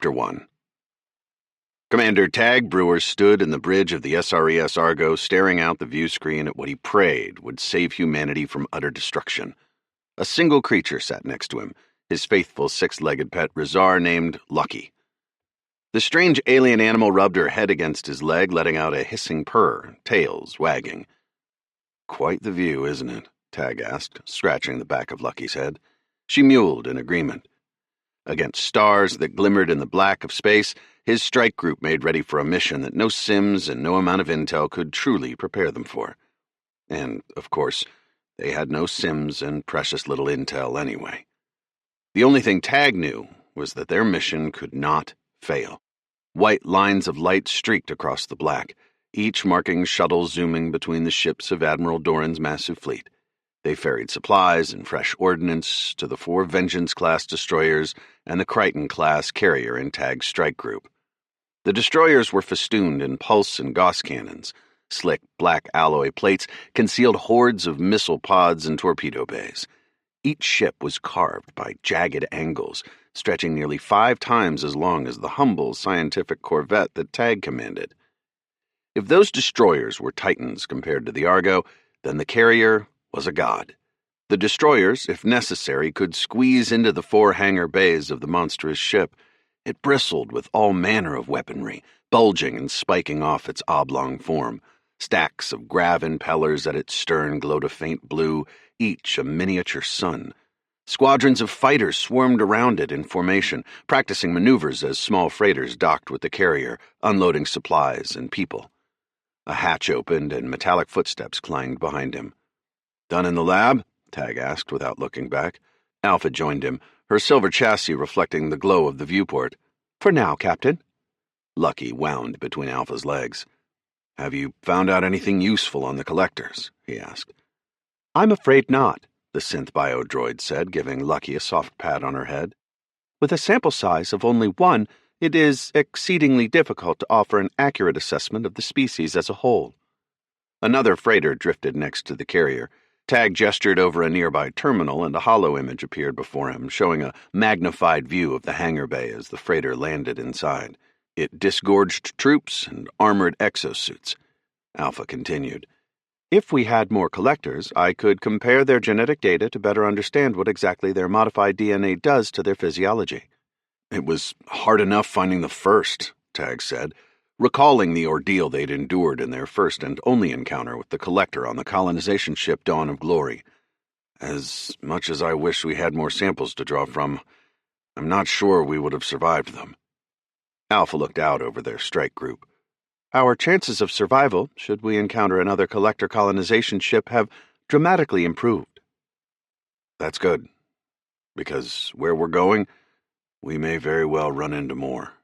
Chapter 1. Commander Tag Brewer stood in the bridge of the SRES Argo, staring out the view screen at what he prayed would save humanity from utter destruction. A single creature sat next to him, his faithful six-legged pet Rizar named Lucky. The strange alien animal rubbed her head against his leg, letting out a hissing purr, tails wagging. "Quite the view, isn't it?" Tag asked, scratching the back of Lucky's head. She mewed in agreement. Against stars that glimmered in the black of space, his strike group made ready for a mission that no sims and no amount of intel could truly prepare them for. And, of course, they had no sims and precious little intel anyway. The only thing Tag knew was that their mission could not fail. White lines of light streaked across the black, each marking shuttles zooming between the ships of Admiral Doran's massive fleet. They ferried supplies and fresh ordnance to the 4 Vengeance-class destroyers and the Crichton-class carrier in Tag's strike group. The destroyers were festooned in pulse and Gauss cannons. Slick black alloy plates concealed hordes of missile pods and torpedo bays. Each ship was carved by jagged angles, stretching nearly 5 times as long as the humble scientific corvette that Tag commanded. If those destroyers were titans compared to the Argo, then the carrier was a god. The destroyers, if necessary, could squeeze into the 4 hangar bays of the monstrous ship. It bristled with all manner of weaponry, bulging and spiking off its oblong form. Stacks of grav impellers at its stern glowed a faint blue, each a miniature sun. Squadrons of fighters swarmed around it in formation, practicing maneuvers as small freighters docked with the carrier, unloading supplies and people. A hatch opened and metallic footsteps clanged behind him. "Done in the lab?" Tag asked without looking back. Alpha joined him, her silver chassis reflecting the glow of the viewport. "For now, Captain." Lucky wound between Alpha's legs. "Have you found out anything useful on the collectors?" he asked. "I'm afraid not," the synth bio-droid said, giving Lucky a soft pat on her head. "With a sample size of only 1, it is exceedingly difficult to offer an accurate assessment of the species as a whole." Another freighter drifted next to the carrier. Tag gestured over a nearby terminal, and a holo image appeared before him, showing a magnified view of the hangar bay as the freighter landed inside. It disgorged troops and armored exosuits. Alpha continued. "If we had more collectors, I could compare their genetic data to better understand what exactly their modified DNA does to their physiology." "It was hard enough finding the first," Tag said, recalling the ordeal they'd endured in their first and only encounter with the Collector on the colonization ship Dawn of Glory. "As much as I wish we had more samples to draw from, I'm not sure we would have survived them." Alpha looked out over their strike group. "Our chances of survival, should we encounter another Collector colonization ship, have dramatically improved." "That's good, because where we're going, we may very well run into more.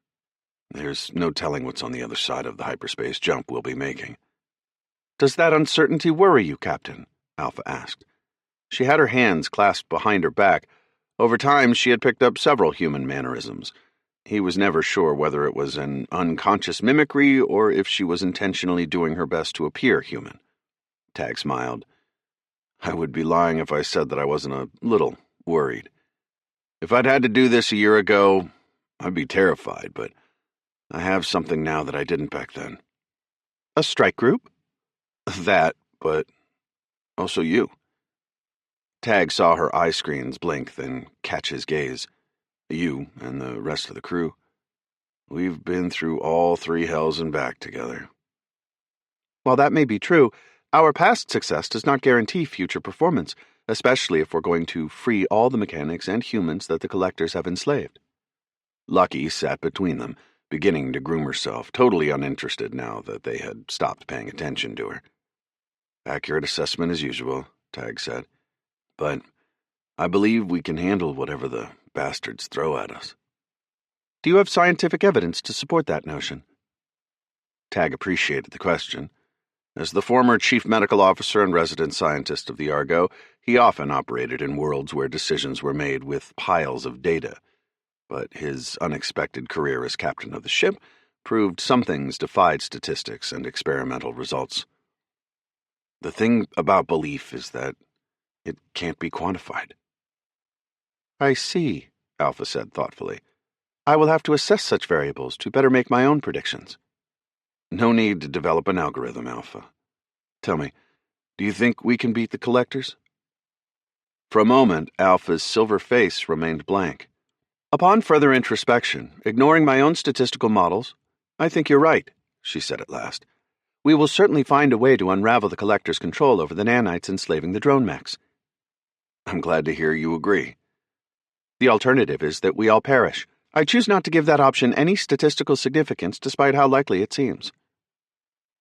There's no telling what's on the other side of the hyperspace jump we'll be making." "Does that uncertainty worry you, Captain?" Alpha asked. She had her hands clasped behind her back. Over time, she had picked up several human mannerisms. He was never sure whether it was an unconscious mimicry or if she was intentionally doing her best to appear human. Tag smiled. "I would be lying if I said that I wasn't a little worried. If I'd had to do this a year ago, I'd be terrified, but I have something now that I didn't back then." "A strike group?" "That, but also you." Tag saw her eye screens blink, then catch his gaze. "You and the rest of the crew. We've been through all 3 hells and back together." "While that may be true, our past success does not guarantee future performance, especially if we're going to free all the mechanics and humans that the Collectors have enslaved." Lucky sat between them, beginning to groom herself, totally uninterested now that they had stopped paying attention to her. "Accurate assessment as usual," Tag said. "But I believe we can handle whatever the bastards throw at us." "Do you have scientific evidence to support that notion?" Tag appreciated the question. As the former chief medical officer and resident scientist of the Argo, he often operated in worlds where decisions were made with piles of data. But his unexpected career as captain of the ship proved some things defied statistics and experimental results. "The thing about belief is that it can't be quantified." "I see," Alpha said thoughtfully. I will have to assess such variables to better make my own predictions. No need to develop an algorithm, Alpha. Tell me, do you think we can beat the Collectors? For a moment, Alpha's silver face remained blank. Upon further introspection, ignoring my own statistical models, I think you're right, she said at last. We will certainly find a way to unravel the Collector's control over the nanites enslaving the drone mechs. I'm glad to hear you agree. The alternative is that we all perish. I choose not to give that option any statistical significance despite how likely it seems.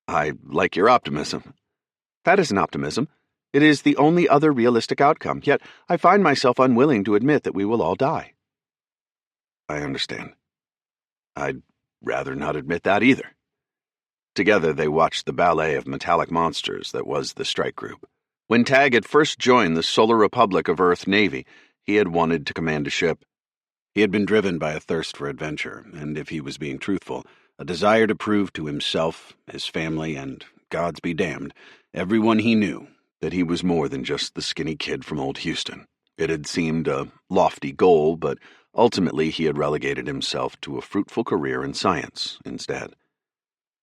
I like your optimism. That isn't optimism. It is the only other realistic outcome, yet I find myself unwilling to admit that we will all die. I understand. I'd rather not admit that either. Together they watched the ballet of metallic monsters that was the strike group. When Tag had first joined the Solar Republic of Earth Navy, he had wanted to command a ship. He had been driven by a thirst for adventure, and if he was being truthful, a desire to prove to himself, his family, and, gods be damned, everyone he knew, that he was more than just the skinny kid from old Houston. It had seemed a lofty goal, but ultimately he had relegated himself to a fruitful career in science instead.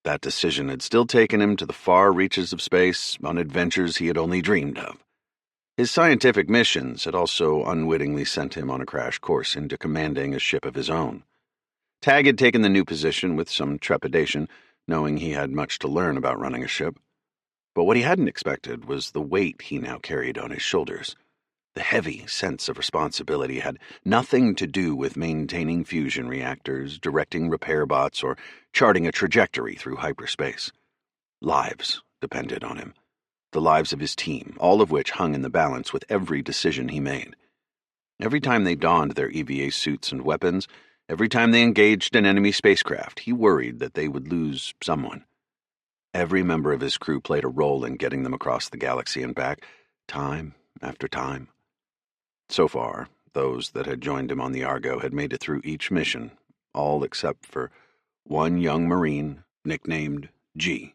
That decision had still taken him to the far reaches of space, on adventures he had only dreamed of. His scientific missions had also unwittingly sent him on a crash course into commanding a ship of his own. Tag had taken the new position with some trepidation, knowing he had much to learn about running a ship. But what he hadn't expected was the weight he now carried on his shoulders. The heavy sense of responsibility had nothing to do with maintaining fusion reactors, directing repair bots, or charting a trajectory through hyperspace. Lives depended on him. The lives of his team, all of which hung in the balance with every decision he made. Every time they donned their EVA suits and weapons, every time they engaged an enemy spacecraft, he worried that they would lose someone. Every member of his crew played a role in getting them across the galaxy and back, time after time. So far, those that had joined him on the Argo had made it through each mission, all except for one young Marine nicknamed G.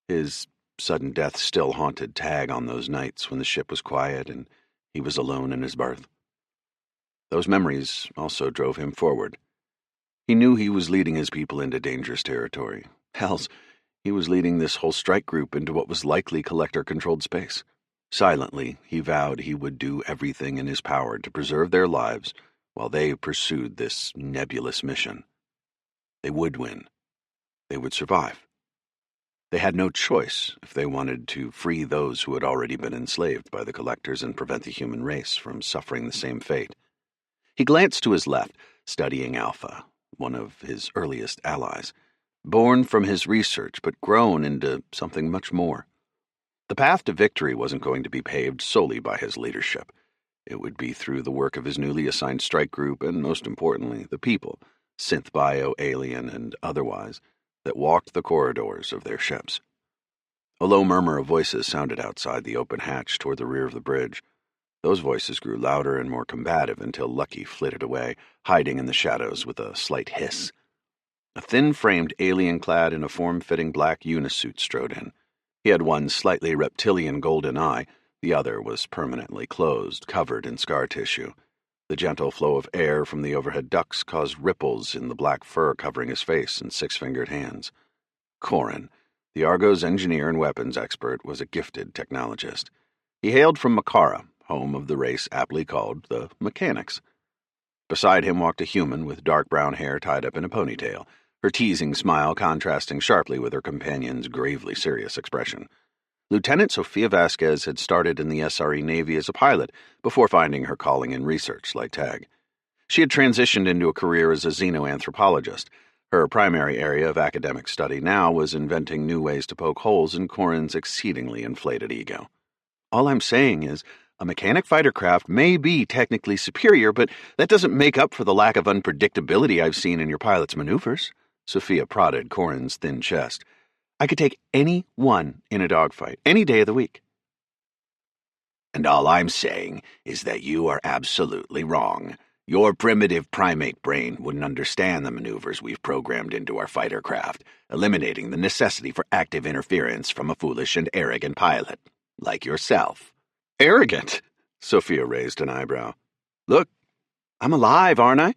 His sudden death still haunted Tag on those nights when the ship was quiet and he was alone in his berth. Those memories also drove him forward. He knew he was leading his people into dangerous territory. Hells, he was leading this whole strike group into what was likely Collector-controlled space. Silently, he vowed he would do everything in his power to preserve their lives while they pursued this nebulous mission. They would win. They would survive. They had no choice if they wanted to free those who had already been enslaved by the Collectors and prevent the human race from suffering the same fate. He glanced to his left, studying Alpha, one of his earliest allies, born from his research but grown into something much more. The path to victory wasn't going to be paved solely by his leadership. It would be through the work of his newly assigned strike group and, most importantly, the people, synth bio, alien, and otherwise, that walked the corridors of their ships. A low murmur of voices sounded outside the open hatch toward the rear of the bridge. Those voices grew louder and more combative until Lucky flitted away, hiding in the shadows with a slight hiss. A thin-framed alien clad in a form-fitting black unisuit strode in. He had one slightly reptilian golden eye, the other was permanently closed, covered in scar tissue. The gentle flow of air from the overhead ducts caused ripples in the black fur covering his face and six-fingered hands. Corin, the Argo's engineer and weapons expert, was a gifted technologist. He hailed from Makara, home of the race aptly called the Mechanics. Beside him walked a human with dark brown hair tied up in a ponytail, her teasing smile contrasting sharply with her companion's gravely serious expression. Lieutenant Sofia Vasquez had started in the SRE Navy as a pilot before finding her calling in research like Tag. She had transitioned into a career as a xenoanthropologist. Her primary area of academic study now was inventing new ways to poke holes in Corin's exceedingly inflated ego. All I'm saying is, a mechanic fighter craft may be technically superior, but that doesn't make up for the lack of unpredictability I've seen in your pilot's maneuvers. Sophia prodded Corin's thin chest. I could take any one in a dogfight, any day of the week. And all I'm saying is that you are absolutely wrong. Your primitive primate brain wouldn't understand the maneuvers we've programmed into our fighter craft, eliminating the necessity for active interference from a foolish and arrogant pilot, like yourself. Arrogant? Sophia raised an eyebrow. Look, I'm alive, aren't I?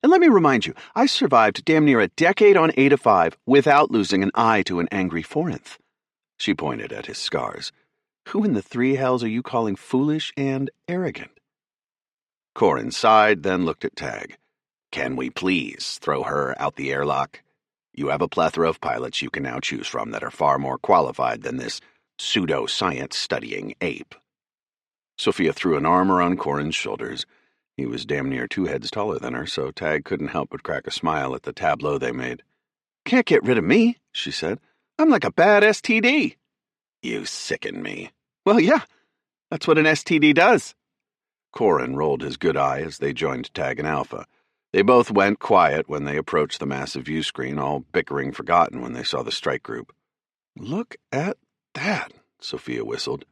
And let me remind you, I survived damn near a decade on Eta 5 without losing an eye to an angry forinth. She pointed at his scars. Who in the three hells are you calling foolish and arrogant? Corin sighed, then looked at Tag. Can we please throw her out the airlock? You have a plethora of pilots you can now choose from that are far more qualified than this pseudo-science-studying ape. Sophia threw an arm around Corin's shoulders. He was damn near 2 heads taller than her, so Tag couldn't help but crack a smile at the tableau they made. Can't get rid of me, she said. I'm like a bad STD. You sicken me. Well, yeah, that's what an STD does. Corin rolled his good eye as they joined Tag and Alpha. They both went quiet when they approached the massive view screen, all bickering forgotten when they saw the strike group. Look at that, Sophia whistled.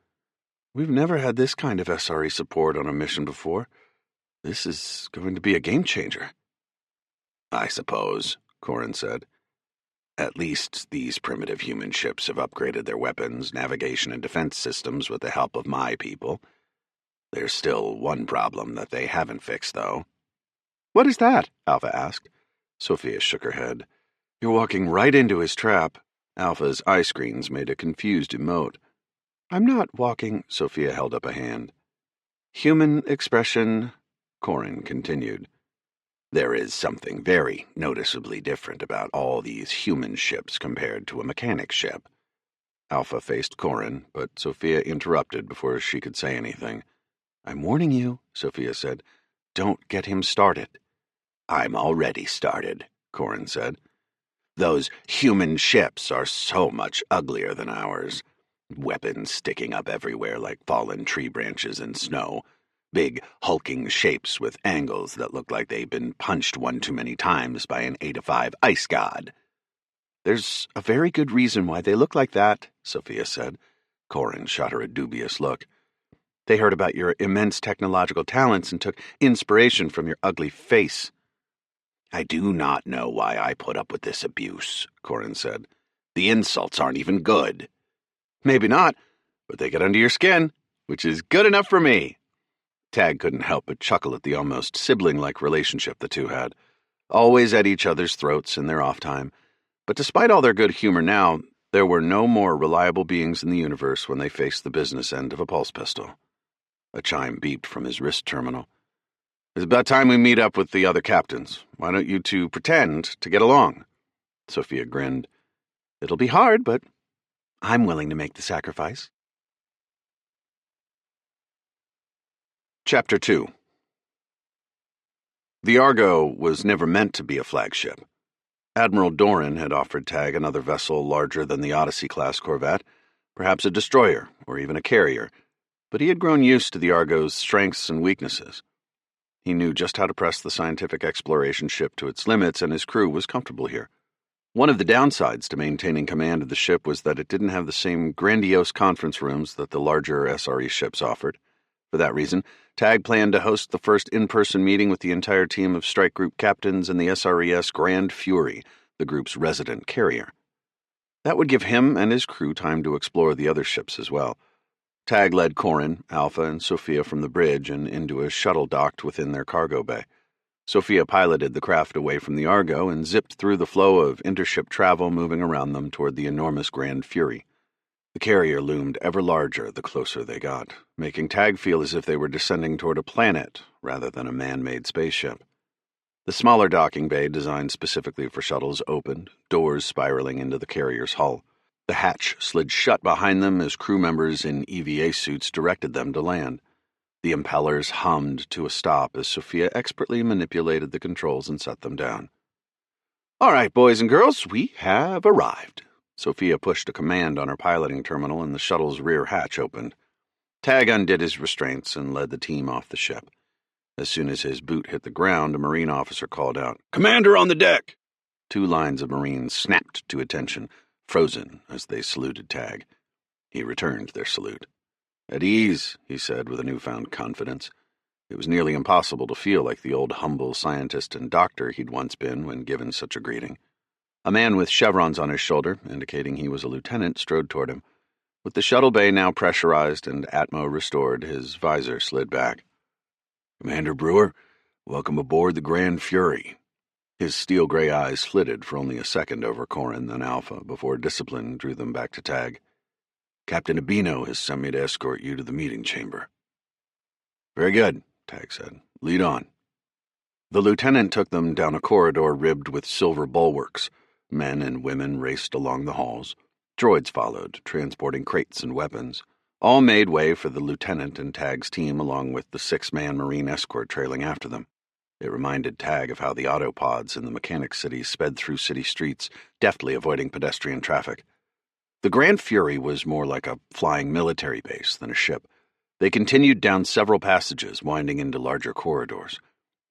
We've never had this kind of SRE support on a mission before. This is going to be a game changer. I suppose, Corin said. At least these primitive human ships have upgraded their weapons, navigation, and defense systems with the help of my people. There's still one problem that they haven't fixed, though. What is that? Alpha asked. Sophia shook her head. You're walking right into his trap. Alpha's eye screens made a confused emote. I'm not walking, Sophia held up a hand. Human expression, Corin continued. There is something very noticeably different about all these human ships compared to a mechanic ship. Alpha faced Corin, but Sophia interrupted before she could say anything. I'm warning you, Sophia said. Don't get him started. I'm already started, Corin said. Those human ships are so much uglier than ours. Weapons sticking up everywhere like fallen tree branches in snow. Big, hulking shapes with angles that look like they've been punched one too many times by an Eta 5 ice god. There's a very good reason why they look like that, Sophia said. Corin shot her a dubious look. They heard about your immense technological talents and took inspiration from your ugly face. I do not know why I put up with this abuse, Corin said. The insults aren't even good. Maybe not, but they get under your skin, which is good enough for me. Tag couldn't help but chuckle at the almost sibling-like relationship the two had, always at each other's throats in their off time. But despite all their good humor now, there were no more reliable beings in the universe when they faced the business end of a pulse pistol. A chime beeped from his wrist terminal. It's about time we meet up with the other captains. Why don't you two pretend to get along? Sophia grinned. It'll be hard, but I'm willing to make the sacrifice. Chapter 2. The Argo was never meant to be a flagship. Admiral Doran had offered Tag another vessel larger than the Odyssey-class corvette, perhaps a destroyer or even a carrier, but he had grown used to the Argo's strengths and weaknesses. He knew just how to press the scientific exploration ship to its limits, and his crew was comfortable here. One of the downsides to maintaining command of the ship was that it didn't have the same grandiose conference rooms that the larger SRE ships offered. For that reason, Tag planned to host the first in-person meeting with the entire team of strike group captains in the SRES Grand Fury, the group's resident carrier. That would give him and his crew time to explore the other ships as well. Tag led Corin, Alpha, and Sophia from the bridge and into a shuttle docked within their cargo bay. Sophia piloted the craft away from the Argo and zipped through the flow of intership travel moving around them toward the enormous Grand Fury. The carrier loomed ever larger the closer they got, making Tag feel as if they were descending toward a planet rather than a man-made spaceship. The smaller docking bay, designed specifically for shuttles, opened, doors spiraling into the carrier's hull. The hatch slid shut behind them as crew members in EVA suits directed them to land. The impellers hummed to a stop as Sophia expertly manipulated the controls and set them down. All right, boys and girls, we have arrived. Sophia pushed a command on her piloting terminal and the shuttle's rear hatch opened. Tag undid his restraints and led the team off the ship. As soon as his boot hit the ground, a Marine officer called out, "Commander on the deck!" 2 lines of Marines snapped to attention, frozen as they saluted Tag. He returned their salute. At ease, he said with a newfound confidence. It was nearly impossible to feel like the old humble scientist and doctor he'd once been when given such a greeting. A man with chevrons on his shoulder, indicating he was a lieutenant, strode toward him. With the shuttle bay now pressurized and Atmo restored, his visor slid back. "Commander Brewer, welcome aboard the Grand Fury," His steel-gray eyes flitted for only a second over Corin, then Alpha, before discipline drew them back to Tag. "Captain Abino has sent me to escort you to the meeting chamber." "Very good," Tag said. "Lead on." The lieutenant took them down a corridor ribbed with silver bulwarks. Men and women raced along the halls. Droids followed, transporting crates and weapons. All made way for the lieutenant and Tag's team, along with the 6-man Marine escort trailing after them. It reminded Tag of how the autopods in the mechanic city sped through city streets, deftly avoiding pedestrian traffic. The Grand Fury was more like a flying military base than a ship. They continued down several passages, winding into larger corridors.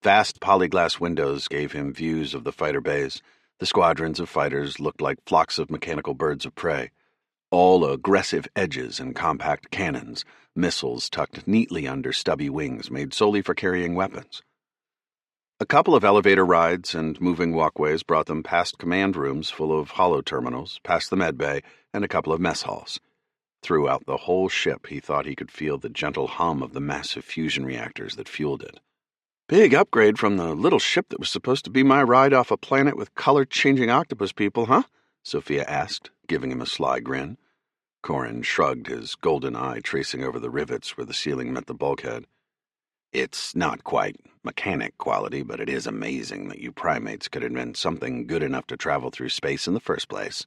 Vast polyglass windows gave him views of the fighter bays. The squadrons of fighters looked like flocks of mechanical birds of prey. All aggressive edges and compact cannons, missiles tucked neatly under stubby wings made solely for carrying weapons. A couple of elevator rides and moving walkways brought them past command rooms full of holo terminals, past the med bay, and a couple of mess halls. Throughout the whole ship, he thought he could feel the gentle hum of the massive fusion reactors that fueled it. "Big upgrade from the little ship that was supposed to be my ride off a planet with color-changing octopus people, huh?" Sophia asked, giving him a sly grin. Corin shrugged, his golden eye tracing over the rivets where the ceiling met the bulkhead. "It's not quite mechanic quality, but it is amazing that you primates could invent something good enough to travel through space in the first place."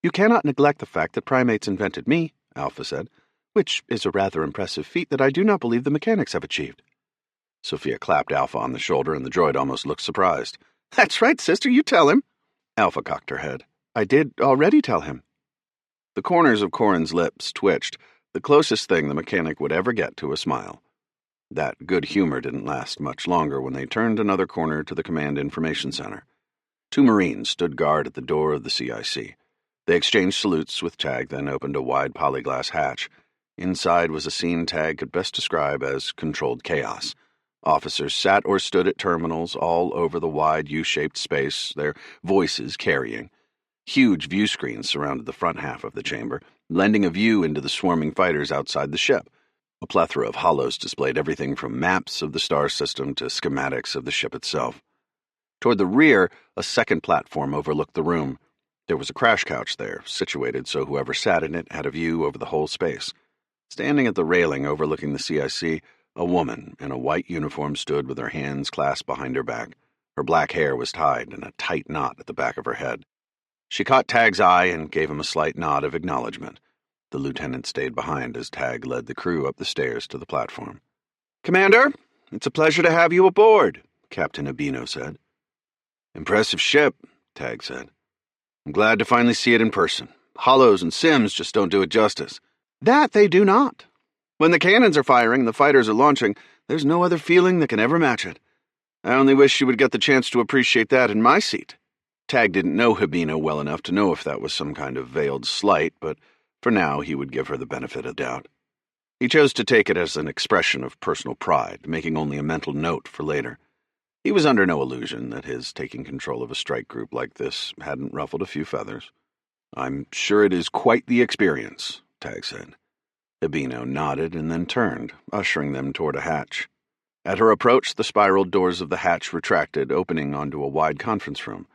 "You cannot neglect the fact that primates invented me," Alpha said, "which is a rather impressive feat that I do not believe the mechanics have achieved." Sophia clapped Alpha on the shoulder, and the droid almost looked surprised. "That's right, sister, you tell him." Alpha cocked her head. "I did already tell him." The corners of Corin's lips twitched, the closest thing the mechanic would ever get to a smile. That good humor didn't last much longer when they turned another corner to the Command Information Center. 2 Marines stood guard at the door of the CIC. They exchanged salutes with Tag, then opened a wide polyglass hatch. Inside was a scene Tag could best describe as controlled chaos. Officers sat or stood at terminals all over the wide U-shaped space, their voices carrying. Huge view screens surrounded the front half of the chamber, lending a view into the swarming fighters outside the ship. A plethora of holos displayed everything from maps of the star system to schematics of the ship itself. Toward the rear, a second platform overlooked the room. There was a crash couch there, situated so whoever sat in it had a view over the whole space. Standing at the railing overlooking the CIC, a woman in a white uniform stood with her hands clasped behind her back. Her black hair was tied in a tight knot at the back of her head. She caught Tag's eye and gave him a slight nod of acknowledgement. The lieutenant stayed behind as Tag led the crew up the stairs to the platform. "Commander, it's a pleasure to have you aboard," Captain Abino said. "Impressive ship," Tag said. "I'm glad to finally see it in person. Holos and sims just don't do it justice." "That they do not. When the cannons are firing and the fighters are launching, there's no other feeling that can ever match it. I only wish you would get the chance to appreciate that in my seat." Tag didn't know Habino well enough to know if that was some kind of veiled slight, but for now he would give her the benefit of doubt. He chose to take it as an expression of personal pride, making only a mental note for later. He was under no illusion that his taking control of a strike group like this hadn't ruffled a few feathers. "I'm sure it is quite the experience," Tag said. Habino nodded and then turned, ushering them toward a hatch. At her approach, the spiraled doors of the hatch retracted, opening onto a wide conference room.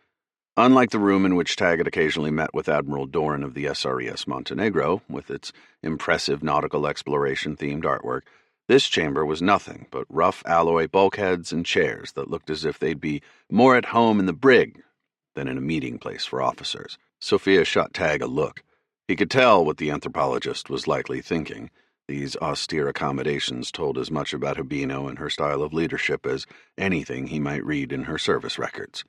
Unlike the room in which Tag had occasionally met with Admiral Doran of the SRES Montenegro, with its impressive nautical exploration-themed artwork, this chamber was nothing but rough alloy bulkheads and chairs that looked as if they'd be more at home in the brig than in a meeting place for officers. Sophia shot Tag a look. He could tell what the anthropologist was likely thinking. These austere accommodations told as much about Habino and her style of leadership as anything he might read in her service records.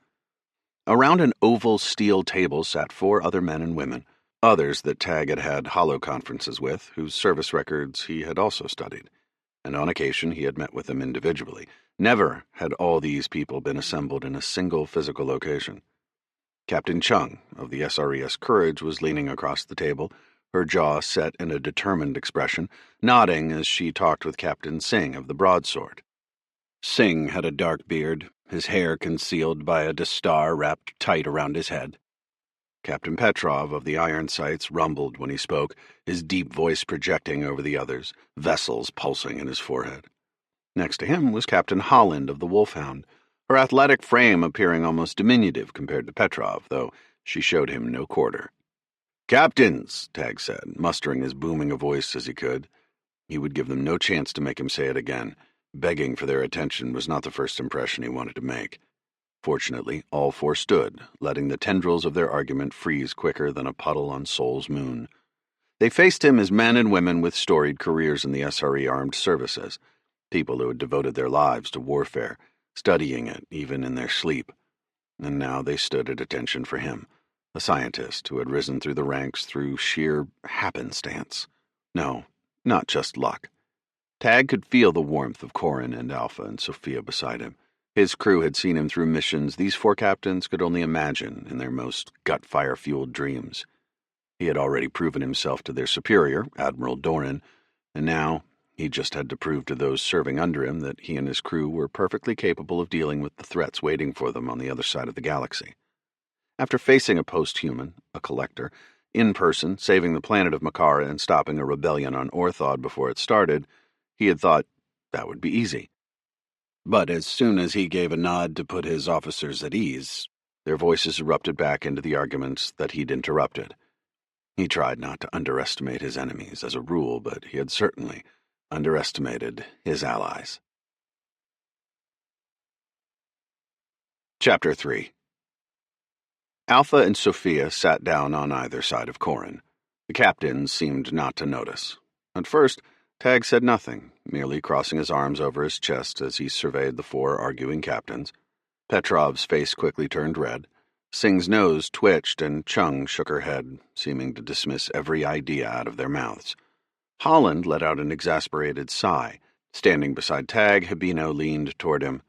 Around an oval steel table sat 4 other men and women, others that Tag had had holo-conferences with, whose service records he had also studied, and on occasion he had met with them individually. Never had all these people been assembled in a single physical location. Captain Chung of the SRES Courage was leaning across the table, her jaw set in a determined expression, nodding as she talked with Captain Singh of the Broadsword. Singh had a dark beard, his hair concealed by a dastar wrapped tight around his head. Captain Petrov of the Iron Sights rumbled when he spoke, his deep voice projecting over the others, vessels pulsing in his forehead. Next to him was Captain Holland of the Wolfhound, her athletic frame appearing almost diminutive compared to Petrov, though she showed him no quarter. "Captains," Tag said, mustering as booming a voice as he could. He would give them no chance to make him say it again. Begging for their attention was not the first impression he wanted to make. Fortunately, all four stood, letting the tendrils of their argument freeze quicker than a puddle on Sol's moon. They faced him as men and women with storied careers in the SRE armed services, people who had devoted their lives to warfare, studying it even in their sleep. And now they stood at attention for him, a scientist who had risen through the ranks through sheer happenstance. No, not just luck. Tag could feel the warmth of Corin and Alpha and Sophia beside him. His crew had seen him through missions these four captains could only imagine in their most gut-fire-fueled dreams. He had already proven himself to their superior, Admiral Doran, and now he just had to prove to those serving under him that he and his crew were perfectly capable of dealing with the threats waiting for them on the other side of the galaxy. After facing a post-human, a collector, in person, saving the planet of Makara and stopping a rebellion on Orthod before it started, he had thought that would be easy. But as soon as he gave a nod to put his officers at ease, their voices erupted back into the arguments that he'd interrupted. He tried not to underestimate his enemies as a rule, but he had certainly underestimated his allies. Chapter 3. Alpha and Sophia sat down on either side of Corin. The captains seemed not to notice. At first, Tag said nothing, merely crossing his arms over his chest as he surveyed the four arguing captains. Petrov's face quickly turned red. Singh's nose twitched, and Chung shook her head, seeming to dismiss every idea out of their mouths. Holland let out an exasperated sigh. Standing beside Tag, Hibino leaned toward him.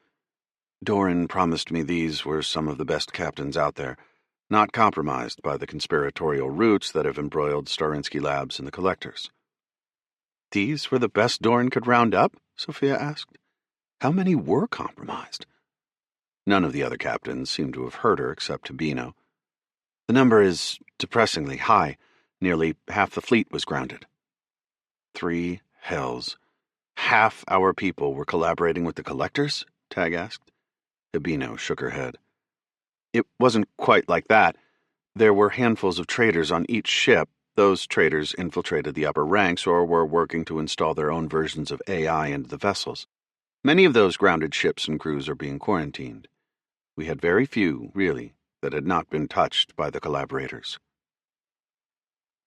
"Doran promised me these were some of the best captains out there, not compromised by the conspiratorial roots that have embroiled Starinsky Labs and the Collectors." "These were the best Doran could round up?" Sophia asked. "How many were compromised?" None of the other captains seemed to have heard her except Hibino. "The number is depressingly high. Nearly half the fleet was grounded." "Three hells. Half our people were collaborating with the Collectors?" Tag asked. Hibino shook her head. "It wasn't quite like that. There were handfuls of traitors on each ship. Those traitors infiltrated the upper ranks or were working to install their own versions of AI into the vessels. Many of those grounded ships and crews are being quarantined. We had very few, really, that had not been touched by the collaborators."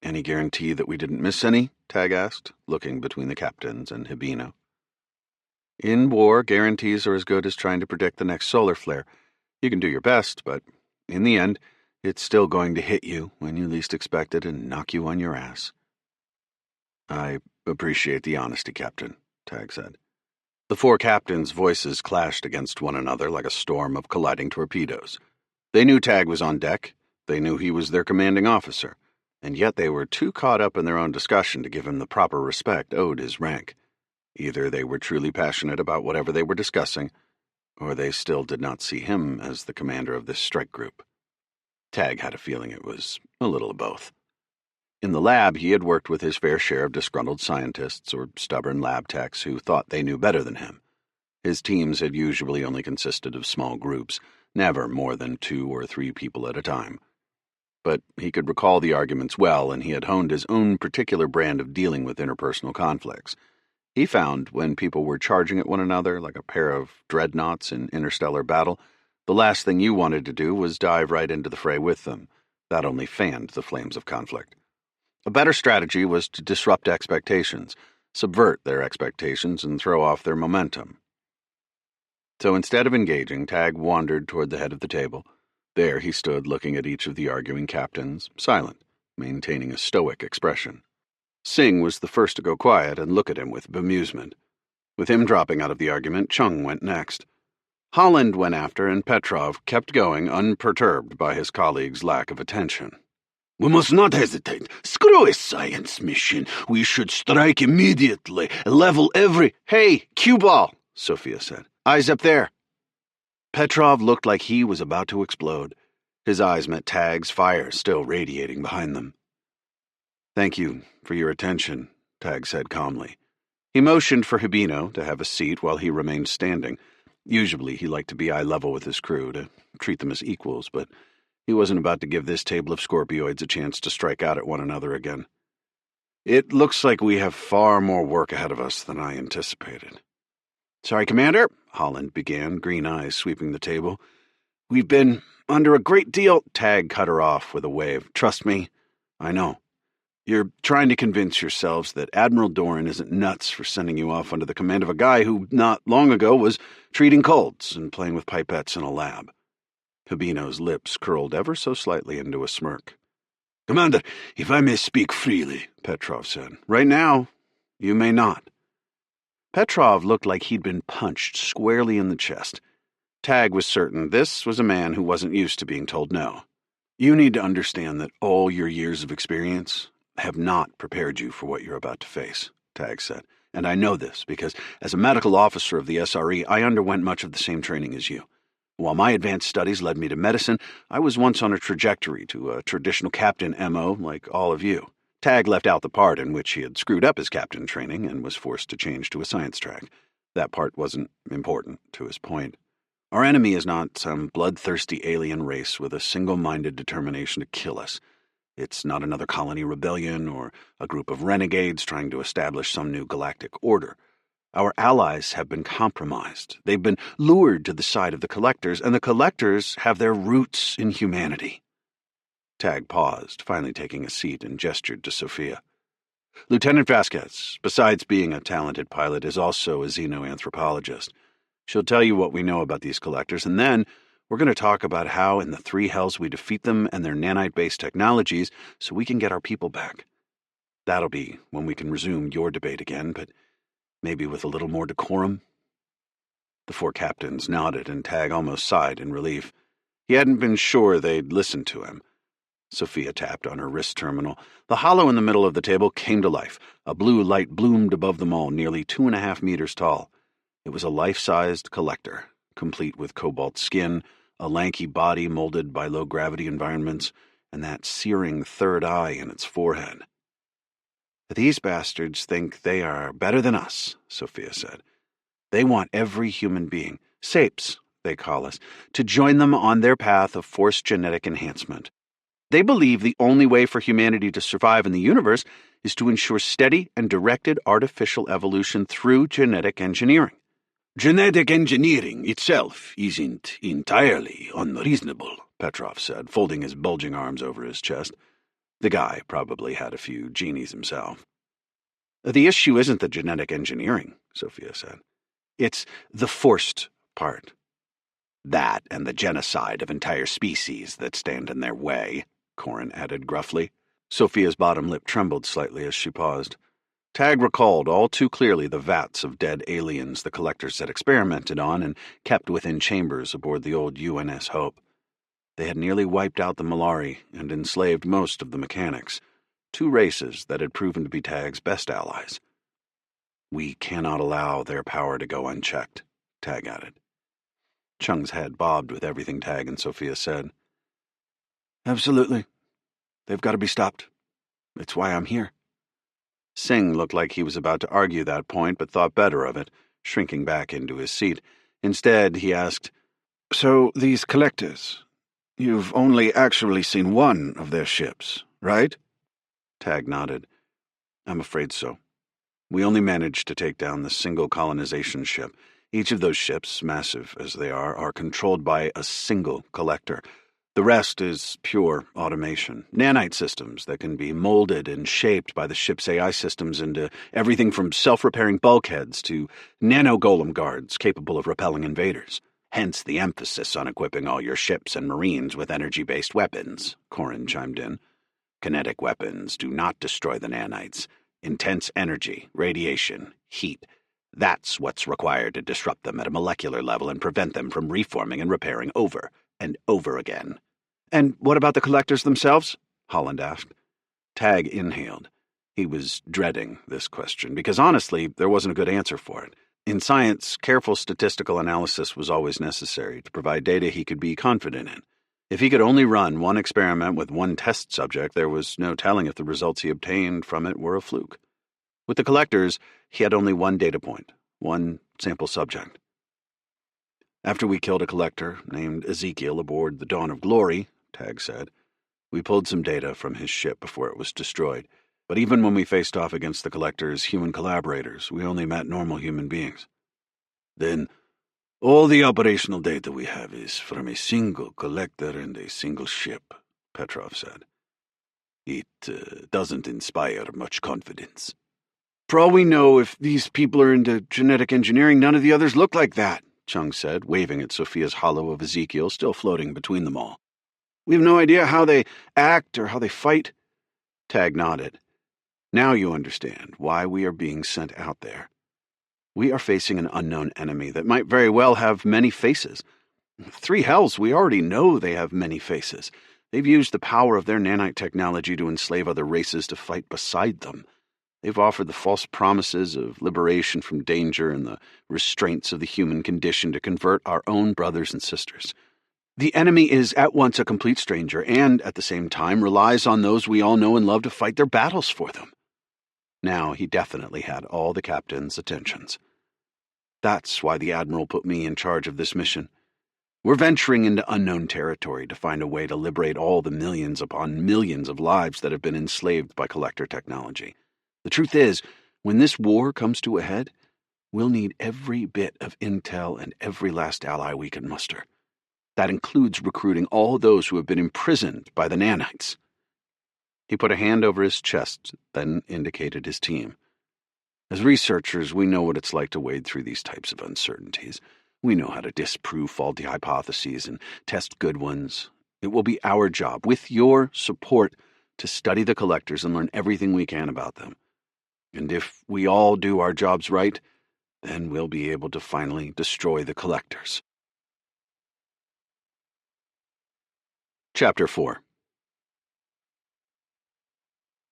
"Any guarantee that we didn't miss any?" Tag asked, looking between the captains and Hibino. "In war, guarantees are as good as trying to predict the next solar flare. You can do your best, but in the end, it's still going to hit you when you least expect it and knock you on your ass." "I appreciate the honesty, Captain," Tag said. The four captains' voices clashed against one another like a storm of colliding torpedoes. They knew Tag was on deck, they knew he was their commanding officer, and yet they were too caught up in their own discussion to give him the proper respect owed his rank. Either they were truly passionate about whatever they were discussing, or they still did not see him as the commander of this strike group. Tag had a feeling it was a little of both. In the lab, he had worked with his fair share of disgruntled scientists or stubborn lab techs who thought they knew better than him. His teams had usually only consisted of small groups, never more than 2 or 3 people at a time. But he could recall the arguments well, and he had honed his own particular brand of dealing with interpersonal conflicts. He found when people were charging at one another like a pair of dreadnoughts in interstellar battle, the last thing you wanted to do was dive right into the fray with them. That only fanned the flames of conflict. A better strategy was to disrupt expectations, subvert their expectations, and throw off their momentum. So instead of engaging, Tag wandered toward the head of the table. There he stood looking at each of the arguing captains, silent, maintaining a stoic expression. Singh was the first to go quiet and look at him with bemusement. With him dropping out of the argument, Chung went next. Holland went after, and Petrov kept going, unperturbed by his colleague's lack of attention. "We must not hesitate. Screw a science mission. We should strike immediately. Level every—" "Hey, cue ball," Sophia said. "Eyes up there." Petrov looked like he was about to explode. His eyes met Tag's, fire still radiating behind them. "Thank you for your attention," Tag said calmly. He motioned for Hibino to have a seat while he remained standing. Usually he liked to be eye level with his crew, to treat them as equals, but he wasn't about to give this table of Scorpioids a chance to strike out at one another again. It looks like we have far more work ahead of us than I anticipated. Sorry, Commander, Holland began, green eyes sweeping the table. We've been under a great deal. Tag cut her off with a wave. Trust me, I know. You're trying to convince yourselves that Admiral Doran isn't nuts for sending you off under the command of a guy who, not long ago, was treating colds and playing with pipettes in a lab. Habino's lips curled ever so slightly into a smirk. Commander, if I may speak freely, Petrov said. Right now, you may not. Petrov looked like he'd been punched squarely in the chest. Tag was certain this was a man who wasn't used to being told no. You need to understand that all your years of experience have not prepared you for what you're about to face, Tag said. And I know this because, as a medical officer of the SRE, I underwent much of the same training as you. While my advanced studies led me to medicine, I was once on a trajectory to a traditional captain MO like all of you. Tag left out the part in which he had screwed up his captain training and was forced to change to a science track. That part wasn't important to his point. Our enemy is not some bloodthirsty alien race with a single-minded determination to kill us. It's not another colony rebellion or a group of renegades trying to establish some new galactic order. Our allies have been compromised. They've been lured to the side of the Collectors, and the Collectors have their roots in humanity. Tag paused, finally taking a seat, and gestured to Sophia. Lieutenant Vasquez, besides being a talented pilot, is also a xenoanthropologist. She'll tell you what we know about these Collectors, and then we're going to talk about how in the three hells we defeat them and their nanite-based technologies so we can get our people back. That'll be when we can resume your debate again, but maybe with a little more decorum. The four captains nodded, and Tag almost sighed in relief. He hadn't been sure they'd listen to him. Sophia tapped on her wrist terminal. The hollow in the middle of the table came to life. A blue light bloomed above them all, nearly 2.5 meters tall. It was a life-sized collector, complete with cobalt skin, a lanky body molded by low-gravity environments, and that searing third eye in its forehead. These bastards think they are better than us, Sophia said. They want every human being, sapes, they call us, to join them on their path of forced genetic enhancement. They believe the only way for humanity to survive in the universe is to ensure steady and directed artificial evolution through genetic engineering. Genetic engineering itself isn't entirely unreasonable, Petrov said, folding his bulging arms over his chest. The guy probably had a few genies himself. The issue isn't the genetic engineering, Sophia said. It's the forced part. That and the genocide of entire species that stand in their way, Corin added gruffly. Sophia's bottom lip trembled slightly as she paused. Tag recalled all too clearly the vats of dead aliens the Collectors had experimented on and kept within chambers aboard the old UNS Hope. They had nearly wiped out the Melchiorri and enslaved most of the mechanics, two races that had proven to be Tag's best allies. We cannot allow their power to go unchecked, Tag added. Chung's head bobbed with everything Tag and Sophia said. Absolutely. They've got to be stopped. It's why I'm here. Singh looked like he was about to argue that point, but thought better of it, shrinking back into his seat. Instead, he asked, So these Collectors, you've only actually seen one of their ships, right? Tag nodded. I'm afraid so. We only managed to take down the single colonization ship. Each of those ships, massive as they are controlled by a single Collector. The rest is pure automation, nanite systems that can be molded and shaped by the ship's AI systems into everything from self-repairing bulkheads to nano-golem guards capable of repelling invaders. Hence the emphasis on equipping all your ships and marines with energy-based weapons, Corin chimed in. Kinetic weapons do not destroy the nanites. Intense energy, radiation, heat. That's what's required to disrupt them at a molecular level and prevent them from reforming and repairing over and over again. And what about the Collectors themselves? Holland asked. Tag inhaled. He was dreading this question because honestly, there wasn't a good answer for it. In science, careful statistical analysis was always necessary to provide data he could be confident in. If he could only run one experiment with one test subject, there was no telling if the results he obtained from it were a fluke. With the Collectors, he had only one data point, one sample subject. After we killed a collector named Ezekiel aboard the Dawn of Glory, Tag said, we pulled some data from his ship before it was destroyed. But even when we faced off against the collector's human collaborators, we only met normal human beings. Then all the operational data we have is from a single collector and a single ship, Petrov said. It doesn't inspire much confidence. For all we know, if these people are into genetic engineering, none of the others look like that, Chung said, waving at Sophia's hollow of Ezekiel still floating between them all. We have no idea how they act or how they fight. Tag nodded. Now you understand why we are being sent out there. We are facing an unknown enemy that might very well have many faces. Three hells, we already know they have many faces. They've used the power of their nanite technology to enslave other races to fight beside them. They've offered the false promises of liberation from danger and the restraints of the human condition to convert our own brothers and sisters. The enemy is at once a complete stranger and, at the same time, relies on those we all know and love to fight their battles for them. Now he definitely had all the captain's attentions. That's why the Admiral put me in charge of this mission. We're venturing into unknown territory to find a way to liberate all the millions upon millions of lives that have been enslaved by collector technology. The truth is, when this war comes to a head, we'll need every bit of intel and every last ally we can muster. That includes recruiting all those who have been imprisoned by the nanites. He put a hand over his chest, then indicated his team. As researchers, we know what it's like to wade through these types of uncertainties. We know how to disprove faulty hypotheses and test good ones. It will be our job, with your support, to study the collectors and learn everything we can about them. And if we all do our jobs right, then we'll be able to finally destroy the collectors. Chapter 4.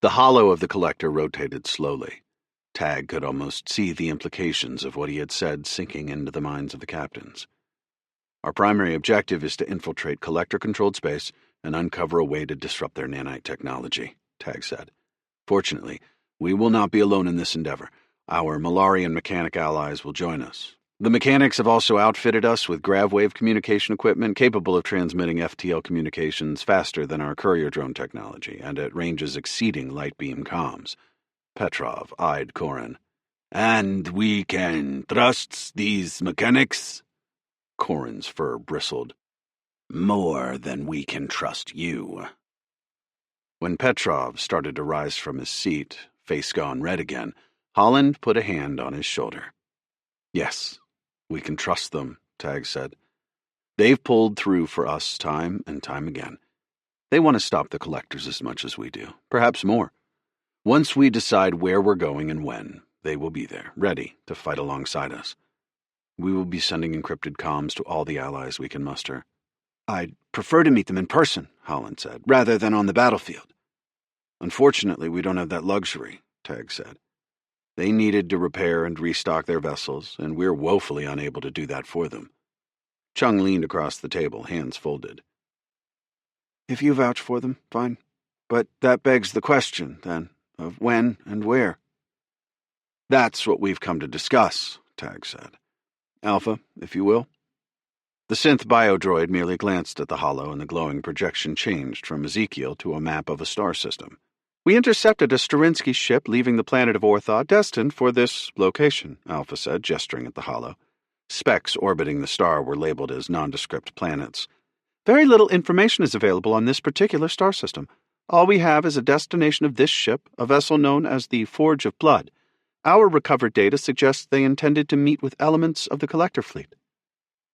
The hollow of the collector rotated slowly. Tag could almost see the implications of what he had said sinking into the minds of the captains. Our primary objective is to infiltrate collector-controlled space and uncover a way to disrupt their nanite technology, Tag said. Fortunately, we will not be alone in this endeavor. Our Malarian mechanic allies will join us. The mechanics have also outfitted us with gravwave communication equipment capable of transmitting FTL communications faster than our courier drone technology and at ranges exceeding light beam comms. Petrov eyed Korin. And we can trust these mechanics? Korin's fur bristled. More than we can trust you. When Petrov started to rise from his seat, face gone red again, Holland put a hand on his shoulder. Yes, we can trust them, Tag said. They've pulled through for us time and time again. They want to stop the collectors as much as we do, perhaps more. Once we decide where we're going and when, they will be there, ready to fight alongside us. We will be sending encrypted comms to all the allies we can muster. I'd prefer to meet them in person, Holland said, rather than on the battlefield. Unfortunately, we don't have that luxury, Tag said. They needed to repair and restock their vessels, and we're woefully unable to do that for them. Chung leaned across the table, hands folded. If you vouch for them, fine. But that begs the question, then, of when and where. That's what we've come to discuss, Tag said. Alpha, if you will. The synth biodroid merely glanced at the hollow, and the glowing projection changed from Ezekiel to a map of a star system. We intercepted a Sterinsky ship leaving the planet of Ortha, destined for this location, Alpha said, gesturing at the hollow. Specks orbiting the star were labeled as nondescript planets. Very little information is available on this particular star system. All we have is a destination of this ship, a vessel known as the Forge of Blood. Our recovered data suggests they intended to meet with elements of the collector fleet.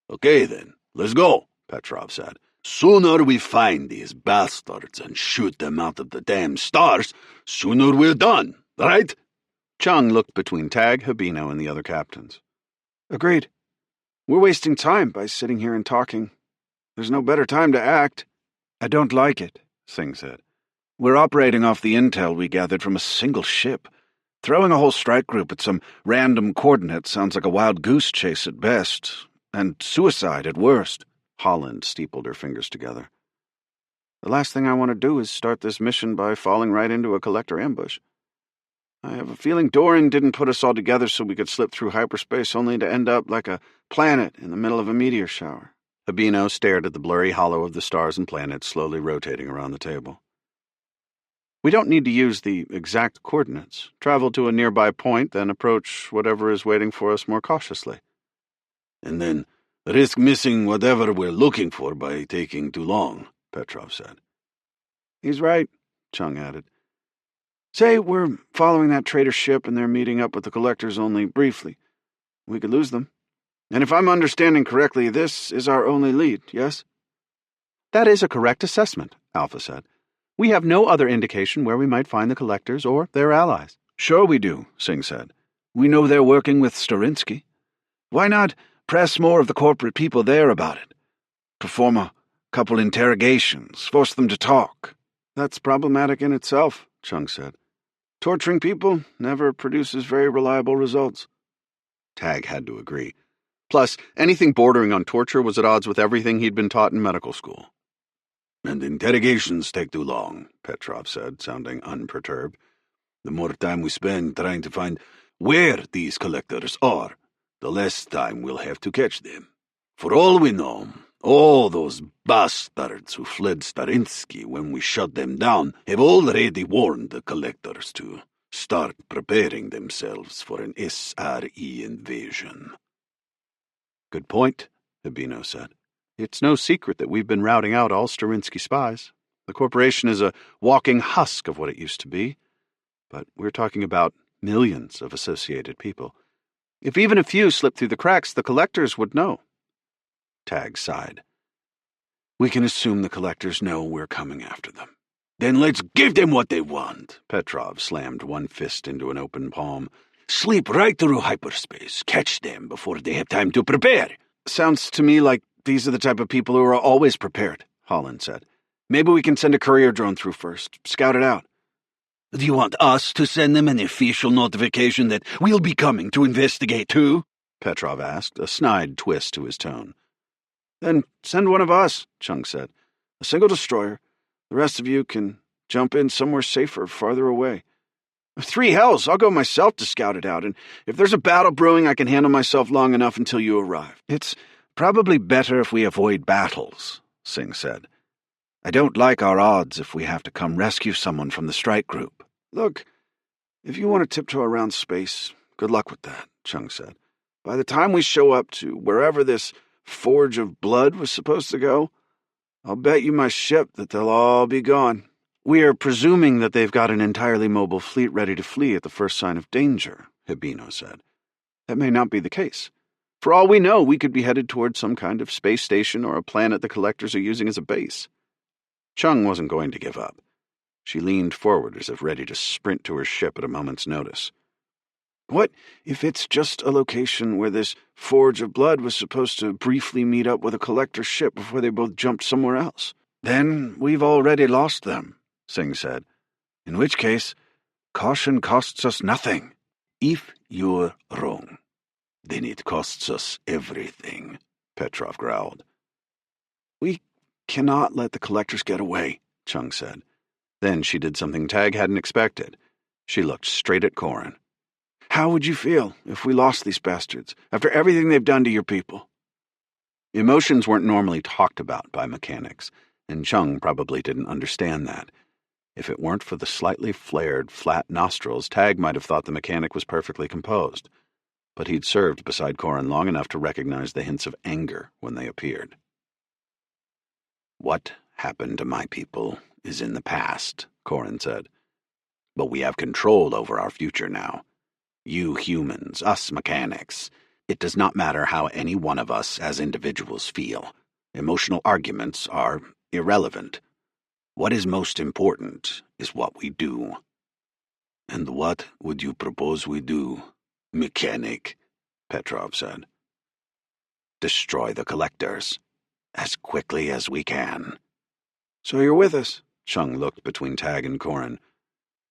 Okay, then, let's go, Petrov said. Sooner we find these bastards and shoot them out of the damn stars, sooner we're done, right? Chung looked between Tag, Habino, and the other captains. Agreed. We're wasting time by sitting here and talking. There's no better time to act. I don't like it, Singh said. We're operating off the intel we gathered from a single ship. Throwing a whole strike group at some random coordinate sounds like a wild goose chase at best, and suicide at worst. Holland steepled her fingers together. The last thing I want to do is start this mission by falling right into a collector ambush. I have a feeling Doran didn't put us all together so we could slip through hyperspace only to end up like a planet in the middle of a meteor shower. Habino stared at the blurry hollow of the stars and planets slowly rotating around the table. We don't need to use the exact coordinates. Travel to a nearby point, then approach whatever is waiting for us more cautiously. And then risk missing whatever we're looking for by taking too long, Petrov said. He's right, Chung added. Say we're following that traitor ship and they're meeting up with the collectors only briefly. We could lose them. And if I'm understanding correctly, this is our only lead, yes? That is a correct assessment, Alpha said. We have no other indication where we might find the collectors or their allies. Sure we do, Singh said. We know they're working with Sterinsky. Why not press more of the corporate people there about it? Perform a couple interrogations, force them to talk. That's problematic in itself, Chung said. Torturing people never produces very reliable results. Tag had to agree. Plus, anything bordering on torture was at odds with everything he'd been taught in medical school. And interrogations take too long, Petrov said, sounding unperturbed. The more time we spend trying to find where these collectors are, the less time we'll have to catch them. For all we know, all those bastards who fled Starinsky when we shut them down have already warned the collectors to start preparing themselves for an SRE invasion. Good point, Habino said. It's no secret that we've been routing out all Sterinsky spies. The corporation is a walking husk of what it used to be. But we're talking about millions of associated people. If even a few slipped through the cracks, the collectors would know. Tag sighed. We can assume the collectors know we're coming after them. Then let's give them what they want. Petrov slammed one fist into an open palm. Sleep right through hyperspace. Catch them before they have time to prepare. Sounds to me like these are the type of people who are always prepared, Holland said. Maybe we can send a courier drone through first. Scout it out. Do you want us to send them an official notification that we'll be coming to investigate too? Petrov asked, a snide twist to his tone. Then send one of us, Chung said. A single destroyer. The rest of you can jump in somewhere safer, farther away. Three hells, I'll go myself to scout it out, and if there's a battle brewing, I can handle myself long enough until you arrive. It's probably better if we avoid battles, Singh said. I don't like our odds if we have to come rescue someone from the strike group. Look, if you want to tiptoe around space, good luck with that, Chung said. By the time we show up to wherever this forge of blood was supposed to go, I'll bet you my ship that they'll all be gone. We are presuming that they've got an entirely mobile fleet ready to flee at the first sign of danger, Habino said. That may not be the case. For all we know, we could be headed towards some kind of space station or a planet the collectors are using as a base. Chung wasn't going to give up. She leaned forward as if ready to sprint to her ship at a moment's notice. What if it's just a location where this forge of blood was supposed to briefly meet up with a collector ship before they both jumped somewhere else? Then we've already lost them, Singh said. In which case, caution costs us nothing. If you're wrong, then it costs us everything, Petrov growled. We cannot let the collectors get away, Chung said. Then she did something Tag hadn't expected. She looked straight at Corin. How would you feel if we lost these bastards, after everything they've done to your people? Emotions weren't normally talked about by mechanics, and Chung probably didn't understand that. If it weren't for the slightly flared, flat nostrils, Tag might have thought the mechanic was perfectly composed. But he'd served beside Corin long enough to recognize the hints of anger when they appeared. What happened to my people is in the past, Corin said. But we have control over our future now. You humans, us mechanics. It does not matter how any one of us as individuals feel. Emotional arguments are irrelevant. What is most important is what we do. And what would you propose we do, mechanic? Petrov said. Destroy the collectors, as quickly as we can. So you're with us? Chung looked between Tag and Corin.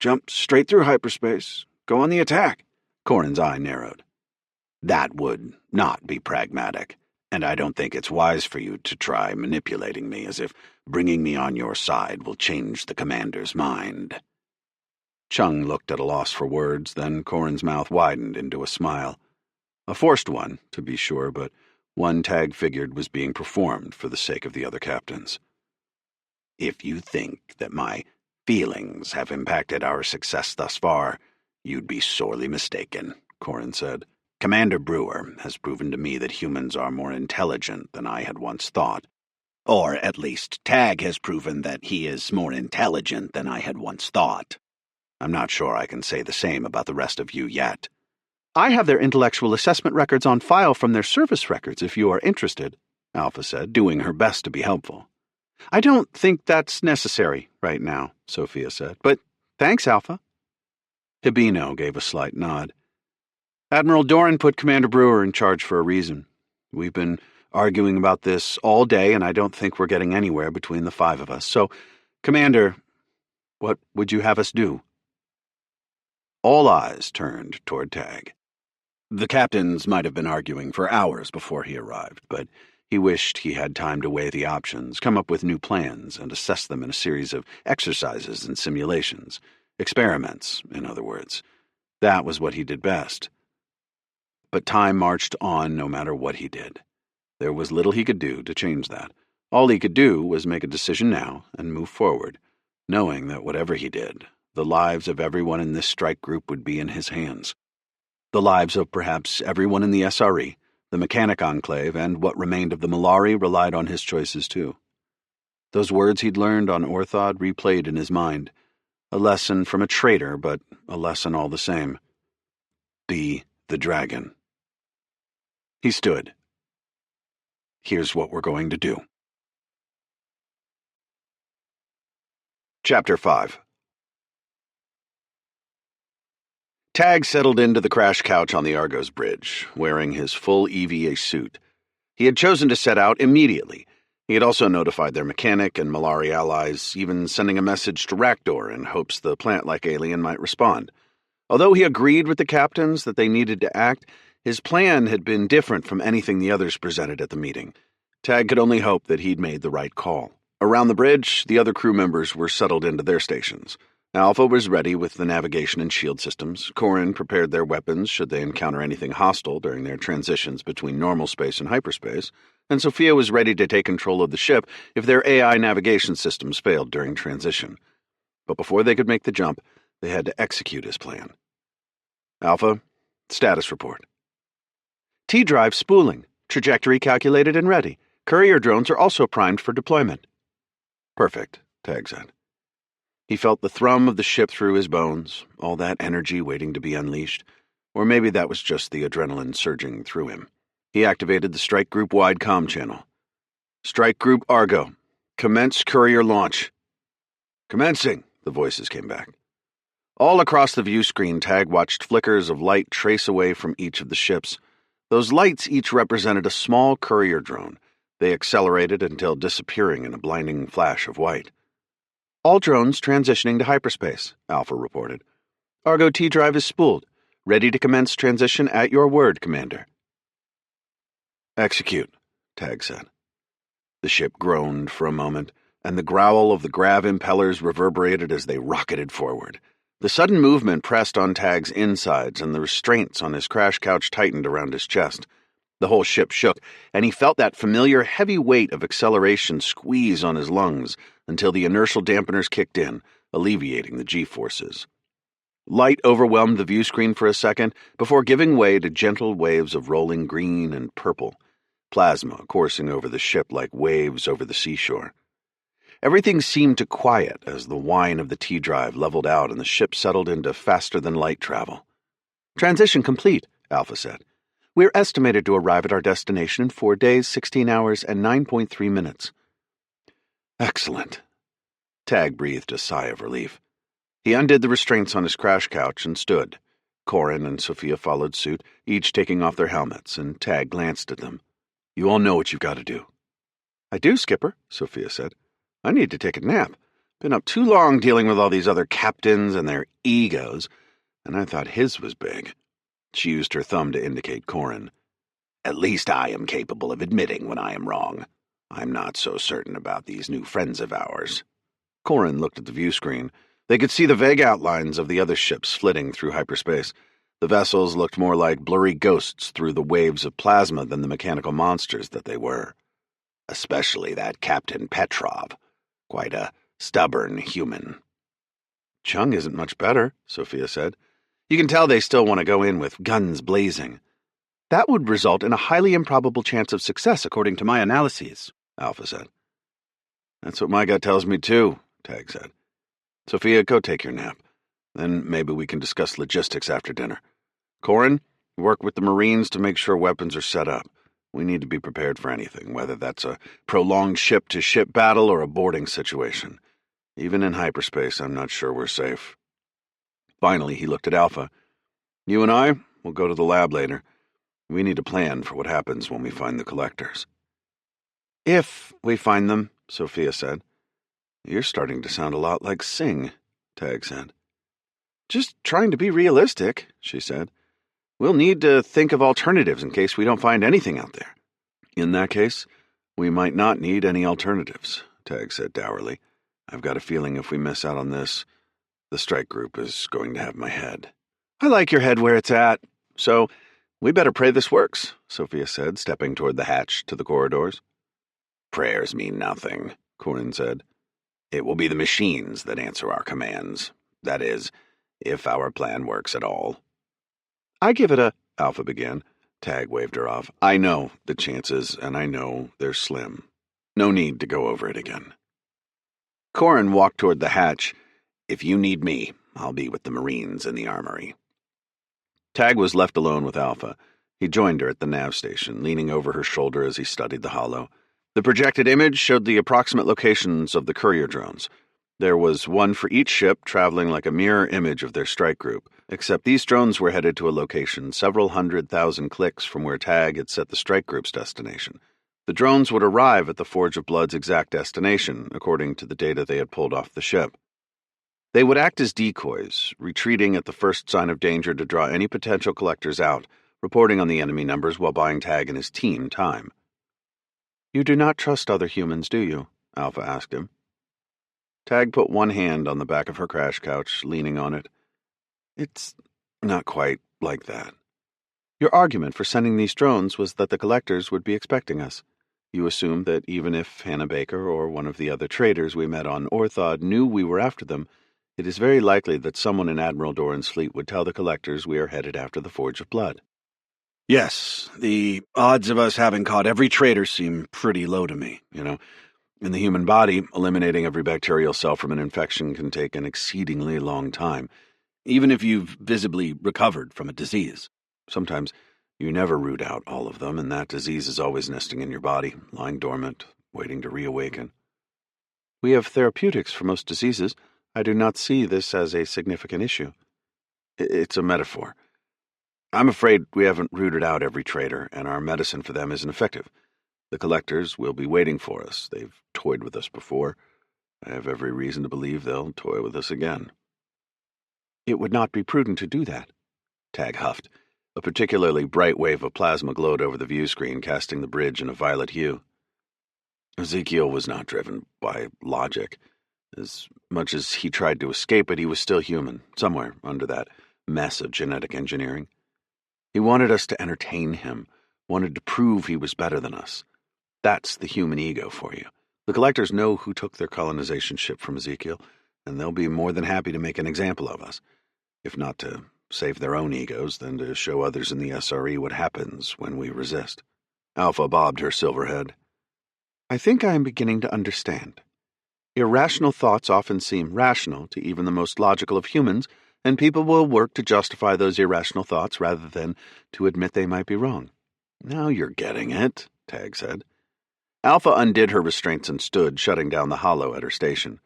Jump straight through hyperspace. Go on the attack. Corin's eye narrowed. That would not be pragmatic, and I don't think it's wise for you to try manipulating me as if bringing me on your side will change the commander's mind. Chung looked at a loss for words, then Corin's mouth widened into a smile. A forced one, to be sure, but one Tag figured was being performed for the sake of the other captains. If you think that my feelings have impacted our success thus far, you'd be sorely mistaken, Corin said. Commander Brewer has proven to me that humans are more intelligent than I had once thought. Or at least Tag has proven that he is more intelligent than I had once thought. I'm not sure I can say the same about the rest of you yet. I have their intellectual assessment records on file from their service records if you are interested, Alpha said, doing her best to be helpful. I don't think that's necessary right now, Sophia said, but thanks, Alpha. Hibino gave a slight nod. Admiral Doran put Commander Brewer in charge for a reason. We've been arguing about this all day, and I don't think we're getting anywhere between the five of us. So, Commander, what would you have us do? All eyes turned toward Tag. The captains might have been arguing for hours before he arrived, but he wished he had time to weigh the options, come up with new plans, and assess them in a series of exercises and simulations. Experiments, in other words. That was what he did best. But time marched on no matter what he did. There was little he could do to change that. All he could do was make a decision now and move forward, knowing that whatever he did, the lives of everyone in this strike group would be in his hands. The lives of perhaps everyone in the SRE, the Mechanic Enclave, and what remained of the Melchiorri relied on his choices too. Those words he'd learned on Orthod replayed in his mind. A lesson from a traitor, but a lesson all the same. Be the dragon. He stood. Here's what we're going to do. Chapter 5. Tag settled into the crash couch on the Argos bridge, wearing his full EVA suit. He had chosen to set out immediately. He had also notified their mechanic and Melchiorri allies, even sending a message to Rakdor in hopes the plant-like alien might respond. Although he agreed with the captains that they needed to act, his plan had been different from anything the others presented at the meeting. Tag could only hope that he'd made the right call. Around the bridge, the other crew members were settled into their stations. Alpha was ready with the navigation and shield systems. Corin prepared their weapons should they encounter anything hostile during their transitions between normal space and hyperspace, and Sophia was ready to take control of the ship if their AI navigation systems failed during transition. But before they could make the jump, they had to execute his plan. Alpha, status report. T-drive spooling. Trajectory calculated and ready. Courier drones are also primed for deployment. Perfect, Tag said. He felt the thrum of the ship through his bones, all that energy waiting to be unleashed. Or maybe that was just the adrenaline surging through him. He activated the Strike Group-wide comm channel. Strike Group Argo, commence courier launch. Commencing, the voices came back. All across the view screen, Tag watched flickers of light trace away from each of the ships. Those lights each represented a small courier drone. They accelerated until disappearing in a blinding flash of white. All drones transitioning to hyperspace, Alpha reported. Argo T-drive is spooled. Ready to commence transition at your word, Commander. Execute, Tag said. The ship groaned for a moment, and the growl of the grav impellers reverberated as they rocketed forward. The sudden movement pressed on Tag's insides, and the restraints on his crash couch tightened around his chest. The whole ship shook, and he felt that familiar heavy weight of acceleration squeeze on his lungs until the inertial dampeners kicked in, alleviating the G-forces. Light overwhelmed the view screen for a second before giving way to gentle waves of rolling green and purple, plasma coursing over the ship like waves over the seashore. Everything seemed to quiet as the whine of the T-drive leveled out and the ship settled into faster-than-light travel. Transition complete, Alpha said. We're estimated to arrive at our destination in 4 days, 16 hours, and 9.3 minutes. Excellent. Tag breathed a sigh of relief. He undid the restraints on his crash couch and stood. Corin and Sophia followed suit, each taking off their helmets, and Tag glanced at them. You all know what you've got to do. I do, Skipper, Sophia said. I need to take a nap. Been up too long dealing with all these other captains and their egos, and I thought his was big. She used her thumb to indicate Corin. At least I am capable of admitting when I am wrong. I'm not so certain about these new friends of ours. Corin looked at the view screen. They could see the vague outlines of the other ships flitting through hyperspace. The vessels looked more like blurry ghosts through the waves of plasma than the mechanical monsters that they were. Especially that Captain Petrov. Quite a stubborn human. Chung isn't much better, Sophia said. You can tell they still want to go in with guns blazing. That would result in a highly improbable chance of success, according to my analyses, Alpha said. That's what my gut tells me too, Tag said. Sophia, go take your nap. Then maybe we can discuss logistics after dinner. Corin, work with the Marines to make sure weapons are set up. We need to be prepared for anything, whether that's a prolonged ship-to-ship battle or a boarding situation. Even in hyperspace, I'm not sure we're safe. Finally, he looked at Alpha. You and I will go to the lab later. We need to plan for what happens when we find the collectors. If we find them, Sophia said. You're starting to sound a lot like Singh, Tag said. Just trying to be realistic, she said. We'll need to think of alternatives in case we don't find anything out there. In that case, we might not need any alternatives, Tag said dourly. I've got a feeling if we miss out on this, the strike group is going to have my head. I like your head where it's at, so we better pray this works, Sophia said, stepping toward the hatch to the corridors. Prayers mean nothing, Corin said. It will be the machines that answer our commands. That is, if our plan works at all. I give it a... Alpha began. Tag waved her off. I know the chances, and I know they're slim. No need to go over it again. Corin walked toward the hatch. If you need me, I'll be with the Marines in the armory. Tag was left alone with Alpha. He joined her at the nav station, leaning over her shoulder as he studied the holo. The projected image showed the approximate locations of the courier drones. There was one for each ship traveling like a mirror image of their strike group, except these drones were headed to a location several 100,000 clicks from where Tag had set the strike group's destination. The drones would arrive at the Forge of Blood's exact destination, according to the data they had pulled off the ship. They would act as decoys, retreating at the first sign of danger to draw any potential collectors out, reporting on the enemy numbers while buying Tag and his team time. You do not trust other humans, do you? Alpha asked him. Tag put one hand on the back of her crash couch, leaning on it. It's not quite like that. Your argument for sending these drones was that the collectors would be expecting us. You assumed that even if Hannah Baker or one of the other traders we met on Orthod knew we were after them, it is very likely that someone in Admiral Doran's fleet would tell the collectors we are headed after the Forge of Blood. Yes, the odds of us having caught every traitor seem pretty low to me, In the human body, eliminating every bacterial cell from an infection can take an exceedingly long time, even if you've visibly recovered from a disease. Sometimes you never root out all of them, and that disease is always nesting in your body, lying dormant, waiting to reawaken. We have therapeutics for most diseases. I do not see this as a significant issue. It's a metaphor. I'm afraid we haven't rooted out every traitor, and our medicine for them isn't effective. The collectors will be waiting for us. They've toyed with us before. I have every reason to believe they'll toy with us again. It would not be prudent to do that, Tag huffed. A particularly bright wave of plasma glowed over the view screen, casting the bridge in a violet hue. Ezekiel was not driven by logic. As much as he tried to escape it, he was still human, somewhere under that mess of genetic engineering. He wanted us to entertain him, wanted to prove he was better than us. That's the human ego for you. The collectors know who took their colonization ship from Ezekiel, and they'll be more than happy to make an example of us, if not to save their own egos, then to show others in the SRE what happens when we resist. Alpha bobbed her silver head. I think I am beginning to understand. Irrational thoughts often seem rational to even the most logical of humans, and people will work to justify those irrational thoughts rather than to admit they might be wrong. Now you're getting it, Tag said. Alpha undid her restraints and stood, shutting down the holo at her station.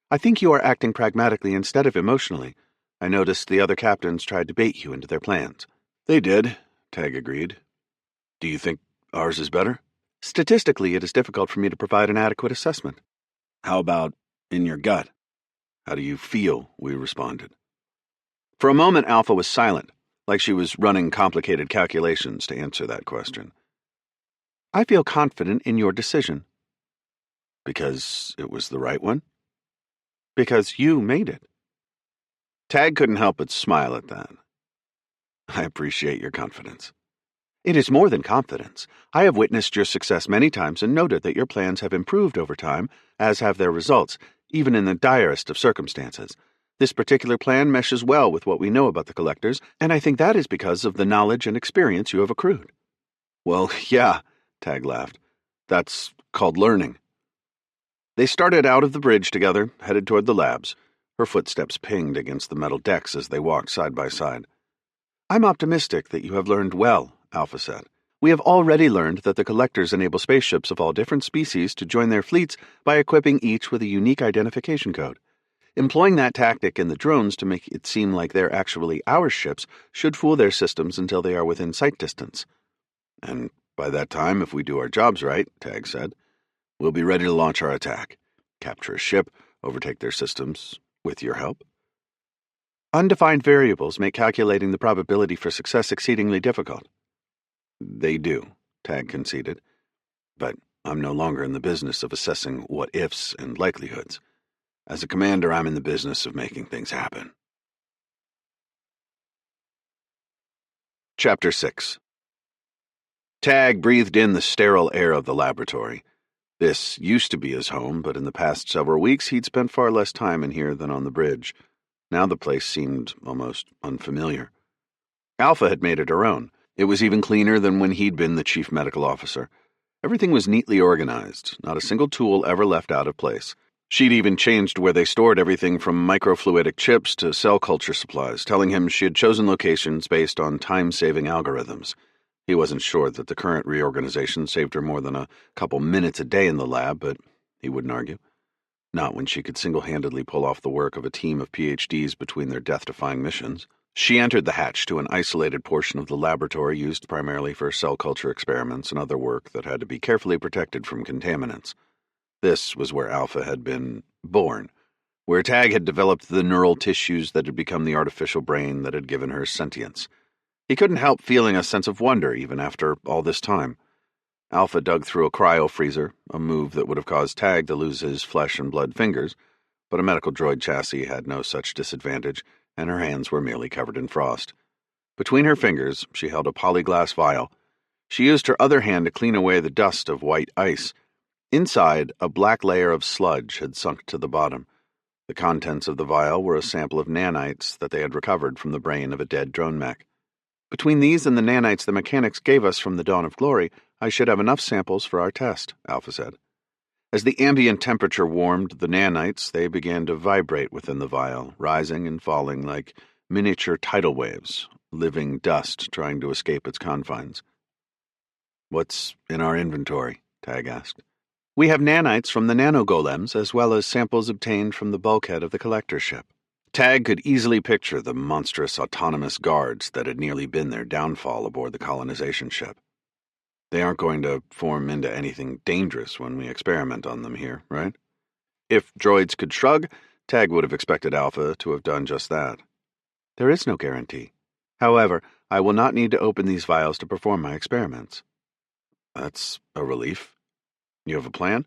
I think you are acting pragmatically instead of emotionally. I noticed the other captains tried to bait you into their plans. They did, Tag agreed. Do you think ours is better? Statistically, it is difficult for me to provide an adequate assessment. How about in your gut? How do you feel? We responded. For a moment, Alpha was silent, like she was running complicated calculations to answer that question. I feel confident in your decision. Because it was the right one? Because you made it. Tag couldn't help but smile at that. I appreciate your confidence. It is more than confidence. I have witnessed your success many times and noted that your plans have improved over time, as have their results, even in the direst of circumstances. This particular plan meshes well with what we know about the collectors, and I think that is because of the knowledge and experience you have accrued. Well, yeah, Tag laughed. That's called learning. They started out of the bridge together, headed toward the labs. Her footsteps pinged against the metal decks as they walked side by side. I'm optimistic that you have learned well, Alpha said. We have already learned that the collectors enable spaceships of all different species to join their fleets by equipping each with a unique identification code. Employing that tactic in the drones to make it seem like they're actually our ships should fool their systems until they are within sight distance. And by that time, if we do our jobs right, Tag said, we'll be ready to launch our attack, capture a ship, overtake their systems, with your help. Undefined variables make calculating the probability for success exceedingly difficult. They do, Tag conceded. But I'm no longer in the business of assessing what-ifs and likelihoods. As a commander, I'm in the business of making things happen. Chapter 6. Tag breathed in the sterile air of the laboratory. This used to be his home, but in the past several weeks he'd spent far less time in here than on the bridge. Now the place seemed almost unfamiliar. Alpha had made it her own. It was even cleaner than when he'd been the chief medical officer. Everything was neatly organized, not a single tool ever left out of place. She'd even changed where they stored everything from microfluidic chips to cell culture supplies, telling him she had chosen locations based on time-saving algorithms. He wasn't sure that the current reorganization saved her more than a couple minutes a day in the lab, but he wouldn't argue. Not when she could single-handedly pull off the work of a team of PhDs between their death-defying missions. She entered the hatch to an isolated portion of the laboratory used primarily for cell culture experiments and other work that had to be carefully protected from contaminants. This was where Alpha had been born, where Tag had developed the neural tissues that had become the artificial brain that had given her sentience. He couldn't help feeling a sense of wonder even after all this time. Alpha dug through a cryo-freezer, a move that would have caused Tag to lose his flesh and blood fingers, but a medical droid chassis had no such disadvantage, and her hands were merely covered in frost. Between her fingers, she held a polyglass vial. She used her other hand to clean away the dust of white ice. Inside, a black layer of sludge had sunk to the bottom. The contents of the vial were a sample of nanites that they had recovered from the brain of a dead drone mech. Between these and the nanites the mechanics gave us from the Dawn of Glory, I should have enough samples for our test, Alpha said. As the ambient temperature warmed the nanites, they began to vibrate within the vial, rising and falling like miniature tidal waves, living dust trying to escape its confines. What's in our inventory? Tag asked. We have nanites from the nanogolems, as well as samples obtained from the bulkhead of the collector ship. Tag could easily picture the monstrous autonomous guards that had nearly been their downfall aboard the colonization ship. They aren't going to form into anything dangerous when we experiment on them here, right? If droids could shrug, Tag would have expected Alpha to have done just that. There is no guarantee. However, I will not need to open these vials to perform my experiments. That's a relief. You have a plan?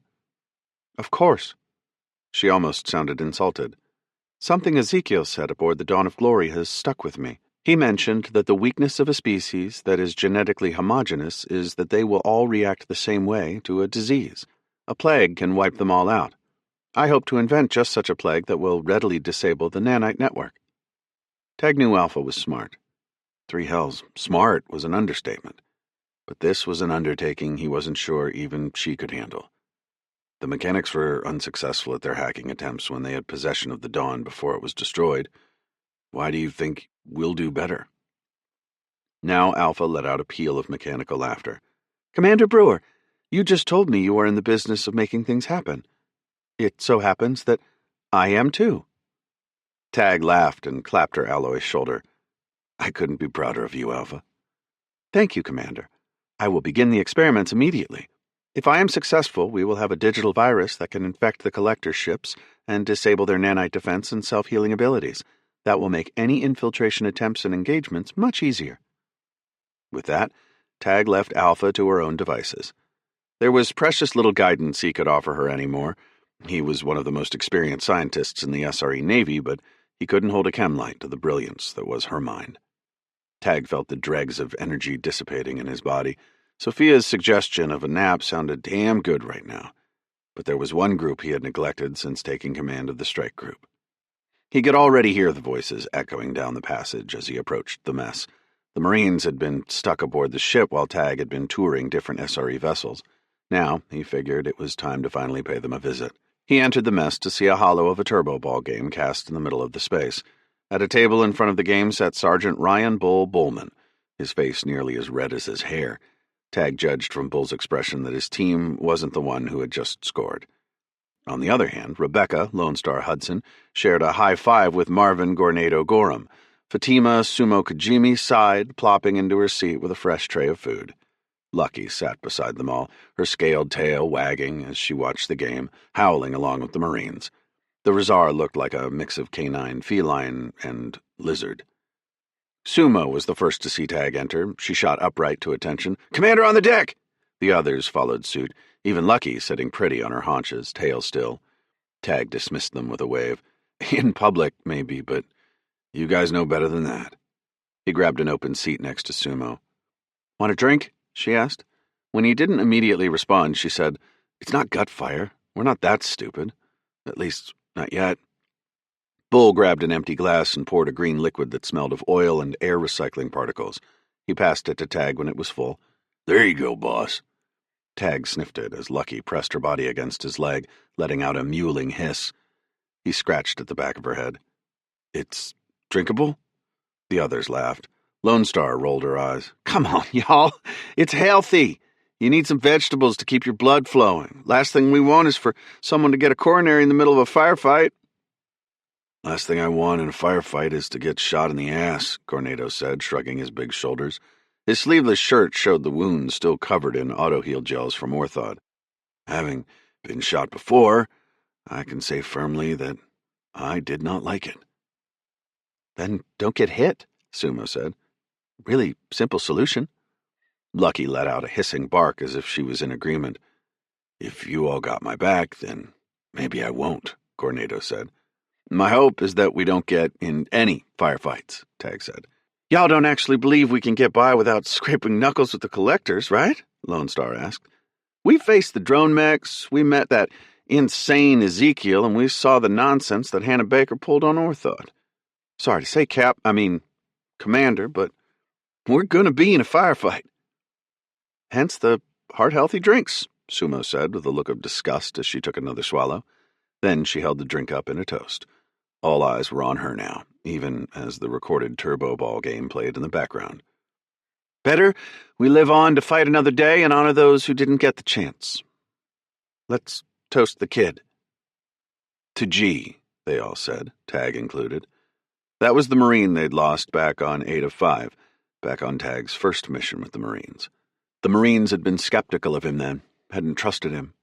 Of course. She almost sounded insulted. Something Ezekiel said aboard the Dawn of Glory has stuck with me. He mentioned that the weakness of a species that is genetically homogeneous is that they will all react the same way to a disease. A plague can wipe them all out. I hope to invent just such a plague that will readily disable the nanite network. Tag knew Alpha was smart. Three hells, smart was an understatement. But this was an undertaking he wasn't sure even she could handle. The mechanics were unsuccessful at their hacking attempts when they had possession of the Dawn before it was destroyed. Why do you think we'll do better? Now Alpha let out a peal of mechanical laughter. Commander Brewer, you just told me you are in the business of making things happen. It so happens that I am too. Tag laughed and clapped her alloy shoulder. I couldn't be prouder of you, Alpha. Thank you, Commander. I will begin the experiments immediately. If I am successful, we will have a digital virus that can infect the collector ships and disable their nanite defense and self-healing abilities. That will make any infiltration attempts and engagements much easier. With that, Tag left Alpha to her own devices. There was precious little guidance he could offer her anymore. He was one of the most experienced scientists in the SRE Navy, but He couldn't hold a chemlight to the brilliance that was her mind. Tag felt the dregs of energy dissipating in his body. Sophia's suggestion of a nap sounded damn good right now, but there was one group he had neglected since taking command of the strike group. He could already hear the voices echoing down the passage as he approached the mess. The Marines had been stuck aboard the ship while Tag had been touring different SRE vessels. Now, he figured it was time to finally pay them a visit. He entered the mess to see a hollow of a turbo ball game cast in the middle of the space. At a table in front of the game sat Sergeant Ryan Bull Bullman, his face nearly as red as his hair. Tag judged from Bull's expression that his team wasn't the one who had just scored. On the other hand, Rebecca, Lone Star Hudson, shared a high five with Marvin Gornado Gorham. Fatima Sumo Kajimi sighed, plopping into her seat with a fresh tray of food. Lucky sat beside them all, her scaled tail wagging as she watched the game, howling along with the Marines. The Rizar looked like a mix of canine, feline, and lizard. Sumo was the first to see Tag enter. She shot upright to attention. "Commander on the deck!" The others followed suit, even Lucky sitting pretty on her haunches, tail still. Tag dismissed them with a wave. "In public, maybe, but you guys know better than that." He grabbed an open seat next to Sumo. "Want a drink?" she asked. When he didn't immediately respond, she said, "It's not gut fire. We're not that stupid. At least, not yet." Bull grabbed an empty glass and poured a green liquid that smelled of oil and air recycling particles. He passed it to Tag when it was full. "There you go, boss." Tag sniffed it as Lucky pressed her body against his leg, letting out a mewling hiss. He scratched at the back of her head. "It's drinkable?" The others laughed. Lone Star rolled her eyes. "Come on, y'all. It's healthy. You need some vegetables to keep your blood flowing. Last thing we want is for someone to get a coronary in the middle of a firefight." "Last thing I want in a firefight is to get shot in the ass," Cornado said, shrugging his big shoulders. His sleeveless shirt showed the wounds still covered in auto-heal gels from Orthod. "Having been shot before, I can say firmly that I did not like it." "Then don't get hit," Sumo said. "Really simple solution." Lucky let out a hissing bark as if she was in agreement. "If you all got my back, then maybe I won't," Cornado said. "My hope is that we don't get in any firefights," Tag said. "Y'all don't actually believe we can get by without scraping knuckles with the collectors, right?" Lone Star asked. "We faced the drone mechs, we met that insane Ezekiel, and we saw the nonsense that Hannah Baker pulled on Orthod. Sorry to say, Commander, but we're gonna be in a firefight." "Hence the heart-healthy drinks," Sumo said with a look of disgust as she took another swallow. Then she held the drink up in a toast. All eyes were on her now, even as the recorded turbo ball game played in the background. "Better we live on to fight another day and honor those who didn't get the chance. Let's toast the kid." "To G," they all said, Tag included. That was the Marine they'd lost back on 8 of 5, back on Tag's first mission with the Marines. The Marines had been skeptical of him then, hadn't trusted him.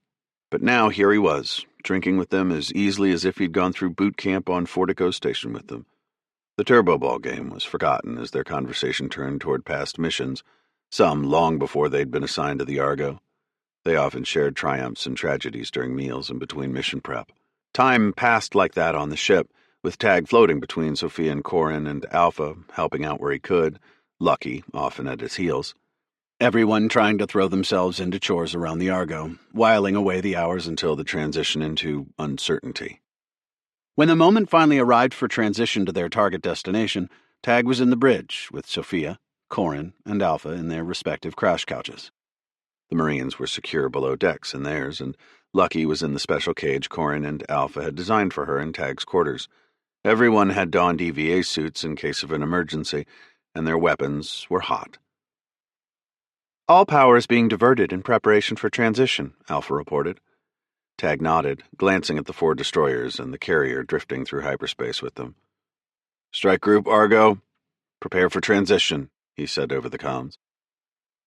But now here he was, drinking with them as easily as if he'd gone through boot camp on Fortico Station with them. The turbo ball game was forgotten as their conversation turned toward past missions, some long before they'd been assigned to the Argo. They often shared triumphs and tragedies during meals and between mission prep. Time passed like that on the ship, with Tag floating between Sophia and Corin and Alpha, helping out where he could, Lucky often at his heels. Everyone trying to throw themselves into chores around the Argo, whiling away the hours until the transition into uncertainty. When the moment finally arrived for transition to their target destination, Tag was in the bridge with Sophia, Corin, and Alpha in their respective crash couches. The Marines were secure below decks in theirs, and Lucky was in the special cage Corin and Alpha had designed for her in Tag's quarters. Everyone had donned EVA suits in case of an emergency, and their weapons were hot. "All power is being diverted in preparation for transition," Alpha reported. Tag nodded, glancing at the 4 destroyers and the carrier drifting through hyperspace with them. "Strike Group Argo, prepare for transition," he said over the comms.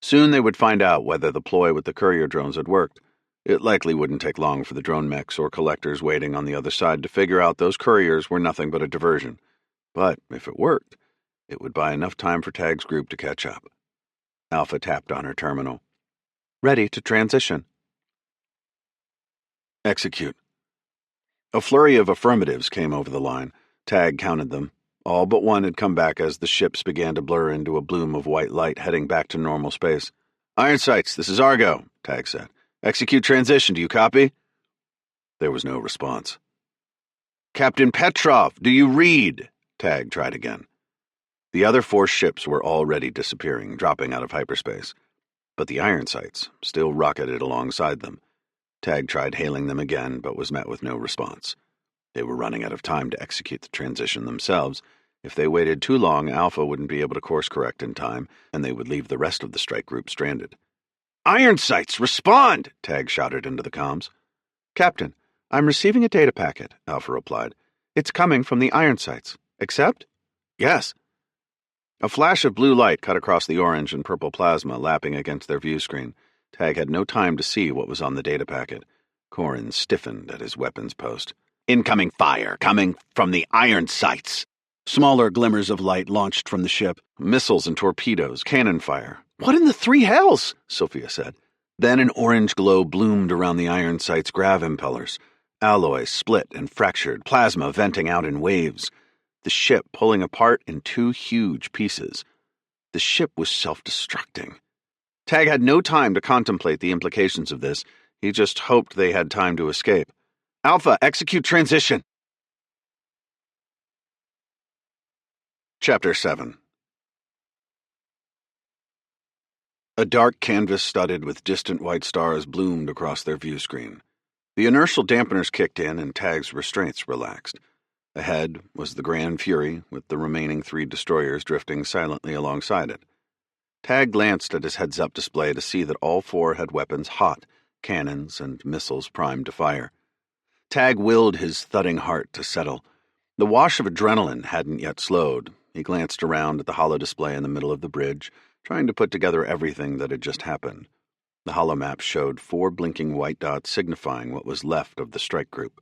Soon they would find out whether the ploy with the courier drones had worked. It likely wouldn't take long for the drone mechs or collectors waiting on the other side to figure out those couriers were nothing but a diversion. But if it worked, it would buy enough time for Tag's group to catch up. Alpha tapped on her terminal. "Ready to transition." "Execute." A flurry of affirmatives came over the line. Tag counted them. All but one had come back as the ships began to blur into a bloom of white light heading back to normal space. "Iron sights, this is Argo," Tag said. "Execute transition, do you copy?" There was no response. "Captain Petrov, do you read?" Tag tried again. The other 4 ships were already disappearing, dropping out of hyperspace. But the iron sights still rocketed alongside them. Tag tried hailing them again, but was met with no response. They were running out of time to execute the transition themselves. If they waited too long, Alpha wouldn't be able to course correct in time, and they would leave the rest of the strike group stranded. "Iron sights, respond!" Tag shouted into the comms. "Captain, I'm receiving a data packet," Alpha replied. "It's coming from the iron sights. Accept?" "Yes." A flash of blue light cut across the orange and purple plasma lapping against their view screen. Tag had no time to see what was on the data packet. Corin stiffened at his weapons post. "Incoming fire, coming from the iron sights." Smaller glimmers of light launched from the ship. Missiles and torpedoes, cannon fire. "What in the 3 hells?" Sophia said. Then an orange glow bloomed around the iron sights' grav impellers. Alloy split and fractured, plasma venting out in waves. The ship pulling apart in 2 huge pieces. The ship was self-destructing. Tag had no time to contemplate the implications of this. He just hoped they had time to escape. "Alpha, execute transition." Chapter 7. A dark canvas studded with distant white stars bloomed across their view screen. The inertial dampeners kicked in and Tag's restraints relaxed. Ahead was the Grand Fury, with the remaining 3 destroyers drifting silently alongside it. Tag glanced at his heads-up display to see that all 4 had weapons hot, cannons and missiles primed to fire. Tag willed his thudding heart to settle. The wash of adrenaline hadn't yet slowed. He glanced around at the holodisplay in the middle of the bridge, trying to put together everything that had just happened. The holomap showed 4 blinking white dots signifying what was left of the strike group.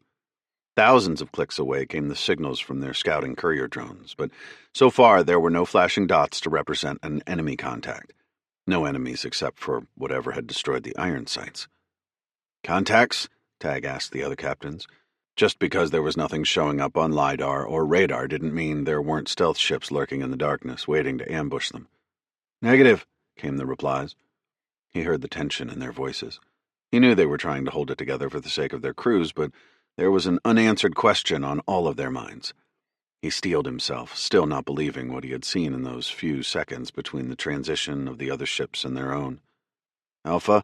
Thousands of clicks away came the signals from their scouting courier drones, but so far there were no flashing dots to represent an enemy contact. No enemies except for whatever had destroyed the iron sights. "Contacts?" Tag asked the other captains. Just because there was nothing showing up on LiDAR or radar didn't mean there weren't stealth ships lurking in the darkness, waiting to ambush them. "Negative," came the replies. He heard the tension in their voices. He knew they were trying to hold it together for the sake of their crews, but there was an unanswered question on all of their minds. He steeled himself, still not believing what he had seen in those few seconds between the transition of the other ships and their own. "Alpha,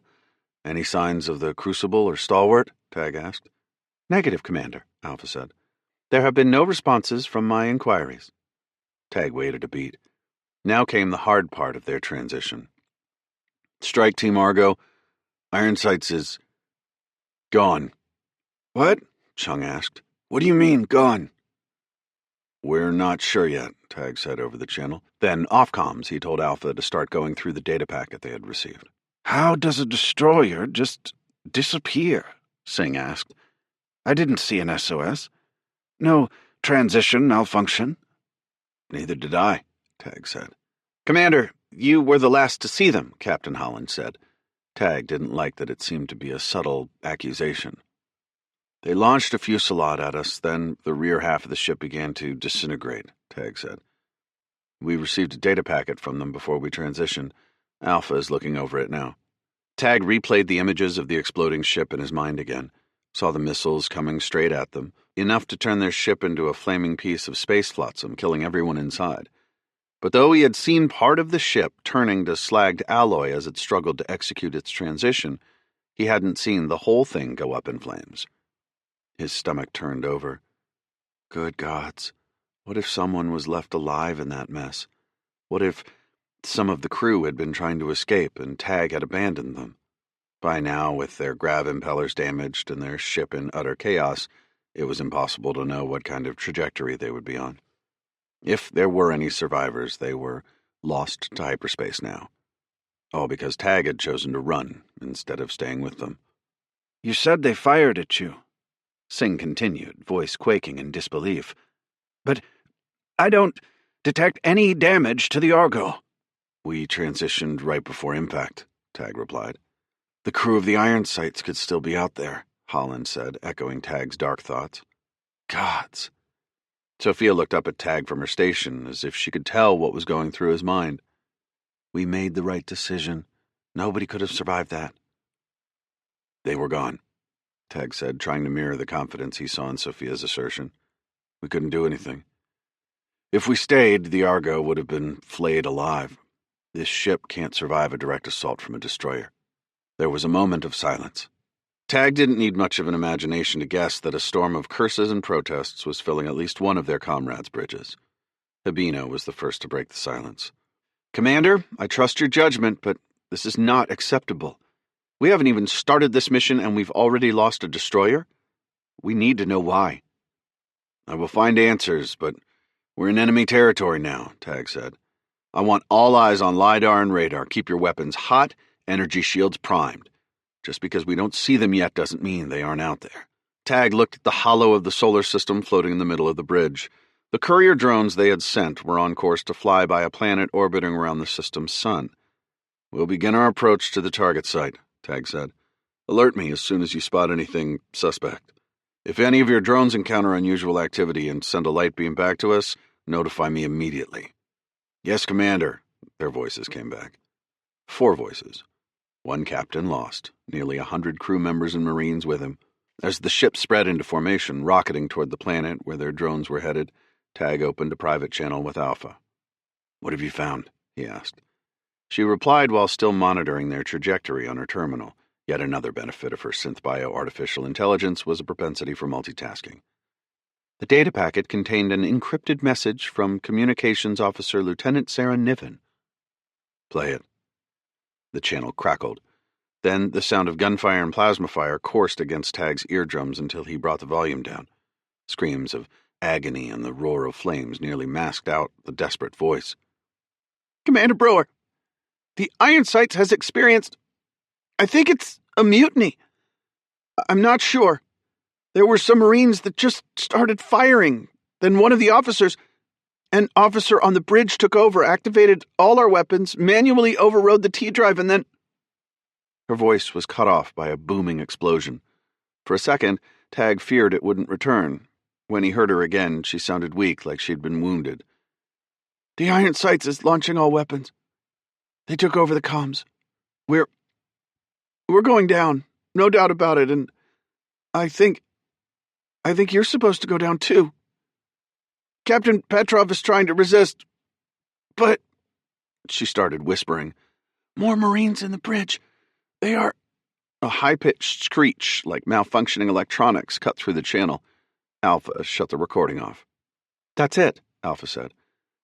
any signs of the Crucible or Stalwart?" Tag asked. "Negative, Commander," Alpha said. "There have been no responses from my inquiries." Tag waited a beat. Now came the hard part of their transition. "Strike Team Argo, Iron Sights is gone." "What?" Chung asked. "What do you mean, gone?" "We're not sure yet," Tag said over the channel. Then, off comms, he told Alpha to start going through the data packet they had received. "How does a destroyer just disappear?" Singh asked. "I didn't see an SOS. No transition malfunction." "Neither did I," Tag said. "Commander, you were the last to see them," Captain Holland said. Tag didn't like that it seemed to be a subtle accusation. "They launched a fusillade at us, then the rear half of the ship began to disintegrate," Tag said. "We received a data packet from them before we transitioned. Alpha is looking over it now." Tag replayed the images of the exploding ship in his mind again, saw the missiles coming straight at them, enough to turn their ship into a flaming piece of space flotsam, killing everyone inside. But though he had seen part of the ship turning to slagged alloy as it struggled to execute its transition, he hadn't seen the whole thing go up in flames. His stomach turned over. Good gods, what if someone was left alive in that mess? What if some of the crew had been trying to escape and Tag had abandoned them? By now, with their grav impellers damaged and their ship in utter chaos, it was impossible to know what kind of trajectory they would be on. If there were any survivors, they were lost to hyperspace now. All because Tag had chosen to run instead of staying with them. "You said they fired at you," Singh continued, voice quaking in disbelief. "But I don't detect any damage to the Argo." "We transitioned right before impact," Tag replied. "The crew of the iron sights could still be out there," Holland said, echoing Tag's dark thoughts. "Gods." Sophia looked up at Tag from her station, as if she could tell what was going through his mind. We made the right decision. Nobody could have survived that. They were gone, Tag said, trying to mirror the confidence he saw in Sophia's assertion. We couldn't do anything. If we stayed, the Argo would have been flayed alive. This ship can't survive a direct assault from a destroyer. There was a moment of silence. Tag didn't need much of an imagination to guess that a storm of curses and protests was filling at least one of their comrades' bridges. Habino was the first to break the silence. Commander, I trust your judgment, but this is not acceptable. We haven't even started this mission and we've already lost a destroyer? We need to know why. I will find answers, but we're in enemy territory now, Tag said. I want all eyes on LiDAR and radar. Keep your weapons hot, energy shields primed. Just because we don't see them yet doesn't mean they aren't out there. Tag looked at the hollow of the solar system floating in the middle of the bridge. The courier drones they had sent were on course to fly by a planet orbiting around the system's sun. We'll begin our approach to the target site, Tag said. Alert me as soon as you spot anything suspect. If any of your drones encounter unusual activity and send a light beam back to us, notify me immediately. Yes, Commander, their voices came back. 4 voices. 1 captain lost, nearly 100 crew members and Marines with him. As the ship spread into formation, rocketing toward the planet where their drones were headed, Tag opened a private channel with Alpha. What have you found? He asked. She replied while still monitoring their trajectory on her terminal. Yet another benefit of her synth-bio artificial intelligence was a propensity for multitasking. The data packet contained an encrypted message from Communications Officer Lieutenant Sarah Niven. Play it. The channel crackled. Then the sound of gunfire and plasma fire coursed against Tag's eardrums until he brought the volume down. Screams of agony and the roar of flames nearly masked out the desperate voice. Commander Brewer, the Iron Sights has experienced... I think it's a mutiny. I'm not sure. There were some Marines that just started firing. Then one of the officers, an officer on the bridge, took over, activated all our weapons, manually overrode the T-drive, and then... Her voice was cut off by a booming explosion. For a second, Tag feared it wouldn't return. When he heard her again, she sounded weak, like she'd been wounded. The Iron Sights is launching all weapons. They took over the comms. We're going down, no doubt about it, and I think you're supposed to go down too. Captain Petrov is trying to resist, but... She started whispering. More Marines in the bridge. They are... A high-pitched screech, like malfunctioning electronics, cut through the channel. Alpha shut the recording off. That's it, Alpha said.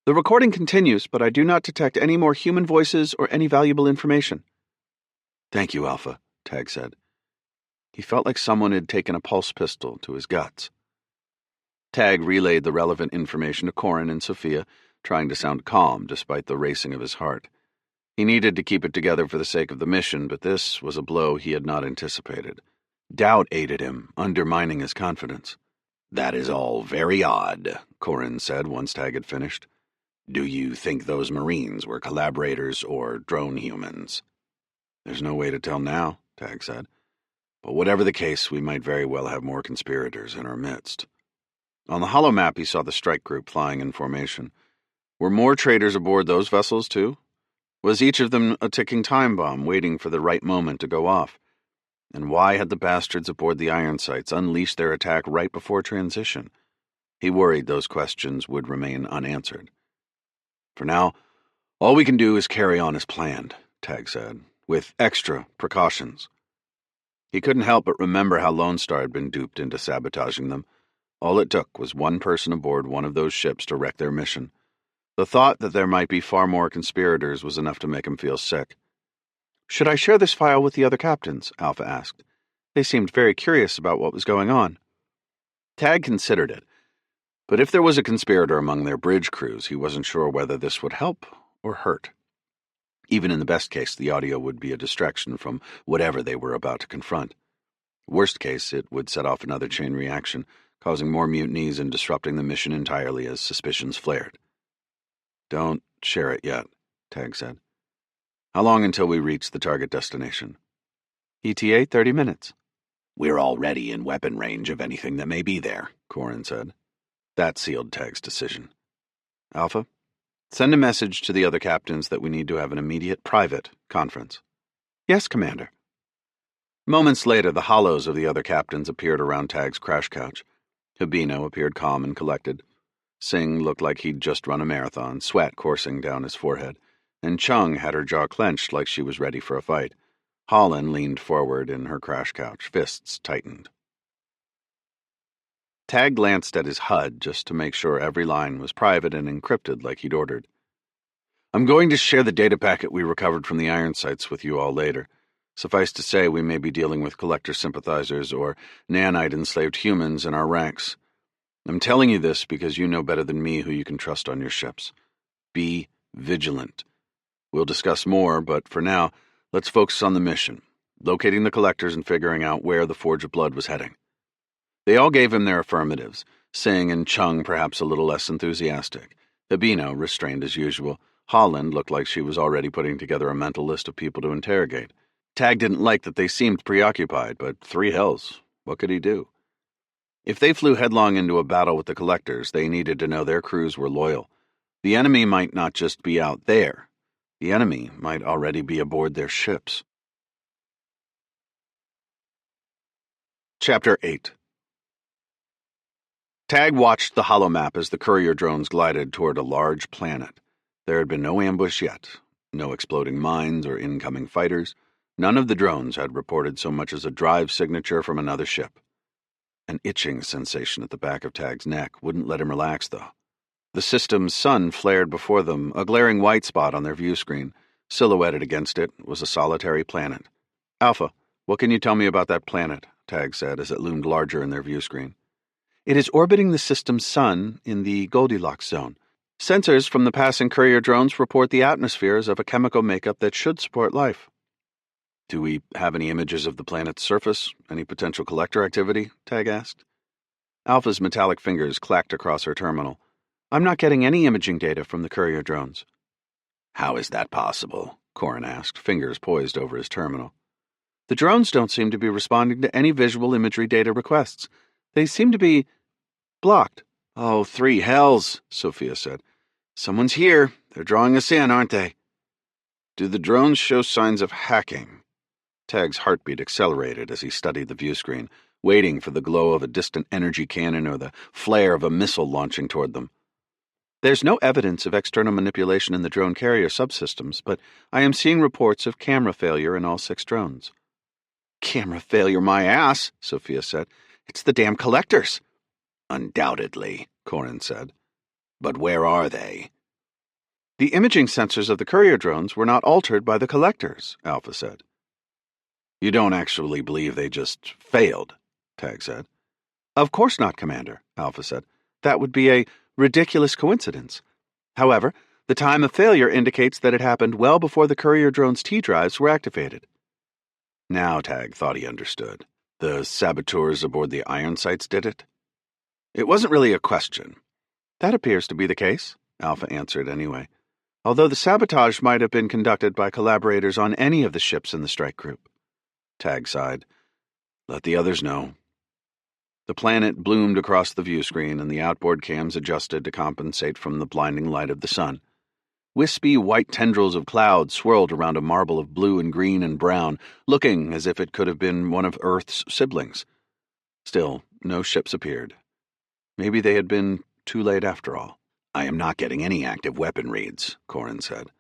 The recording continues, but I do not detect any more human voices or any valuable information. Thank you, Alpha, Tag said. He felt like someone had taken a pulse pistol to his guts. Tag relayed the relevant information to Corin and Sophia, trying to sound calm despite the racing of his heart. He needed to keep it together for the sake of the mission, but this was a blow he had not anticipated. Doubt aided him, undermining his confidence. That is all very odd, Corin said once Tag had finished. Do you think those Marines were collaborators or drone humans? There's no way to tell now, Tag said. But whatever the case, we might very well have more conspirators in our midst. On the holomap, he saw the strike group flying in formation. Were more traitors aboard those vessels, too? Was each of them a ticking time bomb waiting for the right moment to go off? And why had the bastards aboard the Iron Sights unleashed their attack right before transition? He worried those questions would remain unanswered. For now, all we can do is carry on as planned, Tag said, with extra precautions. He couldn't help but remember how Lone Star had been duped into sabotaging them. All it took was one person aboard one of those ships to wreck their mission. The thought that there might be far more conspirators was enough to make him feel sick. Should I share this file with the other captains? Alpha asked. They seemed very curious about what was going on. Tag considered it, but if there was a conspirator among their bridge crews, he wasn't sure whether this would help or hurt. Even in the best case, the audio would be a distraction from whatever they were about to confront. Worst case, it would set off another chain reaction, causing more mutinies and disrupting the mission entirely as suspicions flared. Don't share it yet, Tag said. How long until we reach the target destination? ETA 30 minutes. We're already in weapon range of anything that may be there, Corin said. That sealed Tag's decision. Alpha, send a message to the other captains that we need to have an immediate private conference. Yes, Commander. Moments later, the hollows of the other captains appeared around Tag's crash couch. Habino appeared calm and collected. Singh looked like he'd just run a marathon, sweat coursing down his forehead, and Chung had her jaw clenched like she was ready for a fight. Holland leaned forward in her crash couch, fists tightened. Tag glanced at his HUD just to make sure every line was private and encrypted like he'd ordered. I'm going to share the data packet we recovered from the iron sites with you all later. Suffice to say, we may be dealing with collector sympathizers or nanite-enslaved humans in our ranks. I'm telling you this because you know better than me who you can trust on your ships. Be vigilant. We'll discuss more, but for now, let's focus on the mission, locating the collectors and figuring out where the Forge of Blood was heading. They all gave him their affirmatives, Singh and Chung perhaps a little less enthusiastic. Habino restrained as usual. Holland looked like she was already putting together a mental list of people to interrogate. Tag didn't like that they seemed preoccupied, but three hells, what could he do? If they flew headlong into a battle with the collectors, they needed to know their crews were loyal. The enemy might not just be out there. The enemy might already be aboard their ships. Chapter 8. Tag watched the holomap as the courier drones glided toward a large planet. There had been no ambush yet, no exploding mines or incoming fighters. None of the drones had reported so much as a drive signature from another ship. An itching sensation at the back of Tag's neck wouldn't let him relax, though. The system's sun flared before them, a glaring white spot on their view screen. Silhouetted against it was a solitary planet. Alpha, what can you tell me about that planet? Tag said as it loomed larger in their view screen. It is orbiting the system's sun in the Goldilocks zone. Sensors from the passing courier drones report the atmosphere is of a chemical makeup that should support life. Do we have any images of the planet's surface? Any potential collector activity? Tag asked. Alpha's metallic fingers clacked across her terminal. I'm not getting any imaging data from the courier drones. How is that possible? Corin asked, fingers poised over his terminal. The drones don't seem to be responding to any visual imagery data requests. They seem to be blocked. Oh, three hells, Sophia said. Someone's here. They're drawing us in, aren't they? Do the drones show signs of hacking? Tag's heartbeat accelerated as he studied the view screen, waiting for the glow of a distant energy cannon or the flare of a missile launching toward them. There's no evidence of external manipulation in the drone carrier subsystems, but I am seeing reports of camera failure in all 6 drones. Camera failure, my ass, Sophia said. It's the damn collectors. Undoubtedly, Corin said. But where are they? The imaging sensors of the courier drones were not altered by the collectors, Alpha said. You don't actually believe they just failed, Tag said. Of course not, Commander, Alpha said. That would be a ridiculous coincidence. However, the time of failure indicates that it happened well before the courier drone's T-drives were activated. Now Tag thought he understood. The saboteurs aboard the iron sites did it? It wasn't really a question. That appears to be the case, Alpha answered anyway, although the sabotage might have been conducted by collaborators on any of the ships in the strike group. Tag sighed. Let the others know. The planet bloomed across the view screen, and the outboard cams adjusted to compensate from the blinding light of the sun. Wispy white tendrils of cloud swirled around a marble of blue and green and brown, looking as if it could have been one of Earth's siblings. Still, no ships appeared. Maybe they had been too late after all. I am not getting any active weapon reads, Corin said.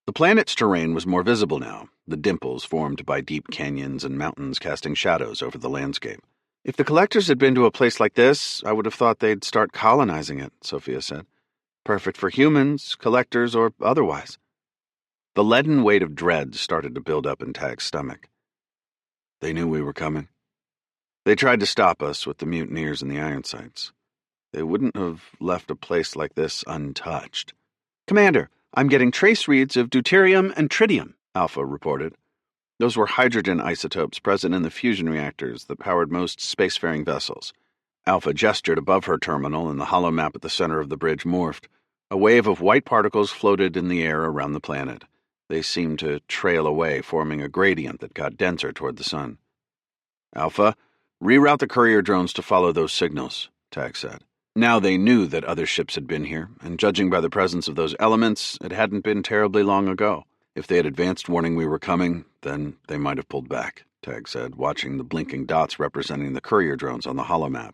The planet's terrain was more visible now, the dimples formed by deep canyons and mountains casting shadows over the landscape. If the collectors had been to a place like this, I would have thought they'd start colonizing it, Sophia said. Perfect for humans, collectors, or otherwise. The leaden weight of dread started to build up in Tag's stomach. They knew we were coming. They tried to stop us with the mutineers and the iron sites. They wouldn't have left a place like this untouched. Commander, I'm getting trace reads of deuterium and tritium, Alpha reported. Those were hydrogen isotopes present in the fusion reactors that powered most spacefaring vessels. Alpha gestured above her terminal, and the holomap at the center of the bridge morphed. A wave of white particles floated in the air around the planet. They seemed to trail away, forming a gradient that got denser toward the sun. Alpha, reroute the courier drones to follow those signals, Tag said. Now they knew that other ships had been here, and judging by the presence of those elements, it hadn't been terribly long ago. If they had advanced warning we were coming, then they might have pulled back, Tag said, watching the blinking dots representing the courier drones on the holomap.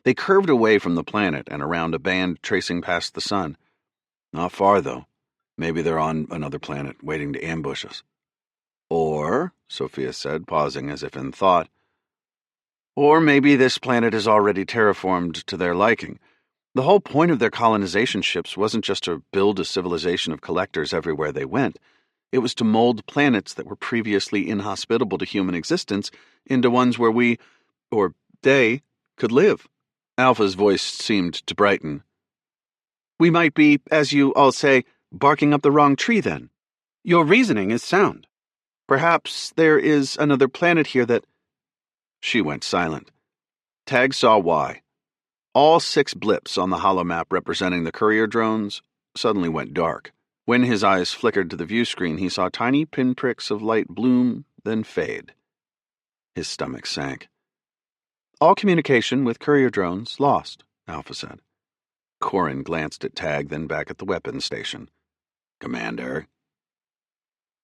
They curved away from the planet and around a band tracing past the sun. Not far, though. Maybe they're on another planet, waiting to ambush us. Or, Sophia said, pausing as if in thought, or maybe this planet is already terraformed to their liking. The whole point of their colonization ships wasn't just to build a civilization of collectors everywhere they went. It was to mold planets that were previously inhospitable to human existence into ones where we, or they, could live. Alpha's voice seemed to brighten. We might be, as you all say, barking up the wrong tree then. Your reasoning is sound. Perhaps there is another planet here that... She went silent. Tag saw why. All 6 blips on the holomap representing the courier drones suddenly went dark. When his eyes flickered to the view screen, he saw tiny pinpricks of light bloom, then fade. His stomach sank. All communication with courier drones lost, Alpha said. Corin glanced at Tag, then back at the weapons station. Commander.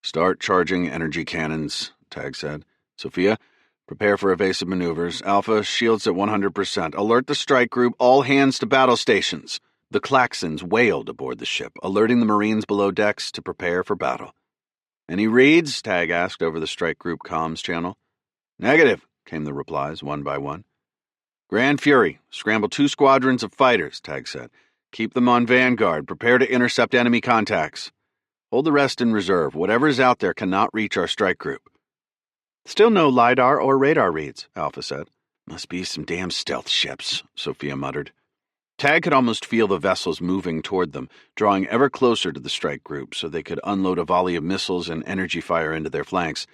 Start charging energy cannons, Tag said. Sophia, prepare for evasive maneuvers. Alpha, shields at 100%. Alert the strike group. All hands to battle stations. The klaxons wailed aboard the ship, alerting the Marines below decks to prepare for battle. Any reads? Tag asked over the strike group comms channel. Negative, came the replies, one by one. Grand Fury, scramble 2 squadrons of fighters, Tag said. Keep them on vanguard. Prepare to intercept enemy contacts. Hold the rest in reserve. Whatever is out there cannot reach our strike group. Still no LiDAR or radar reads, Alpha said. Must be some damn stealth ships, Sophia muttered. Tag could almost feel the vessels moving toward them, drawing ever closer to the strike group so they could unload a volley of missiles and energy fire into their flanks.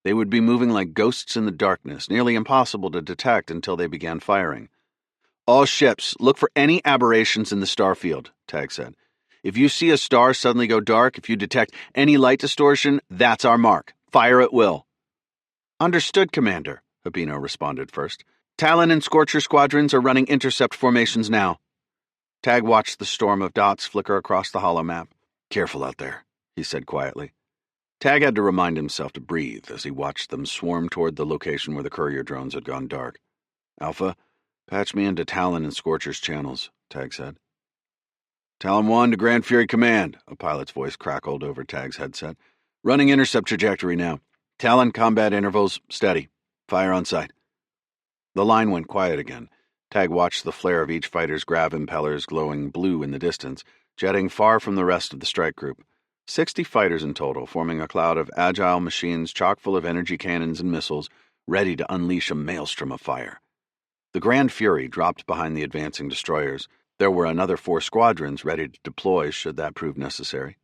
They would be moving like ghosts in the darkness, nearly impossible to detect until they began firing. All ships, look for any aberrations in the star field, Tag said. If you see a star suddenly go dark, if you detect any light distortion, that's our mark. Fire at will. Understood, Commander, Habino responded first. Talon and Scorcher squadrons are running intercept formations now. Tag watched the storm of dots flicker across the holomap. Careful out there, he said quietly. Tag had to remind himself to breathe as he watched them swarm toward the location where the courier drones had gone dark. Alpha, patch me into Talon and Scorcher's channels, Tag said. Talon 1 to Grand Fury Command, a pilot's voice crackled over Tag's headset. Running intercept trajectory now. Talon combat intervals steady. Fire on sight. The line went quiet again. Tag watched the flare of each fighter's grav impellers glowing blue in the distance, jetting far from the rest of the strike group. 60 fighters in total, forming a cloud of agile machines chock full of energy cannons and missiles, ready to unleash a maelstrom of fire. The Grand Fury dropped behind the advancing destroyers. There were another 4 squadrons ready to deploy should that prove necessary.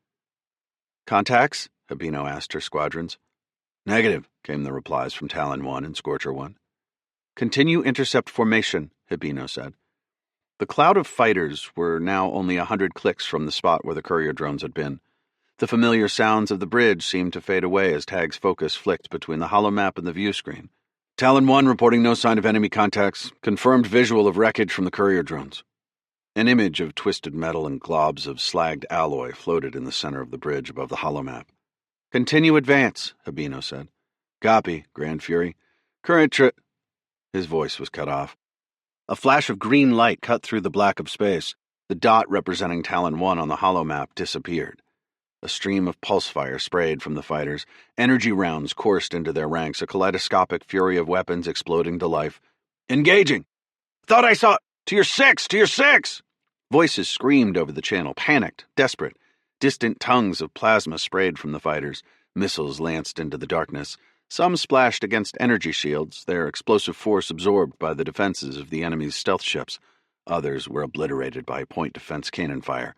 Contacts? Habino asked her squadrons. Negative, came the replies from Talon 1 and Scorcher 1. Continue intercept formation, Habino said. The cloud of fighters were now only 100 clicks from the spot where the courier drones had been. The familiar sounds of the bridge seemed to fade away as Tag's focus flicked between the holomap and the view screen. Talon 1 reporting no sign of enemy contacts. Confirmed visual of wreckage from the courier drones. An image of twisted metal and globs of slagged alloy floated in the center of the bridge above the holomap. Continue advance, Habino said. Copy, Grand Fury. Current His voice was cut off. A flash of green light cut through the black of space. The dot representing Talon 1 on the holomap disappeared. A stream of pulse fire sprayed from the fighters. Energy rounds coursed into their ranks, a kaleidoscopic fury of weapons exploding to life. Engaging! Thought I saw... To your 6! To your 6! Voices screamed over the channel, panicked, desperate. Distant tongues of plasma sprayed from the fighters. Missiles lanced into the darkness. Some splashed against energy shields, their explosive force absorbed by the defenses of the enemy's stealth ships. Others were obliterated by point defense cannon fire.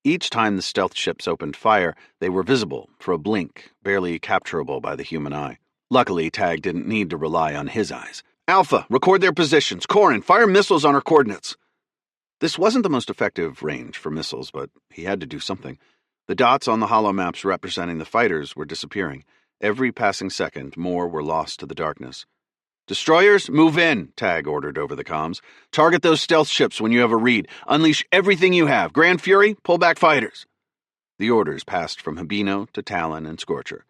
Each time the stealth ships opened fire, they were visible for a blink, barely capturable by the human eye. Luckily, Tag didn't need to rely on his eyes. Alpha, record their positions. Corin, fire missiles on our coordinates. This wasn't the most effective range for missiles, but he had to do something. The dots on the holomaps representing the fighters were disappearing. Every passing second, more were lost to the darkness. Destroyers, move in, Tag ordered over the comms. Target those stealth ships when you have a read. Unleash everything you have. Grand Fury, pull back fighters. The orders passed from Hibino to Talon and Scorcher,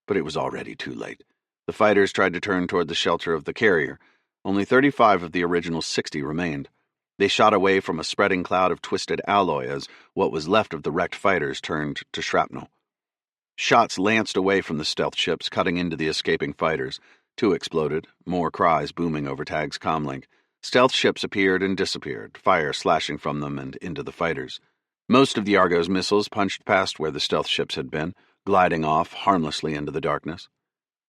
but it was already too late. The fighters tried to turn toward the shelter of the carrier. Only 35 of the original 60 remained. They shot away from a spreading cloud of twisted alloy as what was left of the wrecked fighters turned to shrapnel. Shots lanced away from the stealth ships, cutting into the escaping fighters. 2 exploded, more cries booming over Tag's comlink. Stealth ships appeared and disappeared, fire slashing from them and into the fighters. Most of the Argo's missiles punched past where the stealth ships had been, gliding off harmlessly into the darkness.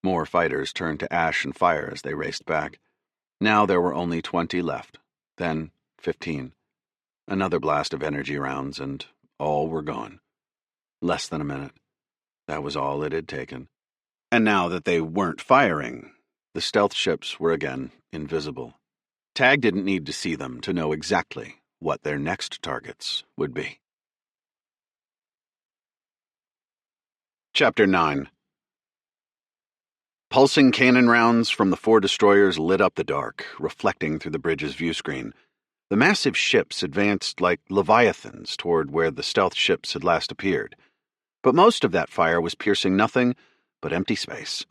More fighters turned to ash and fire as they raced back. Now there were only 20 left, then 15. Another blast of energy rounds, and all were gone. Less than a minute. That was all it had taken. And now that they weren't firing, the stealth ships were again invisible. Tag didn't need to see them to know exactly what their next targets would be. Chapter 9. Pulsing cannon rounds from the 4 destroyers lit up the dark, reflecting through the bridge's view screen. The massive ships advanced like leviathans toward where the stealth ships had last appeared. But most of that fire was piercing nothing but empty space.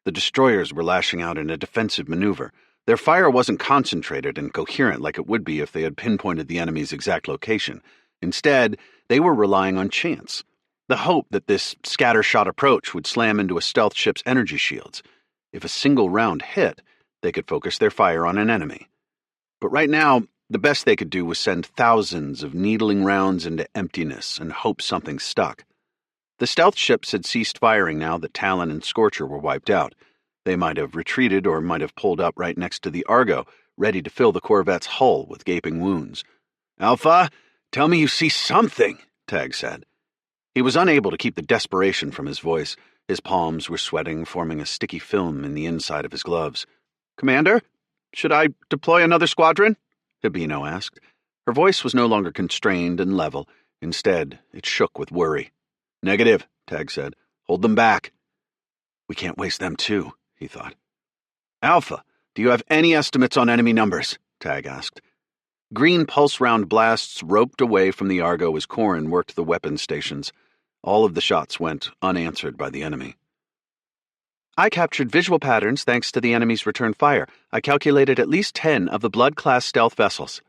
The destroyers were lashing out in a defensive maneuver. Their fire wasn't concentrated and coherent like it would be if they had pinpointed the enemy's exact location. Instead, they were relying on chance. The hope that this scattershot approach would slam into a stealth ship's energy shields. If a single round hit, they could focus their fire on an enemy. But right now, the best they could do was send thousands of needling rounds into emptiness and hope something stuck. The stealth ships had ceased firing now that Talon and Scorcher were wiped out. They might have retreated or might have pulled up right next to the Argo, ready to fill the corvette's hull with gaping wounds. "Alpha, tell me you see something," Tag said. He was unable to keep the desperation from his voice. His palms were sweating, forming a sticky film in the inside of his gloves. "Commander, should I deploy another squadron?" Hibino asked. Her voice was no longer constrained and level. Instead, it shook with worry. "Negative," Tag said. "Hold them back." "We can't waste them too," he thought. "Alpha, do you have any estimates on enemy numbers?" Tag asked. Green pulse-round blasts roped away from the Argo as Corrin worked the weapons stations. All of the shots went unanswered by the enemy. "I captured visual patterns thanks to the enemy's return fire. I calculated at least 10 of the Blood-class stealth vessels."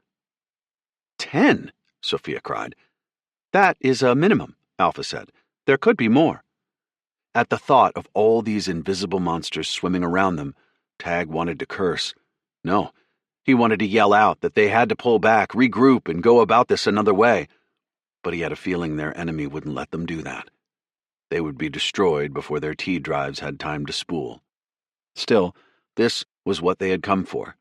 10? Sophia cried. "That is a minimum," Alpha said. "There could be more." At the thought of all these invisible monsters swimming around them, Tag wanted to curse. No, he wanted to yell out that they had to pull back, regroup, and go about this another way. But he had a feeling their enemy wouldn't let them do that. They would be destroyed before their T-drives had time to spool. Still, this was what they had come for.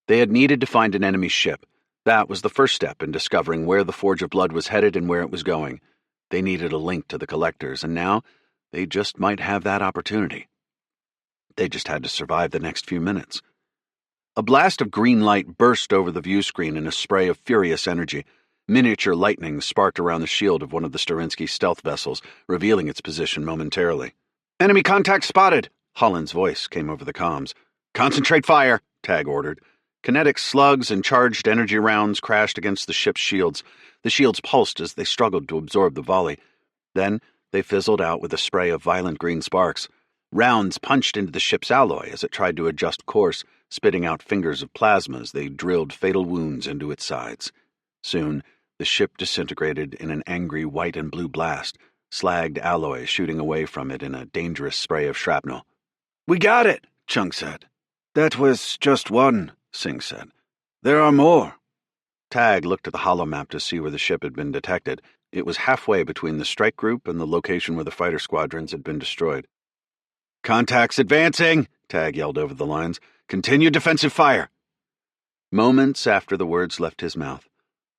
They had needed to find an enemy ship. That was the first step in discovering where the Forge of Blood was headed and where it was going. They needed a link to the collectors, and now they just might have that opportunity. They just had to survive the next few minutes. A blast of green light burst over the view screen in a spray of furious energy. Miniature lightning sparked around the shield of one of the Sterinsky stealth vessels, revealing its position momentarily. "Enemy contact spotted!" Holland's voice came over the comms. "Concentrate fire!" Tag ordered. Kinetic slugs and charged energy rounds crashed against the ship's shields. The shields pulsed as they struggled to absorb the volley. Then they fizzled out with a spray of violent green sparks. Rounds punched into the ship's alloy as it tried to adjust course, spitting out fingers of plasma as they drilled fatal wounds into its sides. Soon, the ship disintegrated in an angry white and blue blast, slagged alloy shooting away from it in a dangerous spray of shrapnel. "We got it," Chung said. "That was just one," Singh said. "There are more." Tag looked at the holomap to see where the ship had been detected. It was halfway between the strike group and the location where the fighter squadrons had been destroyed. "Contacts advancing!" Tag yelled over the lines. "Continue defensive fire!" Moments after the words left his mouth,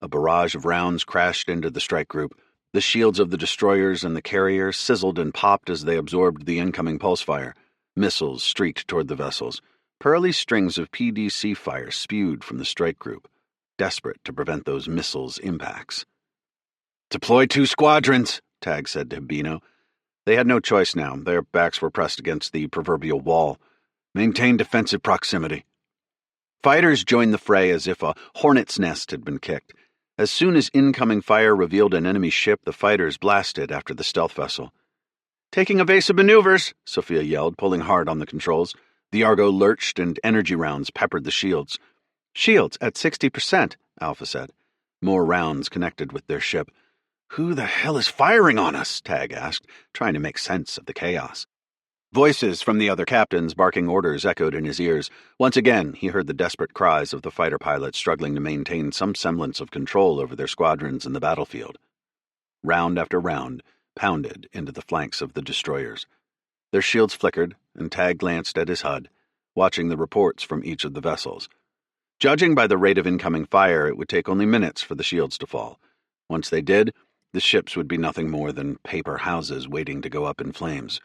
a barrage of rounds crashed into the strike group. The shields of the destroyers and the carrier sizzled and popped as they absorbed the incoming pulse fire. Missiles streaked toward the vessels. Pearly strings of PDC fire spewed from the strike group, desperate to prevent those missiles' impacts. "Deploy 2 squadrons," Tag said to Hibino. They had no choice now. Their backs were pressed against the proverbial wall. Maintain defensive proximity. Fighters joined the fray as if a hornet's nest had been kicked. As soon as incoming fire revealed an enemy ship, the fighters blasted after the stealth vessel. "Taking evasive maneuvers," Sophia yelled, pulling hard on the controls. The Argo lurched and energy rounds peppered the shields. "Shields at 60%, Alpha said. More rounds connected with their ship. "Who the hell is firing on us?" Tag asked, trying to make sense of the chaos. Voices from the other captains barking orders echoed in his ears. Once again, he heard the desperate cries of the fighter pilots struggling to maintain some semblance of control over their squadrons in the battlefield. Round after round pounded into the flanks of the destroyers. Their shields flickered, and Tag glanced at his HUD, watching the reports from each of the vessels. Judging by the rate of incoming fire, it would take only minutes for the shields to fall. Once they did, the ships would be nothing more than paper houses waiting to go up in flames.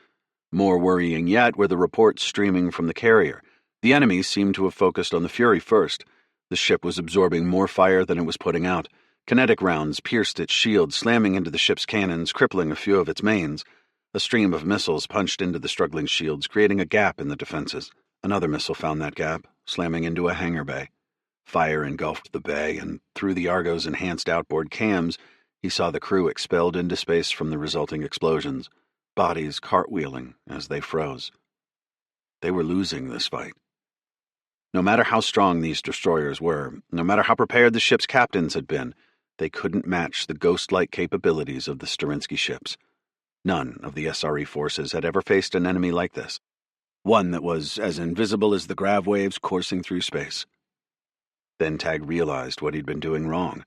More worrying yet were the reports streaming from the carrier. The enemy seemed to have focused on the Fury first. The ship was absorbing more fire than it was putting out. Kinetic rounds pierced its shield, slamming into the ship's cannons, crippling a few of its mains. A stream of missiles punched into the struggling shields, creating a gap in the defenses. Another missile found that gap, slamming into a hangar bay. Fire engulfed the bay, and through the Argo's enhanced outboard cams, he saw the crew expelled into space from the resulting explosions, bodies cartwheeling as they froze. They were losing this fight. No matter how strong these destroyers were, no matter how prepared the ship's captains had been, they couldn't match the ghost-like capabilities of the Sterinsky ships. None of the SRE forces had ever faced an enemy like this, one that was as invisible as the grav waves coursing through space. Then Tag realized what he'd been doing wrong.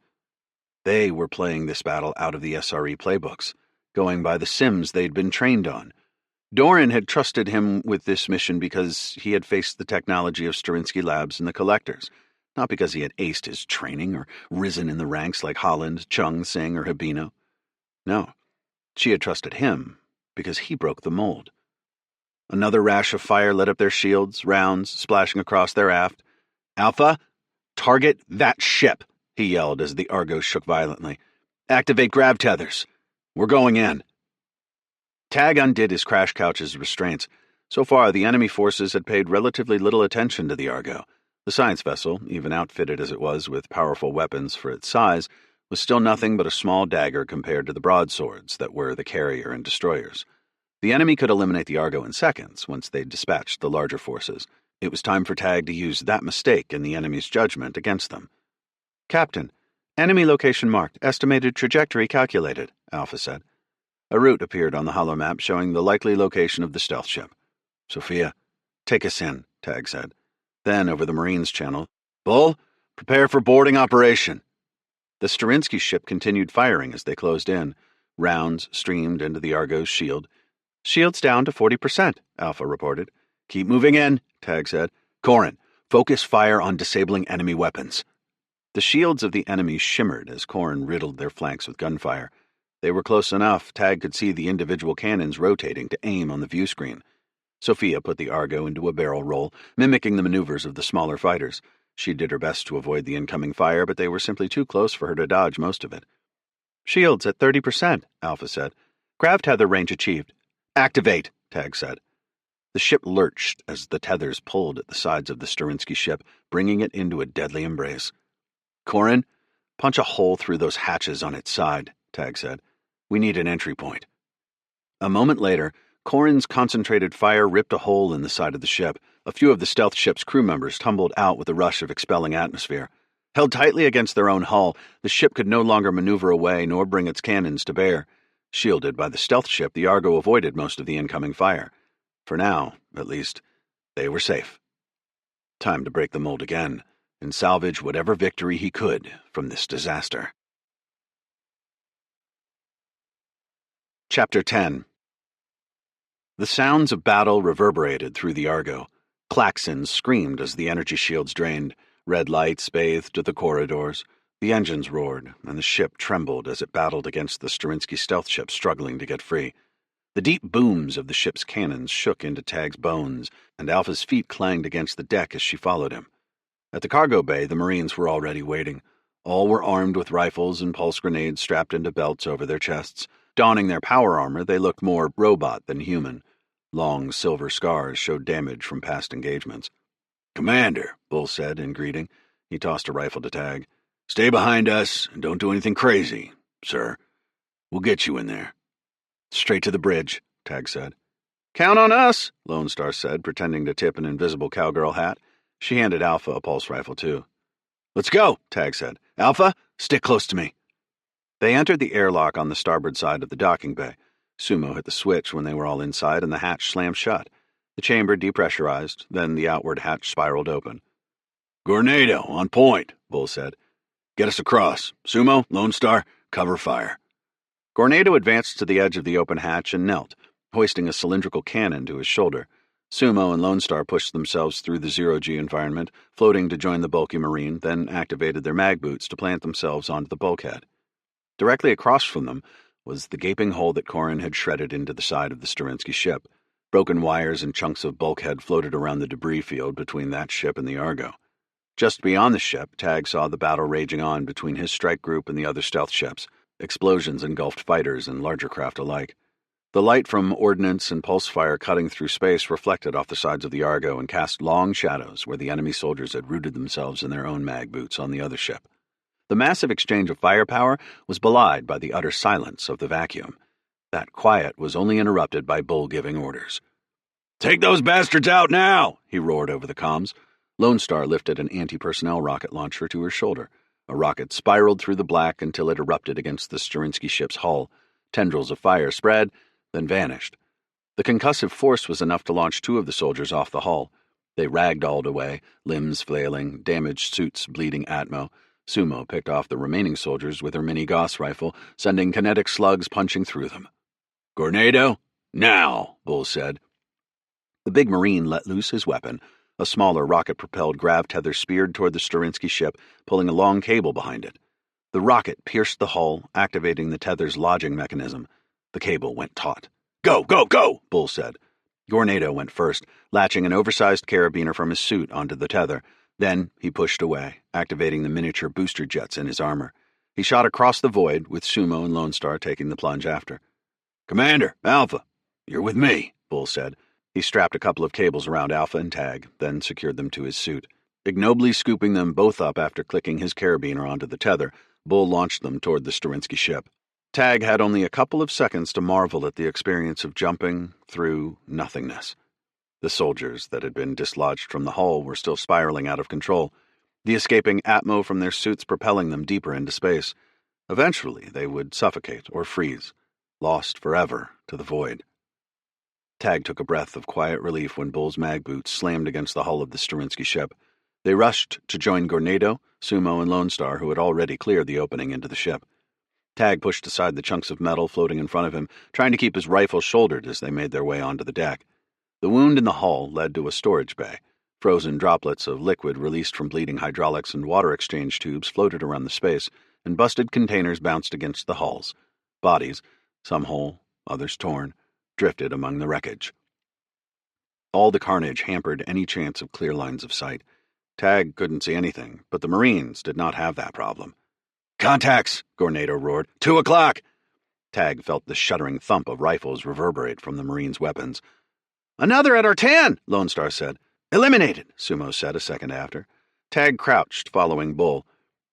They were playing this battle out of the SRE playbooks, going by the sims they'd been trained on. Doran had trusted him with this mission because he had faced the technology of Sterinsky Labs and the Collectors, not because he had aced his training or risen in the ranks like Holland, Chung, Singh, or Habino. No, she had trusted him because he broke the mold. Another rash of fire lit up their shields, rounds splashing across their aft. "Alpha, target that ship," he yelled as the Argo shook violently. "Activate grav tethers. We're going in." Tag undid his crash couch's restraints. So far, the enemy forces had paid relatively little attention to the Argo. The science vessel, even outfitted as it was with powerful weapons for its size, was still nothing but a small dagger compared to the broadswords that were the carrier and destroyers. The enemy could eliminate the Argo in seconds once they'd dispatched the larger forces. It was time for Tag to use that mistake in the enemy's judgment against them. "Captain, enemy location marked, estimated trajectory calculated," Alpha said. A route appeared on the holomap showing the likely location of the stealth ship. "Sophia, take us in," Tag said. Then, over the Marines channel, "Bull, prepare for boarding operation." The Sterinsky ship continued firing as they closed in. Rounds streamed into the Argo's shield. "Shield's down to 40%, Alpha reported. "Keep moving in," Tag said. "Corin, focus fire on disabling enemy weapons." The shields of the enemy shimmered as Corin riddled their flanks with gunfire. They were close enough, Tag could see the individual cannons rotating to aim on the view screen. Sophia put the Argo into a barrel roll, mimicking the maneuvers of the smaller fighters. She did her best to avoid the incoming fire, but they were simply too close for her to dodge most of it. "Shields at 30%, Alpha said. "Grav tether range achieved." "Activate," Tag said. The ship lurched as the tethers pulled at the sides of the Sterinsky ship, bringing it into a deadly embrace. "Corin, punch a hole through those hatches on its side," Tag said. "We need an entry point." A moment later, Corin's concentrated fire ripped a hole in the side of the ship. A few of the stealth ship's crew members tumbled out with a rush of expelling atmosphere. Held tightly against their own hull, the ship could no longer maneuver away nor bring its cannons to bear. Shielded by the stealth ship, the Argo avoided most of the incoming fire. For now, at least, they were safe. Time to break the mold again and salvage whatever victory he could from this disaster. Chapter 10. The sounds of battle reverberated through the Argo. Klaxons screamed as the energy shields drained. Red lights bathed the corridors. The engines roared, and the ship trembled as it battled against the Sterinsky stealth ship struggling to get free. The deep booms of the ship's cannons shook into Tag's bones, and Alpha's feet clanged against the deck as she followed him. At the cargo bay, the Marines were already waiting. All were armed with rifles and pulse grenades strapped into belts over their chests. Donning their power armor, they looked more robot than human. Long silver scars showed damage from past engagements. "Commander," Bull said in greeting. He tossed a rifle to Tag. "Stay behind us and don't do anything crazy, sir. We'll get you in there." "Straight to the bridge," Tag said. "Count on us," Lone Star said, pretending to tip an invisible cowgirl hat. She handed Alpha a pulse rifle, too. "Let's go," Tag said. "Alpha, stick close to me." They entered the airlock on the starboard side of the docking bay. Sumo hit the switch when they were all inside, and the hatch slammed shut. The chamber depressurized, then the outward hatch spiraled open. "Gornado, on point," Bull said. "Get us across. Sumo, Lone Star, cover fire." Gornado advanced to the edge of the open hatch and knelt, hoisting a cylindrical cannon to his shoulder. Sumo and Lone Star pushed themselves through the zero-G environment, floating to join the bulky marine, then activated their mag boots to plant themselves onto the bulkhead. Directly across from them was the gaping hole that Corin had shredded into the side of the Sterinsky ship. Broken wires and chunks of bulkhead floated around the debris field between that ship and the Argo. Just beyond the ship, Tag saw the battle raging on between his strike group and the other stealth ships. Explosions engulfed fighters and larger craft alike. The light from ordnance and pulse fire cutting through space reflected off the sides of the Argo and cast long shadows where the enemy soldiers had rooted themselves in their own mag boots on the other ship. The massive exchange of firepower was belied by the utter silence of the vacuum. That quiet was only interrupted by Bull giving orders. "Take those bastards out now!" he roared over the comms. Lone Star lifted an anti-personnel rocket launcher to her shoulder. A rocket spiraled through the black until it erupted against the Sterinsky ship's hull. Tendrils of fire spread, then vanished. The concussive force was enough to launch 2 of the soldiers off the hull. They ragdolled away, limbs flailing, damaged suits bleeding atmo. Sumo picked off the remaining soldiers with her mini-Gauss rifle, sending kinetic slugs punching through them. "Gornado, now," Bull said. The big Marine let loose his weapon. A smaller rocket-propelled grav tether speared toward the Sterinsky ship, pulling a long cable behind it. The rocket pierced the hull, activating the tether's lodging mechanism. The cable went taut. "Go, go, go," Bull said. Gornado went first, latching an oversized carabiner from his suit onto the tether. Then he pushed away, activating the miniature booster jets in his armor. He shot across the void, with Sumo and Lone Star taking the plunge after. "Commander, Alpha, you're with me," Bull said. He strapped a couple of cables around Alpha and Tag, then secured them to his suit. Ignobly scooping them both up after clicking his carabiner onto the tether, Bull launched them toward the Sterinsky ship. Tag had only a couple of seconds to marvel at the experience of jumping through nothingness. The soldiers that had been dislodged from the hull were still spiraling out of control, the escaping atmo from their suits propelling them deeper into space. Eventually, they would suffocate or freeze, lost forever to the void. Tag took a breath of quiet relief when Bull's mag boots slammed against the hull of the Sterinsky ship. They rushed to join Gornado, Sumo, and Lone Star, who had already cleared the opening into the ship. Tag pushed aside the chunks of metal floating in front of him, trying to keep his rifle shouldered as they made their way onto the deck. The wound in the hull led to a storage bay. Frozen droplets of liquid released from bleeding hydraulics and water exchange tubes floated around the space, and busted containers bounced against the hulls. Bodies, some whole, others torn, drifted among the wreckage. All the carnage hampered any chance of clear lines of sight. Tag couldn't see anything, but the Marines did not have that problem. "Contacts!" Gornado roared. 2 o'clock! Tag felt the shuddering thump of rifles reverberate from the Marines' weapons. "Another at our 10, Lone Star said. "Eliminated," Sumo said a second after. Tag crouched, following Bull.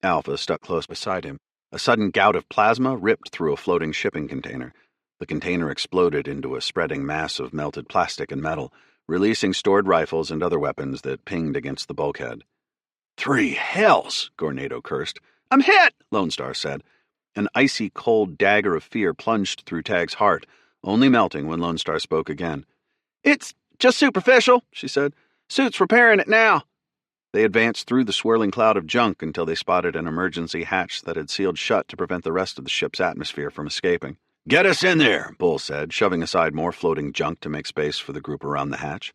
Alpha stuck close beside him. A sudden gout of plasma ripped through a floating shipping container. The container exploded into a spreading mass of melted plastic and metal, releasing stored rifles and other weapons that pinged against the bulkhead. 3 hells! Gornado cursed. "I'm hit," Lone Star said. An icy cold dagger of fear plunged through Tag's heart, only melting when Lone Star spoke again. "It's just superficial," she said. "Suit's repairing it now." They advanced through the swirling cloud of junk until they spotted an emergency hatch that had sealed shut to prevent the rest of the ship's atmosphere from escaping. "Get us in there," Bull said, shoving aside more floating junk to make space for the group around the hatch.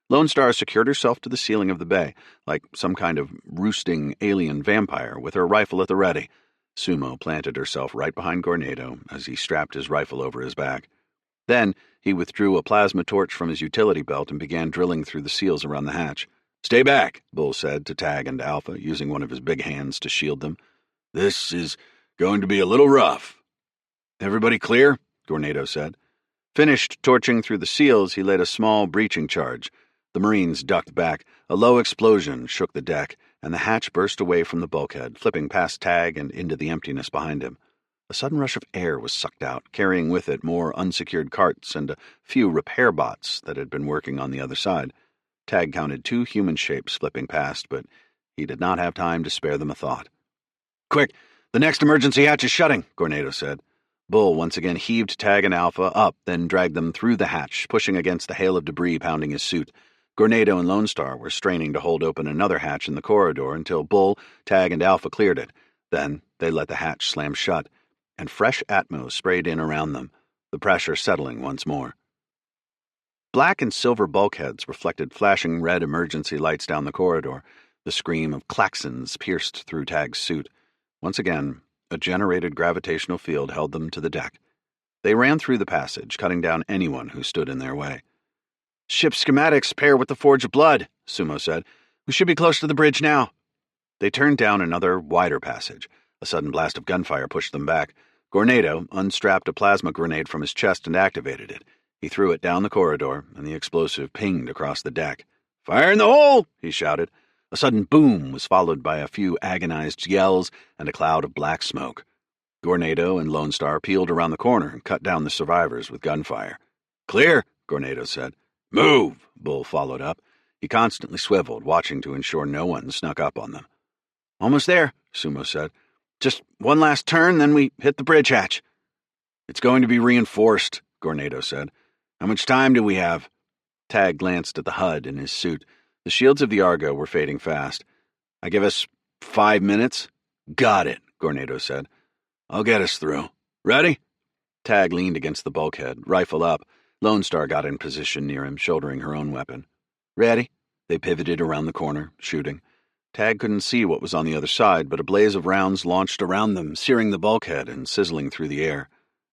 Lone Star secured herself to the ceiling of the bay, like some kind of roosting alien vampire, with her rifle at the ready. Sumo planted herself right behind Gornado as he strapped his rifle over his back. Then he withdrew a plasma torch from his utility belt and began drilling through the seals around the hatch. "Stay back," Bull said to Tag and Alpha, using one of his big hands to shield them. "This is going to be a little rough." "Everybody clear?" Gornado said. Finished torching through the seals, he laid a small breaching charge. The Marines ducked back. A low explosion shook the deck, and the hatch burst away from the bulkhead, flipping past Tag and into the emptiness behind him. A sudden rush of air was sucked out, carrying with it more unsecured carts and a few repair bots that had been working on the other side. Tag counted 2 human shapes flipping past, but he did not have time to spare them a thought. "Quick! The next emergency hatch is shutting," Gornado said. Bull once again heaved Tag and Alpha up, then dragged them through the hatch, pushing against the hail of debris pounding his suit. Gornado and Lone Star were straining to hold open another hatch in the corridor until Bull, Tag, and Alpha cleared it. Then they let the hatch slam shut, and fresh atmos sprayed in around them, the pressure settling once more. Black and silver bulkheads reflected flashing red emergency lights down the corridor. The scream of klaxons pierced through Tag's suit. Once again, a generated gravitational field held them to the deck. They ran through the passage, cutting down anyone who stood in their way. "Ship schematics pair with the Forge of Blood," Sumo said. "We should be close to the bridge now." They turned down another, wider passage. A sudden blast of gunfire pushed them back. Gornado unstrapped a plasma grenade from his chest and activated it. He threw it down the corridor, and the explosive pinged across the deck. "Fire in the hole!" he shouted. A sudden boom was followed by a few agonized yells and a cloud of black smoke. Gornado and Lone Star peeled around the corner and cut down the survivors with gunfire. "Clear," Gornado said. "Move," Bull followed up. He constantly swiveled, watching to ensure no one snuck up on them. "Almost there," Sumo said. "Just one last turn, then we hit the bridge hatch." "It's going to be reinforced," Gornado said. "How much time do we have?" Tag glanced at the HUD in his suit. The shields of the Argo were fading fast. "I give us 5 minutes?" "Got it," Gornado said. "I'll get us through. Ready?" Tag leaned against the bulkhead, rifle up. Lone Star got in position near him, shouldering her own weapon. "Ready?" They pivoted around the corner, shooting. Tag couldn't see what was on the other side, but a blaze of rounds launched around them, searing the bulkhead and sizzling through the air.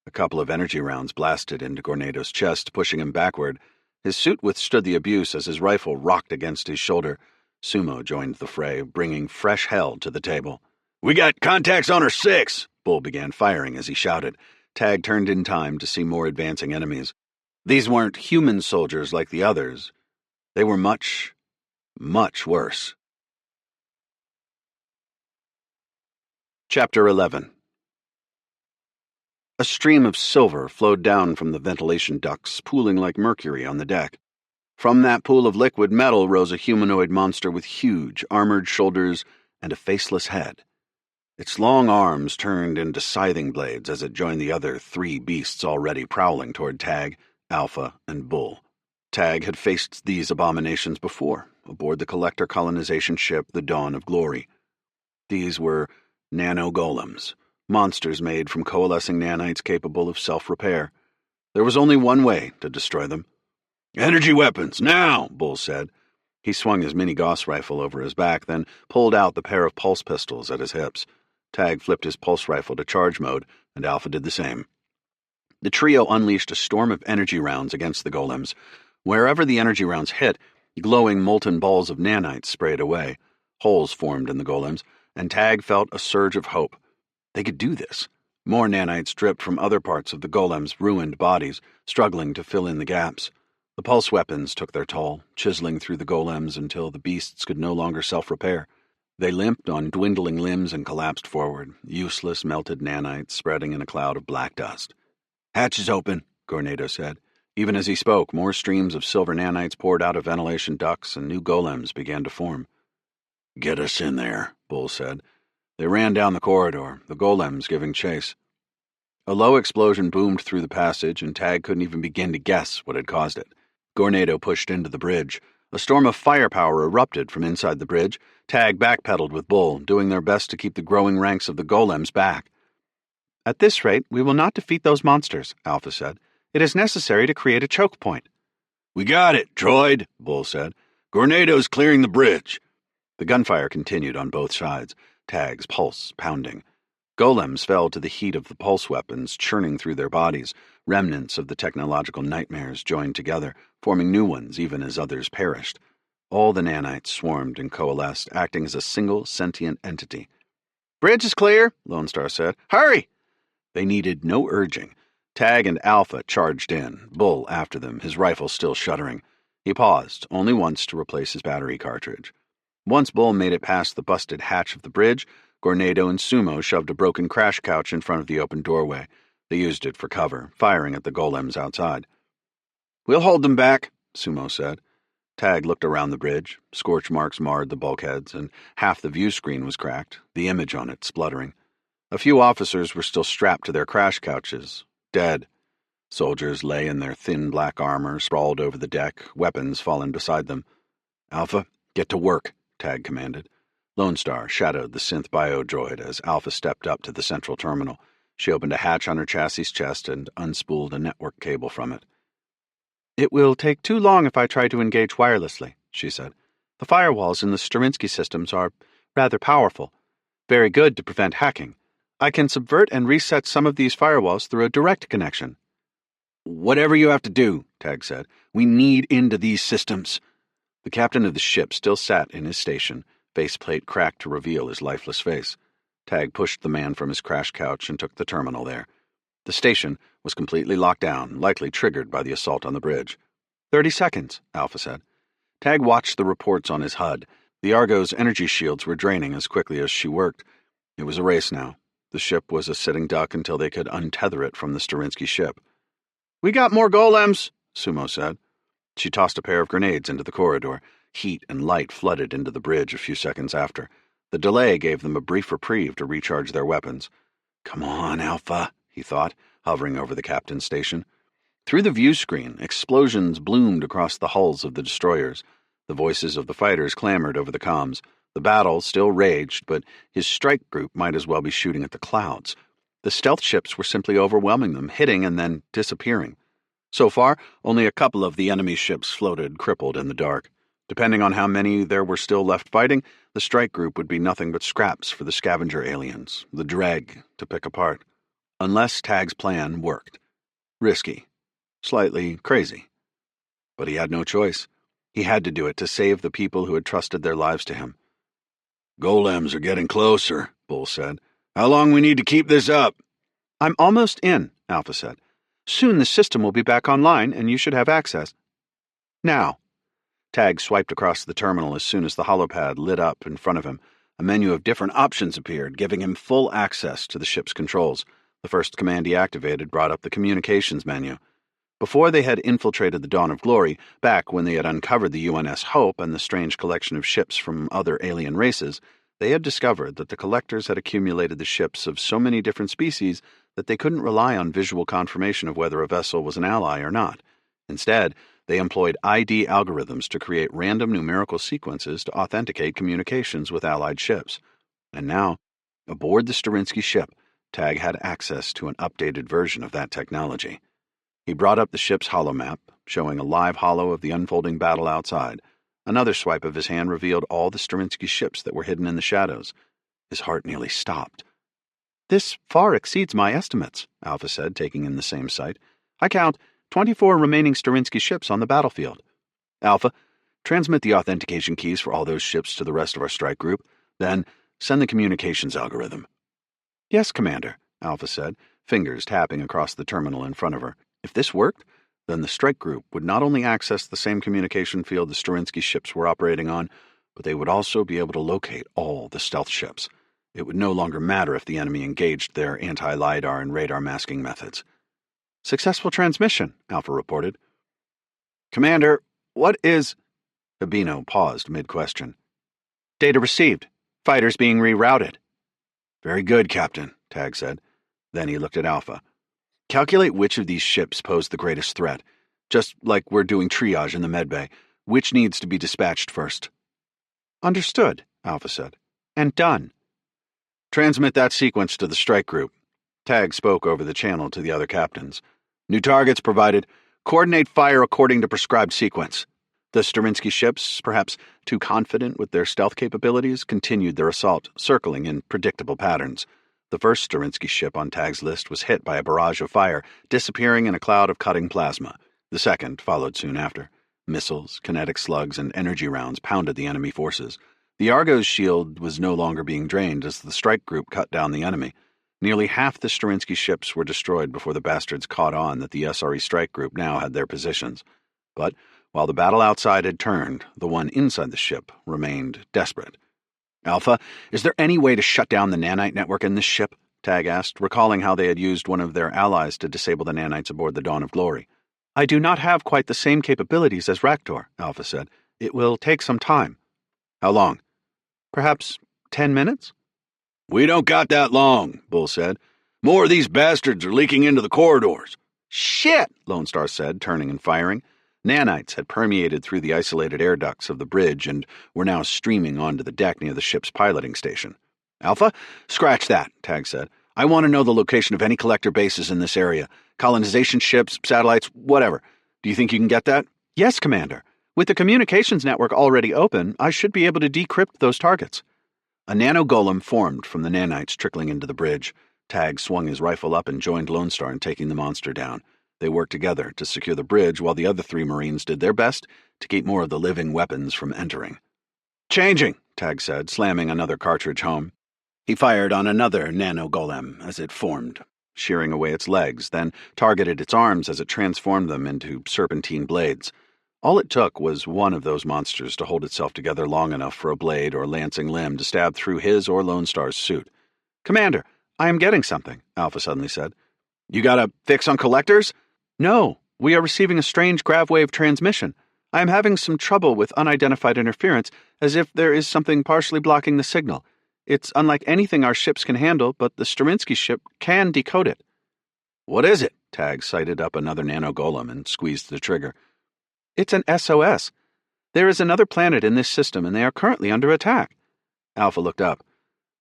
A couple of energy rounds blasted into Gornado's chest, pushing him backward. His suit withstood the abuse as his rifle rocked against his shoulder. Sumo joined the fray, bringing fresh hell to the table. "We got contacts on our 6!" Bull began firing as he shouted. Tag turned in time to see more advancing enemies. These weren't human soldiers like the others. They were much, much worse. Chapter 11. A stream of silver flowed down from the ventilation ducts, pooling like mercury on the deck. From that pool of liquid metal rose a humanoid monster with huge, armored shoulders and a faceless head. Its long arms turned into scything blades as it joined the other 3 beasts already prowling toward Tag, Alpha, and Bull. Tag had faced these abominations before, aboard the collector colonization ship the Dawn of Glory. These were nano-golems, monsters made from coalescing nanites capable of self-repair. There was only one way to destroy them. "Energy weapons, now!" Bull said. He swung his mini-Gauss rifle over his back, then pulled out the pair of pulse pistols at his hips. Tag flipped his pulse rifle to charge mode, and Alpha did the same. The trio unleashed a storm of energy rounds against the golems. Wherever the energy rounds hit, glowing molten balls of nanites sprayed away. Holes formed in the golems, and Tag felt a surge of hope. They could do this. More nanites dripped from other parts of the golems' ruined bodies, struggling to fill in the gaps. The pulse weapons took their toll, chiseling through the golems until the beasts could no longer self-repair. They limped on dwindling limbs and collapsed forward, useless melted nanites spreading in a cloud of black dust. "Hatch is open," Gornado said. Even as he spoke, more streams of silver nanites poured out of ventilation ducts and new golems began to form. "Get us in there," Bull said. They ran down the corridor, the golems giving chase. A low explosion boomed through the passage, and Tag couldn't even begin to guess what had caused it. Gornado pushed into the bridge. A storm of firepower erupted from inside the bridge. Tag backpedaled with Bull, doing their best to keep the growing ranks of the golems back. "At this rate, we will not defeat those monsters," Alpha said. "It is necessary to create a choke point." "We got it, droid," Bull said. "Gornado's clearing the bridge." The gunfire continued on both sides, Tag's pulse pounding. Golems fell to the heat of the pulse weapons churning through their bodies, remnants of the technological nightmares joined together, forming new ones even as others perished. All the nanites swarmed and coalesced, acting as a single sentient entity. "Bridge is clear," Lone Star said. "Hurry!" They needed no urging. Tag and Alpha charged in, Bull after them, his rifle still shuddering. He paused, only once to replace his battery cartridge. Once Bull made it past the busted hatch of the bridge, Gornado and Sumo shoved a broken crash couch in front of the open doorway. They used it for cover, firing at the golems outside. "We'll hold them back," Sumo said. Tag looked around the bridge. Scorch marks marred the bulkheads, and half the view screen was cracked, the image on it spluttering. A few officers were still strapped to their crash couches, dead. Soldiers lay in their thin black armor, sprawled over the deck, weapons fallen beside them. "Alpha, get to work," Tag commanded. Lone Star shadowed the synth bio-droid as Alpha stepped up to the central terminal. She opened a hatch on her chassis chest and unspooled a network cable from it. "It will take too long if I try to engage wirelessly," she said. "The firewalls in the Sterinsky systems are rather powerful. Very good to prevent hacking. I can subvert and reset some of these firewalls through a direct connection." "Whatever you have to do," Tag said. "We need into these systems." The captain of the ship still sat in his station, faceplate cracked to reveal his lifeless face. Tag pushed the man from his crash couch and took the terminal there. The station was completely locked down, likely triggered by the assault on the bridge. 30 seconds, Alpha said. Tag watched the reports on his HUD. The Argo's energy shields were draining as quickly as she worked. It was a race now. The ship was a sitting duck until they could untether it from the Sterinsky ship. "We got more golems," Sumo said. She tossed a pair of grenades into the corridor. Heat and light flooded into the bridge a few seconds after. The delay gave them a brief reprieve to recharge their weapons. "Come on, Alpha," he thought, hovering over the captain's station. Through the view screen, explosions bloomed across the hulls of the destroyers. The voices of the fighters clamored over the comms. The battle still raged, but his strike group might as well be shooting at the clouds. The stealth ships were simply overwhelming them, hitting and then disappearing. So far, only a couple of the enemy ships floated crippled in the dark. Depending on how many there were still left fighting, the strike group would be nothing but scraps for the scavenger aliens, the dreg, to pick apart. Unless Tag's plan worked. Risky. Slightly crazy. But he had no choice. He had to do it to save the people who had trusted their lives to him. "Golems are getting closer," Bull said. "How long we need to keep this up?" "I'm almost in," Alpha said. "Soon the system will be back online and you should have access. Now." Tag swiped across the terminal as soon as the holopad lit up in front of him. A menu of different options appeared, giving him full access to the ship's controls. The first command he activated brought up the communications menu. Before they had infiltrated the Dawn of Glory, back when they had uncovered the UNS Hope and the strange collection of ships from other alien races, they had discovered that the collectors had accumulated the ships of so many different species that they couldn't rely on visual confirmation of whether a vessel was an ally or not. Instead, they employed ID algorithms to create random numerical sequences to authenticate communications with allied ships. And now, aboard the Sterinsky ship, Tag had access to an updated version of that technology. He brought up the ship's holomap, showing a live holo of the unfolding battle outside. Another swipe of his hand revealed all the Sterinsky ships that were hidden in the shadows. His heart nearly stopped. "This far exceeds my estimates," Alpha said, taking in the same sight. "I count 24 remaining Sterinsky ships on the battlefield. Alpha, transmit the authentication keys for all those ships to the rest of our strike group. Then send the communications algorithm." "Yes, Commander," Alpha said, fingers tapping across the terminal in front of her. If this worked, then the strike group would not only access the same communication field the Sterinsky ships were operating on, but they would also be able to locate all the stealth ships. It would no longer matter if the enemy engaged their anti-LiDAR and radar masking methods. "Successful transmission," Alpha reported. "Commander, what is—" Habino paused mid-question. "Data received. Fighters being rerouted." "Very good, Captain," Tag said. Then he looked at Alpha. "Calculate which of these ships pose the greatest threat. Just like we're doing triage in the medbay. Which needs to be dispatched first?" "Understood," Alpha said. "And done." "Transmit that sequence to the strike group." Tag spoke over the channel to the other captains. "New targets provided. Coordinate fire according to prescribed sequence." The Sterinsky ships, perhaps too confident with their stealth capabilities, continued their assault, circling in predictable patterns. The first Sterinsky ship on Tag's list was hit by a barrage of fire, disappearing in a cloud of cutting plasma. The second followed soon after. Missiles, kinetic slugs, and energy rounds pounded the enemy forces. The Argo's shield was no longer being drained as the strike group cut down the enemy. Nearly half the Sterinsky ships were destroyed before the bastards caught on that the SRE strike group now had their positions. But while the battle outside had turned, the one inside the ship remained desperate. "Alpha, is there any way to shut down the nanite network in this ship?" Tag asked, recalling how they had used one of their allies to disable the nanites aboard the Dawn of Glory. "I do not have quite the same capabilities as Raktor," Alpha said. "It will take some time." "How long?" "Perhaps 10 minutes?" "We don't got that long," Bull said. "More of these bastards are leaking into the corridors." "Shit!" Lone Star said, turning and firing. Nanites had permeated through the isolated air ducts of the bridge and were now streaming onto the deck near the ship's piloting station. "Alpha, scratch that," Tag said. "I want to know the location of any collector bases in this area. Colonization ships, satellites, whatever. Do you think you can get that?" "Yes, Commander. With the communications network already open, I should be able to decrypt those targets." A nano-golem formed from the nanites trickling into the bridge. Tag swung his rifle up and joined Lone Star in taking the monster down. They worked together to secure the bridge while the other 3 Marines did their best to keep more of the living weapons from entering. "Changing," Tag said, slamming another cartridge home. He fired on another nano-golem as it formed, shearing away its legs, then targeted its arms as it transformed them into serpentine blades. All it took was one of those monsters to hold itself together long enough for a blade or lancing limb to stab through his or Lone Star's suit. "Commander, I am getting something," Alpha suddenly said. "You got a fix on collectors?" "No, we are receiving a strange gravwave transmission. I am having some trouble with unidentified interference, as if there is something partially blocking the signal. It's unlike anything our ships can handle, but the Sterinsky ship can decode it." "What is it?" Tag sighted up another nano-golem and squeezed the trigger. "It's an SOS. There is another planet in this system, and they are currently under attack." Alpha looked up.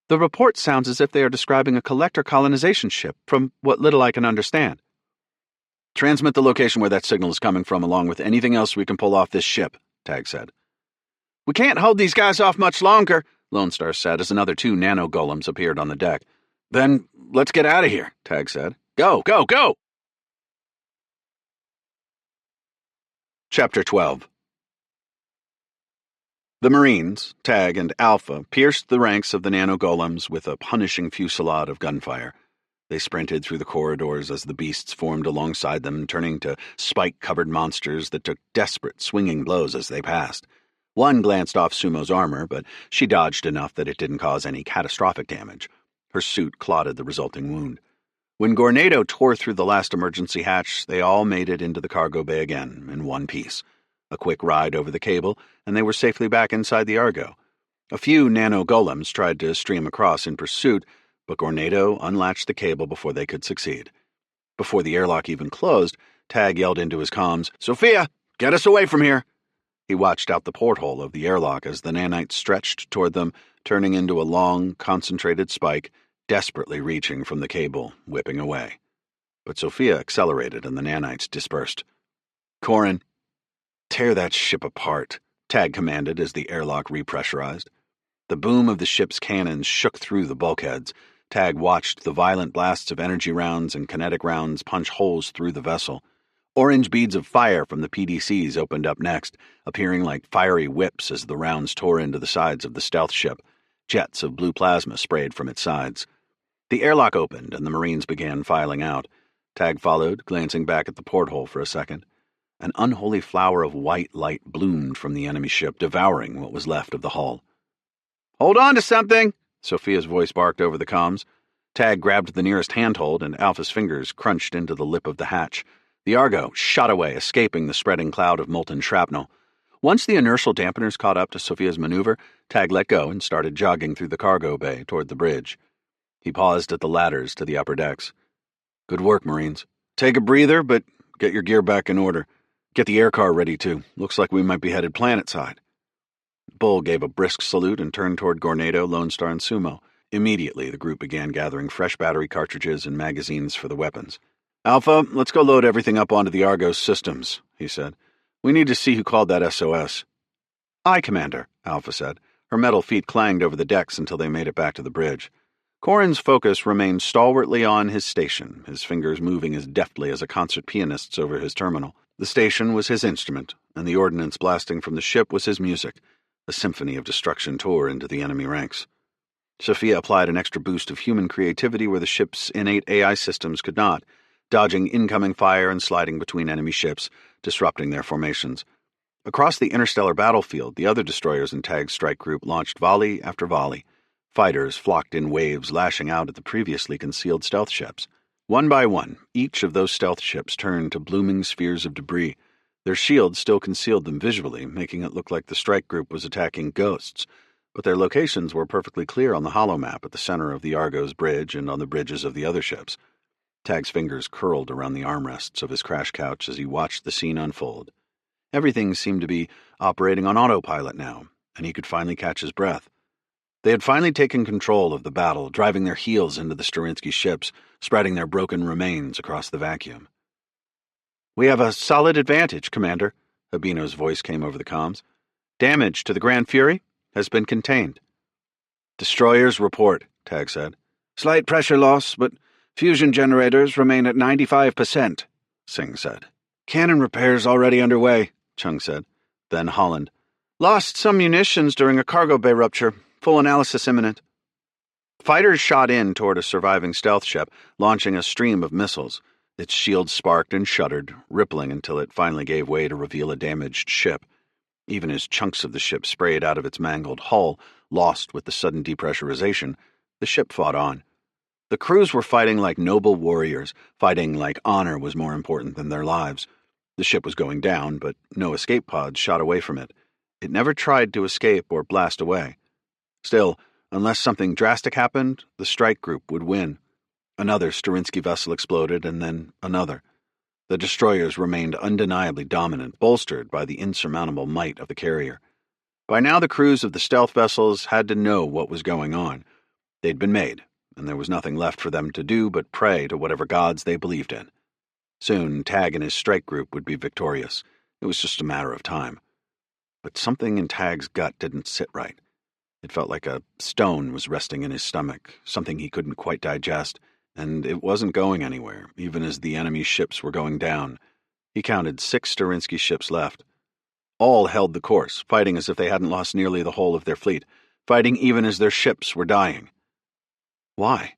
"The report sounds as if they are describing a collector colonization ship, from what little I can understand." "Transmit the location where that signal is coming from, along with anything else we can pull off this ship," Tag said. "We can't hold these guys off much longer," Lone Star said as another 2 nano-golems appeared on the deck. "Then let's get out of here," Tag said. "Go, go, go!" Chapter 12. The Marines, Tag and Alpha, pierced the ranks of the nano-golems with a punishing fusillade of gunfire. They sprinted through the corridors as the beasts formed alongside them, turning to spike-covered monsters that took desperate swinging blows as they passed. One glanced off Sumo's armor, but she dodged enough that it didn't cause any catastrophic damage. Her suit clotted the resulting wound. When Gornado tore through the last emergency hatch, they all made it into the cargo bay again, in one piece. A quick ride over the cable, and they were safely back inside the Argo. A few nano-golems tried to stream across in pursuit, but Gornado unlatched the cable before they could succeed. Before the airlock even closed, Tag yelled into his comms, "Sophia, get us away from here!" He watched out the porthole of the airlock as the nanites stretched toward them, turning into a long, concentrated spike, desperately reaching from the cable, whipping away. But Sophia accelerated and the nanites dispersed. "Corin, tear that ship apart," Tag commanded as the airlock repressurized. The boom of the ship's cannons shook through the bulkheads. Tag watched the violent blasts of energy rounds and kinetic rounds punch holes through the vessel. Orange beads of fire from the PDCs opened up next, appearing like fiery whips as the rounds tore into the sides of the stealth ship. Jets of blue plasma sprayed from its sides. The airlock opened and the Marines began filing out. Tag followed, glancing back at the porthole for a second. An unholy flower of white light bloomed from the enemy ship, devouring what was left of the hull. "Hold on to something!" Sophia's voice barked over the comms. Tag grabbed the nearest handhold, and Alpha's fingers crunched into the lip of the hatch. The Argo shot away, escaping the spreading cloud of molten shrapnel. Once the inertial dampeners caught up to Sophia's maneuver, Tag let go and started jogging through the cargo bay toward the bridge. He paused at the ladders to the upper decks. "Good work, Marines. Take a breather, but get your gear back in order. Get the air car ready, too. Looks like we might be headed planetside." Bull gave a brisk salute and turned toward Gornado, Lone Star, and Sumo. Immediately, the group began gathering fresh battery cartridges and magazines for the weapons. "Alpha, let's go load everything up onto the Argo's systems," he said. "We need to see who called that SOS." "Aye, Commander," Alpha said. Her metal feet clanged over the decks until they made it back to the bridge. Corin's focus remained stalwartly on his station, his fingers moving as deftly as a concert pianist's over his terminal. The station was his instrument, and the ordnance blasting from the ship was his music. A symphony of destruction tore into the enemy ranks. Sophia applied an extra boost of human creativity where the ship's innate AI systems could not, dodging incoming fire and sliding between enemy ships, disrupting their formations. Across the interstellar battlefield, the other destroyers in Tag's strike group launched volley after volley. Fighters flocked in waves, lashing out at the previously concealed stealth ships. One by one, each of those stealth ships turned to blooming spheres of debris. Their shields still concealed them visually, making it look like the strike group was attacking ghosts, but their locations were perfectly clear on the holomap at the center of the Argo's bridge and on the bridges of the other ships. Tag's fingers curled around the armrests of his crash couch as he watched the scene unfold. Everything seemed to be operating on autopilot now, and he could finally catch his breath. They had finally taken control of the battle, driving their heels into the Sterinsky ships, spreading their broken remains across the vacuum. "We have a solid advantage, Commander," Habino's voice came over the comms. "Damage to the Grand Fury has been contained." "Destroyers report," Tag said. "Slight pressure loss, but fusion generators remain at 95%, Singh said. "Cannon repairs already underway," Chung said. Then Holland. "Lost some munitions during a cargo bay rupture. Full analysis imminent." Fighters shot in toward a surviving stealth ship, launching a stream of missiles. Its shields sparked and shuddered, rippling until it finally gave way to reveal a damaged ship. Even as chunks of the ship sprayed out of its mangled hull, lost with the sudden depressurization, the ship fought on. The crews were fighting like noble warriors, fighting like honor was more important than their lives. The ship was going down, but no escape pods shot away from it. It never tried to escape or blast away. Still, unless something drastic happened, the strike group would win. Another Sterinsky vessel exploded, and then another. The destroyers remained undeniably dominant, bolstered by the insurmountable might of the carrier. By now the crews of the stealth vessels had to know what was going on. They'd been made, and there was nothing left for them to do but pray to whatever gods they believed in. Soon, Tag and his strike group would be victorious. It was just a matter of time. But something in Tag's gut didn't sit right. It felt like a stone was resting in his stomach, something he couldn't quite digest, and it wasn't going anywhere, even as the enemy ships were going down. He counted 6 Sterinsky ships left. All held the course, fighting as if they hadn't lost nearly the whole of their fleet, fighting even as their ships were dying. Why?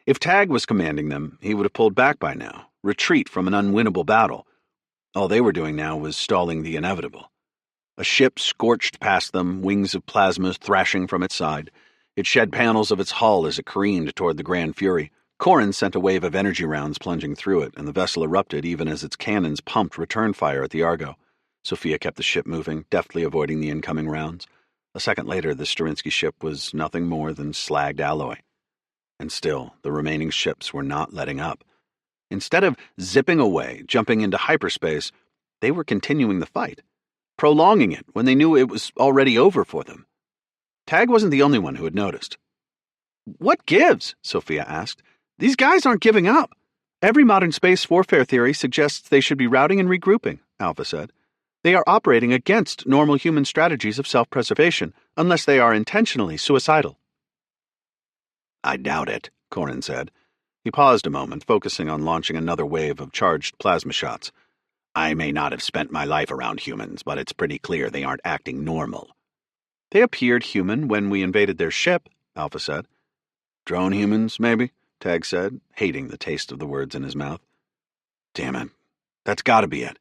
If Tag was commanding them, he would have pulled back by now, retreat from an unwinnable battle. All they were doing now was stalling the inevitable. A ship scorched past them, wings of plasma thrashing from its side. It shed panels of its hull as it careened toward the Grand Fury. Corin sent a wave of energy rounds plunging through it, and the vessel erupted even as its cannons pumped return fire at the Argo. Sophia kept the ship moving, deftly avoiding the incoming rounds. A second later, the Sterinsky ship was nothing more than slagged alloy. And still, the remaining ships were not letting up. Instead of zipping away, jumping into hyperspace, they were continuing the fight, prolonging it when they knew it was already over for them. Tag wasn't the only one who had noticed. "What gives?" Sophia asked. "These guys aren't giving up." "Every modern space warfare theory suggests they should be routing and regrouping," Alpha said. "They are operating against normal human strategies of self-preservation, unless they are intentionally suicidal." "I doubt it," Corin said. He paused a moment, focusing on launching another wave of charged plasma shots. "I may not have spent my life around humans, but it's pretty clear they aren't acting normal." "They appeared human when we invaded their ship," Alpha said. "Drone humans, maybe?" Tag said, hating the taste of the words in his mouth. "Damn it. That's gotta be it."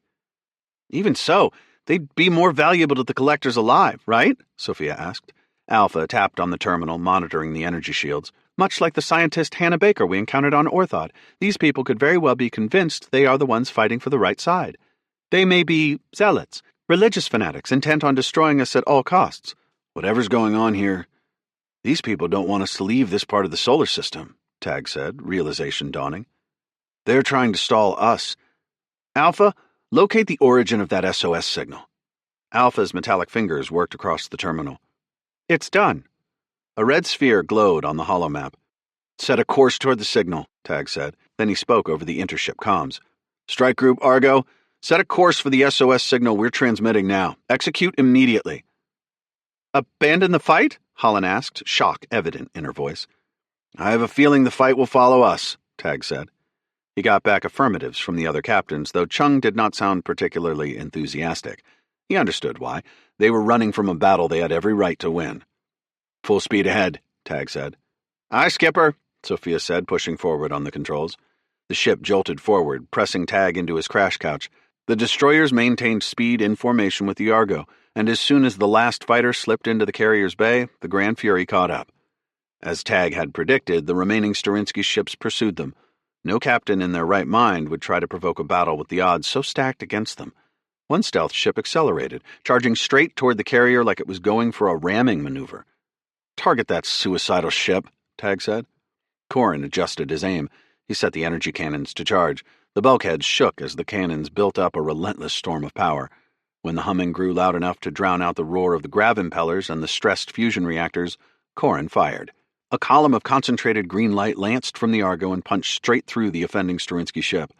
"Even so, they'd be more valuable to the collectors alive, right?" Sophia asked. Alpha tapped on the terminal, monitoring the energy shields. "Much like the scientist Hannah Baker we encountered on Orthod, these people could very well be convinced they are the ones fighting for the right side. They may be zealots, religious fanatics intent on destroying us at all costs. Whatever's going on here, these people don't want us to leave this part of the solar system," Tag said, realization dawning. "They're trying to stall us. Alpha, locate the origin of that SOS signal." Alpha's metallic fingers worked across the terminal. "It's done." A red sphere glowed on the holomap. "Set a course toward the signal," Tag said. Then he spoke over the intership comms. "Strike Group Argo, set a course for the SOS signal we're transmitting now. Execute immediately." "Abandon the fight?" Holland asked, shock evident in her voice. "I have a feeling the fight will follow us," Tag said. He got back affirmatives from the other captains, though Chung did not sound particularly enthusiastic. He understood why. They were running from a battle they had every right to win. "Full speed ahead," Tag said. Aye, Skipper, Sophia said, pushing forward on the controls. The ship jolted forward, pressing Tag into his crash couch. The destroyers maintained speed in formation with the Argo, and as soon as the last fighter slipped into the carrier's bay, the Grand Fury caught up. As Tag had predicted, the remaining Sterinsky ships pursued them. No captain in their right mind would try to provoke a battle with the odds so stacked against them. One stealth ship accelerated, charging straight toward the carrier like it was going for a ramming maneuver. Target that suicidal ship, Tag said. Corin adjusted his aim. He set the energy cannons to charge. The bulkheads shook as the cannons built up a relentless storm of power. When the humming grew loud enough to drown out the roar of the grav impellers and the stressed fusion reactors, Corin fired. A column of concentrated green light lanced from the Argo and punched straight through the offending Sterinsky ship.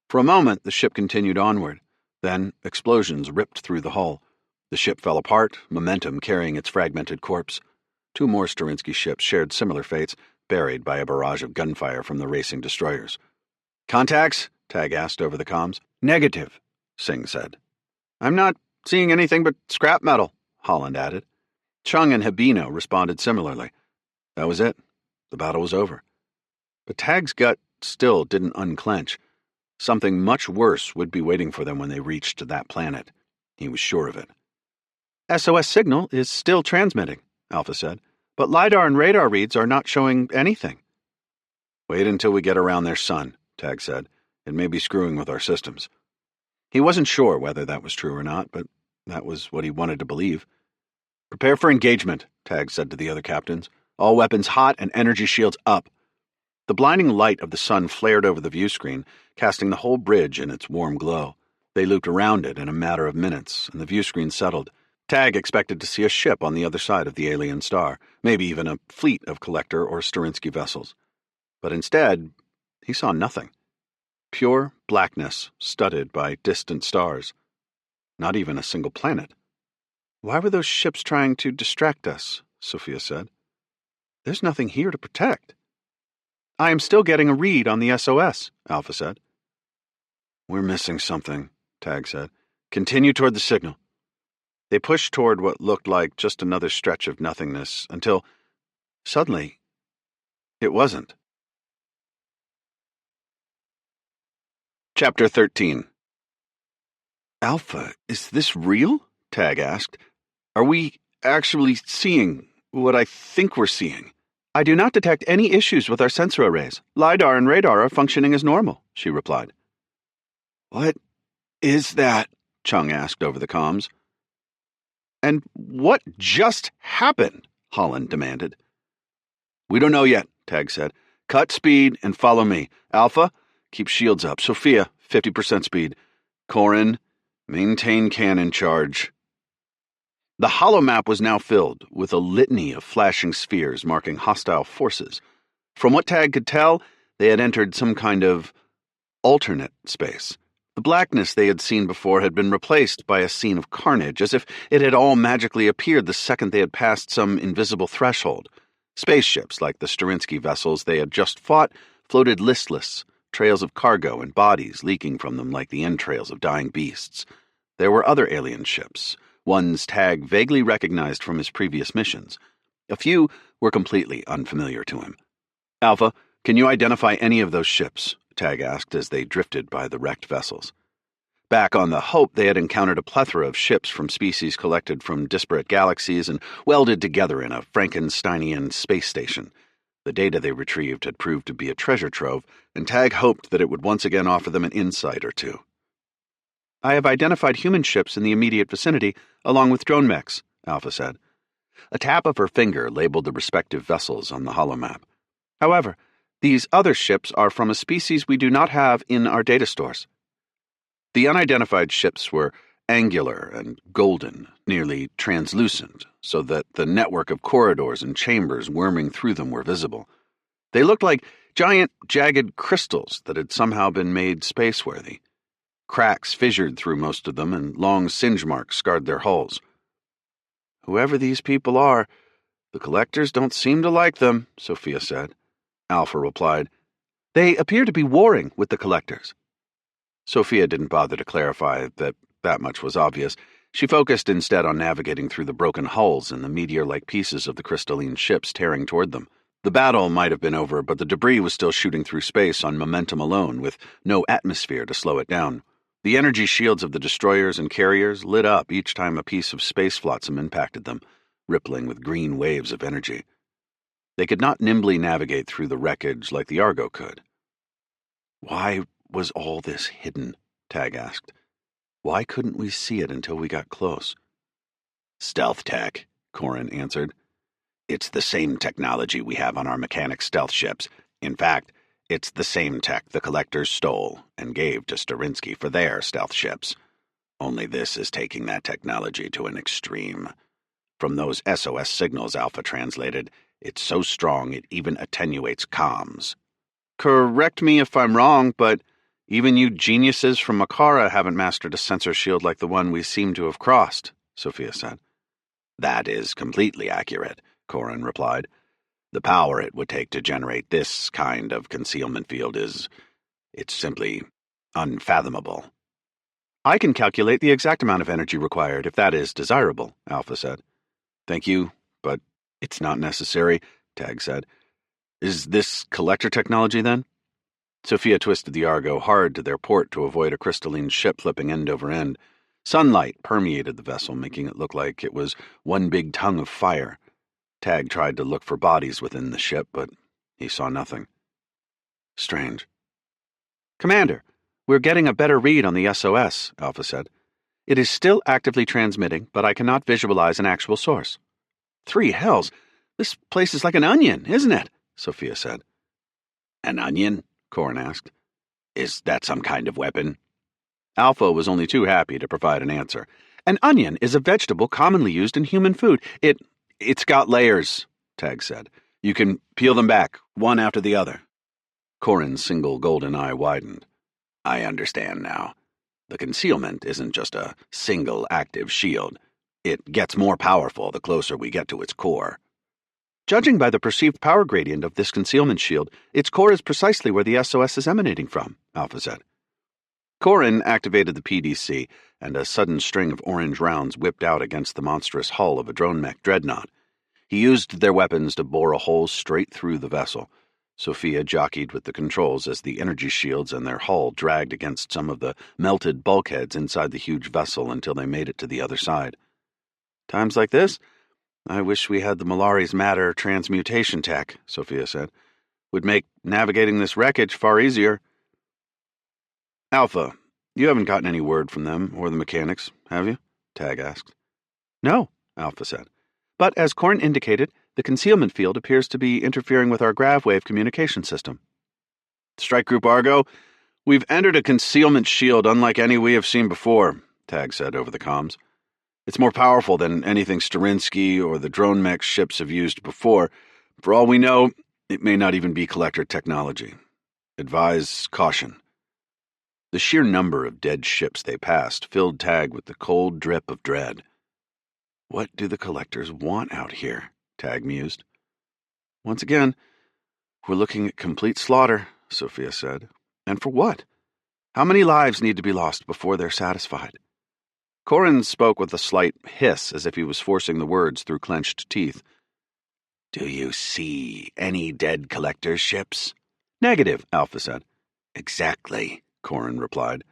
For a moment, the ship continued onward. Then, explosions ripped through the hull. The ship fell apart, momentum carrying its fragmented corpse. Two more Sterinsky ships shared similar fates, buried by a barrage of gunfire from the racing destroyers. Contacts? Tag asked over the comms. Negative, Singh said. I'm not seeing anything but scrap metal, Holland added. Chung and Habino responded similarly. That was it. The battle was over. But Tag's gut still didn't unclench. Something much worse would be waiting for them when they reached that planet. He was sure of it. SOS signal is still transmitting, Alpha said, but LiDAR and radar reads are not showing anything. Wait until we get around their sun, Tag said. It may be screwing with our systems. He wasn't sure whether that was true or not, but that was what he wanted to believe. Prepare for engagement, Tag said to the other captains. All weapons hot and energy shields up. The blinding light of the sun flared over the view screen, casting the whole bridge in its warm glow. They looped around it in a matter of minutes, and the view screen settled. Tag expected to see a ship on the other side of the alien star, maybe even a fleet of collector or Sterinsky vessels. But instead, he saw nothing. Pure blackness, studded by distant stars. Not even a single planet. Why were those ships trying to distract us? Sophia said. There's nothing here to protect. I am still getting a read on the SOS, Alpha said. We're missing something, Tag said. Continue toward the signal. They pushed toward what looked like just another stretch of nothingness until, suddenly, it wasn't. Chapter 13. Alpha, is this real? Tag asked. Are we actually seeing what I think we're seeing? I do not detect any issues with our sensor arrays. LiDAR and radar are functioning as normal, she replied. What is that? Chung asked over the comms. And what just happened? Holland demanded. We don't know yet, Tag said. Cut speed and follow me. Alpha, keep shields up. Sophia, 50% speed. Corin, maintain cannon charge. The holomap was now filled with a litany of flashing spheres marking hostile forces. From what Tag could tell, they had entered some kind of alternate space. The blackness they had seen before had been replaced by a scene of carnage, as if it had all magically appeared the second they had passed some invisible threshold. Spaceships, like the Sterinsky vessels they had just fought, floated listless, trails of cargo and bodies leaking from them like the entrails of dying beasts. There were other alien ships, ones Tag vaguely recognized from his previous missions. A few were completely unfamiliar to him. Alpha, can you identify any of those ships? Tag asked as they drifted by the wrecked vessels. Back on the Hope, they had encountered a plethora of ships from species collected from disparate galaxies and welded together in a Frankensteinian space station. The data they retrieved had proved to be a treasure trove, and Tag hoped that it would once again offer them an insight or two. I have identified human ships in the immediate vicinity, along with drone mechs, Alpha said. A tap of her finger labeled the respective vessels on the holomap. However, these other ships are from a species we do not have in our data stores. The unidentified ships were angular and golden, nearly translucent, so that the network of corridors and chambers worming through them were visible. They looked like giant, jagged crystals that had somehow been made spaceworthy. Cracks fissured through most of them, and long singe marks scarred their hulls. Whoever these people are, the collectors don't seem to like them, Sophia said. Alpha replied, They appear to be warring with the collectors. Sophia didn't bother to clarify that much was obvious. She focused instead on navigating through the broken hulls and the meteor-like pieces of the crystalline ships tearing toward them. The battle might have been over, but the debris was still shooting through space on momentum alone, with no atmosphere to slow it down. The energy shields of the destroyers and carriers lit up each time a piece of space flotsam impacted them, rippling with green waves of energy. They could not nimbly navigate through the wreckage like the Argo could. Why was all this hidden? Tag asked. Why couldn't we see it until we got close? Stealth tech, Corin answered. It's the same technology we have on our mechanic stealth ships. In fact, it's the same tech the Collectors stole and gave to Sterinsky for their stealth ships. Only this is taking that technology to an extreme. From those SOS signals Alpha translated, it's so strong it even attenuates comms. Correct me if I'm wrong, but even you geniuses from Makara haven't mastered a sensor shield like the one we seem to have crossed, Sophia said. That is completely accurate, Corin replied. The power it would take to generate this kind of concealment field it's simply unfathomable. I can calculate the exact amount of energy required if that is desirable, Alpha said. Thank you, but it's not necessary, Tag said. Is this collector technology then? Sophia twisted the Argo hard to their port to avoid a crystalline ship flipping end over end. Sunlight permeated the vessel, making it look like it was one big tongue of fire. Tag tried to look for bodies within the ship, but he saw nothing. Strange. Commander, we're getting a better read on the SOS, Alpha said. It is still actively transmitting, but I cannot visualize an actual source. Three hells! This place is like an onion, isn't it? Sophia said. An onion? Corin asked. Is that some kind of weapon? Alpha was only too happy to provide an answer. An onion is a vegetable commonly used in human food. It's got layers, Tag said. You can peel them back, one after the other. Corin's single golden eye widened. I understand now. The concealment isn't just a single active shield. It gets more powerful the closer we get to its core. Judging by the perceived power gradient of this concealment shield, its core is precisely where the SOS is emanating from, Alpha said. Corin activated the PDC, and a sudden string of orange rounds whipped out against the monstrous hull of a drone mech dreadnought. He used their weapons to bore a hole straight through the vessel. Sophia jockeyed with the controls as the energy shields and their hull dragged against some of the melted bulkheads inside the huge vessel until they made it to the other side. Times like this, I wish we had the Melchiorri's matter transmutation tech, Sophia said. Would make navigating this wreckage far easier. Alpha, you haven't gotten any word from them or the mechanics, have you? Tag asked. No, Alpha said. But as Corin indicated, the concealment field appears to be interfering with our gravwave communication system. Strike Group Argo, we've entered a concealment shield unlike any we have seen before, Tag said over the comms. It's more powerful than anything Sterinsky or the drone mech ships have used before. For all we know, it may not even be collector technology. Advise caution. The sheer number of dead ships they passed filled Tag with the cold drip of dread. What do the collectors want out here? Tag mused. Once again, we're looking at complete slaughter, Sophia said. And for what? How many lives need to be lost before they're satisfied? Corin spoke with a slight hiss as if he was forcing the words through clenched teeth. Do you see any dead collector ships? Negative, Alpha said. Exactly, Corin replied.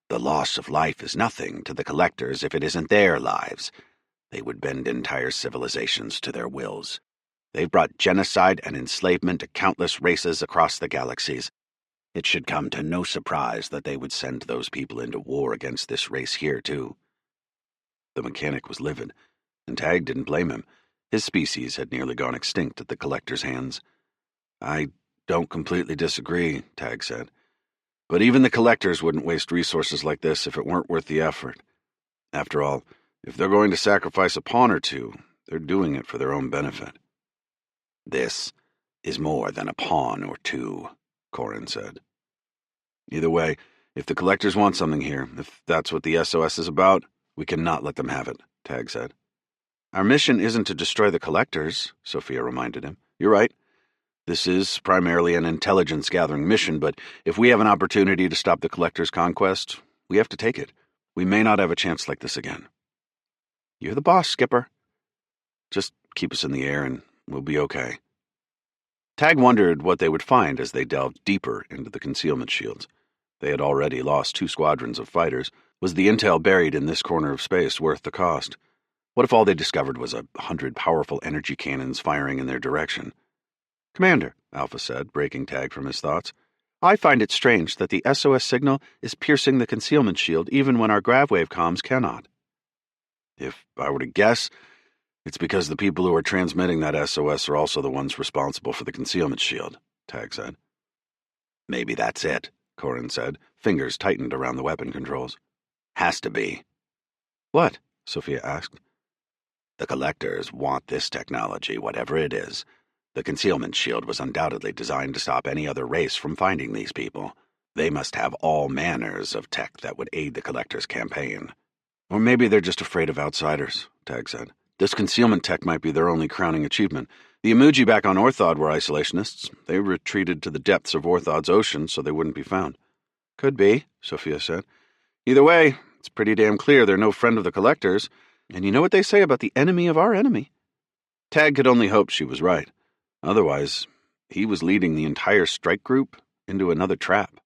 The loss of life is nothing to the collectors if it isn't their lives. They would bend entire civilizations to their wills. They've brought genocide and enslavement to countless races across the galaxies. It should come to no surprise that they would send those people into war against this race here, too. The mechanic was livid, and Tag didn't blame him. His species had nearly gone extinct at the collector's hands. I don't completely disagree, Tag said. But even the collectors wouldn't waste resources like this if it weren't worth the effort. After all, if they're going to sacrifice a pawn or two, they're doing it for their own benefit. This is more than a pawn or two, Corin said. Either way, if the collectors want something here, if that's what the SOS is about, we cannot let them have it, Tag said. Our mission isn't to destroy the collectors, Sophia reminded him. You're right. This is primarily an intelligence-gathering mission, but if we have an opportunity to stop the collectors' conquest, we have to take it. We may not have a chance like this again. You're the boss, Skipper. Just keep us in the air and we'll be okay. Tag wondered what they would find as they delved deeper into the concealment shields. They had already lost 2 squadrons of fighters. Was the intel buried in this corner of space worth the cost? What if all they discovered was 100 powerful energy cannons firing in their direction? Commander, Alpha said, breaking Tag from his thoughts, I find it strange that the SOS signal is piercing the concealment shield even when our gravwave comms cannot. If I were to guess, it's because the people who are transmitting that SOS are also the ones responsible for the concealment shield, Tag said. Maybe that's it, Corin said, fingers tightened around the weapon controls. Has to be. What? Sophia asked. The collectors want this technology, whatever it is. The concealment shield was undoubtedly designed to stop any other race from finding these people. They must have all manners of tech that would aid the collectors' campaign. Or maybe they're just afraid of outsiders, Tag said. This concealment tech might be their only crowning achievement. The Imuji back on Orthod were isolationists. They retreated to the depths of Orthod's ocean so they wouldn't be found. Could be, Sophia said. Either way, it's pretty damn clear they're no friend of the collectors, and you know what they say about the enemy of our enemy. Tag could only hope she was right. Otherwise, he was leading the entire strike group into another trap.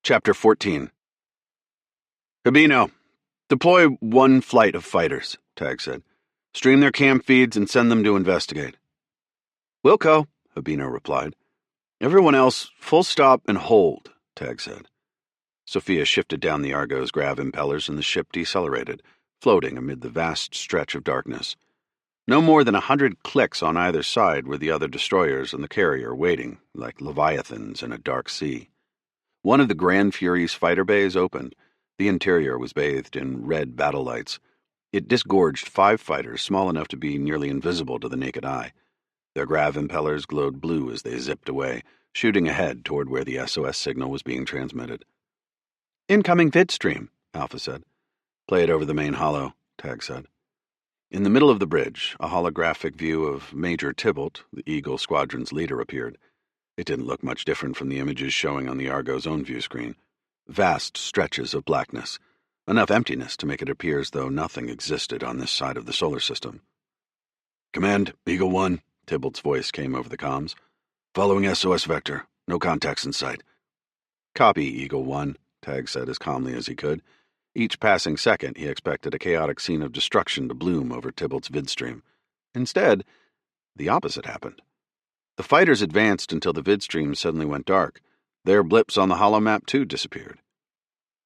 Chapter 14. Habino, deploy 1 flight of fighters, Tag said. Stream their cam feeds and send them to investigate. Wilco, Habino replied. Everyone else, full stop and hold, Tag said. Sophia shifted down the Argo's grav impellers and the ship decelerated, floating amid the vast stretch of darkness. No more than 100 clicks on either side were the other destroyers and the carrier waiting, like leviathans in a dark sea. One of the Grand Fury's fighter bays opened. The interior was bathed in red battle lights. It disgorged 5 fighters small enough to be nearly invisible to the naked eye. Their grav impellers glowed blue as they zipped away, shooting ahead toward where the SOS signal was being transmitted. Incoming vidstream, Alpha said. Play it over the main holo, Tag said. In the middle of the bridge, a holographic view of Major Tybalt, the Eagle Squadron's leader, appeared. It didn't look much different from the images showing on the Argo's own view screen. Vast stretches of blackness, enough emptiness to make it appear as though nothing existed on this side of the solar system. Command, Eagle 1, Tybalt's voice came over the comms. Following SOS vector, no contacts in sight. Copy, Eagle 1, Tag said as calmly as he could. Each passing second, he expected a chaotic scene of destruction to bloom over Tybalt's vidstream. Instead, the opposite happened. The fighters advanced until the vidstream suddenly went dark. Their blips on the holomap, too, disappeared.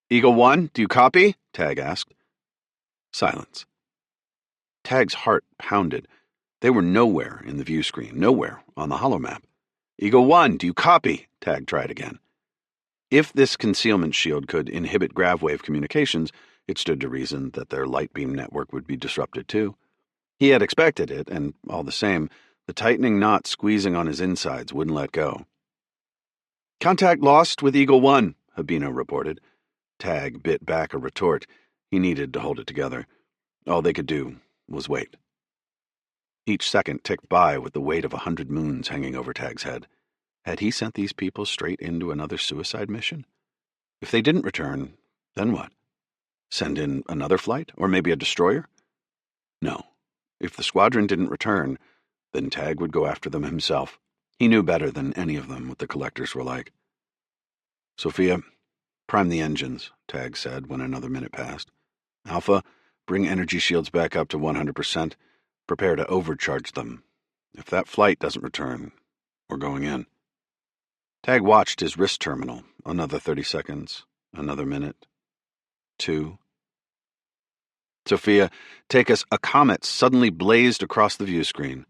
Eagle 1, do you copy? Tag asked. Silence. Tag's heart pounded. They were nowhere in the view screen, nowhere on the holomap. Eagle 1, do you copy? Tag tried again. If this concealment shield could inhibit gravwave communications, it stood to reason that their light beam network would be disrupted too. He had expected it, and all the same, the tightening knot squeezing on his insides wouldn't let go. Contact lost with Eagle 1, Habino reported. Tag bit back a retort. He needed to hold it together. All they could do was wait. Each second ticked by with the weight of 100 moons hanging over Tag's head. Had he sent these people straight into another suicide mission? If they didn't return, then what? Send in another flight? Or maybe a destroyer? No. If the squadron didn't return, then Tag would go after them himself. He knew better than any of them what the collectors were like. Sophia, prime the engines, Tag said when another minute passed. Alpha, bring energy shields back up to 100%. Prepare to overcharge them. If that flight doesn't return, we're going in. Tag watched his wrist terminal. Another 30 seconds. Another minute. 2. Sophia, take us. A comet suddenly blazed across the view screen.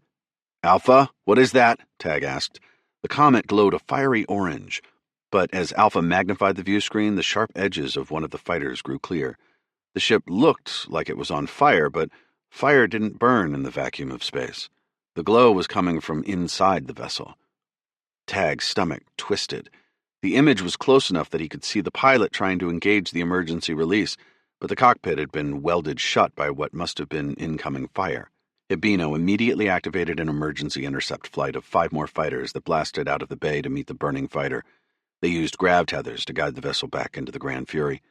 Alpha, what is that? Tag asked. The comet glowed a fiery orange, but as Alpha magnified the view screen, the sharp edges of one of the fighters grew clear. The ship looked like it was on fire, but fire didn't burn in the vacuum of space. The glow was coming from inside the vessel. Tag's stomach twisted. The image was close enough that he could see the pilot trying to engage the emergency release, but the cockpit had been welded shut by what must have been incoming fire. Habino immediately activated an emergency intercept flight of 5 more fighters that blasted out of the bay to meet the burning fighter. They used grav tethers to guide the vessel back into the Grand Fury.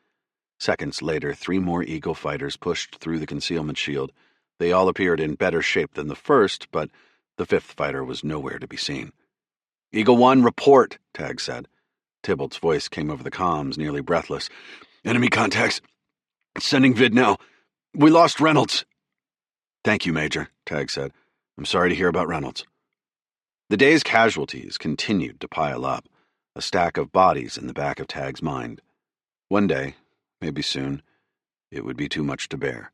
Seconds later, 3 more Eagle fighters pushed through the concealment shield. They all appeared in better shape than the first, but the 5th fighter was nowhere to be seen. "Eagle 1, report," Tag said. Tybalt's voice came over the comms, nearly breathless. "Enemy contacts. Sending vid now. We lost Reynolds." "Thank you, Major," Tag said. "I'm sorry to hear about Reynolds." The day's casualties continued to pile up, a stack of bodies in the back of Tag's mind. One day, maybe soon, it would be too much to bear.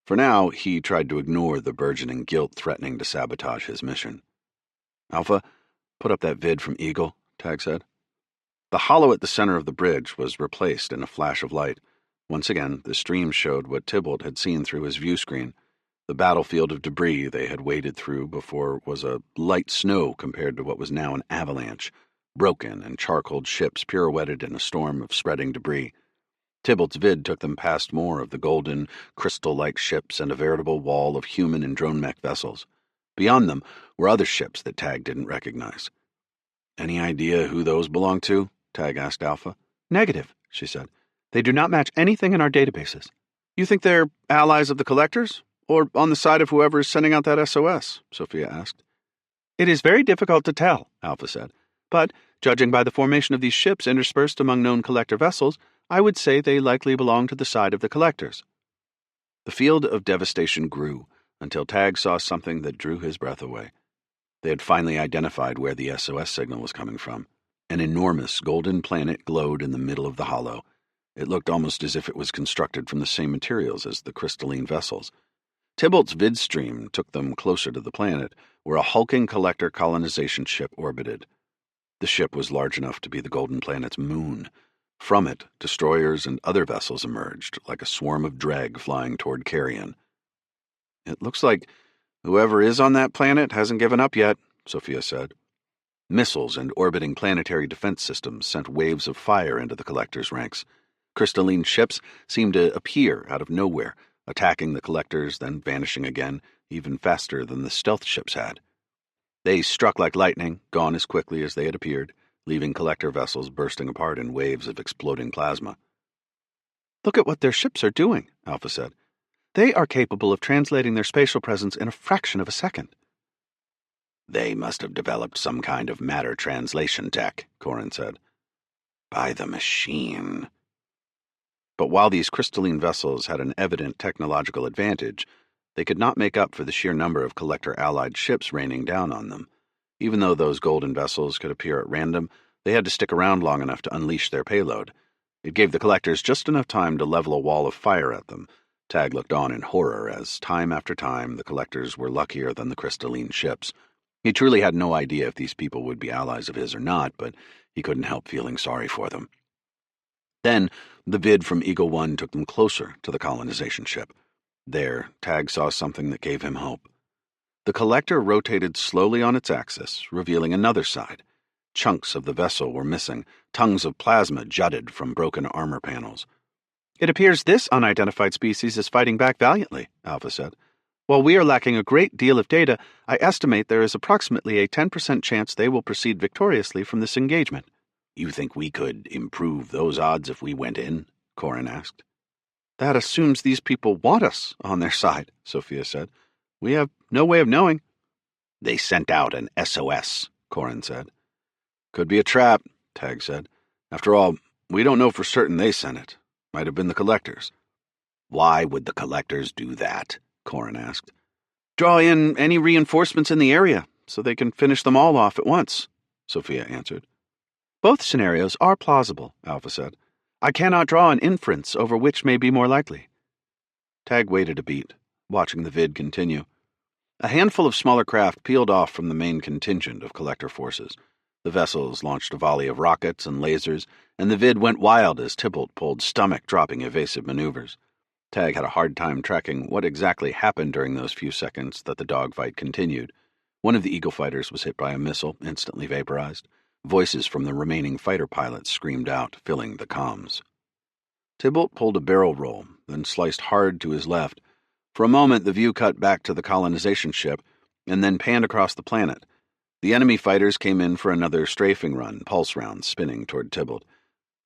For now, he tried to ignore the burgeoning guilt threatening to sabotage his mission. "Alpha, put up that vid from Eagle," Tag said. The hollow at the center of the bridge was replaced in a flash of light. Once again, the stream showed what Tybalt had seen through his view screen. The battlefield of debris they had waded through before was a light snow compared to what was now an avalanche. Broken and charcoaled ships pirouetted in a storm of spreading debris. Tybalt's vid took them past more of the golden, crystal-like ships and a veritable wall of human and drone mech vessels. Beyond them were other ships that Tag didn't recognize. "Any idea who those belong to?" Tag asked Alpha. "Negative," she said. "They do not match anything in our databases." "You think they're allies of the Collectors? Or on the side of whoever is sending out that SOS?" Sophia asked. "It is very difficult to tell," Alpha said. "But, judging by the formation of these ships interspersed among known Collector vessels, I would say they likely belong to the side of the Collectors." The field of devastation grew until Tag saw something that drew his breath away. They had finally identified where the SOS signal was coming from. An enormous golden planet glowed in the middle of the hollow. It looked almost as if it was constructed from the same materials as the crystalline vessels. Tybalt's vid stream took them closer to the planet, where a hulking Collector colonization ship orbited. The ship was large enough to be the golden planet's moon. From it, destroyers and other vessels emerged, like a swarm of dreg flying toward Carrion. "It looks like whoever is on that planet hasn't given up yet," Sophia said. Missiles and orbiting planetary defense systems sent waves of fire into the Collectors' ranks. Crystalline ships seemed to appear out of nowhere, attacking the Collectors, then vanishing again, even faster than the stealth ships had. They struck like lightning, gone as quickly as they had appeared, leaving Collector vessels bursting apart in waves of exploding plasma. "Look at what their ships are doing," Alpha said. "They are capable of translating their spatial presence in a fraction of a second." "They must have developed some kind of matter translation tech," Corin said. "By the machine." But while these crystalline vessels had an evident technological advantage, they could not make up for the sheer number of Collector-allied ships raining down on them. Even though those golden vessels could appear at random, they had to stick around long enough to unleash their payload. It gave the Collectors just enough time to level a wall of fire at them. Tag looked on in horror as, time after time, the Collectors were luckier than the crystalline ships. He truly had no idea if these people would be allies of his or not, but he couldn't help feeling sorry for them. Then, the vid from Eagle 1 took them closer to the colonization ship. There, Tag saw something that gave him hope. The Collector rotated slowly on its axis, revealing another side. Chunks of the vessel were missing. Tongues of plasma jutted from broken armor panels. "It appears this unidentified species is fighting back valiantly," Alpha said. "While we are lacking a great deal of data, I estimate there is approximately a 10% chance they will proceed victoriously from this engagement." "You think we could improve those odds if we went in?" Corin asked. "That assumes these people want us on their side," Sophia said. "We have no way of knowing." "They sent out an SOS," Corin said. "Could be a trap," Tag said. "After all, we don't know for certain they sent it. Might have been the Collectors." "Why would the Collectors do that?" Corin asked. "Draw in any reinforcements in the area, so they can finish them all off at once," Sophia answered. "Both scenarios are plausible," Alpha said. "I cannot draw an inference over which may be more likely." Tag waited a beat, watching the vid continue. A handful of smaller craft peeled off from the main contingent of Collector forces. The vessels launched a volley of rockets and lasers, and the vid went wild as Tybalt pulled stomach-dropping evasive maneuvers. Tag had a hard time tracking what exactly happened during those few seconds that the dogfight continued. One of the Eagle fighters was hit by a missile, instantly vaporized. Voices from the remaining fighter pilots screamed out, filling the comms. Tybalt pulled a barrel roll, then sliced hard to his left. For a moment, the view cut back to the colonization ship, and then panned across the planet. The enemy fighters came in for another strafing run, pulse rounds spinning toward Tybalt.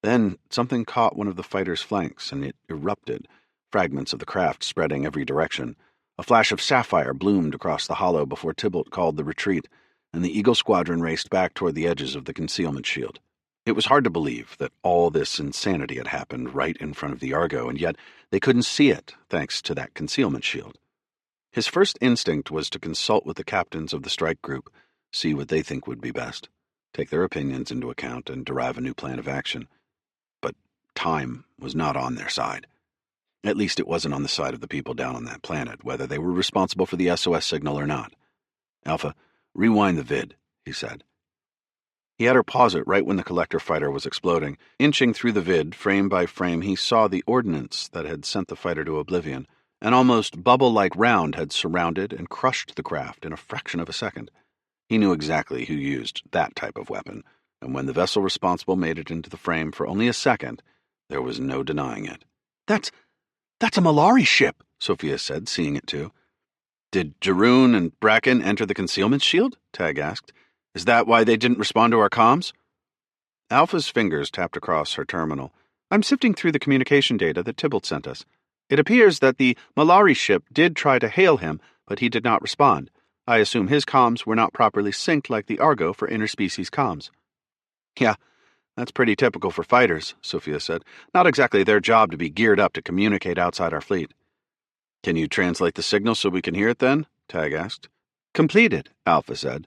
Then something caught one of the fighter's flanks, and it erupted, fragments of the craft spreading every direction. A flash of sapphire bloomed across the hollow before Tybalt called the retreat, and the Eagle Squadron raced back toward the edges of the concealment shield. It was hard to believe that all this insanity had happened right in front of the Argo, and yet they couldn't see it, thanks to that concealment shield. His first instinct was to consult with the captains of the strike group, see what they think would be best, take their opinions into account, and derive a new plan of action. But time was not on their side. At least it wasn't on the side of the people down on that planet, whether they were responsible for the SOS signal or not. Alpha, rewind the vid, he said. He had her pause it right when the collector fighter was exploding. Inching through the vid, frame by frame, he saw the ordnance that had sent the fighter to oblivion. An almost bubble-like round had surrounded and crushed the craft in a fraction of a second. He knew exactly who used that type of weapon, and when the vessel responsible made it into the frame for only a second, there was no denying it. That's a Melchiorri ship, Sophia said, seeing it too. Did Jaroon and Bracken enter the concealment shield? Tag asked. Is that why they didn't respond to our comms? Alpha's fingers tapped across her terminal. I'm sifting through the communication data that Tybalt sent us. It appears that the Melchiorri ship did try to hail him, but he did not respond. I assume his comms were not properly synced like the Argo for interspecies comms. Yeah, that's pretty typical for fighters, Sophia said. Not exactly their job to be geared up to communicate outside our fleet. Can you translate the signal so we can hear it then? Tag asked. Completed, Alpha said.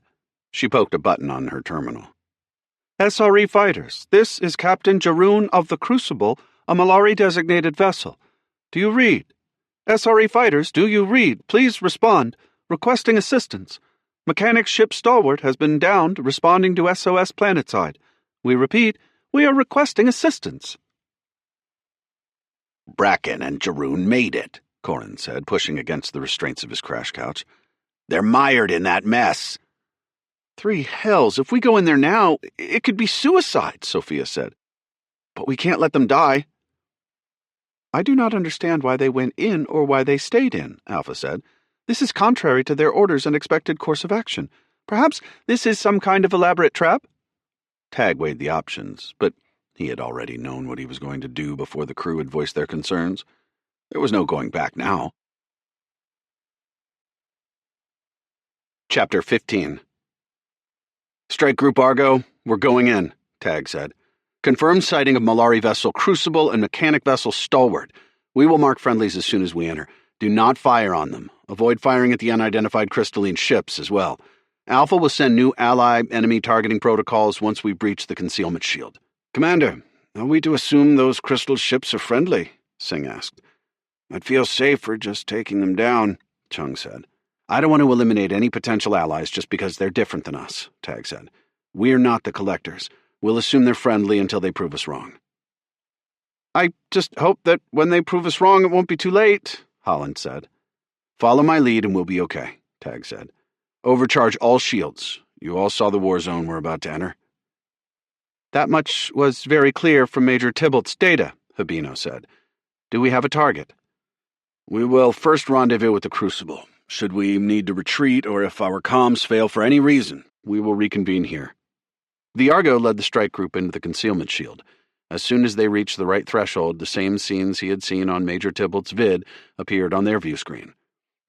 She poked a button on her terminal. SRE fighters, this is Captain Jaroon of the Crucible, a Melchiorri-designated vessel. Do you read? SRE fighters, do you read? Please respond. Requesting assistance. Mechanic ship Stalwart has been downed responding to SOS planetside. We repeat, we are requesting assistance. Bracken and Jaroon made it, Corin said, pushing against the restraints of his crash couch. They're mired in that mess. Three hells, if we go in there now, it could be suicide, Sophia said. But we can't let them die. I do not understand why they went in or why they stayed in, Alpha said. This is contrary to their orders and expected course of action. Perhaps this is some kind of elaborate trap? Tag weighed the options, but he had already known what he was going to do before the crew had voiced their concerns. There was no going back now. Chapter 15. Strike Group Argo, we're going in, Tag said. Confirmed sighting of Melchiorri vessel Crucible and mechanic vessel Stalwart. We will mark friendlies as soon as we enter. Do not fire on them. Avoid firing at the unidentified crystalline ships as well. Alpha will send new ally-enemy targeting protocols once we breach the concealment shield. Commander, are we to assume those crystal ships are friendly? Singh asked. I'd feel safer just taking them down, Chung said. I don't want to eliminate any potential allies just because they're different than us, Tag said. We're not the collectors. We'll assume they're friendly until they prove us wrong. I just hope that when they prove us wrong it won't be too late, Holland said. Follow my lead and we'll be okay, Tag said. Overcharge all shields. You all saw the war zone we're about to enter. That much was very clear from Major Tybalt's data, Habino said. Do we have a target? We will first rendezvous with the Crucible. Should we need to retreat or if our comms fail for any reason, we will reconvene here. The Argo led the strike group into the concealment shield. As soon as they reached the right threshold, the same scenes he had seen on Major Tybalt's vid appeared on their view screen.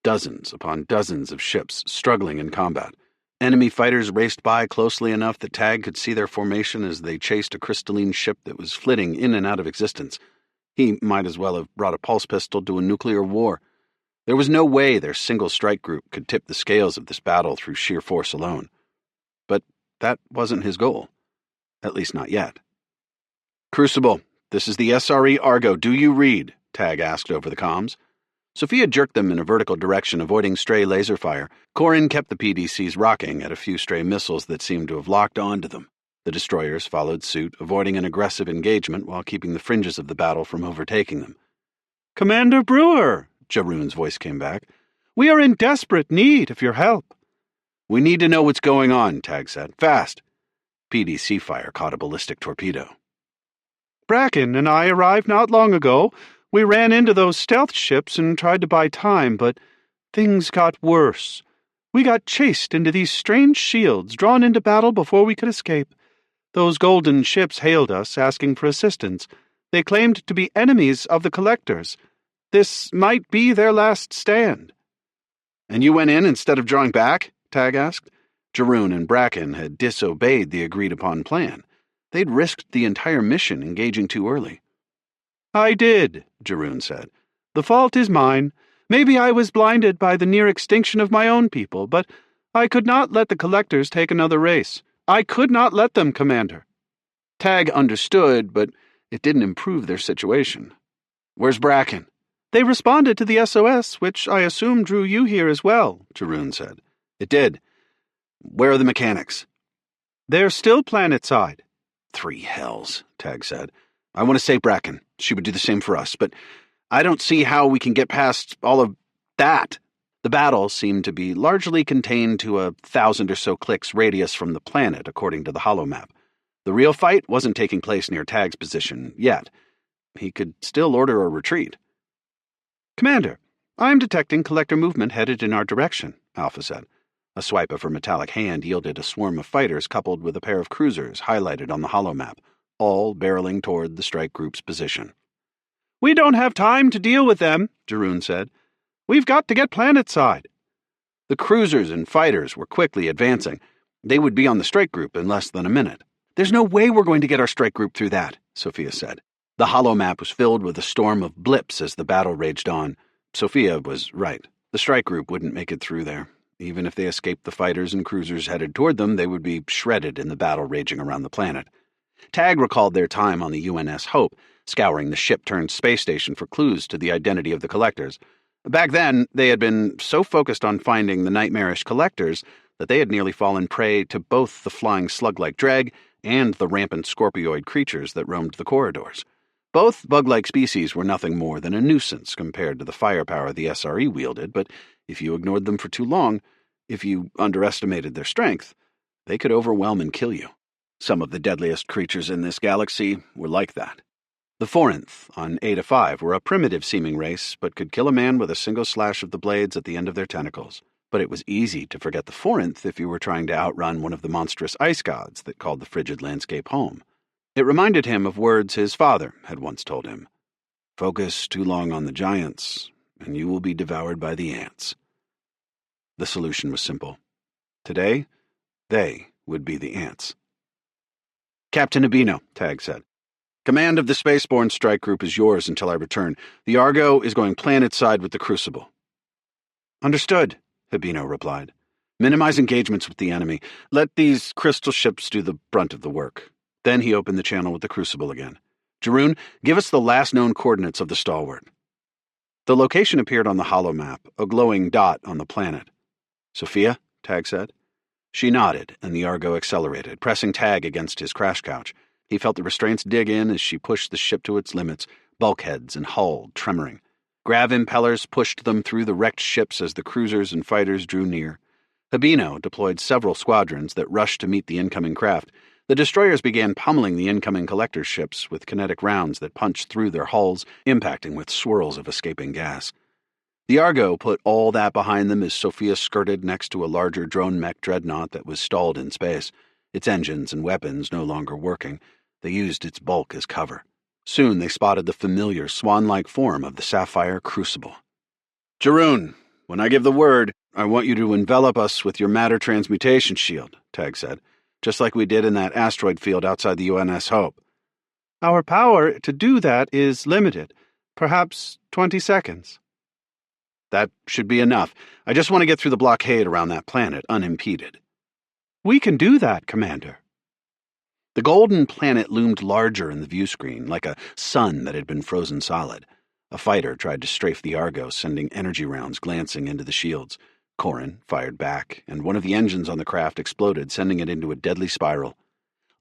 Dozens upon dozens of ships struggling in combat. Enemy fighters raced by closely enough that Tag could see their formation as they chased a crystalline ship that was flitting in and out of existence. He might as well have brought a pulse pistol to a nuclear war. There was no way their single strike group could tip the scales of this battle through sheer force alone. But that wasn't his goal. At least not yet. Crucible, this is the SRE Argo. Do you read? Tag asked over the comms. Sophia jerked them in a vertical direction, avoiding stray laser fire. Corin kept the PDCs rocking at a few stray missiles that seemed to have locked onto them. The destroyers followed suit, avoiding an aggressive engagement while keeping the fringes of the battle from overtaking them. Commander Brewer, Jaroon's voice came back. We are in desperate need of your help. We need to know what's going on, Tag said. Fast. PDC fire caught a ballistic torpedo. Bracken and I arrived not long ago. We ran into those stealth ships and tried to buy time, but things got worse. We got chased into these strange shields, drawn into battle before we could escape. Those golden ships hailed us, asking for assistance. They claimed to be enemies of the collectors. This might be their last stand." "And you went in instead of drawing back?" Tag asked. Jeroen and Bracken had disobeyed the agreed-upon plan. They'd risked the entire mission engaging too early. "I did," Jeroen said. "The fault is mine. Maybe I was blinded by the near extinction of my own people, but I could not let the collectors take another race. I could not let them, Commander." Tag understood, but it didn't improve their situation. "Where's Bracken?" "They responded to the SOS, which I assume drew you here as well," Jeroen said. "It did. Where are the mechanics?" "They're still planetside." "Three hells," Tag said. "I want to save Bracken. She would do the same for us, but I don't see how we can get past all of that." The battle seemed to be largely contained to 1,000 or so clicks radius from the planet, according to the holomap. The real fight wasn't taking place near Tag's position yet. He could still order a retreat. "Commander, I'm detecting collector movement headed in our direction," Alpha said. A swipe of her metallic hand yielded a swarm of fighters coupled with a pair of cruisers highlighted on the holomap, all barreling toward the strike group's position. "We don't have time to deal with them," Jeroen said. "We've got to get planetside." The cruisers and fighters were quickly advancing. They would be on the strike group in less than a minute. "There's no way we're going to get our strike group through that," Sophia said. The holomap was filled with a storm of blips as the battle raged on. Sophia was right. The strike group wouldn't make it through there. Even if they escaped the fighters and cruisers headed toward them, they would be shredded in the battle raging around the planet. Tag recalled their time on the UNS Hope, scouring the ship-turned space station for clues to the identity of the collectors. Back then, they had been so focused on finding the nightmarish collectors that they had nearly fallen prey to both the flying slug-like dreg and the rampant scorpioid creatures that roamed the corridors. Both bug-like species were nothing more than a nuisance compared to the firepower the SRE wielded, but if you ignored them for too long, if you underestimated their strength, they could overwhelm and kill you. Some of the deadliest creatures in this galaxy were like that. The Forinth on Eta 5 were a primitive-seeming race, but could kill a man with a single slash of the blades at the end of their tentacles. But it was easy to forget the Forinth if you were trying to outrun one of the monstrous ice gods that called the frigid landscape home. It reminded him of words his father had once told him. "Focus too long on the giants, and you will be devoured by the ants." The solution was simple. Today, they would be the ants. "Captain Abino," Tag said. "Command of the spaceborne strike group is yours until I return. The Argo is going planetside with the Crucible." "Understood," Abino replied. "Minimize engagements with the enemy. Let these crystal ships do the brunt of the work." Then he opened the channel with the Crucible again. "Jeroen, give us the last known coordinates of the stalwart." The location appeared on the holomap, a glowing dot on the planet. "Sophia?" Tag said. She nodded, and the Argo accelerated, pressing Tag against his crash couch. He felt the restraints dig in as she pushed the ship to its limits, bulkheads and hull tremoring. Grav impellers pushed them through the wrecked ships as the cruisers and fighters drew near. Habino deployed several squadrons that rushed to meet the incoming craft. The destroyers began pummeling the incoming collector ships with kinetic rounds that punched through their hulls, impacting with swirls of escaping gas. The Argo put all that behind them as Sophia skirted next to a larger drone mech dreadnought that was stalled in space, its engines and weapons no longer working. They used its bulk as cover. Soon they spotted the familiar swan-like form of the Sapphire Crucible. "Jeroen, when I give the word, I want you to envelop us with your matter transmutation shield," Tag said, "just like we did in that asteroid field outside the UNS Hope." "Our power to do that is limited. Perhaps 20 seconds. "That should be enough. I just want to get through the blockade around that planet unimpeded." "We can do that, Commander." The golden planet loomed larger in the view screen, like a sun that had been frozen solid. A fighter tried to strafe the Argo, sending energy rounds glancing into the shields. Corin fired back, and one of the engines on the craft exploded, sending it into a deadly spiral.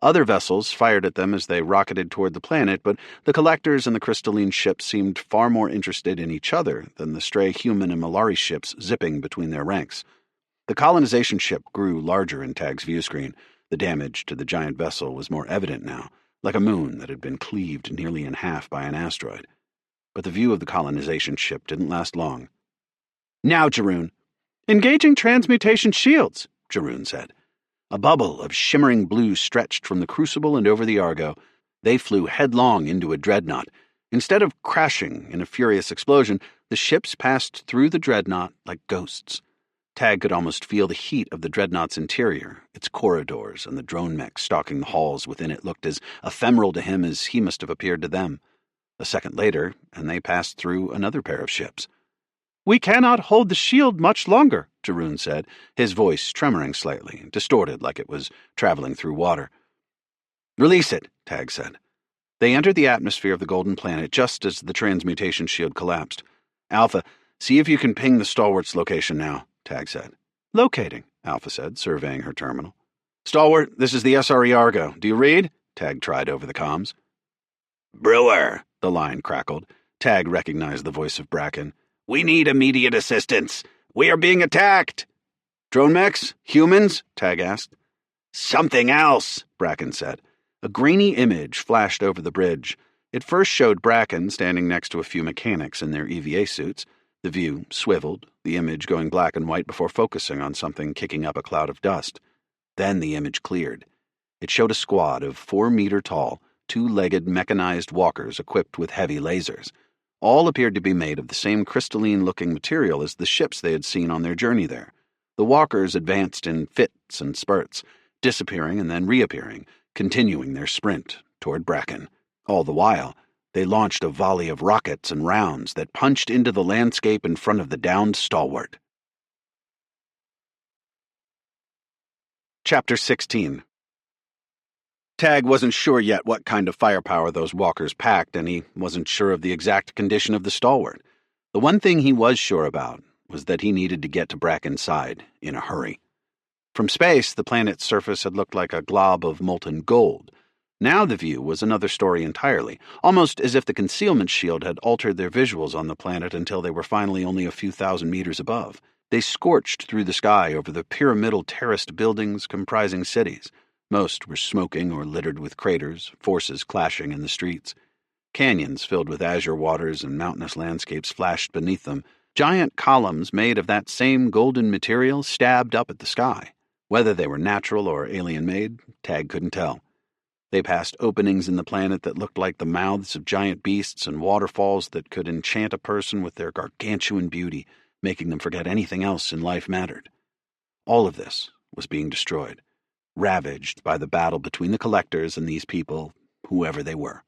Other vessels fired at them as they rocketed toward the planet, but the collectors and the crystalline ships seemed far more interested in each other than the stray human and Malari ships zipping between their ranks. The colonization ship grew larger in Tag's view screen. The damage to the giant vessel was more evident now, like a moon that had been cleaved nearly in half by an asteroid. But the view of the colonization ship didn't last long. "Now, Jeroen." "Engaging transmutation shields," Jeroen said. A bubble of shimmering blue stretched from the crucible and over the Argo. They flew headlong into a dreadnought. Instead of crashing in a furious explosion, the ships passed through the dreadnought like ghosts. Tag could almost feel the heat of the dreadnought's interior. Its corridors and the drone mechs stalking the halls within it looked as ephemeral to him as he must have appeared to them. A second later, and they passed through another pair of ships. "We cannot hold the shield much longer," Jeroen said, his voice tremoring slightly, distorted like it was traveling through water. "Release it," Tag said. They entered the atmosphere of the Golden Planet just as the transmutation shield collapsed. "Alpha, see if you can ping the Stalwart's location now," Tag said. "Locating," Alpha said, surveying her terminal. "Stalwart, this is the SRE Argo. Do you read?" Tag tried over the comms. "Brewer," the line crackled. Tag recognized the voice of Bracken. "We need immediate assistance. We are being attacked." "Drone mechs? Humans?" Tag asked. "Something else," Bracken said. A grainy image flashed over the bridge. It first showed Bracken standing next to a few mechanics in their EVA suits. The view swiveled, the image going black and white before focusing on something kicking up a cloud of dust. Then the image cleared. It showed a squad of 4-meter-tall, 2-legged mechanized walkers equipped with heavy lasers. All appeared to be made of the same crystalline-looking material as the ships they had seen on their journey there. The walkers advanced in fits and spurts, disappearing and then reappearing, continuing their sprint toward Bracken. All the while, they launched a volley of rockets and rounds that punched into the landscape in front of the downed Stalwart. Chapter 16. Tag wasn't sure yet what kind of firepower those walkers packed, and he wasn't sure of the exact condition of the Stalwart. The one thing he was sure about was that he needed to get to Bracken's side in a hurry. From space, the planet's surface had looked like a glob of molten gold. Now the view was another story entirely, almost as if the concealment shield had altered their visuals on the planet until they were finally only a few thousand meters above. They scorched through the sky over the pyramidal terraced buildings comprising cities. Most were smoking or littered with craters, forces clashing in the streets. Canyons filled with azure waters and mountainous landscapes flashed beneath them. Giant columns made of that same golden material stabbed up at the sky. Whether they were natural or alien-made, Tag couldn't tell. They passed openings in the planet that looked like the mouths of giant beasts and waterfalls that could enchant a person with their gargantuan beauty, making them forget anything else in life mattered. All of this was being destroyed, ravaged by the battle between the collectors and these people, whoever they were.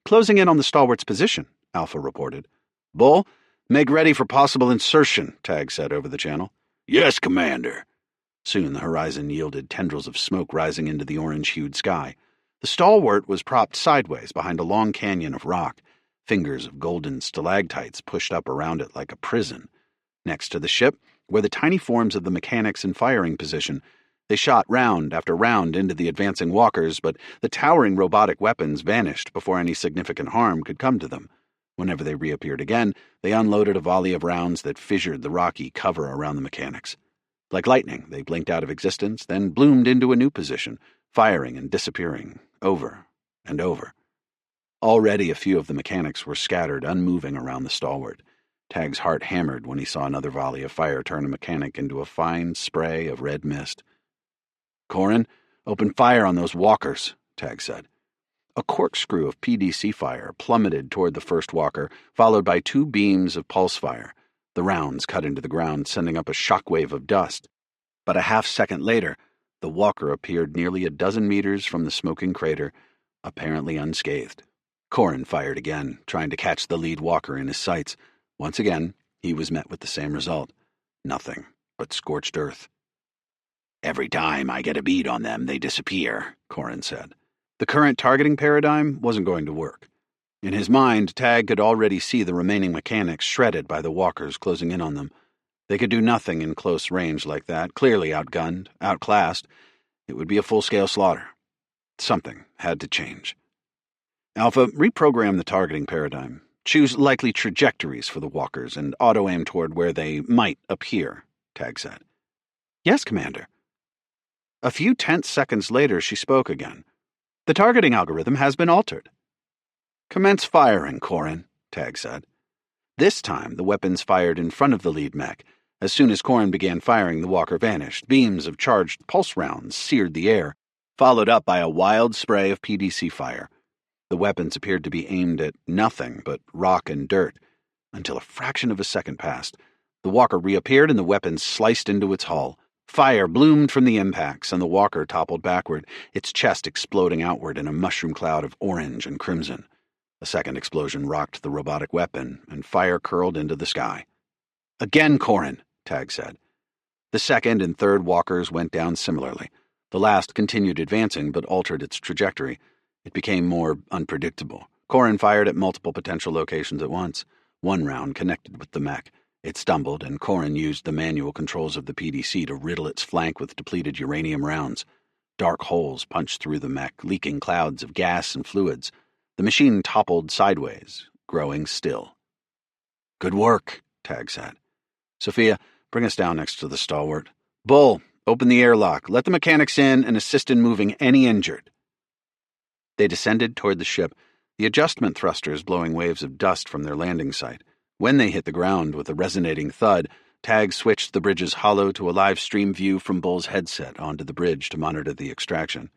"Closing in on the Stalwart's position," Alpha reported. "Bull, make ready for possible insertion," Tag said over the channel. "Yes, Commander." Soon the horizon yielded tendrils of smoke rising into the orange-hued sky. The Stalwart was propped sideways behind a long canyon of rock. Fingers of golden stalactites pushed up around it like a prison. Next to the ship were the tiny forms of the mechanics in firing position. They shot round after round into the advancing walkers, but the towering robotic weapons vanished before any significant harm could come to them. Whenever they reappeared again, they unloaded a volley of rounds that fissured the rocky cover around the mechanics. Like lightning, they blinked out of existence, then bloomed into a new position, firing and disappearing, over and over. Already a few of the mechanics were scattered, unmoving around the Stalwart. Tag's heart hammered when he saw another volley of fire turn a mechanic into a fine spray of red mist. "Corin, open fire on those walkers," Tag said. A corkscrew of PDC fire plummeted toward the first walker, followed by 2 beams of pulse fire. The rounds cut into the ground, sending up a shockwave of dust. But a half-second later, the walker appeared nearly a dozen meters from the smoking crater, apparently unscathed. Corin fired again, trying to catch the lead walker in his sights. Once again, he was met with the same result. Nothing but scorched earth. "Every time I get a bead on them, they disappear," Corin said. The current targeting paradigm wasn't going to work. In his mind, Tag could already see the remaining mechanics shredded by the walkers closing in on them. They could do nothing in close range like that, clearly outgunned, outclassed. It would be a full-scale slaughter. Something had to change. "Alpha, reprogram the targeting paradigm. Choose likely trajectories for the walkers and auto-aim toward where they might appear," Tag said. "Yes, Commander." A few tense seconds later, she spoke again. "The targeting algorithm has been altered." "Commence firing, Corin," Tag said. This time, the weapons fired in front of the lead mech, As soon as Corin began firing, the walker vanished. Beams of charged pulse rounds seared the air, followed up by a wild spray of PDC fire. The weapons appeared to be aimed at nothing but rock and dirt, until a fraction of a second passed. The walker reappeared and the weapons sliced into its hull. Fire bloomed from the impacts, and the walker toppled backward, its chest exploding outward in a mushroom cloud of orange and crimson. A second explosion rocked the robotic weapon, and fire curled into the sky. "Again, Corin," Tag said. The second and third walkers went down similarly. The last continued advancing, but altered its trajectory. It became more unpredictable. Corin fired at multiple potential locations at once. One round connected with the mech. It stumbled, and Corin used the manual controls of the PDC to riddle its flank with depleted uranium rounds. Dark holes punched through the mech, leaking clouds of gas and fluids. The machine toppled sideways, growing still. "Good work," Tag said. "Sophia, bring us down next to the stalwart. Bull, open the airlock. Let the mechanics in and assist in moving any injured." They descended toward the ship, the adjustment thrusters blowing waves of dust from their landing site. When they hit the ground with a resonating thud, Tag switched the bridge's hollow to a live stream view from Bull's headset onto the bridge to monitor the extraction.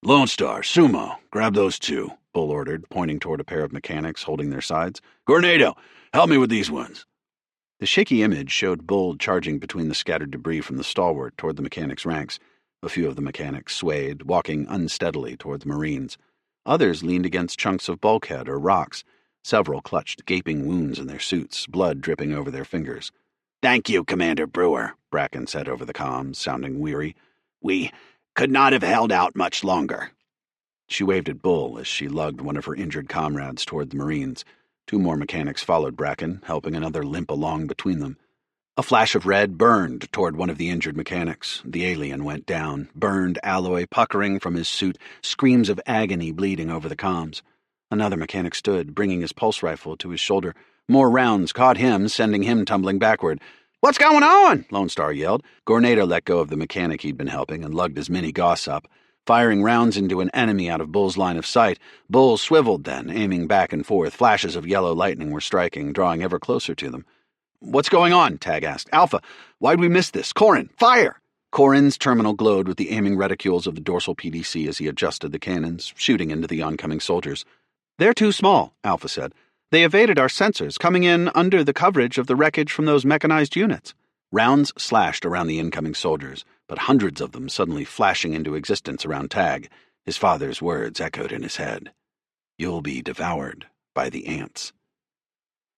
"Lone Star, Sumo, grab those two," Bull ordered, pointing toward a pair of mechanics holding their sides. "Gornado, help me with these ones." The shaky image showed Bull charging between the scattered debris from the stalwart toward the mechanics' ranks. A few of the mechanics swayed, walking unsteadily toward the Marines. Others leaned against chunks of bulkhead or rocks. Several clutched gaping wounds in their suits, blood dripping over their fingers. "Thank you, Commander Brewer," Bracken said over the comms, sounding weary. "We could not have held out much longer." She waved at Bull as she lugged one of her injured comrades toward the Marines. Two more mechanics followed Bracken, helping another limp along between them. A flash of red burned toward one of the injured mechanics. The alien went down, burned alloy puckering from his suit, screams of agony bleeding over the comms. Another mechanic stood, bringing his pulse rifle to his shoulder. More rounds caught him, sending him tumbling backward. "What's going on?" Lone Star yelled. Gornado let go of the mechanic he'd been helping and lugged his mini-Gauss up, firing rounds into an enemy out of Bull's line of sight. Bull swiveled then, aiming back and forth. Flashes of yellow lightning were striking, drawing ever closer to them. "What's going on?" Tag asked. "Alpha, why'd we miss this? Corin, fire!" Corin's terminal glowed with the aiming reticules of the dorsal PDC as he adjusted the cannons, shooting into the oncoming soldiers. "They're too small," Alpha said. "They evaded our sensors, coming in under the coverage of the wreckage from those mechanized units." Rounds slashed around the incoming soldiers, but hundreds of them suddenly flashing into existence around Tag. His father's words echoed in his head. "You'll be devoured by the ants."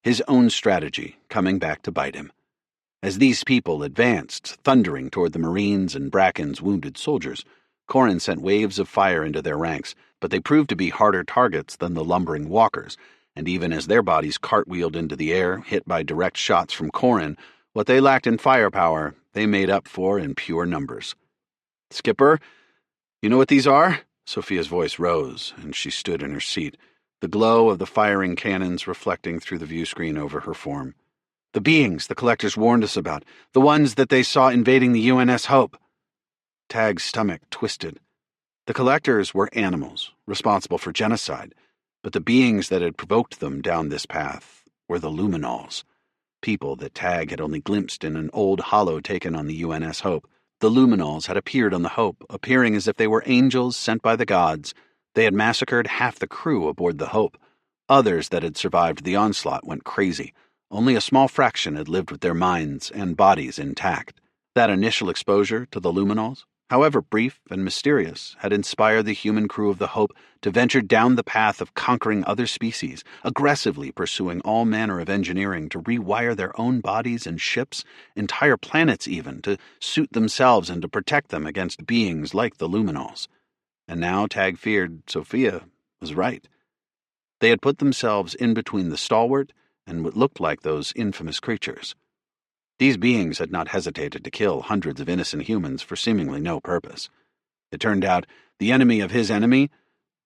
His own strategy coming back to bite him. As these people advanced, thundering toward the Marines and Bracken's wounded soldiers, Corin sent waves of fire into their ranks, but they proved to be harder targets than the lumbering walkers, and even as their bodies cartwheeled into the air, hit by direct shots from Corin, what they lacked in firepower, they made up for in pure numbers. "Skipper, you know what these are?" Sophia's voice rose, and she stood in her seat, the glow of the firing cannons reflecting through the view screen over her form. "The beings the collectors warned us about, the ones that they saw invading the UNS Hope." Tag's stomach twisted. The collectors were animals, responsible for genocide, but the beings that had provoked them down this path were the Luminols, people that Tag had only glimpsed in an old holo taken on the UNS Hope. The Luminols had appeared on the Hope, appearing as if they were angels sent by the gods. They had massacred half the crew aboard the Hope. Others that had survived the onslaught went crazy. Only a small fraction had lived with their minds and bodies intact. That initial exposure to the Luminols, however brief and mysterious, had inspired the human crew of the Hope to venture down the path of conquering other species, aggressively pursuing all manner of engineering to rewire their own bodies and ships, entire planets even, to suit themselves and to protect them against beings like the Luminols. And now Tag feared Sophia was right. They had put themselves in between the stalwart and what looked like those infamous creatures. These beings had not hesitated to kill hundreds of innocent humans for seemingly no purpose. It turned out the enemy of his enemy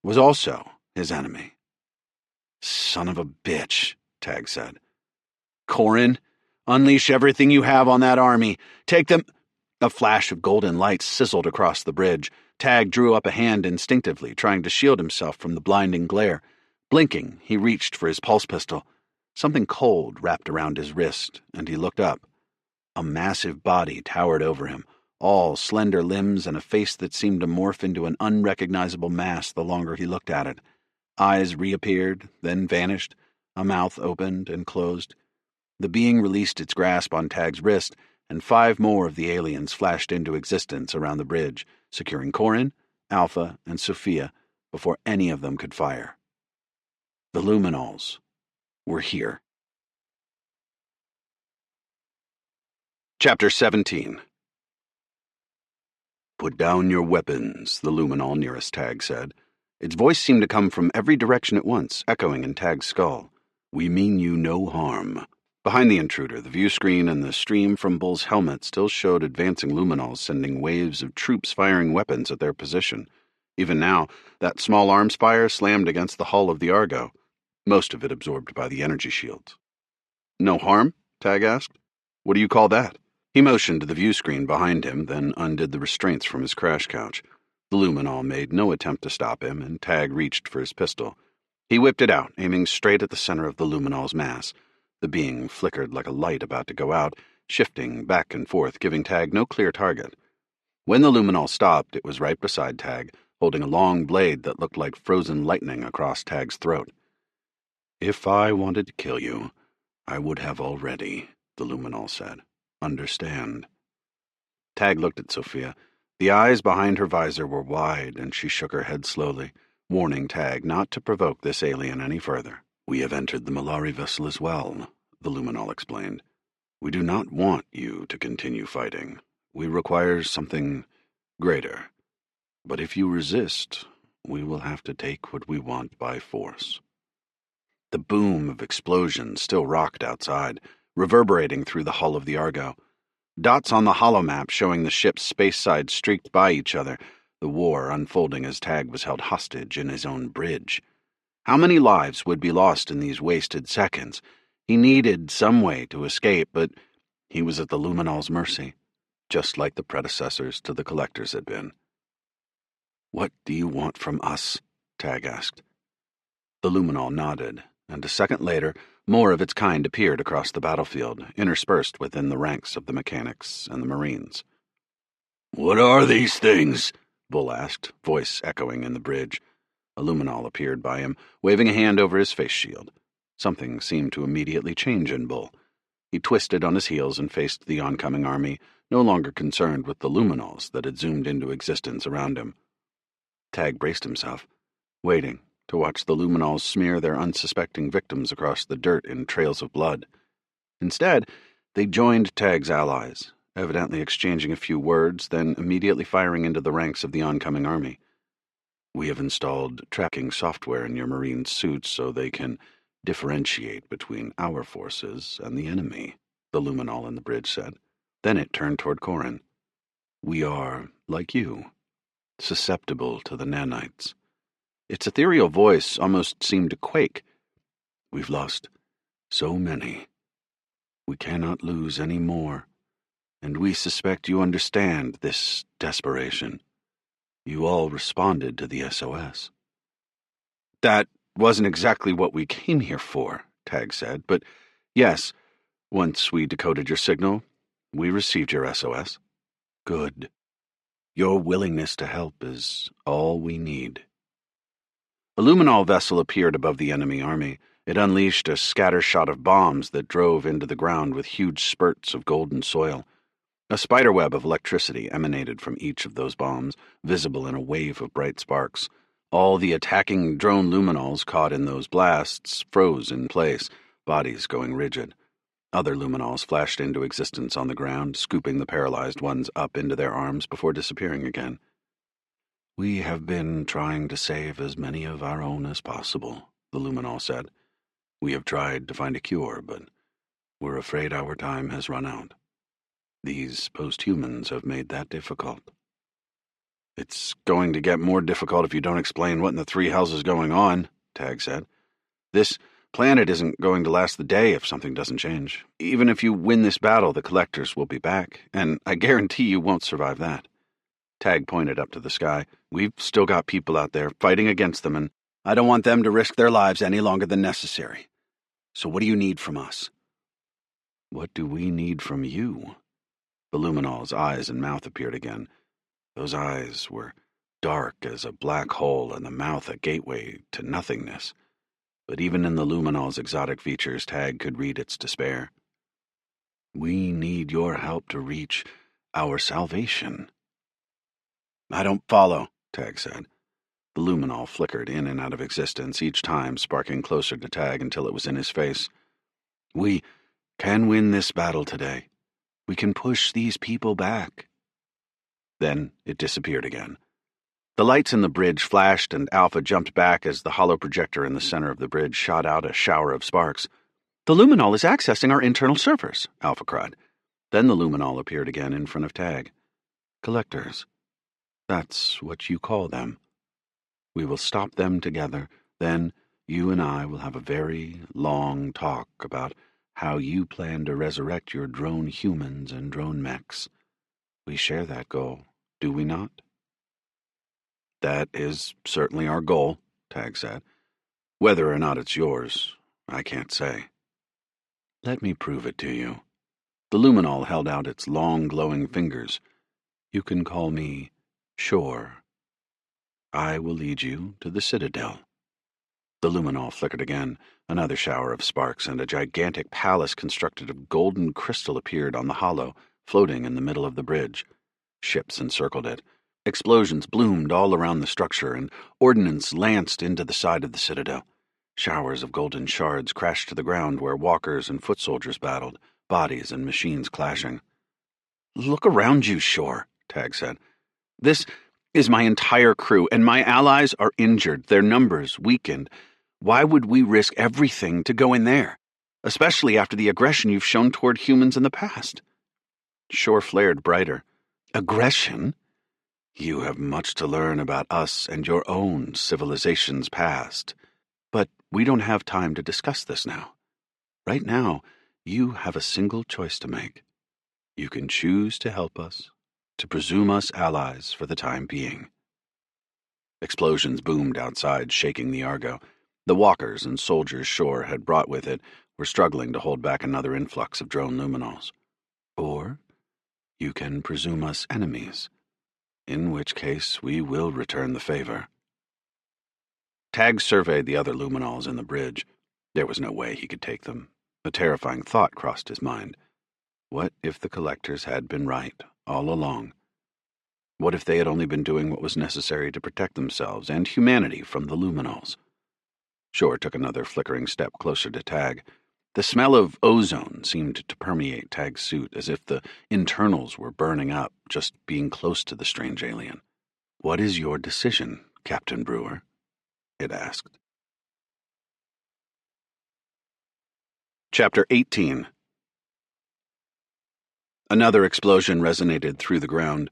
was also his enemy. "Son of a bitch," Tag said. "Corin, unleash everything you have on that army. Take them—" A flash of golden light sizzled across the bridge. Tag drew up a hand instinctively, trying to shield himself from the blinding glare. Blinking, he reached for his pulse pistol. Something cold wrapped around his wrist, and he looked up. A massive body towered over him, all slender limbs and a face that seemed to morph into an unrecognizable mass the longer he looked at it. Eyes reappeared, then vanished. A mouth opened and closed. The being released its grasp on Tag's wrist, and 5 more of the aliens flashed into existence around the bridge, securing Corin, Alpha, and Sophia before any of them could fire. The Luminols were here. Chapter 17. "Put down your weapons," the Luminol nearest Tag said. Its voice seemed to come from every direction at once, echoing in Tag's skull. "We mean you no harm." Behind the intruder, the view screen and the stream from Bull's helmet still showed advancing Luminols sending waves of troops firing weapons at their position. Even now, that small arms fire slammed against the hull of the Argo, most of it absorbed by the energy shields. "No harm?" Tag asked. "What do you call that?" He motioned to the view screen behind him, then undid the restraints from his crash couch. The Luminol made no attempt to stop him, and Tag reached for his pistol. He whipped it out, aiming straight at the center of the Luminol's mass. The being flickered like a light about to go out, shifting back and forth, giving Tag no clear target. When the Luminol stopped, it was right beside Tag, holding a long blade that looked like frozen lightning across Tag's throat. "If I wanted to kill you, I would have already," the Luminol said. "Understand?" Tag looked at Sophia. The eyes behind her visor were wide, and she shook her head slowly, warning Tag not to provoke this alien any further. "We have entered the Melchiorri vessel as well," the Luminol explained. "We do not want you to continue fighting. We require something greater. But if you resist, we will have to take what we want by force." The boom of explosions still rocked outside, reverberating through the hull of the Argo. Dots on the holomap showing the ship's space sides streaked by each other, the war unfolding as Tag was held hostage in his own bridge. How many lives would be lost in these wasted seconds? He needed some way to escape, but he was at the Luminol's mercy, just like the predecessors to the Collectors had been. "What do you want from us?" Tag asked. The Luminol nodded, and a second later, more of its kind appeared across the battlefield, interspersed within the ranks of the mechanics and the Marines. "What are these things?" Bull asked, voice echoing in the bridge. A Luminol appeared by him, waving a hand over his face shield. Something seemed to immediately change in Bull. He twisted on his heels and faced the oncoming army, no longer concerned with the Luminols that had zoomed into existence around him. Tag braced himself, waiting to watch the Luminols smear their unsuspecting victims across the dirt in trails of blood. Instead, they joined Tag's allies, evidently exchanging a few words, then immediately firing into the ranks of the oncoming army. "We have installed tracking software in your Marine suits so they can differentiate between our forces and the enemy," the Luminol in the bridge said. Then it turned toward Corin. "We are, like you, susceptible to the nanites." Its ethereal voice almost seemed to quake. "We've lost so many. We cannot lose any more, and we suspect you understand this desperation. You all responded to the SOS. "That wasn't exactly what we came here for," Tag said, "but yes, once we decoded your signal, we received your SOS. Good. Your willingness to help is all we need." A Luminol vessel appeared above the enemy army. It unleashed a scattershot of bombs that drove into the ground with huge spurts of golden soil. A spiderweb of electricity emanated from each of those bombs, visible in a wave of bright sparks. All the attacking drone Luminols caught in those blasts froze in place, bodies going rigid. Other Luminols flashed into existence on the ground, scooping the paralyzed ones up into their arms before disappearing again. "We have been trying to save as many of our own as possible," the Luminol said. "We have tried to find a cure, but we're afraid our time has run out. These post-humans have made that difficult." "It's going to get more difficult if you don't explain what in the three hells is going on," Tag said. "This planet isn't going to last the day if something doesn't change. Even if you win this battle, the Collectors will be back, and I guarantee you won't survive that." Tag pointed up to the sky. "We've still got people out there fighting against them, and I don't want them to risk their lives any longer than necessary. So what do you need from us?" "What do we need from you?" The luminol's eyes and mouth appeared again. Those eyes were dark as a black hole and the mouth a gateway to nothingness. But even in the luminol's exotic features, Tag could read its despair. "We need your help to reach our salvation." "I don't follow," Tag said. The luminol flickered in and out of existence, each time sparking closer to Tag until it was in his face. "We can win this battle today. We can push these people back." Then it disappeared again. The lights in the bridge flashed, and Alpha jumped back as the hollow projector in the center of the bridge shot out a shower of sparks. "The luminol is accessing our internal servers," Alpha cried. Then the luminol appeared again in front of Tag. "Collectors. That's what you call them. We will stop them together. Then you and I will have a very long talk about how you plan to resurrect your drone humans and drone mechs. We share that goal, do we not?" "That is certainly our goal," Tag said. "Whether or not it's yours, I can't say." "Let me prove it to you." The luminol held out its long, glowing fingers. "You can call me Shore. I will lead you to the Citadel." The luminol flickered again. Another shower of sparks, and a gigantic palace constructed of golden crystal appeared on the hollow, floating in the middle of the bridge. Ships encircled it. Explosions bloomed all around the structure, and ordnance lanced into the side of the Citadel. Showers of golden shards crashed to the ground where walkers and foot soldiers battled, bodies and machines clashing. "Look around you, Shore," Tag said. "This is my entire crew, and my allies are injured, their numbers weakened. Why would we risk everything to go in there, especially after the aggression you've shown toward humans in the past?" Shore flared brighter. "Aggression? You have much to learn about us and your own civilization's past. But we don't have time to discuss this now. Right now, you have a single choice to make. You can choose to help us, to presume us allies for the time being." Explosions boomed outside, shaking the Argo. The walkers and soldiers Shore had brought with it were struggling to hold back another influx of drone luminols. "Or you can presume us enemies, in which case we will return the favor." Tag surveyed the other luminols in the bridge. There was no way he could take them. A terrifying thought crossed his mind. What if the collectors had been right all along? What if they had only been doing what was necessary to protect themselves and humanity from the luminols? Shore took another flickering step closer to Tag. The smell of ozone seemed to permeate Tag's suit, as if the internals were burning up, just being close to the strange alien. "What is your decision, Captain Brewer?" it asked. Chapter 18. Another explosion resonated through the ground.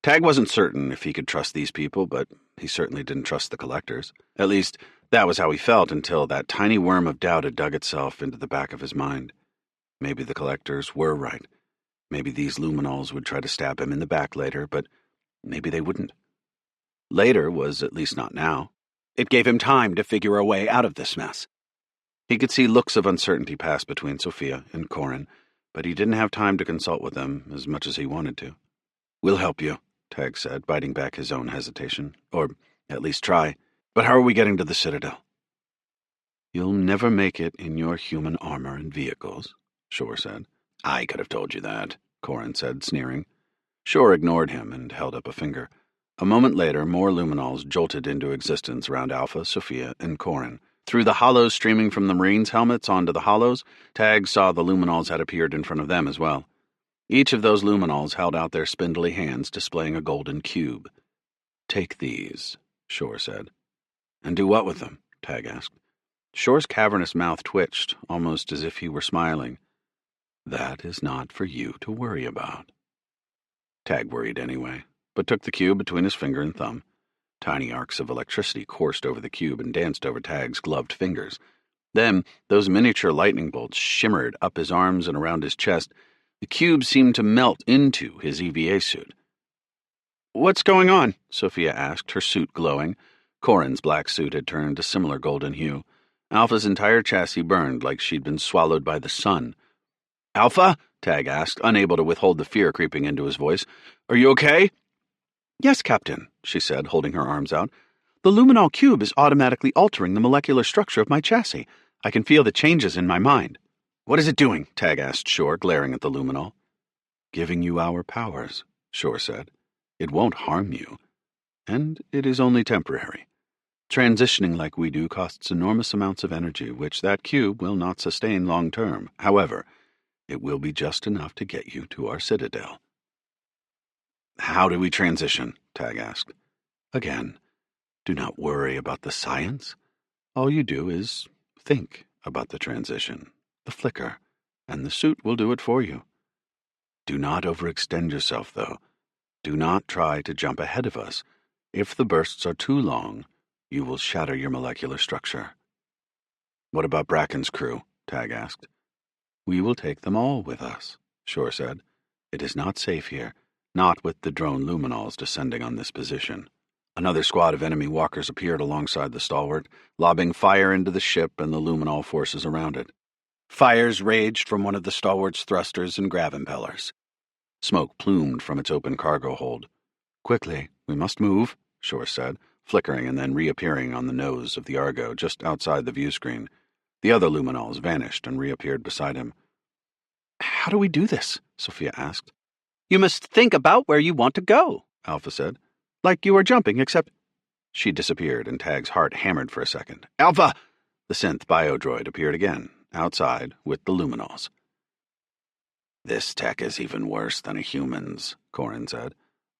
Tag wasn't certain if he could trust these people, but he certainly didn't trust the collectors. At least, that was how he felt until that tiny worm of doubt had dug itself into the back of his mind. Maybe the collectors were right. Maybe these luminols would try to stab him in the back later, but maybe they wouldn't. Later was at least not now. It gave him time to figure a way out of this mess. He could see looks of uncertainty pass between Sophia and Corin, but he didn't have time to consult with them as much as he wanted to. "We'll help you," Tag said, biting back his own hesitation. "Or at least try. But how are we getting to the Citadel?" "You'll never make it in your human armor and vehicles," Shore said. "I could have told you that," Corin said, sneering. Shore ignored him and held up a finger. A moment later, more luminols jolted into existence around Alpha, Sophia, and Corin. Through the hollows streaming from the Marines' helmets onto the hollows, Tag saw the luminols had appeared in front of them as well. Each of those luminols held out their spindly hands, displaying a golden cube. "Take these," Shore said. "And do what with them?" Tag asked. Shore's cavernous mouth twitched, almost as if he were smiling. "That is not for you to worry about." Tag worried anyway, but took the cube between his finger and thumb. Tiny arcs of electricity coursed over the cube and danced over Tag's gloved fingers. Then, those miniature lightning bolts shimmered up his arms and around his chest. The cube seemed to melt into his EVA suit. "What's going on?" Sophia asked, her suit glowing. Corin's black suit had turned a similar golden hue. Alpha's entire chassis burned like she'd been swallowed by the sun. "Alpha?" Tag asked, unable to withhold the fear creeping into his voice. "Are you okay?" "Yes, Captain," she said, holding her arms out. "The luminol cube is automatically altering the molecular structure of my chassis. I can feel the changes in my mind." "What is it doing?" Tag asked Shore, glaring at the luminol. "Giving you our powers," Shore said. "It won't harm you. And it is only temporary. Transitioning like we do costs enormous amounts of energy, which that cube will not sustain long term. However, it will be just enough to get you to our citadel." "How do we transition?" Tag asked. Again, do not worry about the science. All you do is think about the transition, the flicker, and the suit will do it for you. Do not overextend yourself, though. Do not try to jump ahead of us. If the bursts are too long, you will shatter your molecular structure. "What about Bracken's crew?" Tag asked. "We will take them all with us," Shore said. "It is not safe here, not with the drone luminols descending on this position." Another squad of enemy walkers appeared alongside the stalwart, lobbing fire into the ship and the luminol forces around it. Fires raged from one of the stalwart's thrusters and grav impellers. Smoke plumed from its open cargo hold. "Quickly, we must move," Shore said, flickering and then reappearing on the nose of the Argo just outside the view screen. The other luminols vanished and reappeared beside him. "How do we do this?" Sophia asked. "You must think about where you want to go," Alpha said. "like you are jumping, except—" She disappeared, and Tag's heart hammered for a second. "Alpha!" The synth biodroid appeared again, outside, with the luminols. "This tech is even worse than a human's," Corin said.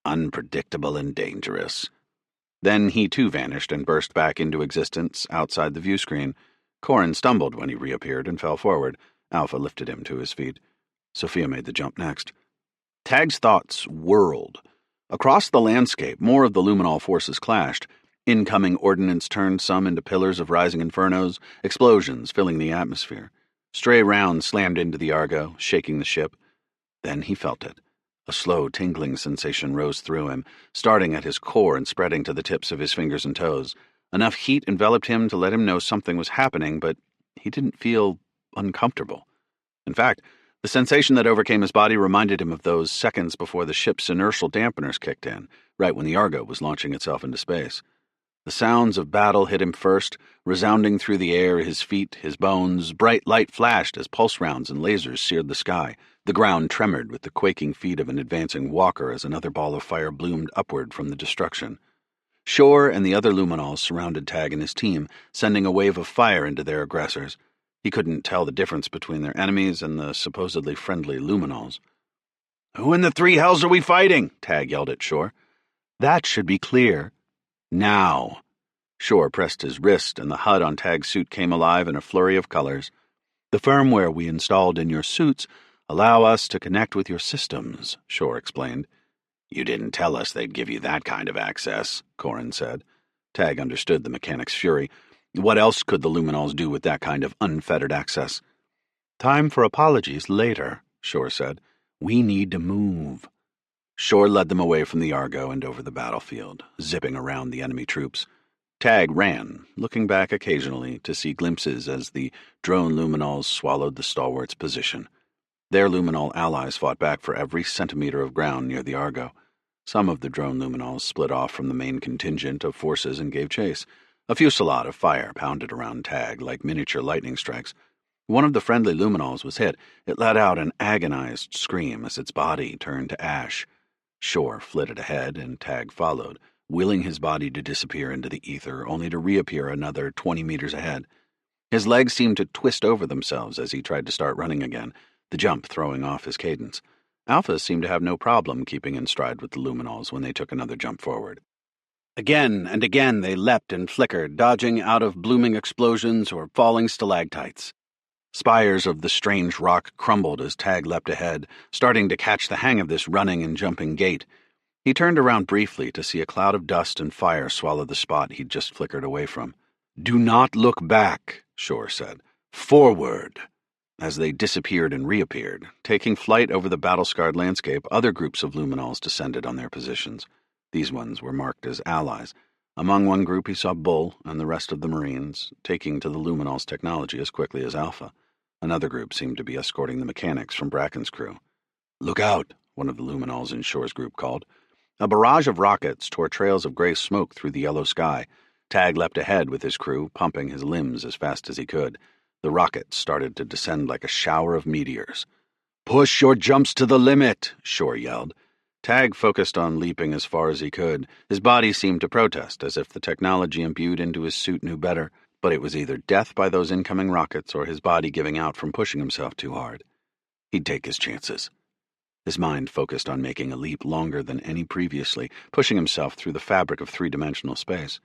"Unpredictable and dangerous." Then he too vanished and burst back into existence outside the view screen. Corin stumbled when he reappeared and fell forward. Alpha lifted him to his feet. Sophia made the jump next. Tag's thoughts whirled. Across the landscape, more of the luminol forces clashed. Incoming ordnance turned some into pillars of rising infernos, explosions filling the atmosphere. Stray rounds slammed into the Argo, shaking the ship. Then he felt it. A slow, tingling sensation rose through him, starting at his core and spreading to the tips of his fingers and toes. Enough heat enveloped him to let him know something was happening, but he didn't feel uncomfortable. In fact, the sensation that overcame his body reminded him of those seconds before the ship's inertial dampeners kicked in, right when the Argo was launching itself into space. The sounds of battle hit him first, resounding through the air, his feet, his bones. Bright light flashed as pulse rounds and lasers seared the sky. The ground tremored with the quaking feet of an advancing walker as another ball of fire bloomed upward from the destruction. Shore and the other luminols surrounded Tag and his team, sending a wave of fire into their aggressors. He couldn't tell the difference between their enemies and the supposedly friendly luminols. "Who in the three hells are we fighting?" Tag yelled at Shore. "That should be clear." "Now!" Shore pressed his wrist, and the HUD on Tag's suit came alive in a flurry of colors. "The firmware we installed in your suits allow us to connect with your systems," Shore explained. "You didn't tell us they'd give you that kind of access," Corin said. Tag understood the mechanic's fury. What else could the luminols do with that kind of unfettered access? "Time for apologies later," Shore said. "We need to move." Shore led them away from the Argo and over the battlefield, zipping around the enemy troops. Tag ran, looking back occasionally to see glimpses as the drone luminols swallowed the stalwart's position. Their luminol allies fought back for every centimeter of ground near the Argo. Some of the drone luminols split off from the main contingent of forces and gave chase. A fusillade of fire pounded around Tag like miniature lightning strikes. One of the friendly luminols was hit. It let out an agonized scream as its body turned to ash. Shore flitted ahead, and Tag followed, willing his body to disappear into the ether, only to reappear another 20 meters ahead. His legs seemed to twist over themselves as he tried to start running again, the jump throwing off his cadence. Alpha seemed to have no problem keeping in stride with the luminols when they took another jump forward. Again and again they leapt and flickered, dodging out of blooming explosions or falling stalactites. Spires of the strange rock crumbled as Tag leapt ahead, starting to catch the hang of this running and jumping gait. He turned around briefly to see a cloud of dust and fire swallow the spot he'd just flickered away from. "Do not look back," Shore said. "Forward." As they disappeared and reappeared, taking flight over the battle-scarred landscape, other groups of luminols descended on their positions. These ones were marked as allies. Among one group he saw Bull and the rest of the Marines, taking to the luminols' technology as quickly as Alpha. Another group seemed to be escorting the mechanics from Bracken's crew. "Look out," one of the Luminols in Shore's group called. A barrage of rockets tore trails of gray smoke through the yellow sky. Tag leapt ahead with his crew, pumping his limbs as fast as he could. The rockets started to descend like a shower of meteors. "Push your jumps to the limit," Shore yelled. Tag focused on leaping as far as he could. His body seemed to protest, as if the technology imbued into his suit knew better, but it was either death by those incoming rockets or his body giving out from pushing himself too hard. He'd take his chances. His mind focused on making a leap longer than any previously, pushing himself through the fabric of three-dimensional space.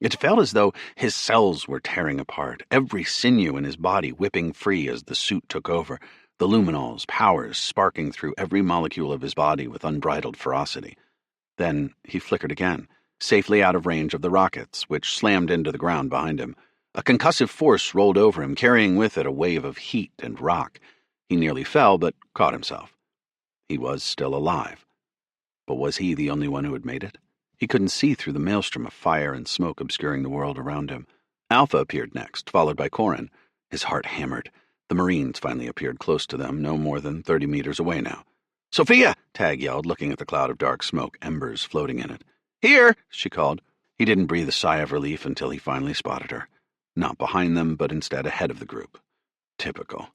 It felt as though his cells were tearing apart, every sinew in his body whipping free as the suit took over, the luminol's powers sparking through every molecule of his body with unbridled ferocity. Then he flickered again, safely out of range of the rockets, which slammed into the ground behind him. A concussive force rolled over him, carrying with it a wave of heat and rock. He nearly fell, but caught himself. He was still alive. But was he the only one who had made it? He couldn't see through the maelstrom of fire and smoke obscuring the world around him. Alpha appeared next, followed by Corin. His heart hammered. The Marines finally appeared close to them, no more than 30 meters away now. "Sophia!" Tag yelled, looking at the cloud of dark smoke, embers floating in it. "Here!" she called. He didn't breathe a sigh of relief until he finally spotted her. Not behind them, but instead ahead of the group. Typical.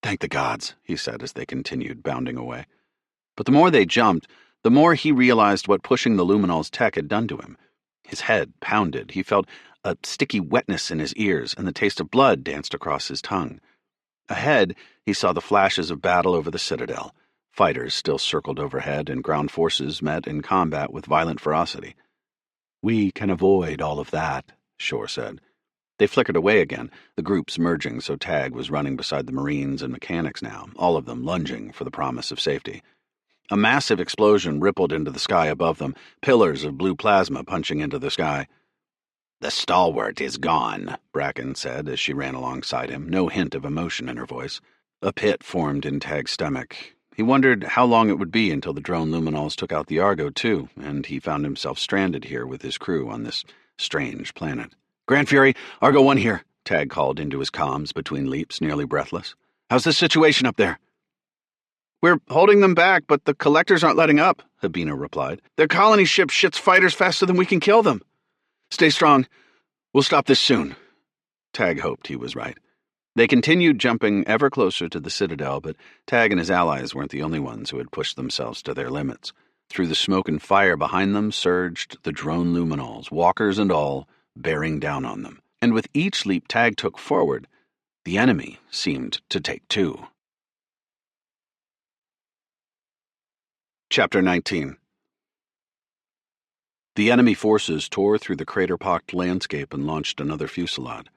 "Thank the gods," he said as they continued bounding away. But the more they jumped, the more he realized what pushing the Luminol's tech had done to him. His head pounded. He felt a sticky wetness in his ears, and the taste of blood danced across his tongue. Ahead, he saw the flashes of battle over the Citadel. Fighters still circled overhead, and ground forces met in combat with violent ferocity. "We can avoid all of that," Shore said. They flickered away again, the groups merging so Tag was running beside the Marines and mechanics now, all of them lunging for the promise of safety. A massive explosion rippled into the sky above them, pillars of blue plasma punching into the sky. "The stalwart is gone," Bracken said as she ran alongside him, no hint of emotion in her voice. A pit formed in Tag's stomach. He wondered how long it would be until the drone Luminols took out the Argo, too, and he found himself stranded here with his crew on this strange planet. "Grand Fury, Argo 1 here," Tag called into his comms between leaps, nearly breathless. "How's the situation up there?" "We're holding them back, but the collectors aren't letting up," Habina replied. "Their colony ship shits fighters faster than we can kill them." "Stay strong. We'll stop this soon." Tag hoped he was right. They continued jumping ever closer to the Citadel, but Tag and his allies weren't the only ones who had pushed themselves to their limits. Through the smoke and fire behind them surged the drone Luminols, walkers and all, bearing down on them. And with each leap Tag took forward, the enemy seemed to take two. Chapter 19. The enemy forces tore through the crater-pocked landscape and launched another fusillade.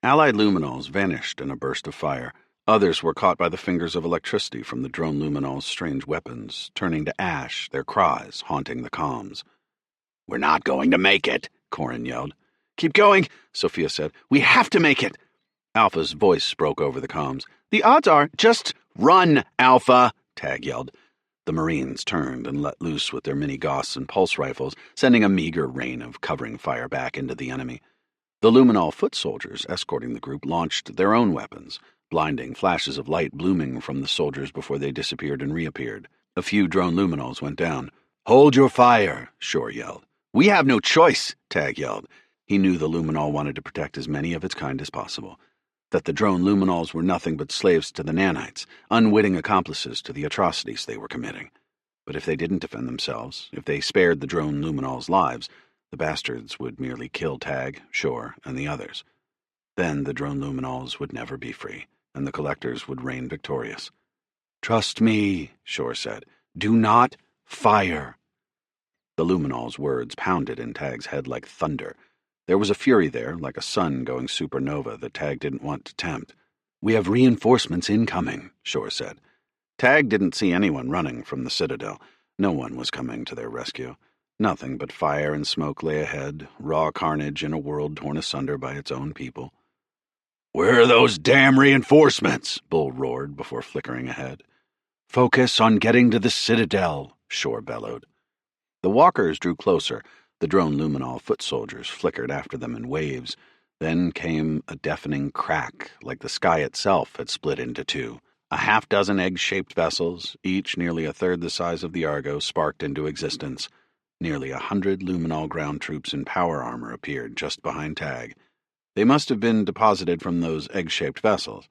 Allied Luminols vanished in a burst of fire. Others were caught by the fingers of electricity from the drone Luminols' strange weapons, turning to ash, their cries haunting the comms. "We're not going to make it," Corin yelled. "Keep going," Sophia said. "We have to make it." Alpha's voice broke over the comms. "The odds are just run, Alpha," Tag yelled. The Marines turned and let loose with their mini-Gauss and pulse rifles, sending a meager rain of covering fire back into the enemy. The Luminol foot soldiers escorting the group launched their own weapons, blinding flashes of light blooming from the soldiers before they disappeared and reappeared. A few drone Luminols went down. "Hold your fire," Shore yelled. "We have no choice," Tag yelled. He knew the Luminol wanted to protect as many of its kind as possible. That the drone Luminols were nothing but slaves to the nanites, unwitting accomplices to the atrocities they were committing. But if they didn't defend themselves, if they spared the drone Luminols' lives, the bastards would merely kill Tag, Shore, and the others. Then the drone Luminols would never be free, and the collectors would reign victorious. "Trust me," Shore said. "Do not fire." The Luminols' words pounded in Tag's head like thunder. There was a fury there, like a sun going supernova, that Tag didn't want to tempt. "We have reinforcements incoming," Shore said. Tag didn't see anyone running from the Citadel. No one was coming to their rescue. Nothing but fire and smoke lay ahead, raw carnage in a world torn asunder by its own people. "Where are those damn reinforcements?" Bull roared before flickering ahead. "Focus on getting to the Citadel," Shore bellowed. The walkers drew closer. The drone Luminol foot soldiers flickered after them in waves. Then came a deafening crack, like the sky itself had split into two. A half-dozen egg-shaped vessels, each nearly a third the size of the Argo, sparked into existence. Nearly 100 luminol ground troops in power armor appeared just behind Tag. They must have been deposited from those egg-shaped vessels.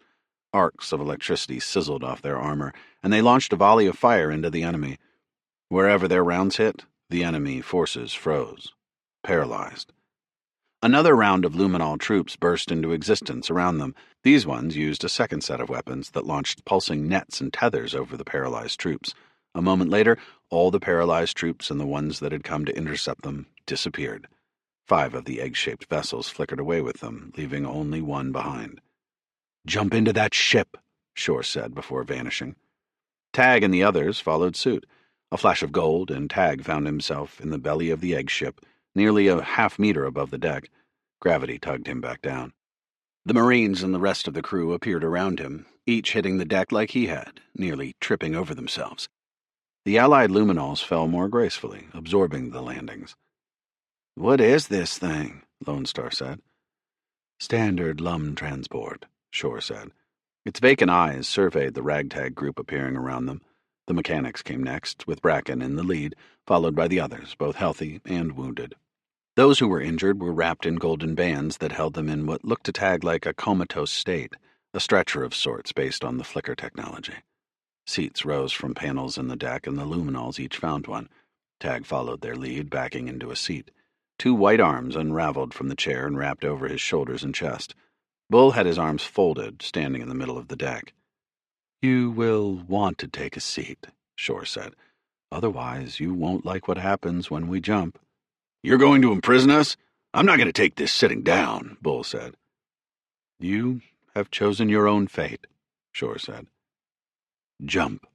Arcs of electricity sizzled off their armor, and they launched a volley of fire into the enemy. Wherever their rounds hit, the enemy forces froze, paralyzed. Another round of luminol troops burst into existence around them. These ones used a second set of weapons that launched pulsing nets and tethers over the paralyzed troops. A moment later, all the paralyzed troops and the ones that had come to intercept them disappeared. 5 of the egg-shaped vessels flickered away with them, leaving only one behind. "Jump into that ship," Shore said before vanishing. Tag and the others followed suit. A flash of gold, and Tag found himself in the belly of the egg ship, nearly a half-meter above the deck. Gravity tugged him back down. The Marines and the rest of the crew appeared around him, each hitting the deck like he had, nearly tripping over themselves. The Allied luminols fell more gracefully, absorbing the landings. "What is this thing?" Lone Star said. "Standard Lum transport," Shore said. Its vacant eyes surveyed the ragtag group appearing around them. The mechanics came next, with Bracken in the lead, followed by the others, both healthy and wounded. Those who were injured were wrapped in golden bands that held them in what looked to Tag like a comatose state, a stretcher of sorts based on the flicker technology. Seats rose from panels in the deck, and the luminols each found one. Tag followed their lead, backing into a seat. 2 white arms unraveled from the chair and wrapped over his shoulders and chest. Bull had his arms folded, standing in the middle of the deck. "You will want to take a seat," Shore said. "Otherwise, you won't like what happens when we jump." "You're going to imprison us? I'm not going to take this sitting down," Bull said. "You have chosen your own fate," Shore said. "Jump."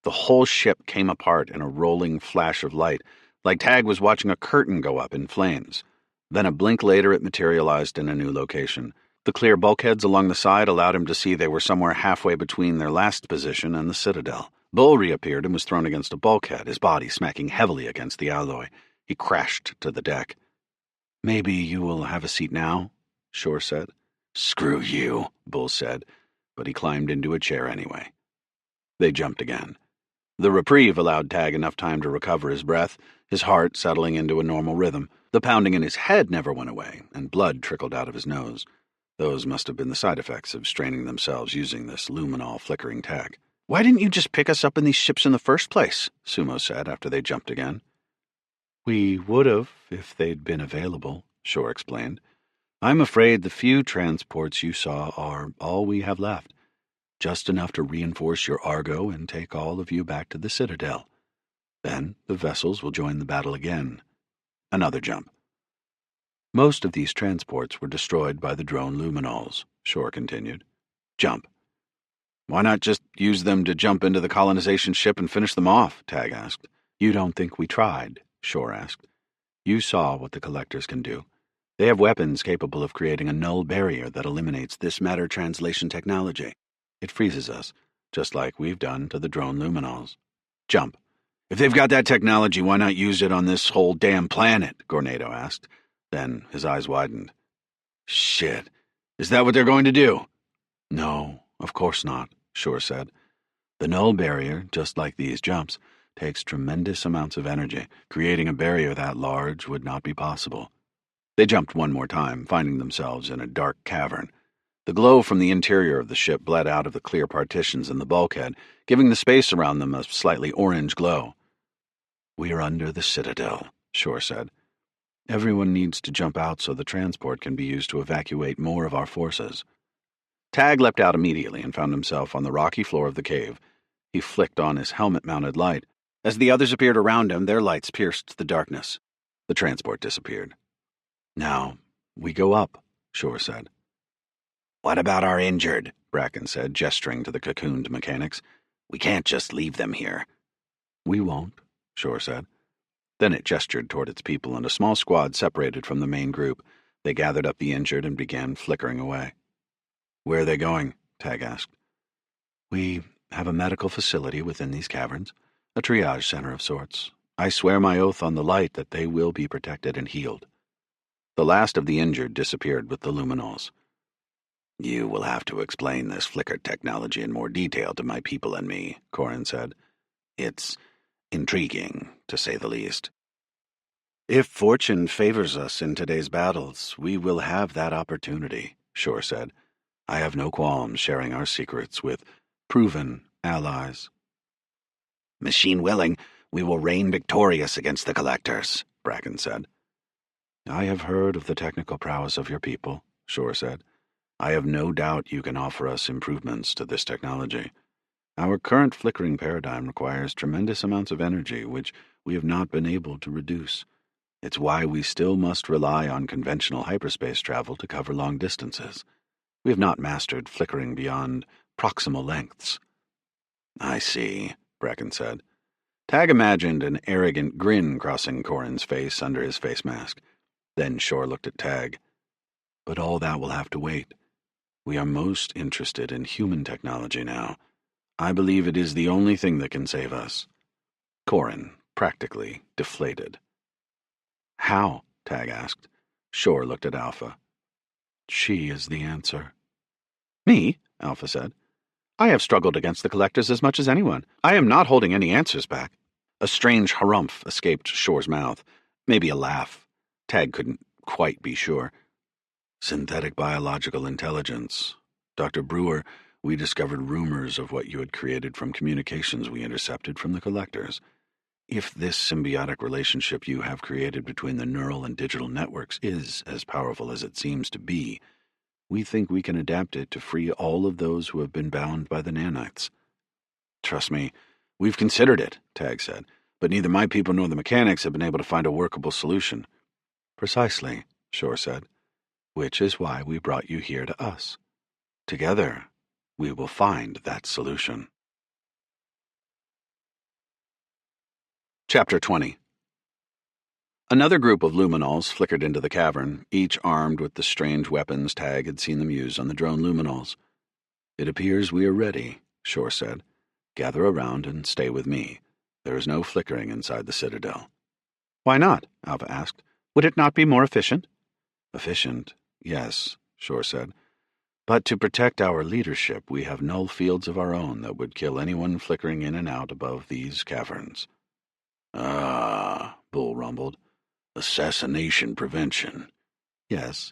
The whole ship came apart in a rolling flash of light, like Tag was watching a curtain go up in flames. Then a blink later it materialized in a new location. The clear bulkheads along the side allowed him to see they were somewhere halfway between their last position and the Citadel. Bull reappeared and was thrown against a bulkhead, his body smacking heavily against the alloy. He crashed to the deck. "Maybe you will have a seat now," Shore said. "Screw you," Bull said, but he climbed into a chair anyway. They jumped again. The reprieve allowed Tag enough time to recover his breath, his heart settling into a normal rhythm. The pounding in his head never went away, and blood trickled out of his nose. Those must have been the side effects of straining themselves using this luminol flickering tech. "Why didn't you just pick us up in these ships in the first place?" Sumo said after they jumped again. "We would have if they'd been available," Shore explained. "I'm afraid the few transports you saw are all we have left. Just enough to reinforce your Argo and take all of you back to the Citadel. Then the vessels will join the battle again." Another jump. "Most of these transports were destroyed by the drone luminols," Shore continued. Jump. "Why not just use them to jump into the colonization ship and finish them off?" Tag asked. "You don't think we tried?" Shore asked. "You saw what the collectors can do. They have weapons capable of creating a null barrier that eliminates this matter translation technology. It freezes us, just like we've done to the drone luminols." Jump. "If they've got that technology, why not use it on this whole damn planet?" Gornado asked. Then his eyes widened. "Shit. Is that what they're going to do?" "No, of course not," Shore said. "The null barrier, just like these jumps, takes tremendous amounts of energy. Creating a barrier that large would not be possible." They jumped one more time, finding themselves in a dark cavern. The glow from the interior of the ship bled out of the clear partitions in the bulkhead, giving the space around them a slightly orange glow. "We are under the Citadel," Shore said. "Everyone needs to jump out so the transport can be used to evacuate more of our forces." Tag leapt out immediately and found himself on the rocky floor of the cave. He flicked on his helmet-mounted light. As the others appeared around him, their lights pierced the darkness. The transport disappeared. "Now, we go up," Shore said. "What about our injured?" Bracken said, gesturing to the cocooned mechanics. "We can't just leave them here." "We won't," Shore said. Then it gestured toward its people, and a small squad separated from the main group. They gathered up the injured and began flickering away. "Where are they going?" Tag asked. "We have a medical facility within these caverns, a triage center of sorts. I swear my oath on the light that they will be protected and healed." The last of the injured disappeared with the luminals. "You will have to explain this flicker technology in more detail to my people and me," Corin said. "It's intriguing, to say the least." "If fortune favors us in today's battles, we will have that opportunity," Shore said. "I have no qualms sharing our secrets with proven allies." "Machine willing, we will reign victorious against the Collectors," Bracken said. "I have heard of the technical prowess of your people," Shore said. "I have no doubt you can offer us improvements to this technology. Our current flickering paradigm requires tremendous amounts of energy, which we have not been able to reduce. It's why we still must rely on conventional hyperspace travel to cover long distances. We have not mastered flickering beyond proximal lengths." "I see," Bracken said. Tag imagined an arrogant grin crossing Corin's face under his face mask. Then Shore looked at Tag. "But all that will have to wait. We are most interested in human technology now. I believe it is the only thing that can save us." Corin, practically deflated. "How?" Tag asked. Shore looked at Alpha. "She is the answer." "Me?" Alpha said. "I have struggled against the Collectors as much as anyone. I am not holding any answers back." A strange harumph escaped Shore's mouth. Maybe a laugh. Tag couldn't quite be sure. "Synthetic biological intelligence. Dr. Brewer, we discovered rumors of what you had created from communications we intercepted from the Collectors. If this symbiotic relationship you have created between the neural and digital networks is as powerful as it seems to be, we think we can adapt it to free all of those who have been bound by the nanites." "Trust me, we've considered it," Tag said, "but neither my people nor the mechanics have been able to find a workable solution." "Precisely," Shore said, "which is why we brought you here to us. Together, we will find that solution." Chapter 20. Another group of luminals flickered into the cavern, each armed with the strange weapons Tag had seen them use on the drone luminals. "It appears we are ready," Shore said. "Gather around and stay with me. There is no flickering inside the Citadel." "Why not?" Alpha asked. "Would it not be more efficient?" "Efficient, yes," Shore said. "But to protect our leadership, we have null fields of our own that would kill anyone flickering in and out above these caverns." "Ah," Bull rumbled. "Assassination prevention." "Yes,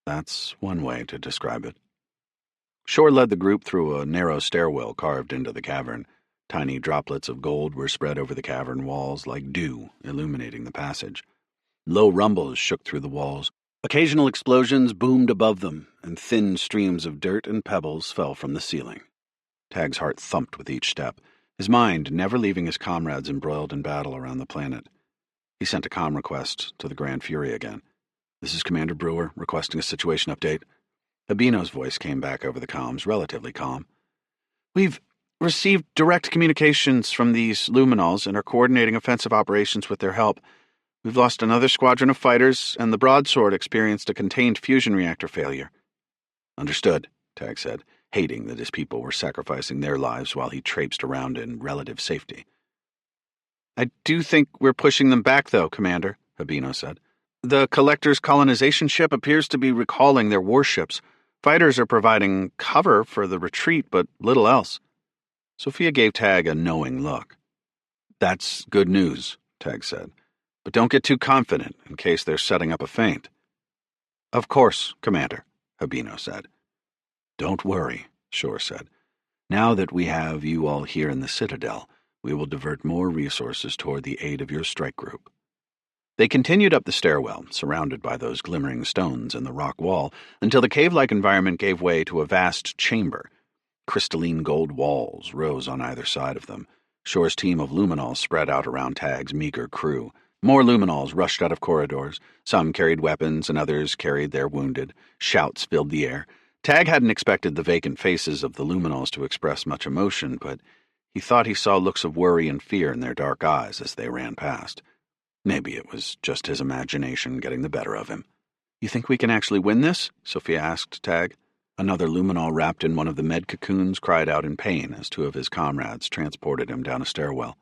that's one way to describe it." Shore led the group through a narrow stairwell carved into the cavern. Tiny droplets of gold were spread over the cavern walls like dew, illuminating the passage. Low rumbles shook through the walls. Occasional explosions boomed above them, and thin streams of dirt and pebbles fell from the ceiling. Tag's heart thumped with each step, his mind never leaving his comrades embroiled in battle around the planet. He sent a comm request to the Grand Fury again. "This is Commander Brewer, requesting a situation update." Habino's voice came back over the comms, relatively calm. "We've received direct communications from these luminals and are coordinating offensive operations with their help. We've lost another squadron of fighters, and the broadsword experienced a contained fusion reactor failure." "Understood," Tag said, hating that his people were sacrificing their lives while he traipsed around in relative safety. "I do think we're pushing them back, though, Commander," Habino said. "The Collector's colonization ship appears to be recalling their warships. Fighters are providing cover for the retreat, but little else." Sophia gave Tag a knowing look. "That's good news," Tag said. "But don't get too confident in case they're setting up a feint." "Of course, Commander," Habino said. "Don't worry," Shore said. "Now that we have you all here in the Citadel, we will divert more resources toward the aid of your strike group." They continued up the stairwell, surrounded by those glimmering stones in the rock wall, until the cave-like environment gave way to a vast chamber. Crystalline gold walls rose on either side of them. Shore's team of luminals spread out around Tag's meager crew. More luminals rushed out of corridors. Some carried weapons and others carried their wounded. Shouts filled the air. Tag hadn't expected the vacant faces of the luminals to express much emotion, but he thought he saw looks of worry and fear in their dark eyes as they ran past. Maybe it was just his imagination getting the better of him. "You think we can actually win this?" Sophia asked Tag. Another luminal wrapped in one of the med cocoons cried out in pain as two of his comrades transported him down a stairwell.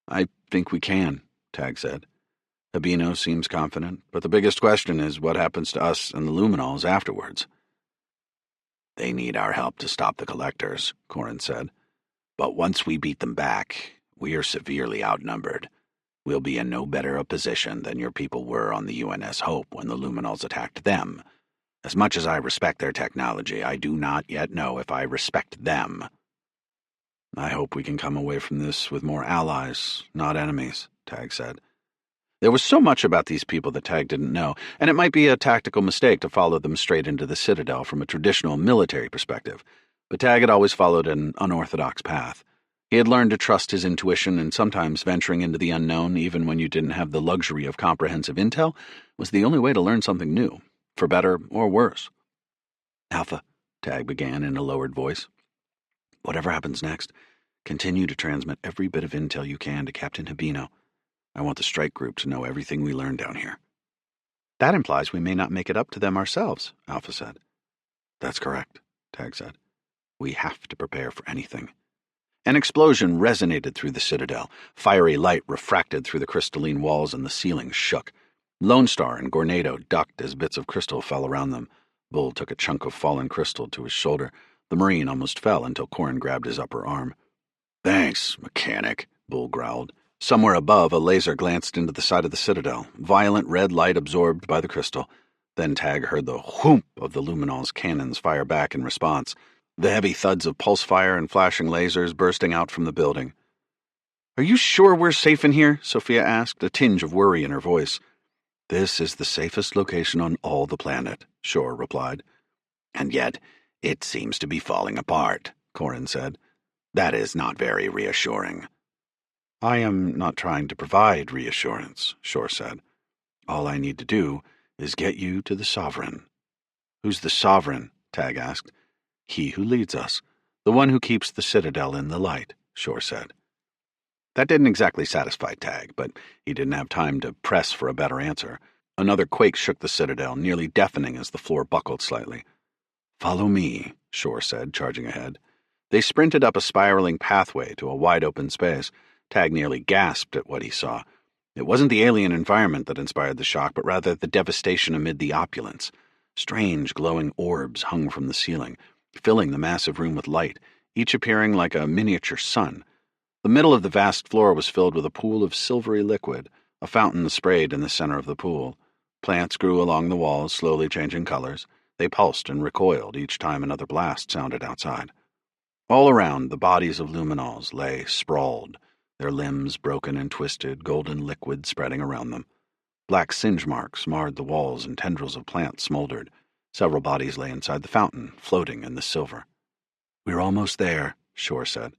"I think we can," Tag said. Habino seems confident, but the biggest question is what happens to us and the Luminols afterwards. They need our help to stop the collectors, Corin said. But once we beat them back, we are severely outnumbered. We'll be in no better a position than your people were on the UNS Hope when the Luminols attacked them. As much as I respect their technology, I do not yet know if I respect them. I hope we can come away from this with more allies, not enemies, Tag said. There was so much about these people that Tag didn't know, and it might be a tactical mistake to follow them straight into the Citadel from a traditional military perspective, but Tag had always followed an unorthodox path. He had learned to trust his intuition, and sometimes venturing into the unknown, even when you didn't have the luxury of comprehensive intel, was the only way to learn something new, for better or worse. Alpha, Tag began in a lowered voice. Whatever happens next, continue to transmit every bit of intel you can to Captain Habino. I want the strike group to know everything we learned down here. That implies we may not make it up to them ourselves, Alpha said. That's correct, Tag said. We have to prepare for anything. An explosion resonated through the Citadel. Fiery light refracted through the crystalline walls and the ceiling shook. Lone Star and Gornado ducked as bits of crystal fell around them. Bull took a chunk of fallen crystal to his shoulder. The Marine almost fell until Corin grabbed his upper arm. Thanks, mechanic, Bull growled. Somewhere above, a laser glanced into the side of the Citadel, violent red light absorbed by the crystal. Then Tag heard the whoomp of the Luminol's cannons fire back in response, the heavy thuds of pulse fire and flashing lasers bursting out from the building. Are you sure we're safe in here? Sophia asked, a tinge of worry in her voice. This is the safest location on all the planet, Shore replied. And yet, it seems to be falling apart, Corin said. That is not very reassuring. I am not trying to provide reassurance, Shore said. All I need to do is get you to the Sovereign. Who's the Sovereign? Tag asked. He who leads us, the one who keeps the Citadel in the light, Shore said. That didn't exactly satisfy Tag, but he didn't have time to press for a better answer. Another quake shook the Citadel, nearly deafening as the floor buckled slightly. Follow me, Shore said, charging ahead. They sprinted up a spiraling pathway to a wide-open space. Tag nearly gasped at what he saw. It wasn't the alien environment that inspired the shock, but rather the devastation amid the opulence. Strange, glowing orbs hung from the ceiling, filling the massive room with light, each appearing like a miniature sun. The middle of the vast floor was filled with a pool of silvery liquid, a fountain sprayed in the center of the pool. Plants grew along the walls, slowly changing colors. They pulsed and recoiled each time another blast sounded outside. All around, the bodies of Luminols lay sprawled, their limbs broken and twisted, golden liquid spreading around them. Black singe marks marred the walls and tendrils of plants smoldered. Several bodies lay inside the fountain, floating in the silver. We're almost there, Shore said.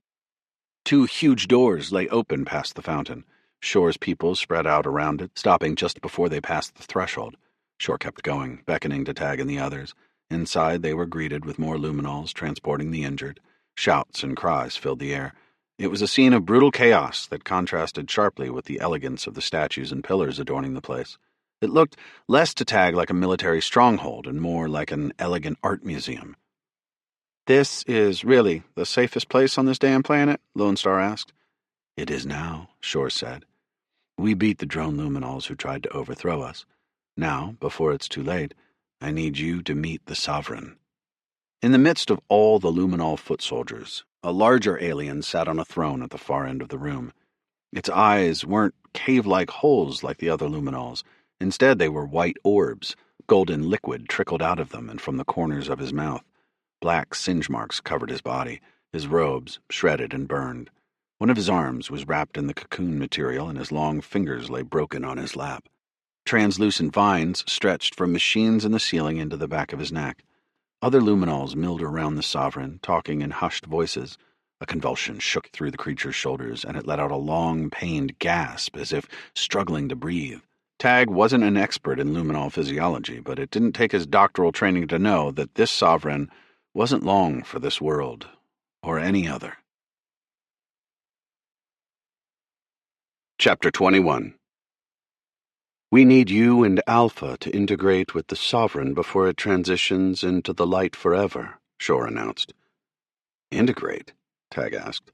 2 huge doors lay open past the fountain. Shore's people spread out around it, stopping just before they passed the threshold. Shore kept going, beckoning to Tag and the others. Inside, they were greeted with more Luminols transporting the injured. Shouts and cries filled the air. It was a scene of brutal chaos that contrasted sharply with the elegance of the statues and pillars adorning the place. It looked less to Tag like a military stronghold and more like an elegant art museum. This is really the safest place on this damn planet? Lone Star asked. It is now, Shore said. We beat the drone Luminols who tried to overthrow us. Now, before it's too late, I need you to meet the Sovereign. In the midst of all the Luminol foot soldiers, a larger alien sat on a throne at the far end of the room. Its eyes weren't cave-like holes like the other Luminols. Instead, they were white orbs. Golden liquid trickled out of them and from the corners of his mouth. Black singe marks covered his body, his robes shredded and burned. One of his arms was wrapped in the cocoon material, and his long fingers lay broken on his lap. Translucent vines stretched from machines in the ceiling into the back of his neck. Other Luminols milled around the Sovereign, talking in hushed voices. A convulsion shook through the creature's shoulders, and it let out a long, pained gasp, as if struggling to breathe. Tag wasn't an expert in Luminol physiology, but it didn't take his doctoral training to know that this Sovereign wasn't long for this world, or any other. Chapter 21. We need you and Alpha to integrate with the Sovereign before it transitions into the light forever, Shore announced. Integrate? Tag asked.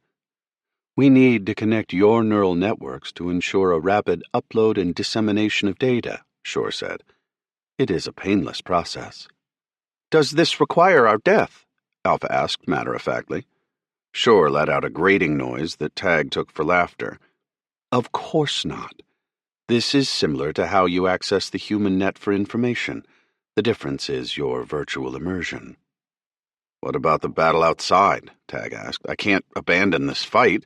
We need to connect your neural networks to ensure a rapid upload and dissemination of data, Shore said. It is a painless process. Does this require our death? Alpha asked matter-of-factly. Shore let out a grating noise that Tag took for laughter. Of course not. This is similar to how you access the human net for information. The difference is your virtual immersion. What about the battle outside? Tag asked. I can't abandon this fight.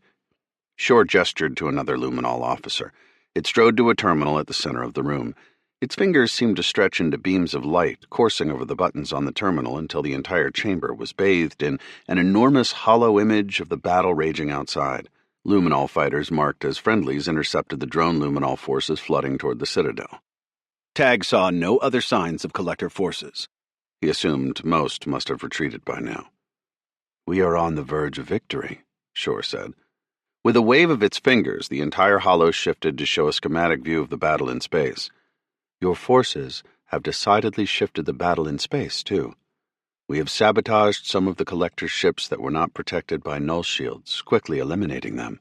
Shore gestured to another luminol officer. It strode to a terminal at the center of the room. Its fingers seemed to stretch into beams of light, coursing over the buttons on the terminal until the entire chamber was bathed in an enormous hollow image of the battle raging outside. Luminol fighters marked as friendlies intercepted the drone luminol forces flooding toward the citadel. Tag saw no other signs of collector forces. He assumed most must have retreated by now. We are on the verge of victory, Shore said. With a wave of its fingers, the entire hollow shifted to show a schematic view of the battle in space. Your forces have decidedly shifted the battle in space, too. We have sabotaged some of the collector's ships that were not protected by null shields, quickly eliminating them.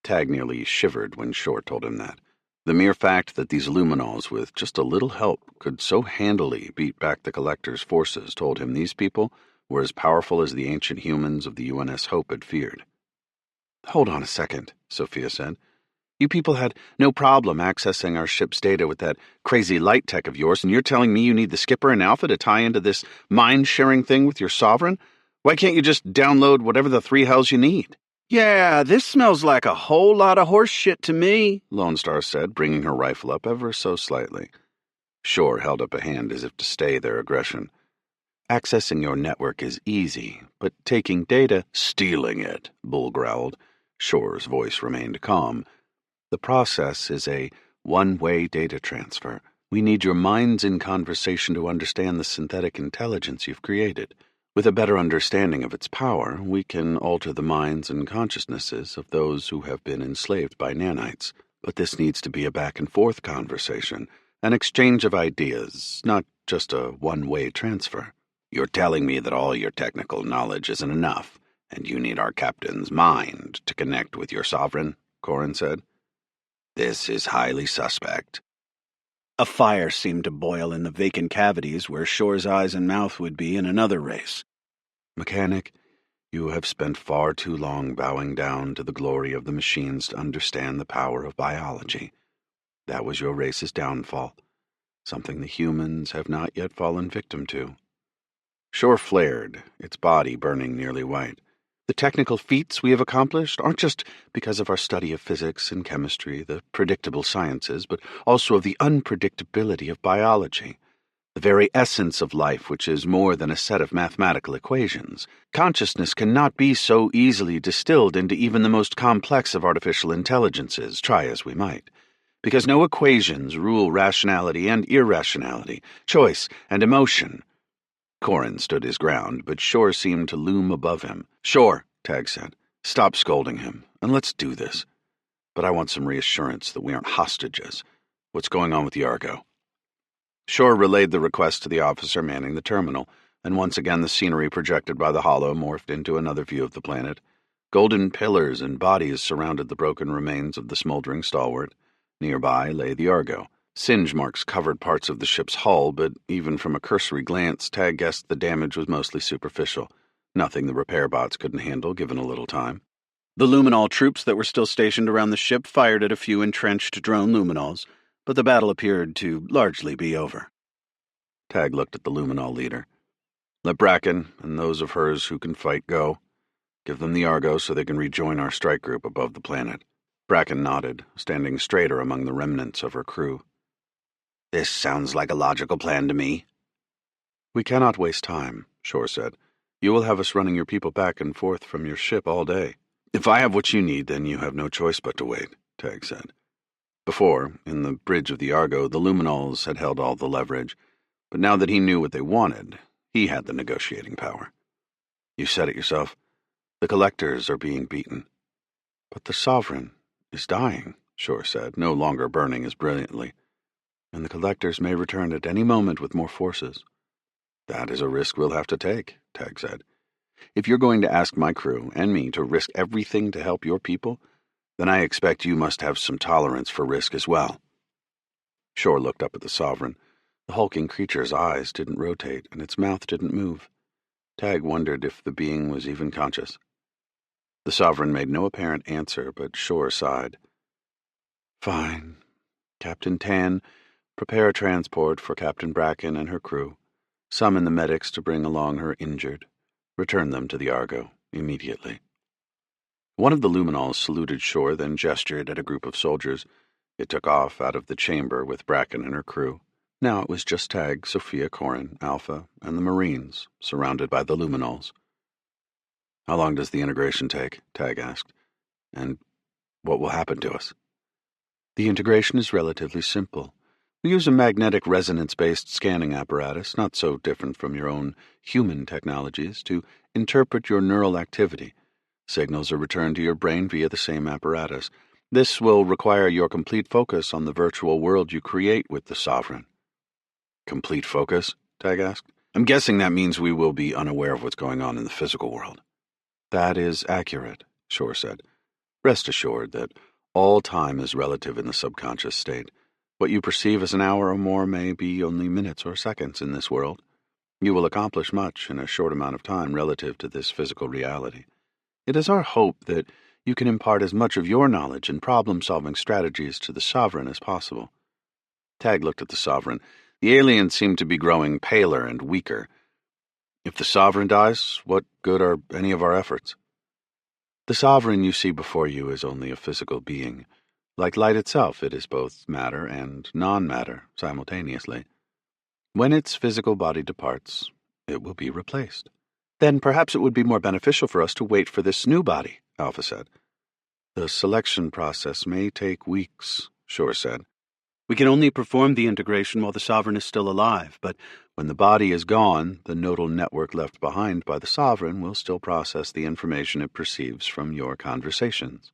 Tag nearly shivered when Shore told him that. The mere fact that these luminols, with just a little help, could so handily beat back the collector's forces told him these people were as powerful as the ancient humans of the UNS Hope had feared. Hold on a second, Sophia said. You people had no problem accessing our ship's data with that crazy light tech of yours, and you're telling me you need the skipper and Alpha to tie into this mind-sharing thing with your sovereign? Why can't you just download whatever the three hells you need? Yeah, this smells like a whole lot of horse shit to me, Lone Star said, bringing her rifle up ever so slightly. Shore held up a hand as if to stay their aggression. Accessing your network is easy, but taking data— Stealing it, Bull growled. Shore's voice remained calm. The process is a one-way data transfer. We need your minds in conversation to understand the synthetic intelligence you've created. With a better understanding of its power, we can alter the minds and consciousnesses of those who have been enslaved by nanites. But this needs to be a back-and-forth conversation, an exchange of ideas, not just a one-way transfer. You're telling me that all your technical knowledge isn't enough, and you need our captain's mind to connect with your sovereign, Corin said. This is highly suspect. A fire seemed to boil in the vacant cavities where Shore's eyes and mouth would be in another race. Mechanic, you have spent far too long bowing down to the glory of the machines to understand the power of biology. That was your race's downfall, something the humans have not yet fallen victim to. Shore flared, its body burning nearly white. The technical feats we have accomplished aren't just because of our study of physics and chemistry, the predictable sciences, but also of the unpredictability of biology, the very essence of life, which is more than a set of mathematical equations. Consciousness cannot be so easily distilled into even the most complex of artificial intelligences, try as we might, because no equations rule rationality and irrationality, choice and emotion. Corin stood his ground, but Shore seemed to loom above him. Shore, Tag said, stop scolding him, and let's do this. But I want some reassurance that we aren't hostages. What's going on with the Argo? Shore relayed the request to the officer manning the terminal, and once again the scenery projected by the hollow morphed into another view of the planet. Golden pillars and bodies surrounded the broken remains of the smoldering stalwart. Nearby lay the Argo. Singe marks covered parts of the ship's hull, but even from a cursory glance, Tag guessed the damage was mostly superficial, nothing the repair bots couldn't handle given a little time. The luminol troops that were still stationed around the ship fired at a few entrenched drone luminols, but the battle appeared to largely be over. Tag looked at the luminol leader. Let Bracken and those of hers who can fight go. Give them the Argo so they can rejoin our strike group above the planet. Bracken nodded, standing straighter among the remnants of her crew. This sounds like a logical plan to me. We cannot waste time, Shore said. You will have us running your people back and forth from your ship all day. If I have what you need, then you have no choice but to wait, Tag said. Before, in the bridge of the Argo, the luminols had held all the leverage, but now that he knew what they wanted, he had the negotiating power. You said it yourself. The collectors are being beaten. But the sovereign is dying, Shore said, no longer burning as brilliantly. And the collectors may return at any moment with more forces. That is a risk we'll have to take, Tag said. If you're going to ask my crew and me to risk everything to help your people, then I expect you must have some tolerance for risk as well." Shore looked up at the Sovereign. The hulking creature's eyes didn't rotate, and its mouth didn't move. Tag wondered if the being was even conscious. The Sovereign made no apparent answer, but Shore sighed. "Fine. Captain Tan, prepare a transport for Captain Bracken and her crew. Summon the medics to bring along her injured. Return them to the Argo immediately." One of the Luminols saluted Shore, then gestured at a group of soldiers. It took off out of the chamber with Bracken and her crew. Now it was just Tag, Sophia, Corin, Alpha, and the Marines, surrounded by the Luminols. "How long does the integration take?" Tag asked. "And what will happen to us?" "The integration is relatively simple. We use a magnetic resonance-based scanning apparatus, not so different from your own human technologies, to interpret your neural activity. Signals are returned to your brain via the same apparatus. This will require your complete focus on the virtual world you create with the Sovereign." "Complete focus?" Tag asked. "I'm guessing that means we will be unaware of what's going on in the physical world." "That is accurate," Shore said. "Rest assured that all time is relative in the subconscious state. What you perceive as an hour or more may be only minutes or seconds in this world. You will accomplish much in a short amount of time relative to this physical reality. It is our hope that you can impart as much of your knowledge and problem-solving strategies to the Sovereign as possible." Tag looked at the Sovereign. The alien seemed to be growing paler and weaker. "If the Sovereign dies, what good are any of our efforts?" "The Sovereign you see before you is only a physical being. Like light itself, it is both matter and non-matter simultaneously. When its physical body departs, it will be replaced." "Then perhaps it would be more beneficial for us to wait for this new body," Alpha said. "The selection process may take weeks," Shore said. "We can only perform the integration while the Sovereign is still alive, but when the body is gone, the nodal network left behind by the Sovereign will still process the information it perceives from your conversations."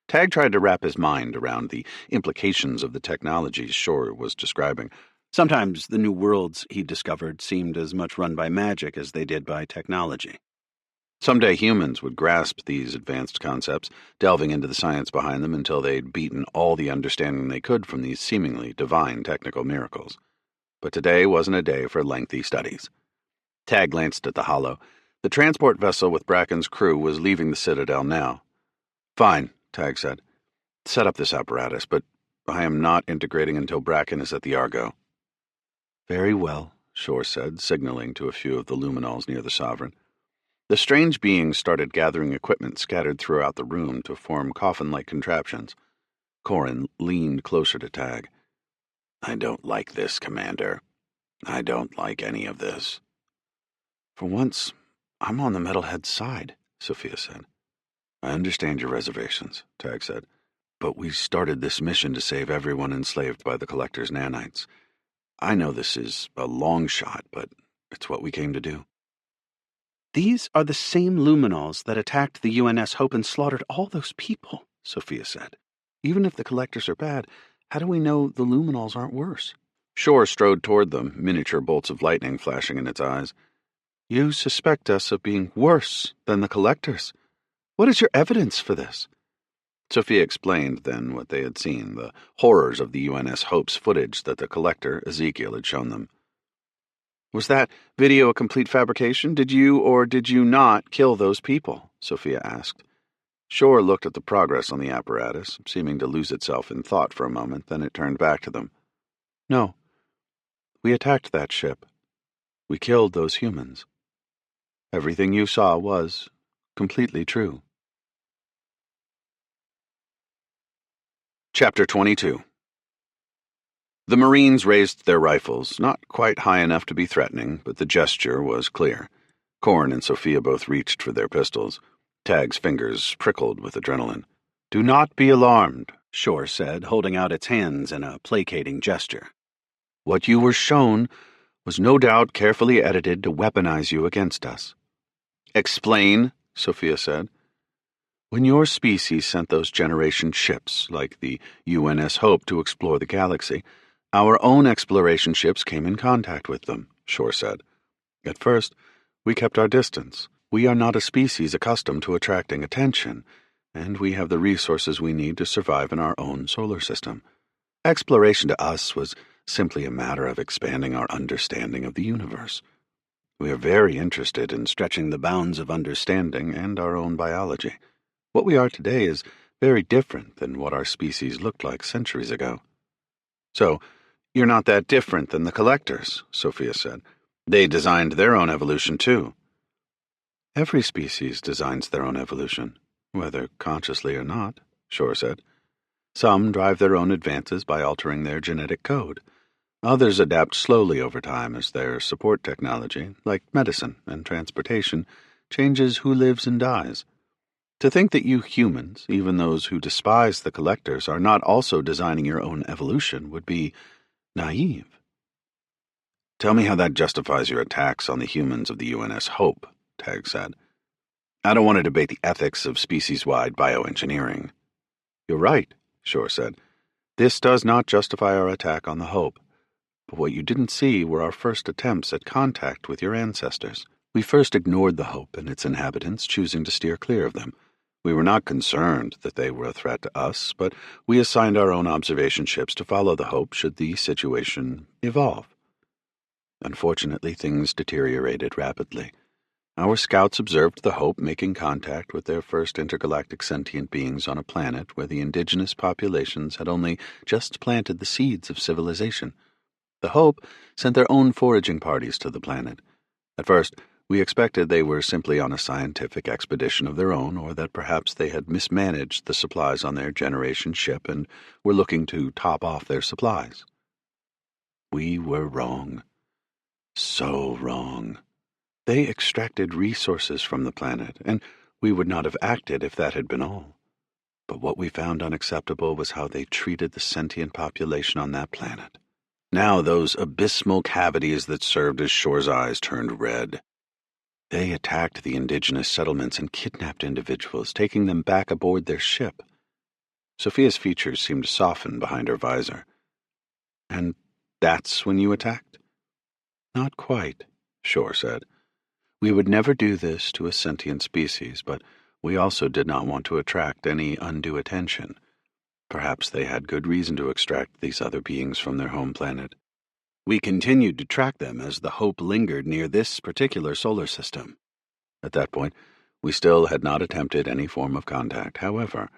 Tag tried to wrap his mind around the implications of the technologies Shore was describing. Sometimes the new worlds he discovered seemed as much run by magic as they did by technology. Someday humans would grasp these advanced concepts, delving into the science behind them until they'd beaten all the understanding they could from these seemingly divine technical miracles. But today wasn't a day for lengthy studies. Tag glanced at the holo. The transport vessel with Bracken's crew was leaving the Citadel now. "Fine," Tag said. "Set up this apparatus, but I am not integrating until Bracken is at the Argo." "Very well," Shore said, signaling to a few of the Luminols near the Sovereign. The strange beings started gathering equipment scattered throughout the room to form coffin-like contraptions. Corin leaned closer to Tag. "I don't like this, Commander. I don't like any of this." "For once, I'm on the metalhead's side," Sophia said. "I understand your reservations," Tag said, "but we started this mission to save everyone enslaved by the Collector's nanites. I know this is a long shot, but it's what we came to do." "These are the same Luminols that attacked the UNS Hope and slaughtered all those people," Sophia said. "Even if the Collectors are bad, how do we know the Luminols aren't worse?" Shore strode toward them, miniature bolts of lightning flashing in its eyes. "You suspect us of being worse than the Collectors. What is your evidence for this?" Sophia explained then what they had seen, the horrors of the UNS Hope's footage that the Collector, Ezekiel, had shown them. "Was that video a complete fabrication? Did you or did you not kill those people?" Sophia asked. Shore looked at the progress on the apparatus, seeming to lose itself in thought for a moment, then it turned back to them. "No. We attacked that ship. We killed those humans. Everything you saw was completely true." Chapter 22. The Marines raised their rifles, not quite high enough to be threatening, but the gesture was clear. Corin and Sophia both reached for their pistols. Tag's fingers prickled with adrenaline. "Do not be alarmed," Shore said, holding out its hands in a placating gesture. "What you were shown was no doubt carefully edited to weaponize you against us." "Explain," Sophia said. "When your species sent those generation ships, like the UNS Hope, to explore the galaxy, our own exploration ships came in contact with them," Shore said. "At first, we kept our distance. We are not a species accustomed to attracting attention, and we have the resources we need to survive in our own solar system. Exploration to us was simply a matter of expanding our understanding of the universe. We are very interested in stretching the bounds of understanding and our own biology. What we are today is very different than what our species looked like centuries ago. So, you're not that different than the collectors, Sophia said. They designed their own evolution, too. Every species designs their own evolution, whether consciously or not, Shore said. Some drive their own advances by altering their genetic code. Others adapt slowly over time as their support technology, like medicine and transportation, changes who lives and dies. To think that you humans, even those who despise the collectors, are not also designing your own evolution would be naive. Tell me how that justifies your attacks on the humans of the UNS Hope, Tag said. I don't want to debate the ethics of species-wide bioengineering. You're right, Shore said. This does not justify our attack on the Hope. But what you didn't see were our first attempts at contact with your ancestors. We first ignored the Hope and its inhabitants, choosing to steer clear of them. We were not concerned that they were a threat to us, but we assigned our own observation ships to follow the Hope should the situation evolve. Unfortunately, things deteriorated rapidly. Our scouts observed the Hope making contact with their first intergalactic sentient beings on a planet where the indigenous populations had only just planted the seeds of civilization. The Hope sent their own foraging parties to the planet. At first, we expected they were simply on a scientific expedition of their own, or that perhaps they had mismanaged the supplies on their generation ship and were looking to top off their supplies. We were wrong. So wrong. They extracted resources from the planet, and we would not have acted if that had been all. But what we found unacceptable was how they treated the sentient population on that planet. Now those abysmal cavities that served as Shore's eyes turned red. They attacked the indigenous settlements and kidnapped individuals, taking them back aboard their ship. Sophia's features seemed to soften behind her visor. And that's when you attacked? Not quite, Shore said. We would never do this to a sentient species, but we also did not want to attract any undue attention. Perhaps they had good reason to extract these other beings from their home planet. We continued to track them as the Hope lingered near this particular solar system. At that point, we still had not attempted any form of contact. However,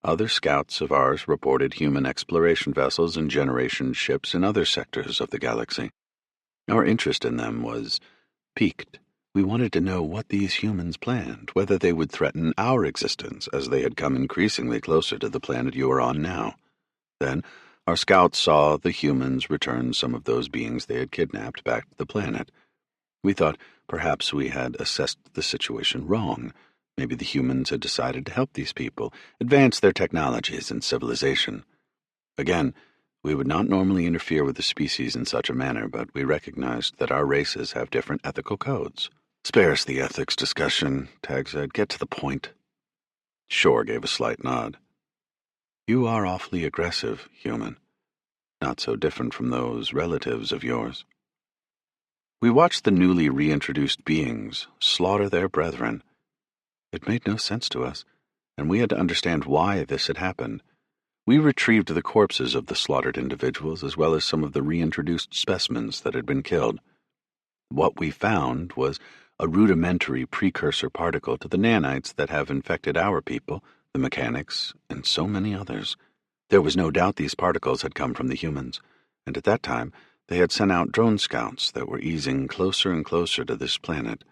other scouts of ours reported human exploration vessels and generation ships in other sectors of the galaxy. Our interest in them was piqued. We wanted to know what these humans planned, whether they would threaten our existence as they had come increasingly closer to the planet you are on now. Then, our scouts saw the humans return some of those beings they had kidnapped back to the planet. We thought perhaps we had assessed the situation wrong. Maybe the humans had decided to help these people, advance their technologies and civilization. Again, we would not normally interfere with the species in such a manner, but we recognized that our races have different ethical codes. Spare us the ethics discussion, Tag said. Get to the point. Shore gave a slight nod. You are awfully aggressive, human. Not so different from those relatives of yours. We watched the newly reintroduced beings slaughter their brethren. It made no sense to us, and we had to understand why this had happened. We retrieved the corpses of the slaughtered individuals as well as some of the reintroduced specimens that had been killed. What we found was a rudimentary precursor particle to the nanites that have infected our people, the mechanics, and so many others. There was no doubt these particles had come from the humans, and at that time they had sent out drone scouts that were easing closer and closer to this planet.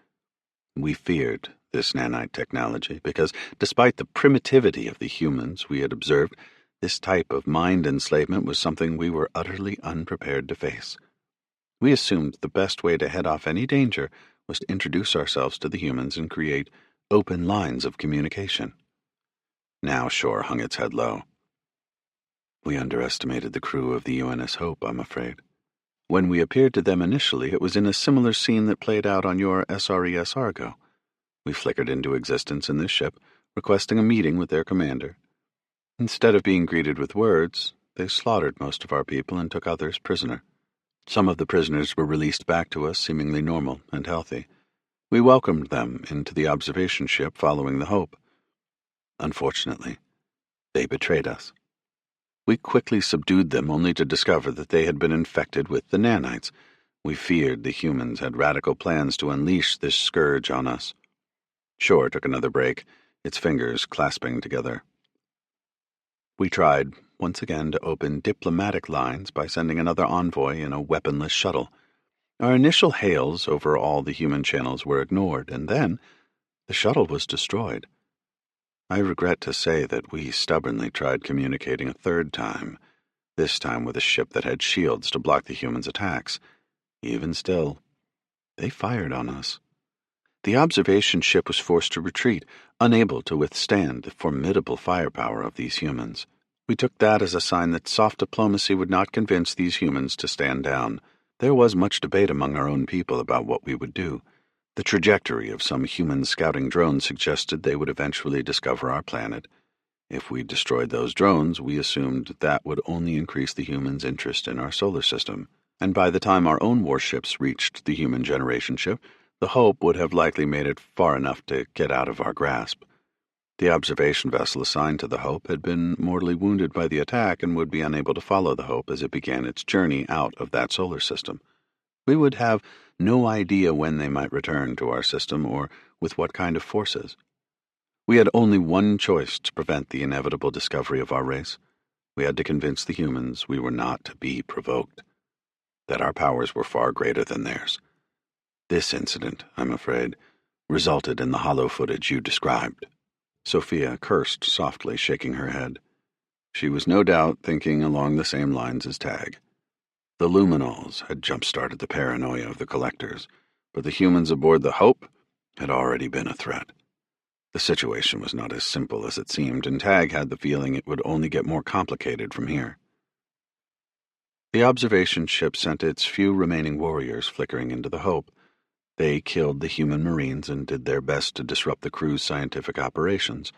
We feared this nanite technology because, despite the primitivity of the humans we had observed, this type of mind enslavement was something we were utterly unprepared to face. We assumed the best way to head off any danger was to introduce ourselves to the humans and create open lines of communication. Now Shore hung its head low. We underestimated the crew of the UNS Hope, I'm afraid. When we appeared to them initially, it was in a similar scene that played out on your SRES Argo. We flickered into existence in this ship, requesting a meeting with their commander. Instead of being greeted with words, they slaughtered most of our people and took others prisoner. Some of the prisoners were released back to us, seemingly normal and healthy. We welcomed them into the observation ship following the Hope. Unfortunately, they betrayed us. We quickly subdued them only to discover that they had been infected with the nanites. We feared the humans had radical plans to unleash this scourge on us. Shore took another break, its fingers clasping together. We tried, once again, to open diplomatic lines by sending another envoy in a weaponless shuttle. Our initial hails over all the human channels were ignored, and then the shuttle was destroyed. I regret to say that we stubbornly tried communicating a third time, this time with a ship that had shields to block the humans' attacks. Even still, they fired on us. The observation ship was forced to retreat, unable to withstand the formidable firepower of these humans. We took that as a sign that soft diplomacy would not convince these humans to stand down. There was much debate among our own people about what we would do. The trajectory of some human scouting drones suggested they would eventually discover our planet. If we destroyed those drones, we assumed that would only increase the humans' interest in our solar system. And by the time our own warships reached the human generation ship, the Hope would have likely made it far enough to get out of our grasp. The observation vessel assigned to the Hope had been mortally wounded by the attack and would be unable to follow the Hope as it began its journey out of that solar system. We would have no idea when they might return to our system or with what kind of forces. We had only one choice to prevent the inevitable discovery of our race. We had to convince the humans we were not to be provoked, that our powers were far greater than theirs. This incident, I'm afraid, resulted in the hollow footage you described. Sophia cursed softly, shaking her head. She was no doubt thinking along the same lines as Tag. The Luminols had jump-started the paranoia of the collectors, but the humans aboard the Hope had already been a threat. The situation was not as simple as it seemed, and Tag had the feeling it would only get more complicated from here. The observation ship sent its few remaining warriors flickering into the Hope. They killed the human Marines and did their best to disrupt the crew's scientific operations.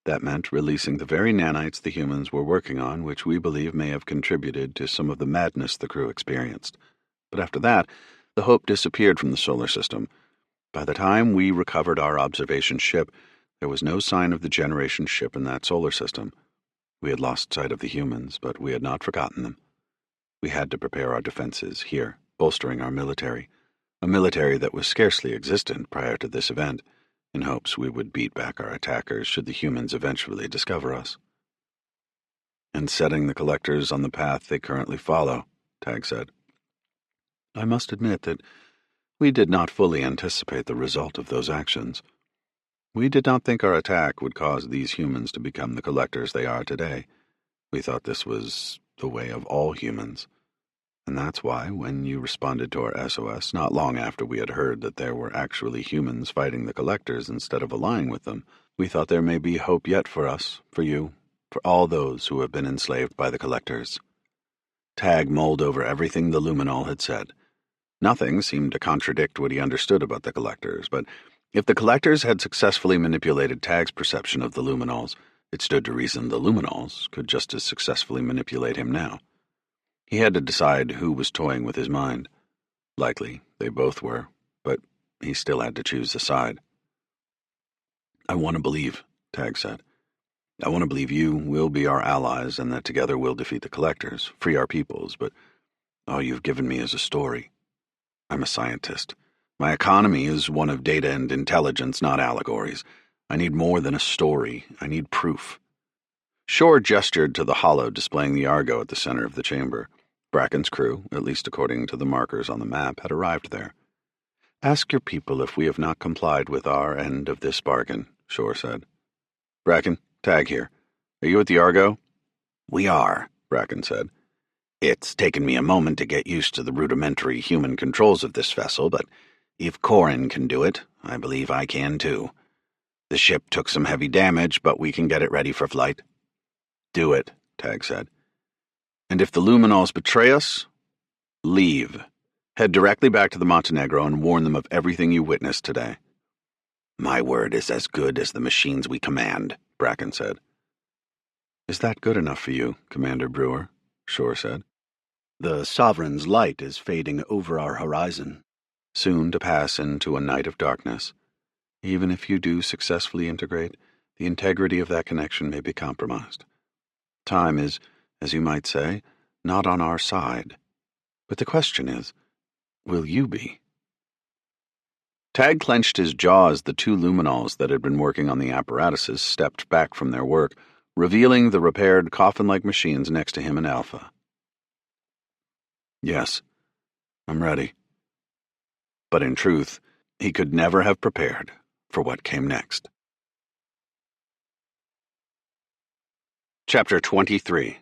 That meant releasing the very nanites the humans were working on, which we believe may have contributed to some of the madness the crew experienced. But after that, the Hope disappeared from the solar system. By the time we recovered our observation ship, there was no sign of the generation ship in that solar system. We had lost sight of the humans, but we had not forgotten them. We had to prepare our defenses here, bolstering our military, a military that was scarcely existent prior to this event, in hopes we would beat back our attackers should the humans eventually discover us. And setting the collectors on the path they currently follow, Tag said. I must admit that we did not fully anticipate the result of those actions. We did not think our attack would cause these humans to become the collectors they are today. We thought this was the way of all humans. And that's why, when you responded to our SOS not long after we had heard that there were actually humans fighting the collectors instead of allying with them, we thought there may be hope yet for us, for you, for all those who have been enslaved by the collectors. Tag mulled over everything the Luminol had said. Nothing seemed to contradict what he understood about the collectors, but if the collectors had successfully manipulated Tag's perception of the Luminols, it stood to reason the Luminols could just as successfully manipulate him now. He had to decide who was toying with his mind. Likely, they both were, but he still had to choose a side. I want to believe, Tag said. I want to believe you will be our allies and that together we'll defeat the collectors, free our peoples, but all you've given me is a story. I'm a scientist. My economy is one of data and intelligence, not allegories. I need more than a story. I need proof. Shore gestured to the hollow displaying the Argo at the center of the chamber. Bracken's crew, at least according to the markers on the map, had arrived there. Ask your people if we have not complied with our end of this bargain, Shore said. Bracken, Tag here. Are you at the Argo? We are, Bracken said. It's taken me a moment to get used to the rudimentary human controls of this vessel, but if Corin can do it, I believe I can too. The ship took some heavy damage, but we can get it ready for flight. Do it, Tag said. And if the Luminols betray us, leave. Head directly back to the Montenegro and warn them of everything you witnessed today. My word is as good as the machines we command, Bracken said. Is that good enough for you, Commander Brewer? Shore said. The Sovereign's light is fading over our horizon. soon to pass into a night of darkness. Even if you do successfully integrate, the integrity of that connection may be compromised. Time is, as you might say, not on our side. But the question is, will you be? Tag clenched his jaw as the two luminols that had been working on the apparatuses stepped back from their work, revealing the repaired coffin-like machines next to him and Alpha. Yes, I'm ready. But in truth, he could never have prepared for what came next. Chapter 23.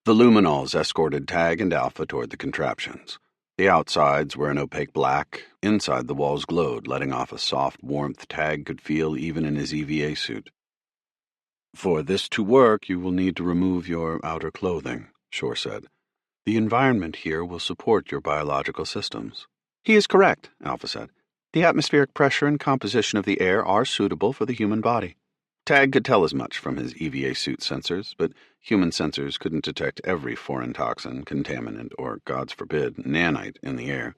The luminols escorted Tag and Alpha toward the contraptions. The outsides were an opaque black. Inside, the walls glowed, letting off a soft warmth Tag could feel even in his EVA suit. For this to work, you will need to remove your outer clothing, Shore said. The environment here will support your biological systems. He is correct, Alpha said. The atmospheric pressure and composition of the air are suitable for the human body. Tag could tell as much from his EVA suit sensors, but human sensors couldn't detect every foreign toxin, contaminant, or, God forbid, nanite in the air.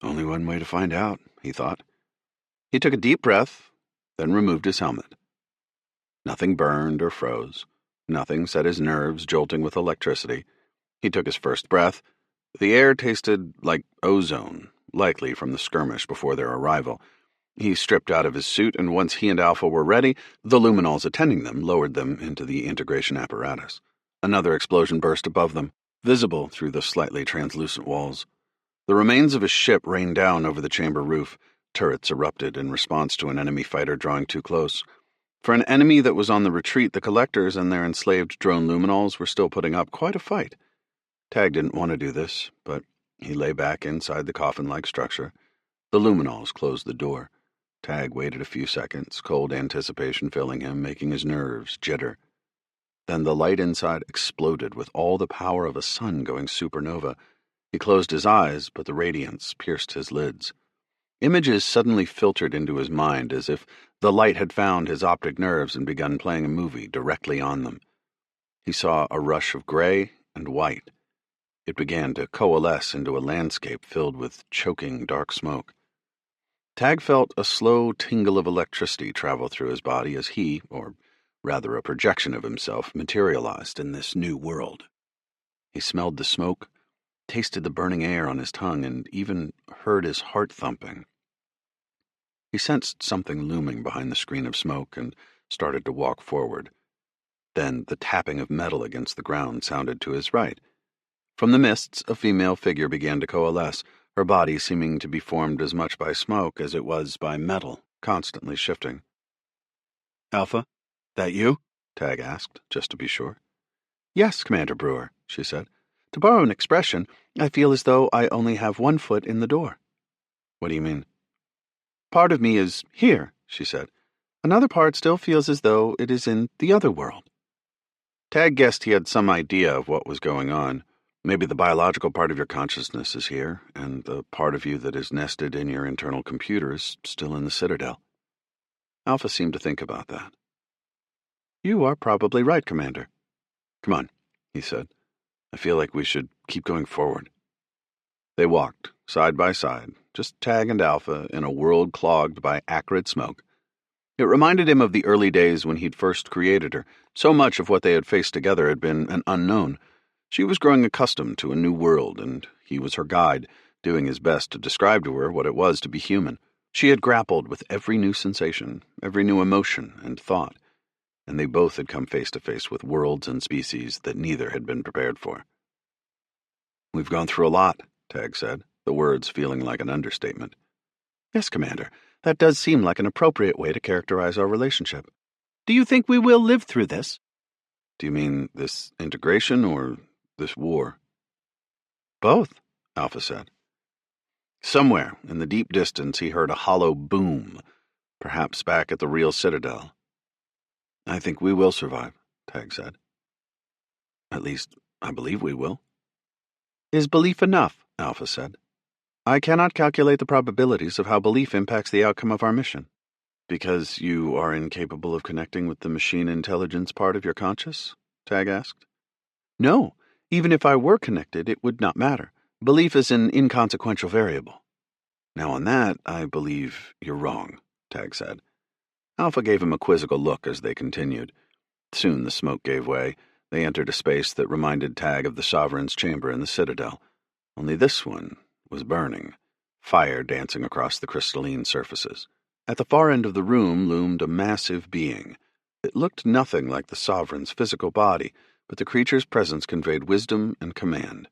Only one way to find out, he thought. He took a deep breath, then removed his helmet. Nothing burned or froze. Nothing set his nerves jolting with electricity. He took his first breath. The air tasted like ozone, likely from the skirmish before their arrival. He stripped out of his suit, and once he and Alpha were ready, the luminols attending them lowered them into the integration apparatus. Another explosion burst above them, visible through the slightly translucent walls. The remains of a ship rained down over the chamber roof. Turrets erupted in response to an enemy fighter drawing too close. For an enemy that was on the retreat, the Collectors and their enslaved drone luminols were still putting up quite a fight. Tag didn't want to do this, but he lay back inside the coffin-like structure. The luminols closed the door. Tag waited a few seconds, cold anticipation filling him, making his nerves jitter. Then the light inside exploded with all the power of a sun going supernova. He closed his eyes, but the radiance pierced his lids. Images suddenly filtered into his mind as if the light had found his optic nerves and begun playing a movie directly on them. He saw a rush of gray and white. It began to coalesce into a landscape filled with choking dark smoke. Tag felt a slow tingle of electricity travel through his body as he, or rather a projection of himself, materialized in this new world. He smelled the smoke, tasted the burning air on his tongue, and even heard his heart thumping. He sensed something looming behind the screen of smoke and started to walk forward. Then the tapping of metal against the ground sounded to his right. From the mists, a female figure began to coalesce, her body seeming to be formed as much by smoke as it was by metal, constantly shifting. "Alpha, that you?" Tag asked, just to be sure. "Yes, Commander Brewer," she said. "To borrow an expression, I feel as though I only have one foot in the door." "What do you mean?" "Part of me is here," she said. "Another part still feels as though it is in the other world." Tag guessed he had some idea of what was going on. Maybe the biological part of your consciousness is here, and the part of you that is nested in your internal computer is still in the Citadel. Alpha seemed to think about that. "You are probably right, Commander." "Come on," he said. "I feel like we should keep going forward." They walked, side by side, just Tag and Alpha in a world clogged by acrid smoke. It reminded him of the early days when he'd first created her. So much of what they had faced together had been an unknown. She was growing accustomed to a new world, and he was her guide, doing his best to describe to her what it was to be human. She had grappled with every new sensation, every new emotion and thought, and they both had come face to face with worlds and species that neither had been prepared for. "We've gone through a lot," Tag said, the words feeling like an understatement. "Yes, Commander, that does seem like an appropriate way to characterize our relationship. Do you think we will live through this?" "Do you mean this integration or this war?" "Both," Alpha said. Somewhere in the deep distance he heard a hollow boom, perhaps back at the real Citadel. "I think we will survive," Tag said. "At least, I believe we will." "Is belief enough?" Alpha said. "I cannot calculate the probabilities of how belief impacts the outcome of our mission." "Because you are incapable of connecting with the machine intelligence part of your conscious?" Tag asked. "No. Even if I were connected, it would not matter. Belief is an inconsequential variable. Now on that, I believe you're wrong, Tag said. Alpha gave him a quizzical look as they continued. Soon the smoke gave way. They entered a space that reminded Tag of the Sovereign's chamber in the Citadel. Only this one was burning, fire dancing across the crystalline surfaces. At the far end of the room loomed a massive being. It looked nothing like the Sovereign's physical body, but the creature's presence conveyed wisdom and command.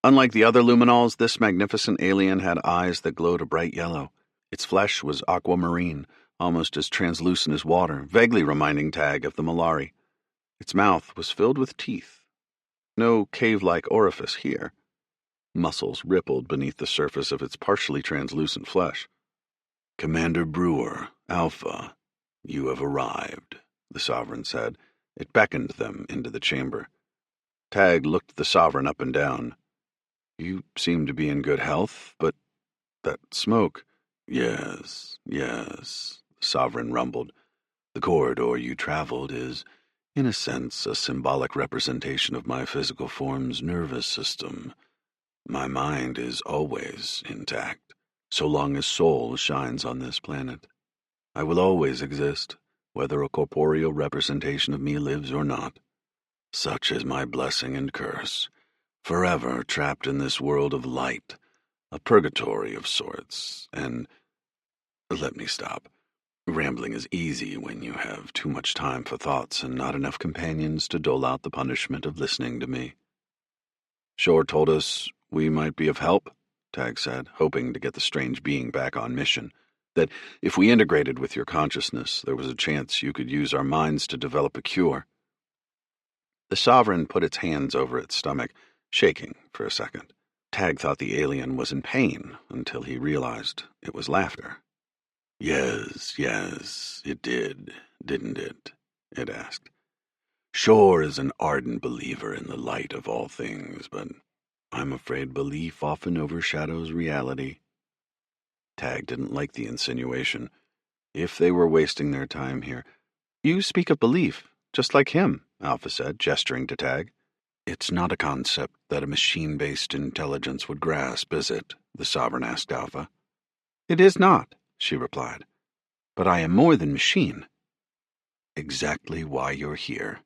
Unlike the other luminols, this magnificent alien had eyes that glowed a bright yellow. Its flesh was aquamarine, almost as translucent as water, vaguely reminding Tag of the Melchiorri. Its mouth was filled with teeth. No cave-like orifice here. Muscles rippled beneath the surface of its partially translucent flesh. "Commander Brewer, Alpha, you have arrived," the Sovereign said. It beckoned them into the chamber. Tag looked the Sovereign up and down. "You seem to be in good health, but that smoke—" Yes, the Sovereign rumbled. "The corridor you traveled is, in a sense, a symbolic representation of my physical form's nervous system. My mind is always intact, so long as soul shines on this planet. I will always exist, whether a corporeal representation of me lives or not. Such is my blessing and curse, forever trapped in this world of light, a purgatory of sorts, and— Let me stop. Rambling is easy when you have too much time for thoughts and not enough companions to dole out the punishment of listening to me." "Shore told us we might be of help," Tag said, hoping to get the strange being back on mission. "That if we integrated with your consciousness, there was a chance you could use our minds to develop a cure." The Sovereign put its hands over its stomach, shaking for a second. Tag thought the alien was in pain until he realized it was laughter. Yes, it did, didn't it?" it asked. "Shore is an ardent believer in the light of all things, but I'm afraid belief often overshadows reality." Tag didn't like the insinuation. If they were wasting their time here— "You speak of belief, just like him," Alpha said, gesturing to Tag. "It's not a concept that a machine-based intelligence would grasp, is it?" the Sovereign asked Alpha. "It is not," she replied. "But I am more than machine." "Exactly why you're here.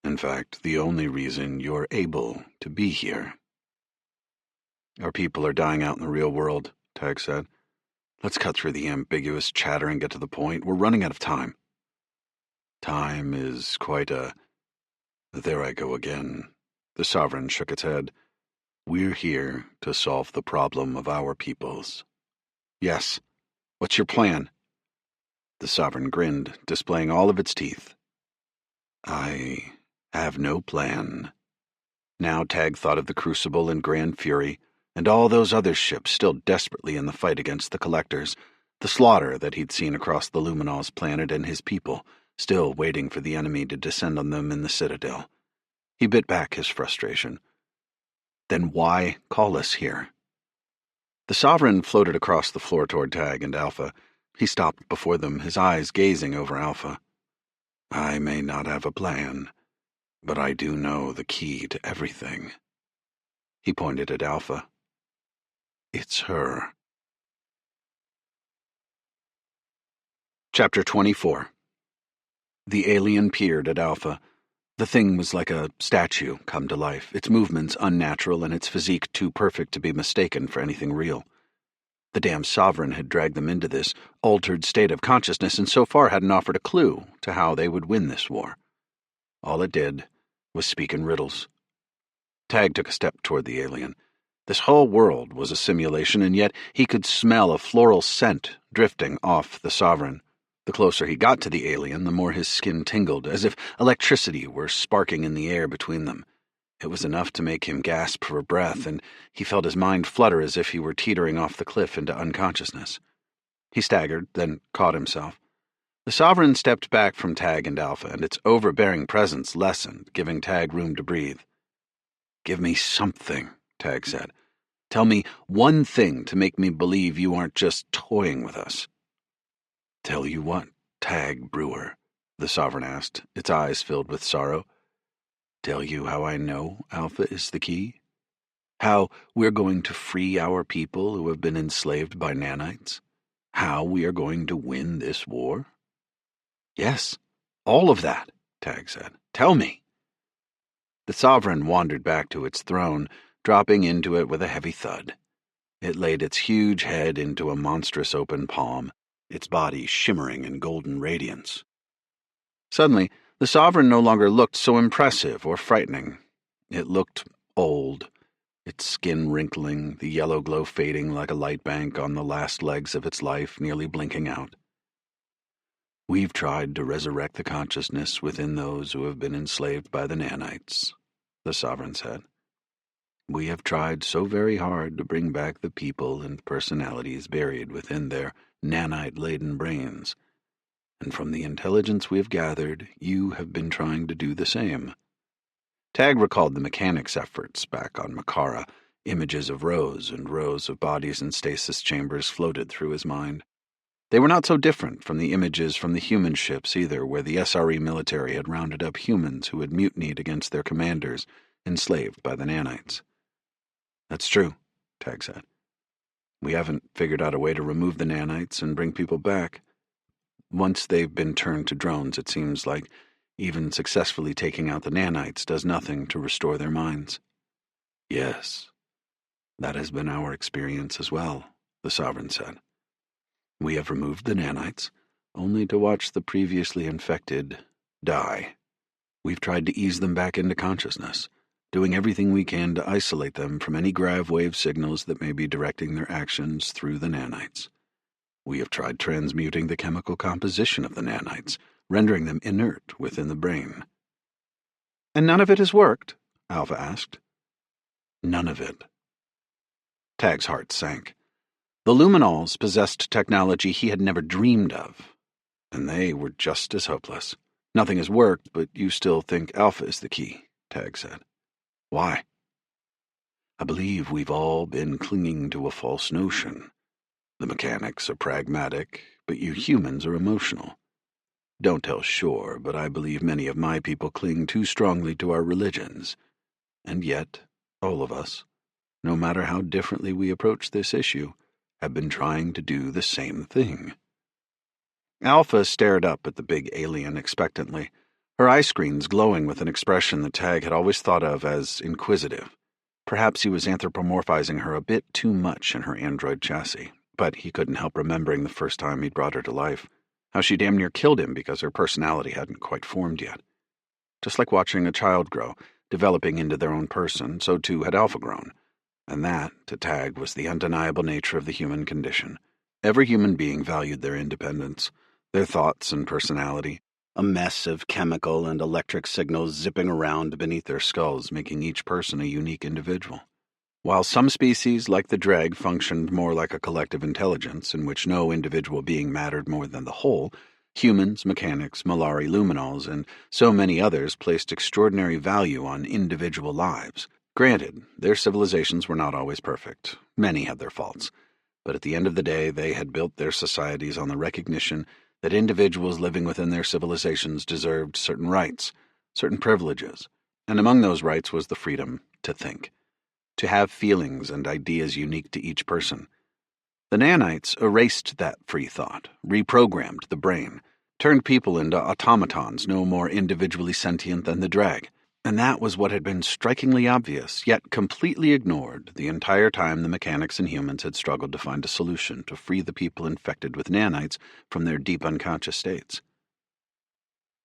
In fact, the only reason you're able to be here." "Our people are dying out in the real world," Tag said. "Let's cut through the ambiguous chatter and get to the point. We're running out of time." "Time is quite a— There I go again." The Sovereign shook its head. "We're here to solve the problem of our peoples." "Yes. What's your plan?" The Sovereign grinned, displaying all of its teeth. "I have no plan." Now Tag thought of the Crucible and Grand Fury, and all those other ships still desperately in the fight against the Collectors, the slaughter that he'd seen across the Luminol's planet, and his people, still waiting for the enemy to descend on them in the Citadel. He bit back his frustration. "Then why call us here?" The Sovereign floated across the floor toward Tag and Alpha. He stopped before them, his eyes gazing over Alpha. "I may not have a plan, but I do know the key to everything." He pointed at Alpha. "It's her." Chapter 24. The alien peered at Alpha. The thing was like a statue come to life, its movements unnatural and its physique too perfect to be mistaken for anything real. The damn Sovereign had dragged them into this altered state of consciousness and so far hadn't offered a clue to how they would win this war. All it did was speak in riddles. Tag took a step toward the alien. This whole world was a simulation, and yet he could smell a floral scent drifting off the Sovereign. The closer he got to the alien, the more his skin tingled, as if electricity were sparking in the air between them. It was enough to make him gasp for breath, and he felt his mind flutter as if he were teetering off the cliff into unconsciousness. He staggered, then caught himself. The Sovereign stepped back from Tag and Alpha, and its overbearing presence lessened, giving Tag room to breathe. "Give me something," Tag said. "Tell me one thing to make me believe you aren't just toying with us." "Tell you what, Tag Brewer?" the Sovereign asked, its eyes filled with sorrow. "Tell you how I know Alpha is the key?" How we're going to free our people who have been enslaved by nanites? How we are going to win this war? Yes, all of that, Tag said. Tell me. The sovereign wandered back to its throne, dropping into it with a heavy thud. It laid its huge head into a monstrous open palm, its body shimmering in golden radiance. Suddenly, the sovereign no longer looked so impressive or frightening. It looked old, its skin wrinkling, the yellow glow fading like a light bank on the last legs of its life nearly blinking out. We've tried to resurrect the consciousness within those who have been enslaved by the nanites, the sovereign said. We have tried so very hard to bring back the people and personalities buried within their nanite-laden brains, and from the intelligence we have gathered, you have been trying to do the same. Tag recalled the mechanics' efforts back on Makara. Images of rows and rows of bodies in stasis chambers floated through his mind. They were not so different from the images from the human ships either, where the SRE military had rounded up humans who had mutinied against their commanders, enslaved by the nanites. That's true, Tag said. We haven't figured out a way to remove the nanites and bring people back. Once they've been turned to drones, it seems like even successfully taking out the nanites does nothing to restore their minds. Yes, that has been our experience as well, the sovereign said. We have removed the nanites, only to watch the previously infected die. We've tried to ease them back into consciousness, doing everything we can to isolate them from any grav wave signals that may be directing their actions through the nanites. We have tried transmuting the chemical composition of the nanites, rendering them inert within the brain. And none of it has worked? Alpha asked. None of it. Tag's heart sank. The Luminals possessed technology he had never dreamed of, and they were just as hopeless. Nothing has worked, but you still think Alpha is the key, Tag said. Why? I believe we've all been clinging to a false notion. The mechanics are pragmatic, but you humans are emotional. Don't tell sure, but I believe many of my people cling too strongly to our religions. And yet, all of us, no matter how differently we approach this issue, have been trying to do the same thing. Alpha stared up at the big alien expectantly, her eye screens glowing with an expression that Tag had always thought of as inquisitive. Perhaps he was anthropomorphizing her a bit too much in her android chassis, but he couldn't help remembering the first time he'd brought her to life, how she damn near killed him because her personality hadn't quite formed yet. Just like watching a child grow, developing into their own person, so too had Alpha grown. And that, to Tag, was the undeniable nature of the human condition. Every human being valued their independence, their thoughts and personality, a mess of chemical and electric signals zipping around beneath their skulls, making each person a unique individual. While some species, like the Dreg, functioned more like a collective intelligence in which no individual being mattered more than the whole, humans, mechanics, Malari luminals, and so many others placed extraordinary value on individual lives. Granted, their civilizations were not always perfect. Many had their faults. But at the end of the day, they had built their societies on the recognition that individuals living within their civilizations deserved certain rights, certain privileges, and among those rights was the freedom to think, to have feelings and ideas unique to each person. The nanites erased that free thought, reprogrammed the brain, turned people into automatons no more individually sentient than the Dreg. And that was what had been strikingly obvious, yet completely ignored the entire time the mechanics and humans had struggled to find a solution to free the people infected with nanites from their deep unconscious states.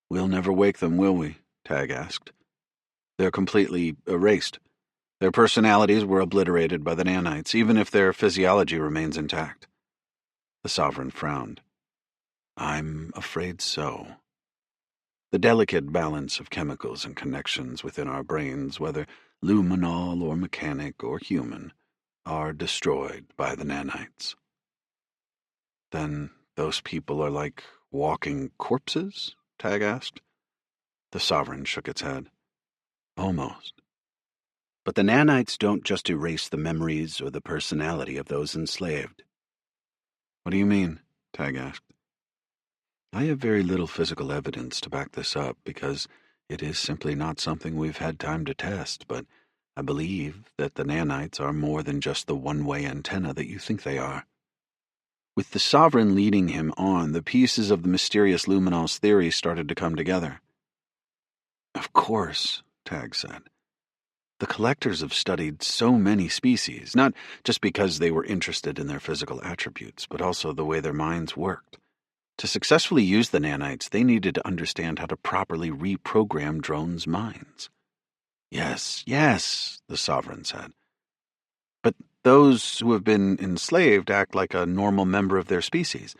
We'll never wake them, will we? Tag asked. They're completely erased. Their personalities were obliterated by the nanites, even if their physiology remains intact. The Sovereign frowned. I'm afraid so. The delicate balance of chemicals and connections within our brains, whether luminal or mechanic or human, are destroyed by the nanites. Then those people are like walking corpses? Tag asked. The Sovereign shook its head. Almost. But the nanites don't just erase the memories or the personality of those enslaved. What do you mean? Tag asked. I have very little physical evidence to back this up because it is simply not something we've had time to test, but I believe that the nanites are more than just the one-way antenna that you think they are. With the Sovereign leading him on, the pieces of the mysterious Luminal's theory started to come together. Of course, Tag said. The collectors have studied so many species, not just because they were interested in their physical attributes, but also the way their minds worked. To successfully use the nanites, they needed to understand how to properly reprogram drones' minds. Yes, the Sovereign said. But those who have been enslaved act like a normal member of their species.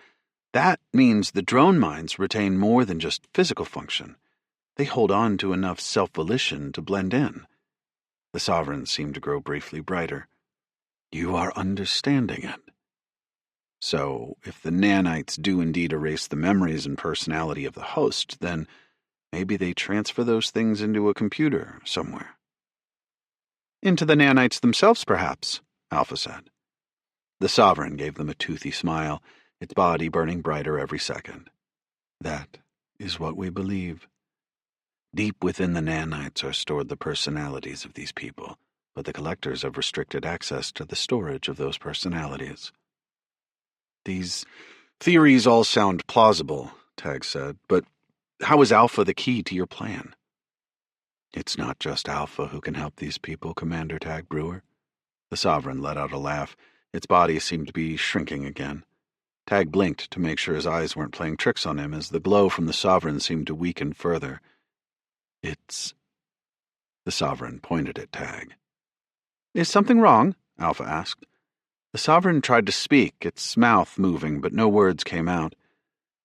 That means the drone minds retain more than just physical function. They hold on to enough self-volition to blend in. The Sovereign seemed to grow briefly brighter. You are understanding it. So, if the nanites do indeed erase the memories and personality of the host, then maybe they transfer those things into a computer somewhere. Into the nanites themselves, perhaps, Alpha said. The Sovereign gave them a toothy smile, its body burning brighter every second. That is what we believe. Deep within the nanites are stored the personalities of these people, but the collectors have restricted access to the storage of those personalities. These theories all sound plausible, Tag said, but how is Alpha the key to your plan? It's not just Alpha who can help these people, Commander Tag Brewer. The Sovereign let out a laugh. Its body seemed to be shrinking again. Tag blinked to make sure his eyes weren't playing tricks on him as the glow from the Sovereign seemed to weaken further. It's... The Sovereign pointed at Tag. Is something wrong? Alpha asked. The Sovereign tried to speak, its mouth moving, but no words came out.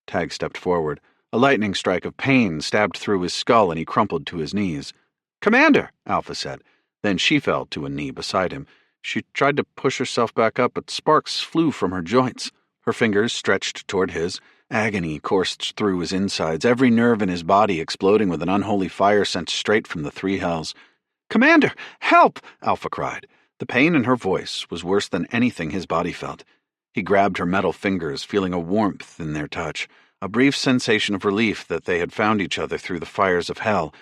Tag stepped forward. A lightning strike of pain stabbed through his skull and he crumpled to his knees. Commander, Alpha said. Then she fell to a knee beside him. She tried to push herself back up, but sparks flew from her joints. Her fingers stretched toward his. Agony coursed through his insides, every nerve in his body exploding with an unholy fire sent straight from the three hells. Commander, help! Alpha cried. The pain in her voice was worse than anything his body felt. He grabbed her metal fingers, feeling a warmth in their touch, a brief sensation of relief that they had found each other through the fires of hell.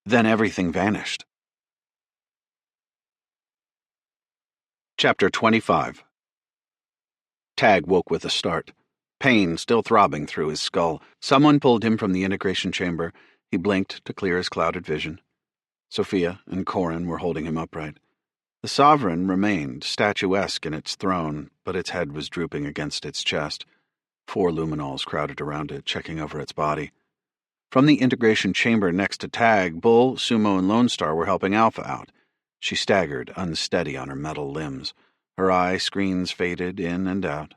Then everything vanished. Chapter 25. Tag woke with a start. Pain still throbbing through his skull. Someone pulled him from the integration chamber. He blinked to clear his clouded vision. Sophia and Corin were holding him upright. The Sovereign remained statuesque in its throne, but its head was drooping against its chest. 4 luminals crowded around it, checking over its body. From the integration chamber next to Tag, Bull, Sumo, and Lone Star were helping Alpha out. She staggered, unsteady on her metal limbs. Her eye screens faded in and out.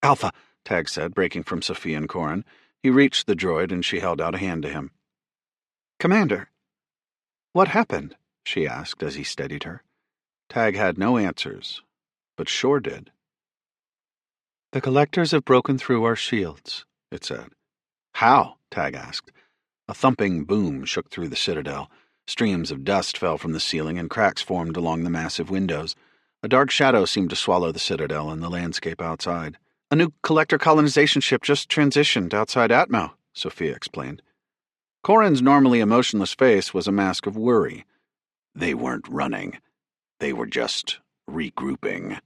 Alpha, Tag said, breaking from Sophia and Corin. He reached the droid, and she held out a hand to him. Commander, what happened? She asked as he steadied her. Tag had no answers, but Shore did. The collectors have broken through our shields, it said. How? Tag asked. A thumping boom shook through the citadel. Streams of dust fell from the ceiling and cracks formed along the massive windows. A dark shadow seemed to swallow the citadel and the landscape outside. A new collector colonization ship just transitioned outside Atmo, Sophia explained. Corin's normally emotionless face was a mask of worry. They weren't running. They were just regrouping.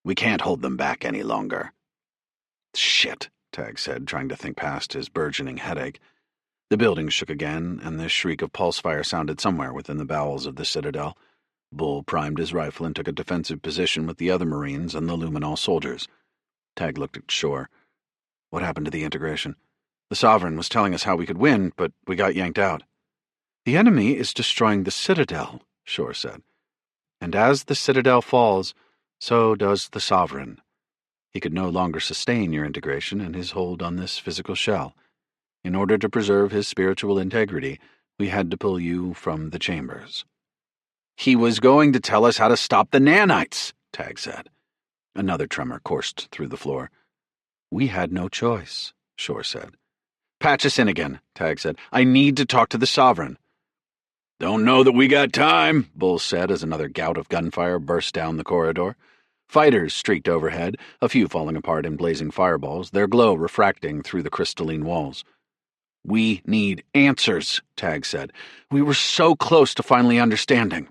We can't hold them back any longer. Shit, Tag said, trying to think past his burgeoning headache. The building shook again, and the shriek of pulse fire sounded somewhere within the bowels of the citadel. Bull primed his rifle and took a defensive position with the other Marines and the Luminal soldiers. Tag looked at Shore. What happened to the integration? The Sovereign was telling us how we could win, but we got yanked out. The enemy is destroying the citadel, Shore said. And as the citadel falls, so does the Sovereign. He could no longer sustain your integration and his hold on this physical shell. In order to preserve his spiritual integrity, we had to pull you from the chambers. He was going to tell us how to stop the nanites, Tag said. Another tremor coursed through the floor. We had no choice, Shore said. Patch us in again, Tag said. I need to talk to the Sovereign. Don't know that we got time, Bull said as another gout of gunfire burst down the corridor. Fighters streaked overhead, a few falling apart in blazing fireballs, their glow refracting through the crystalline walls. We need answers, Tag said. We were so close to finally understanding.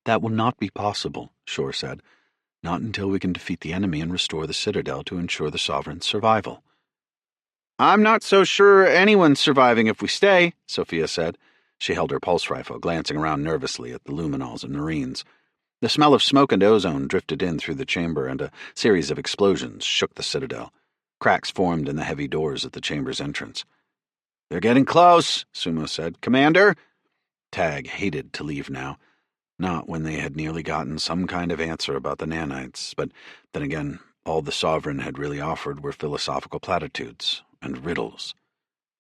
That will not be possible, Shore said. Not until we can defeat the enemy and restore the Citadel to ensure the Sovereign's survival. I'm not so sure anyone's surviving if we stay, Sophia said. She held her pulse rifle, glancing around nervously at the Luminols and Marines. The smell of smoke and ozone drifted in through the chamber, and a series of explosions shook the Citadel. Cracks formed in the heavy doors at the chamber's entrance. "They're getting close," Sumo said. "Commander?" Tag hated to leave now. Not when they had nearly gotten some kind of answer about the nanites, but then again, all the Sovereign had really offered were philosophical platitudes and riddles.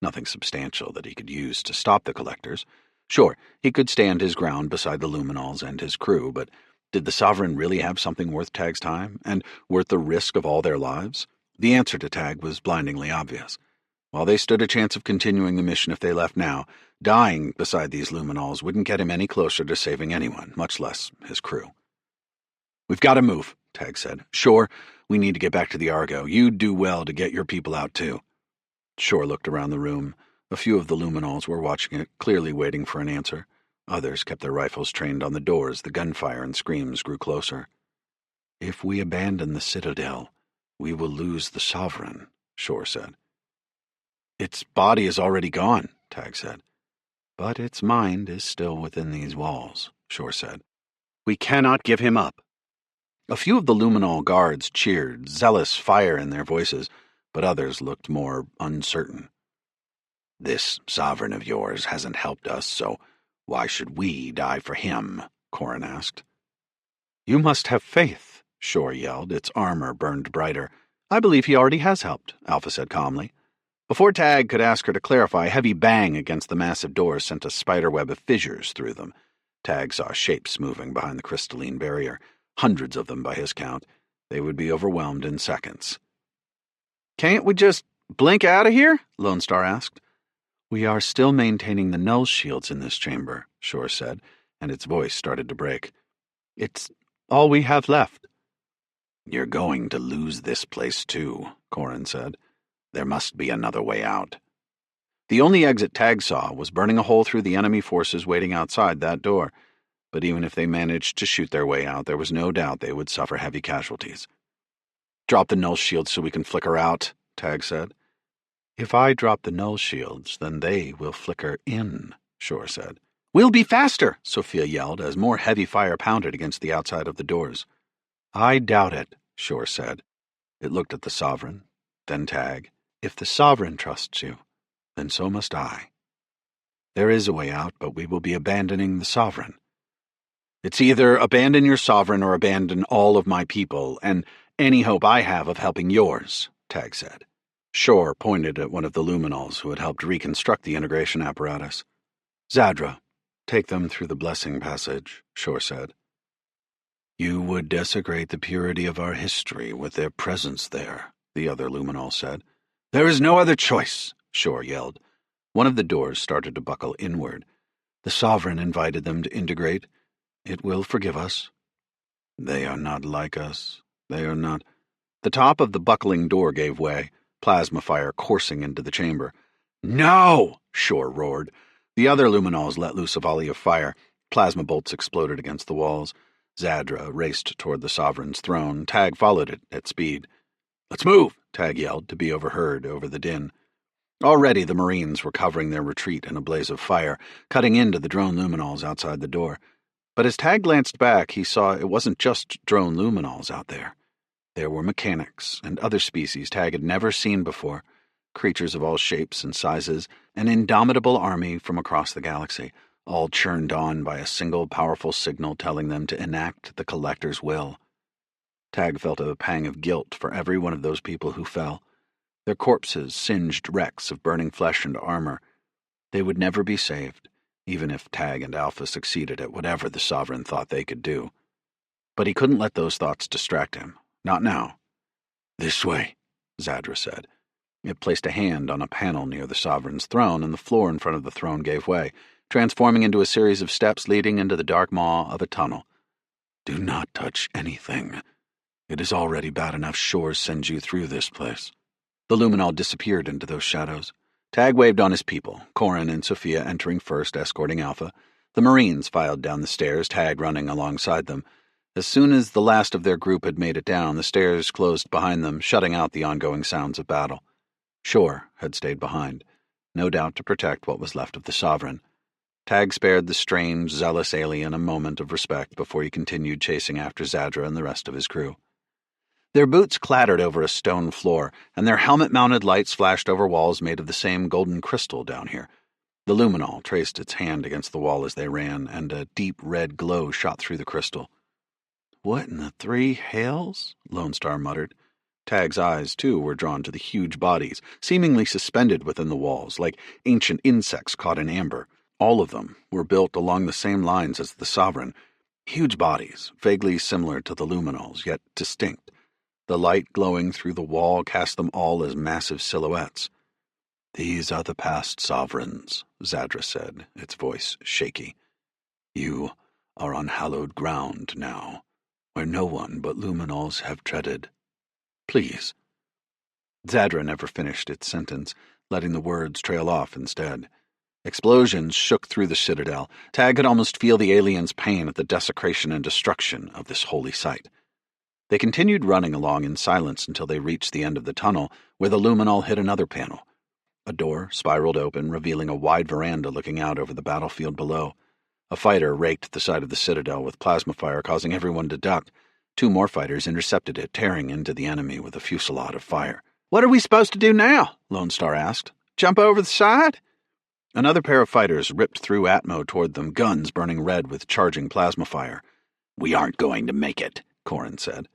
Nothing substantial that he could use to stop the collectors. Sure, he could stand his ground beside the Luminols and his crew, but did the Sovereign really have something worth Tag's time, and worth the risk of all their lives? The answer to Tag was blindingly obvious. While they stood a chance of continuing the mission if they left now, dying beside these Luminols wouldn't get him any closer to saving anyone, much less his crew. "We've got to move," Tag said. "Sure, we need to get back to the Argo. You'd do well to get your people out, too." Shore looked around the room. A few of the Luminols were watching it, clearly waiting for an answer. Others kept their rifles trained on the door as the gunfire and screams grew closer. "If we abandon the Citadel, we will lose the Sovereign," Shore said. "Its body is already gone," Tag said. "But its mind is still within these walls," Shore said. "We cannot give him up." A few of the Luminol guards cheered, zealous fire in their voices, but others looked more uncertain. "This Sovereign of yours hasn't helped us, so why should we die for him?" Corin asked. "You must have faith," Shore yelled. Its armor burned brighter. "I believe he already has helped," Alpha said calmly. Before Tag could ask her to clarify, a heavy bang against the massive doors sent a spiderweb of fissures through them. Tag saw shapes moving behind the crystalline barrier, hundreds of them by his count. They would be overwhelmed in seconds. "Can't we just blink out of here?" Lone Star asked. "We are still maintaining the null shields in this chamber," Shore said, and its voice started to break. "It's all we have left." "You're going to lose this place too," Corin said. "There must be another way out." The only exit Tag saw was burning a hole through the enemy forces waiting outside that door, but even if they managed to shoot their way out, there was no doubt they would suffer heavy casualties. "Drop the null shields so we can flicker out," Tag said. "If I drop the null shields, then they will flicker in," Shore said. "We'll be faster," Sophia yelled as more heavy fire pounded against the outside of the doors. "I doubt it," Shore said. It looked at the Sovereign, then Tag. "If the Sovereign trusts you, then so must I. There is a way out, but we will be abandoning the Sovereign." "It's either abandon your Sovereign or abandon all of my people, and any hope I have of helping yours," Tag said. Shore pointed at one of the Luminols who had helped reconstruct the integration apparatus. "Zadra, take them through the blessing passage," Shore said. "You would desecrate the purity of our history with their presence there," the other Luminol said. "There is no other choice," Shore yelled. One of the doors started to buckle inward. "The Sovereign invited them to integrate. It will forgive us." "They are not like us. They are not—" The top of the buckling door gave way, plasma fire coursing into the chamber. "No!" Shore roared. The other Luminols let loose a volley of fire. Plasma bolts exploded against the walls. Zadra raced toward the Sovereign's throne. Tag followed it at speed. "Let's move!" Tag yelled, to be overheard over the din. Already the Marines were covering their retreat in a blaze of fire, cutting into the drone Luminols outside the door. But as Tag glanced back, he saw it wasn't just drone Luminols out there. There were mechanics and other species Tag had never seen before, creatures of all shapes and sizes, an indomitable army from across the galaxy, all churned on by a single powerful signal telling them to enact the Collector's will. Tag felt a pang of guilt for every one of those people who fell. Their corpses singed wrecks of burning flesh and armor. They would never be saved, even if Tag and Alpha succeeded at whatever the Sovereign thought they could do. But he couldn't let those thoughts distract him. Not now. "This way," Zadra said. It placed a hand on a panel near the Sovereign's throne, and the floor in front of the throne gave way, transforming into a series of steps leading into the dark maw of a tunnel. "Do not touch anything. It is already bad enough Shore sends you through this place." The Luminol disappeared into those shadows. Tag waved on his people, Corin and Sophia entering first, escorting Alpha. The Marines filed down the stairs, Tag running alongside them. As soon as the last of their group had made it down, the stairs closed behind them, shutting out the ongoing sounds of battle. Shore had stayed behind, no doubt to protect what was left of the Sovereign. Tag spared the strange, zealous alien a moment of respect before he continued chasing after Zadra and the rest of his crew. Their boots clattered over a stone floor, and their helmet-mounted lights flashed over walls made of the same golden crystal down here. The luminol traced its hand against the wall as they ran, and a deep red glow shot through the crystal. "What in the three hells?" Lone Star muttered. Tag's eyes, too, were drawn to the huge bodies, seemingly suspended within the walls, like ancient insects caught in amber. All of them were built along the same lines as the Sovereign. Huge bodies, vaguely similar to the luminols, yet distinct. The light glowing through the wall cast them all as massive silhouettes. "These are the past sovereigns," Zadra said, its voice shaky. "You are on hallowed ground now, where no one but luminols have treaded. Please." Zadra never finished its sentence, letting the words trail off instead. Explosions shook through the citadel. Tag could almost feel the aliens' pain at the desecration and destruction of this holy site. They continued running along in silence until they reached the end of the tunnel, where the luminol hit another panel. A door spiraled open, revealing a wide veranda looking out over the battlefield below. A fighter raked the side of the citadel with plasma fire, causing everyone to duck. 2 more fighters intercepted it, tearing into the enemy with a fusillade of fire. "What are we supposed to do now?" Lone Star asked. "Jump over the side?" Another pair of fighters ripped through Atmo toward them, guns burning red with charging plasma fire. "We aren't going to make it," Corin said.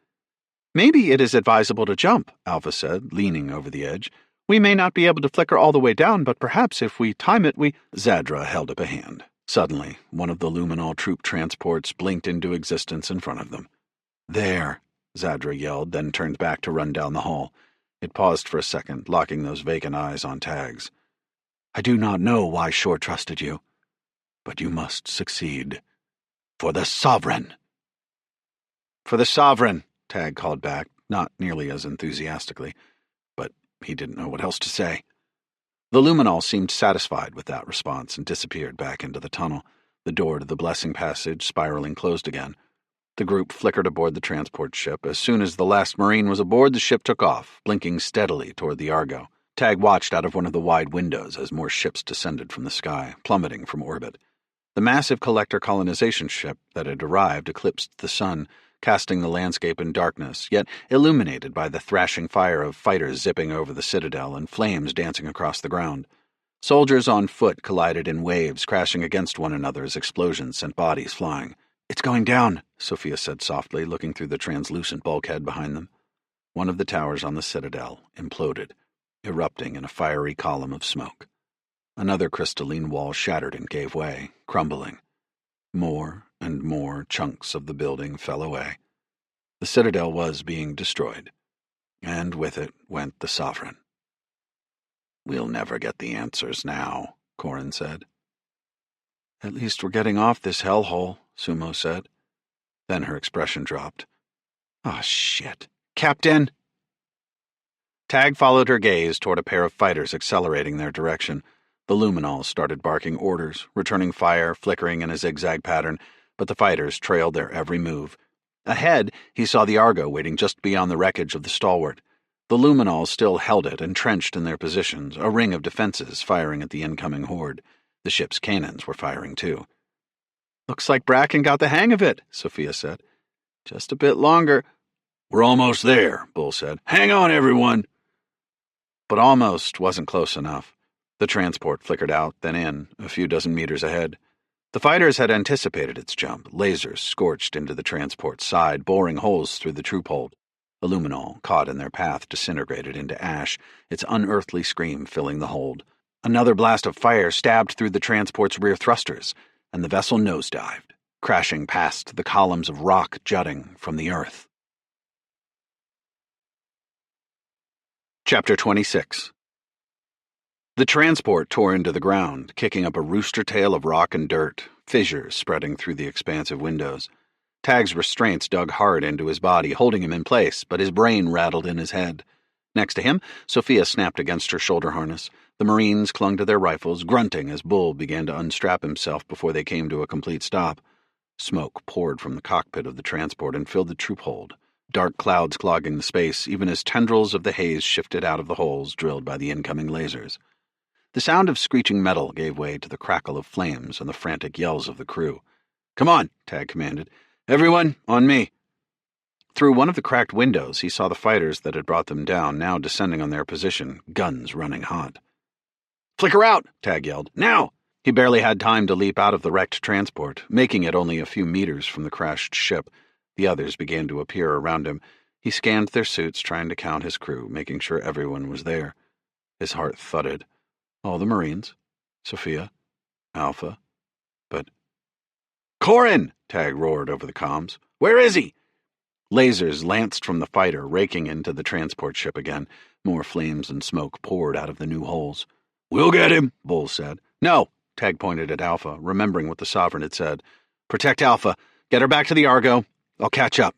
"Maybe it is advisable to jump," Alpha said, leaning over the edge. "We may not be able to flicker all the way down, but perhaps if we time it, we—" Zadra held up a hand. Suddenly, one of the luminol troop transports blinked into existence in front of them. "There," Zadra yelled, then turned back to run down the hall. It paused for a second, locking those vacant eyes on Tag's. "I do not know why Shore trusted you, but you must succeed. For the Sovereign!" "For the Sovereign!" Tag called back, not nearly as enthusiastically, but he didn't know what else to say. The luminol seemed satisfied with that response and disappeared back into the tunnel, the door to the blessing passage spiraling closed again. The group flickered aboard the transport ship. As soon as the last Marine was aboard, the ship took off, blinking steadily toward the Argo. Tag watched out of one of the wide windows as more ships descended from the sky, plummeting from orbit. The massive collector colonization ship that had arrived eclipsed the sun, casting the landscape in darkness, yet illuminated by the thrashing fire of fighters zipping over the citadel and flames dancing across the ground. Soldiers on foot collided in waves, crashing against one another as explosions sent bodies flying. "It's going down," Sophia said softly, looking through the translucent bulkhead behind them. One of the towers on the citadel imploded, erupting in a fiery column of smoke. Another crystalline wall shattered and gave way, crumbling. More and more chunks of the building fell away. The citadel was being destroyed, and with it went the Sovereign. "We'll never get the answers now," Corin said. "At least we're getting off this hellhole," Sumo said. Then her expression dropped. "Ah, shit. Captain!" Tag followed her gaze toward a pair of fighters accelerating their direction. The luminols started barking orders, returning fire, flickering in a zigzag pattern, but the fighters trailed their every move. Ahead, he saw the Argo waiting just beyond the wreckage of the Stalwart. The luminols still held it, entrenched in their positions, a ring of defenses firing at the incoming horde. The ship's cannons were firing too. "Looks like Bracken got the hang of it," Sophia said. "Just a bit longer." "We're almost there," Bull said. "Hang on, everyone." But almost wasn't close enough. The transport flickered out, then in, a few dozen meters ahead. The fighters had anticipated its jump. Lasers scorched into the transport's side, boring holes through the troop hold. The luminol, caught in their path, disintegrated into ash, its unearthly scream filling the hold. Another blast of fire stabbed through the transport's rear thrusters, and the vessel nosedived, crashing past the columns of rock jutting from the earth. Chapter 26. The transport tore into the ground, kicking up a rooster tail of rock and dirt, fissures spreading through the expansive windows. Tag's restraints dug hard into his body, holding him in place, but his brain rattled in his head. Next to him, Sophia snapped against her shoulder harness. The Marines clung to their rifles, grunting as Bull began to unstrap himself before they came to a complete stop. Smoke poured from the cockpit of the transport and filled the troop hold, dark clouds clogging the space even as tendrils of the haze shifted out of the holes drilled by the incoming lasers. The sound of screeching metal gave way to the crackle of flames and the frantic yells of the crew. "Come on," Tag commanded. "Everyone, on me." Through one of the cracked windows, he saw the fighters that had brought them down now descending on their position, guns running hot. "Flicker out!" Tag yelled. "Now!" He barely had time to leap out of the wrecked transport, making it only a few meters from the crashed ship. The others began to appear around him. He scanned their suits, trying to count his crew, making sure everyone was there. His heart thudded. All the Marines, Sophia, Alpha, but... "Corin!" Tag roared over the comms. "Where is he?" Lasers lanced from the fighter, raking into the transport ship again. More flames and smoke poured out of the new holes. "We'll get him," Bull said. "No," Tag pointed at Alpha, remembering what the Sovereign had said. "Protect Alpha. Get her back to the Argo. I'll catch up."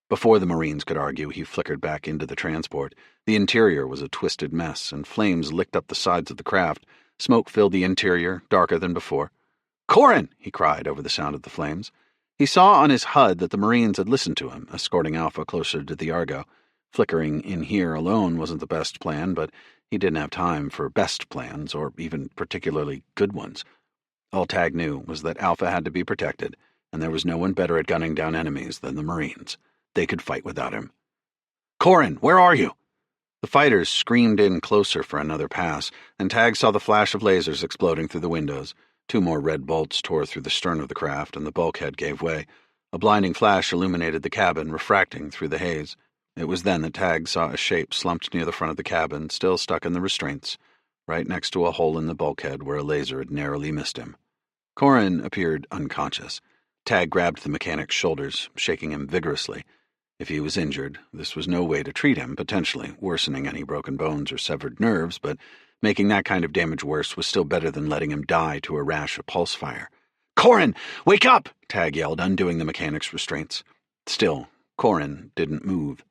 Before the Marines could argue, he flickered back into the transport. The interior was a twisted mess, and flames licked up the sides of the craft. Smoke filled the interior, darker than before. "Corin!" he cried over the sound of the flames. He saw on his HUD that the Marines had listened to him, escorting Alpha closer to the Argo. Flickering in here alone wasn't the best plan, but he didn't have time for best plans, or even particularly good ones. All Tag knew was that Alpha had to be protected, and there was no one better at gunning down enemies than the Marines. They could fight without him. "Corin, where are you?" The fighters screamed in closer for another pass, and Tag saw the flash of lasers exploding through the windows. 2 more red bolts tore through the stern of the craft, and the bulkhead gave way. A blinding flash illuminated the cabin, refracting through the haze. It was then that Tag saw a shape slumped near the front of the cabin, still stuck in the restraints, right next to a hole in the bulkhead where a laser had narrowly missed him. Corin appeared unconscious. Tag grabbed the mechanic's shoulders, shaking him vigorously. If he was injured, this was no way to treat him, potentially worsening any broken bones or severed nerves, but making that kind of damage worse was still better than letting him die to a rash of pulse fire. "Corin, wake up!" Tag yelled, undoing the mechanic's restraints. Still, Corin didn't move.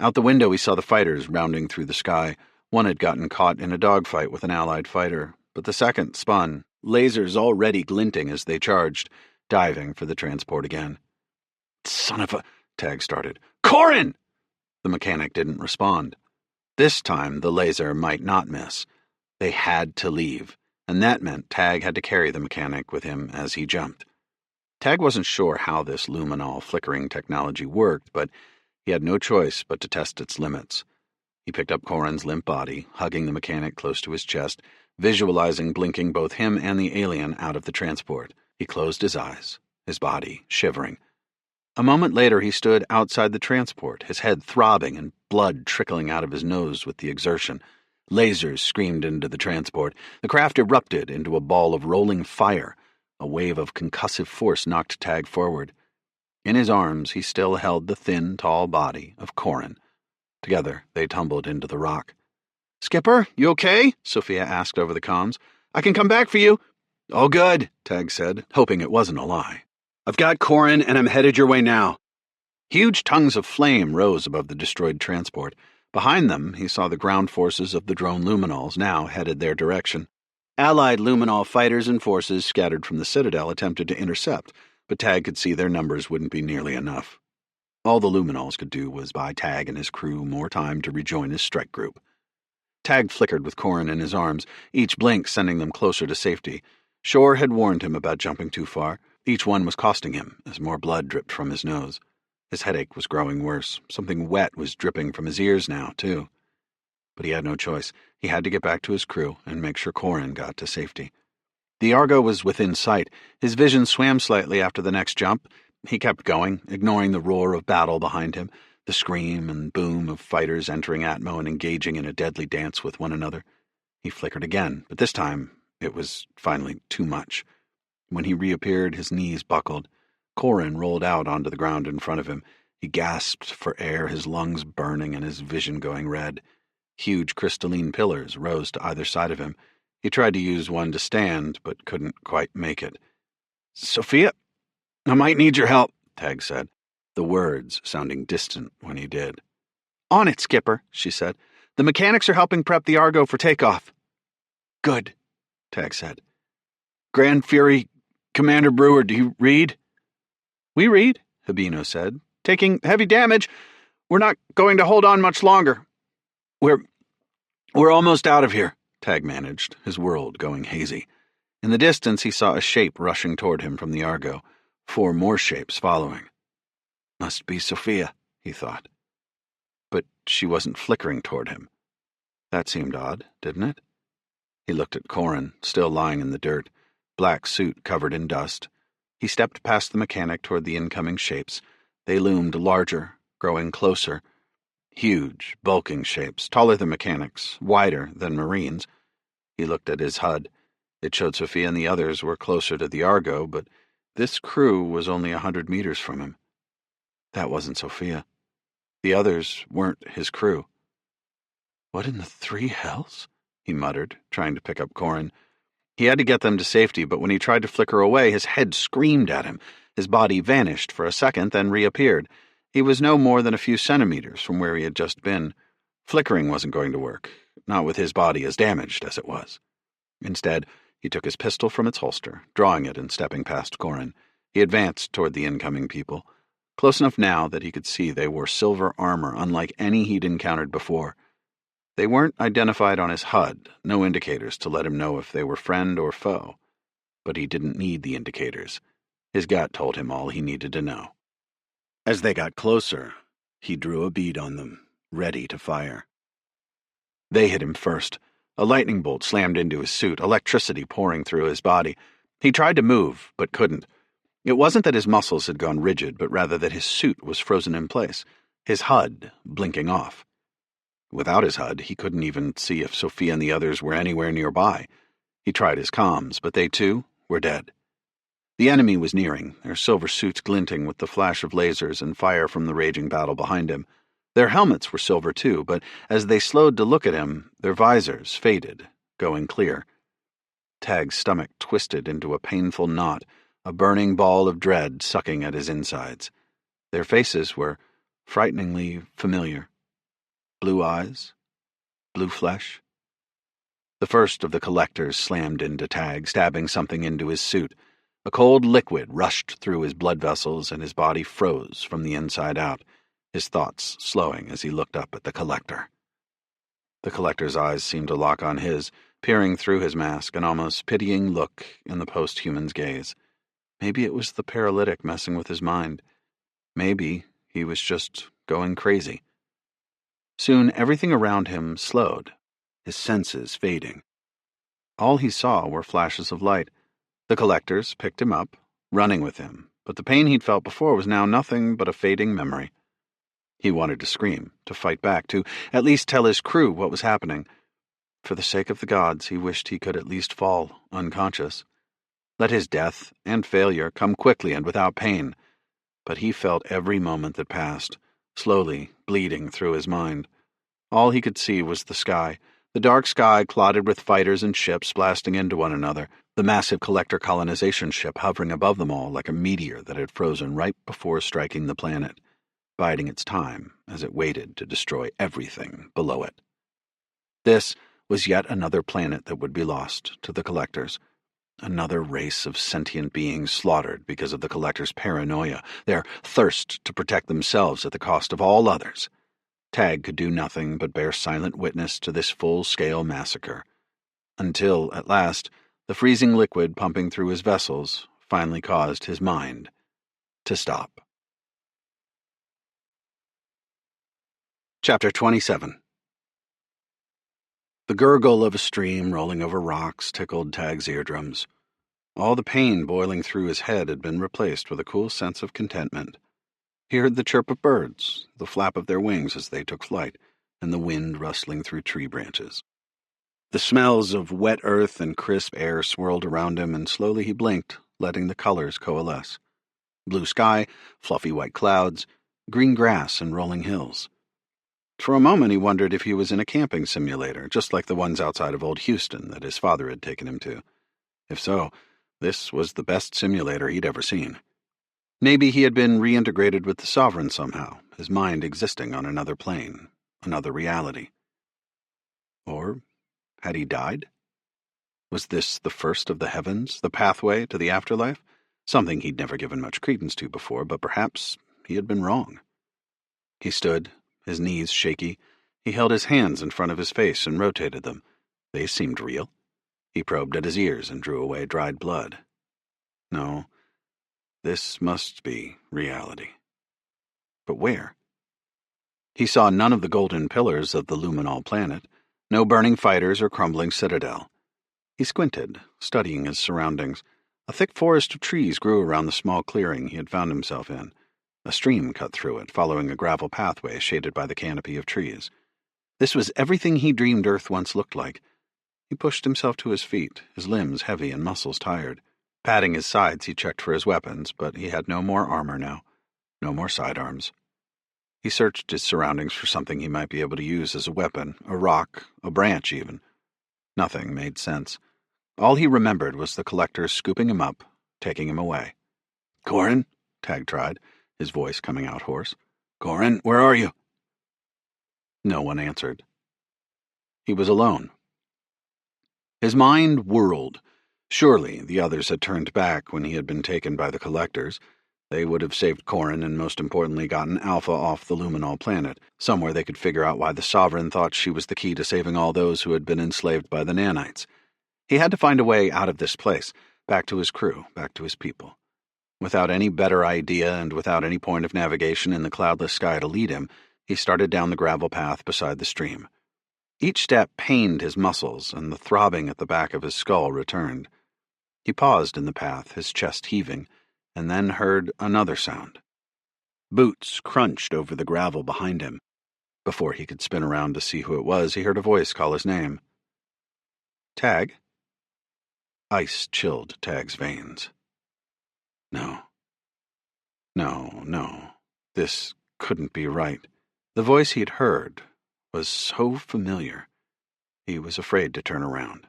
Out the window he saw the fighters rounding through the sky. One had gotten caught in a dogfight with an allied fighter, but the second spun, lasers already glinting as they charged, diving for the transport again. "Son of a..." Tag started. "Corin!" The mechanic didn't respond. This time the laser might not miss. They had to leave, and that meant Tag had to carry the mechanic with him as he jumped. Tag wasn't sure how this luminol flickering technology worked, but he had no choice but to test its limits. He picked up Corin's limp body, hugging the mechanic close to his chest, visualizing blinking both him and the alien out of the transport. He closed his eyes, his body shivering. A moment later he stood outside the transport, his head throbbing and blood trickling out of his nose with the exertion. Lasers screamed into the transport. The craft erupted into a ball of rolling fire. A wave of concussive force knocked Tag forward. In his arms he still held the thin, tall body of Corin. Together they tumbled into the rock. "Skipper, you okay?" Sophia asked over the comms. "I can come back for you." "Oh, good," Tag said, hoping it wasn't a lie. "I've got Corin, and I'm headed your way now." Huge tongues of flame rose above the destroyed transport. Behind them, he saw the ground forces of the drone luminols now headed their direction. Allied luminol fighters and forces scattered from the Citadel attempted to intercept, but Tag could see their numbers wouldn't be nearly enough. All the luminols could do was buy Tag and his crew more time to rejoin his strike group. Tag flickered with Corin in his arms, each blink sending them closer to safety. Shore had warned him about jumping too far. Each one was costing him, as more blood dripped from his nose. His headache was growing worse. Something wet was dripping from his ears now, too. But he had no choice. He had to get back to his crew and make sure Corin got to safety. The Argo was within sight. His vision swam slightly after the next jump. He kept going, ignoring the roar of battle behind him, the scream and boom of fighters entering Atmo and engaging in a deadly dance with one another. He flickered again, but this time it was finally too much. When he reappeared, his knees buckled. Corin rolled out onto the ground in front of him. He gasped for air, his lungs burning and his vision going red. Huge crystalline pillars rose to either side of him. He tried to use one to stand, but couldn't quite make it. "Sophia, I might need your help," Tag said, the words sounding distant when he did. On it, Skipper, she said. The mechanics are helping prep the Argo for takeoff. Good, Tag said. Grand Fury, Commander Brewer, do you read? We read, Habino said. Taking heavy damage. We're not going to hold on much longer. We're almost out of here, Tag managed, his world going hazy. In the distance, he saw a shape rushing toward him from the Argo, 4 more shapes following. Must be Sophia, he thought. But she wasn't flickering toward him. That seemed odd, didn't it? He looked at Corin, still lying in the dirt, black suit covered in dust. He stepped past the mechanic toward the incoming shapes. They loomed larger, growing closer. Huge, bulking shapes, taller than mechanics, wider than Marines. He looked at his HUD. It showed Sophia and the others were closer to the Argo, but this crew was only 100 meters from him. That wasn't Sophia. The others weren't his crew. What in the 3 hells? He muttered, trying to pick up Corin. He had to get them to safety, but when he tried to flicker away, his head screamed at him. His body vanished for a second, then reappeared. He was no more than a few centimeters from where he had just been. Flickering wasn't going to work, not with his body as damaged as it was. Instead, he took his pistol from its holster, drawing it and stepping past Corin. He advanced toward the incoming people, close enough now that he could see they wore silver armor unlike any he'd encountered before. They weren't identified on his HUD, no indicators to let him know if they were friend or foe. But he didn't need the indicators. His gut told him all he needed to know. As they got closer, he drew a bead on them, ready to fire. They hit him first. A lightning bolt slammed into his suit, electricity pouring through his body. He tried to move, but couldn't. It wasn't that his muscles had gone rigid, but rather that his suit was frozen in place, his HUD blinking off. Without his HUD, he couldn't even see if Sophia and the others were anywhere nearby. He tried his comms, but they, too, were dead. The enemy was nearing, their silver suits glinting with the flash of lasers and fire from the raging battle behind him. Their helmets were silver, too, but as they slowed to look at him, their visors faded, going clear. Tag's stomach twisted into a painful knot, a burning ball of dread sucking at his insides. Their faces were frighteningly familiar. Blue eyes, blue flesh. The first of the collectors slammed into Tag, stabbing something into his suit. A cold liquid rushed through his blood vessels and his body froze from the inside out, his thoughts slowing as he looked up at the collector. The collector's eyes seemed to lock on his, peering through his mask, an almost pitying look in the post-human's gaze. Maybe it was the paralytic messing with his mind. Maybe he was just going crazy. Soon everything around him slowed, his senses fading. All he saw were flashes of light. The collectors picked him up, running with him, but the pain he'd felt before was now nothing but a fading memory. He wanted to scream, to fight back, to at least tell his crew what was happening. For the sake of the gods, he wished he could at least fall unconscious. Let his death and failure come quickly and without pain. But he felt every moment that passed, slowly bleeding through his mind. All he could see was the sky, the dark sky clotted with fighters and ships blasting into one another, the massive collector colonization ship hovering above them all like a meteor that had frozen right before striking the planet, biding its time as it waited to destroy everything below it. This was yet another planet that would be lost to the collectors. Another race of sentient beings slaughtered because of the collectors' paranoia, their thirst to protect themselves at the cost of all others. Tag could do nothing but bear silent witness to this full-scale massacre, until, at last, the freezing liquid pumping through his vessels finally caused his mind to stop. Chapter 27. The gurgle of a stream rolling over rocks tickled Tag's eardrums. All the pain boiling through his head had been replaced with a cool sense of contentment. He heard the chirp of birds, the flap of their wings as they took flight, and the wind rustling through tree branches. The smells of wet earth and crisp air swirled around him, and slowly he blinked, letting the colors coalesce. Blue sky, fluffy white clouds, green grass and rolling hills. For a moment he wondered if he was in a camping simulator, just like the ones outside of Old Houston that his father had taken him to. If so, this was the best simulator he'd ever seen. Maybe he had been reintegrated with the Sovereign somehow, his mind existing on another plane, another reality. Or had he died? Was this the first of the heavens, the pathway to the afterlife? Something he'd never given much credence to before, but perhaps he had been wrong. He stood, his knees shaky. He held his hands in front of his face and rotated them. They seemed real. He probed at his ears and drew away dried blood. No, this must be reality. But where? He saw none of the golden pillars of the luminol planet, no burning fighters or crumbling citadel. He squinted, studying his surroundings. A thick forest of trees grew around the small clearing he had found himself in. A stream cut through it, following a gravel pathway shaded by the canopy of trees. This was everything he dreamed Earth once looked like. He pushed himself to his feet, his limbs heavy and muscles tired. Patting his sides, he checked for his weapons, but he had no more armor now, no more sidearms. He searched his surroundings for something he might be able to use as a weapon, a rock, a branch even. Nothing made sense. All he remembered was the collectors scooping him up, taking him away. "Corin?" Tag tried, his voice coming out hoarse. "Corin, where are you?" No one answered. He was alone. His mind whirled. Surely the others had turned back when he had been taken by the collectors. They would have saved Corin and, most importantly, gotten Alpha off the luminol planet, somewhere they could figure out why the Sovereign thought she was the key to saving all those who had been enslaved by the nanites. He had to find a way out of this place, back to his crew, back to his people. Without any better idea and without any point of navigation in the cloudless sky to lead him, he started down the gravel path beside the stream. Each step pained his muscles, and the throbbing at the back of his skull returned. He paused in the path, his chest heaving, and then heard another sound. Boots crunched over the gravel behind him. Before he could spin around to see who it was, he heard a voice call his name. "Tag?" Ice chilled Tag's veins. No. This couldn't be right. The voice he'd heard was so familiar. He was afraid to turn around.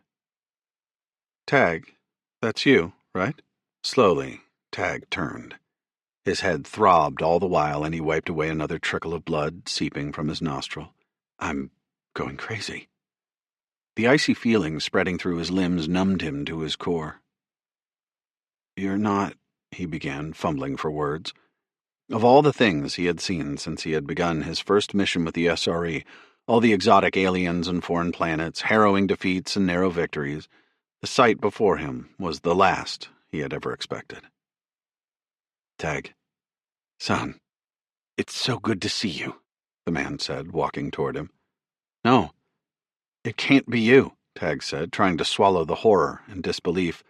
"Tag, that's you, right?" Slowly, Tag turned. His head throbbed all the while, and he wiped away another trickle of blood seeping from his nostril. "I'm going crazy." The icy feeling spreading through his limbs numbed him to his core. "You're not," he began, fumbling for words. Of all the things he had seen since he had begun his first mission with the SRE, all the exotic aliens and foreign planets, harrowing defeats and narrow victories, the sight before him was the last he had ever expected. "Tag, son, it's so good to see you," the man said, walking toward him. "No, it can't be you," Tag said, trying to swallow the horror and disbelief.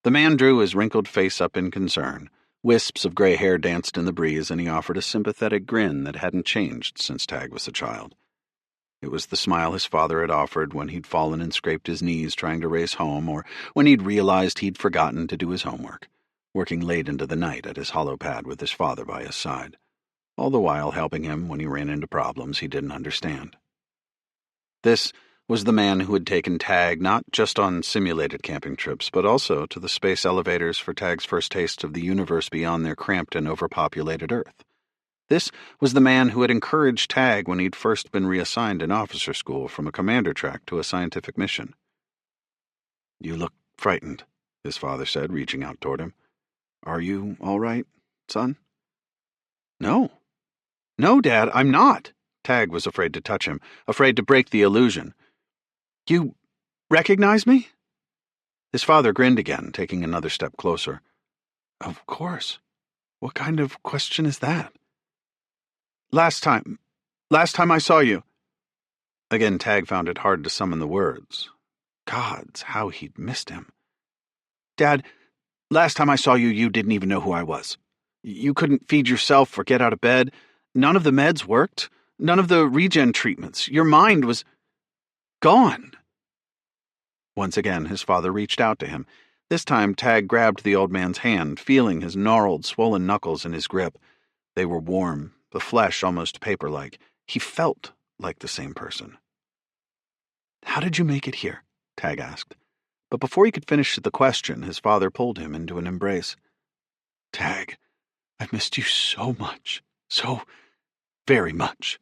The man drew his wrinkled face up in concern. Wisps of gray hair danced in the breeze, and he offered a sympathetic grin that hadn't changed since Tag was a child. It was the smile his father had offered when he'd fallen and scraped his knees trying to race home, or when he'd realized he'd forgotten to do his homework, working late into the night at his hollow pad with his father by his side, all the while helping him when he ran into problems he didn't understand. This was the man who had taken Tag not just on simulated camping trips, but also to the space elevators for Tag's first taste of the universe beyond their cramped and overpopulated Earth. This was the man who had encouraged Tag when he'd first been reassigned in officer school from a commander track to a scientific mission. "You look frightened," his father said, reaching out toward him. "Are you all right, son?" No, Dad, I'm not." Tag was afraid to touch him, afraid to break the illusion. "You recognize me?" His father grinned again, taking another step closer. "Of course. What kind of question is that?" Last time I saw you." Again, Tag found it hard to summon the words. Gods, how he'd missed him. "Dad, last time I saw you, you didn't even know who I was. You couldn't feed yourself or get out of bed. None of the meds worked. None of the regen treatments. Your mind was gone." Once again, his father reached out to him. This time, Tag grabbed the old man's hand, feeling his gnarled, swollen knuckles in his grip. They were warm, the flesh almost paper-like. He felt like the same person. "How did you make it here?" Tag asked. But before he could finish the question, his father pulled him into an embrace. "Tag, I've missed you so much. So very much."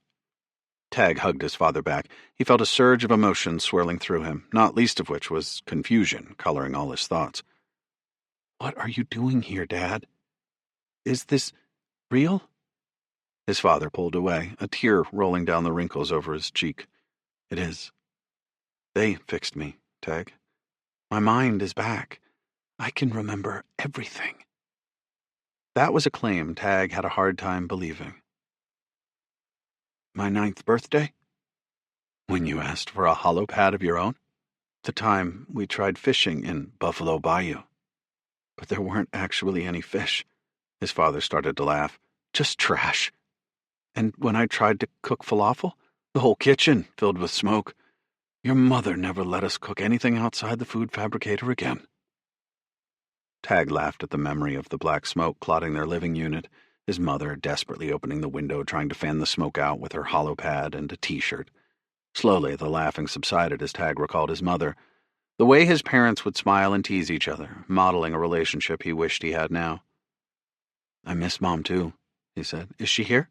Tag hugged his father back. He felt a surge of emotion swirling through him, not least of which was confusion coloring all his thoughts. What are you doing here, Dad? Is this real? His father pulled away, a tear rolling down the wrinkles over his cheek. It is. They fixed me, Tag. My mind is back. I can remember everything. That was a claim Tag had a hard time believing. My 9th birthday? When you asked for a hollow pad of your own? The time we tried fishing in Buffalo Bayou. But there weren't actually any fish. His father started to laugh. Just trash. And when I tried to cook falafel, the whole kitchen filled with smoke. Your mother never let us cook anything outside the food fabricator again. Tag laughed at the memory of the black smoke clotting their living unit, his mother desperately opening the window trying to fan the smoke out with her hollow pad and a t-shirt. Slowly, the laughing subsided as Tag recalled his mother, the way his parents would smile and tease each other, modeling a relationship he wished he had now. I miss Mom, too, he said. Is she here?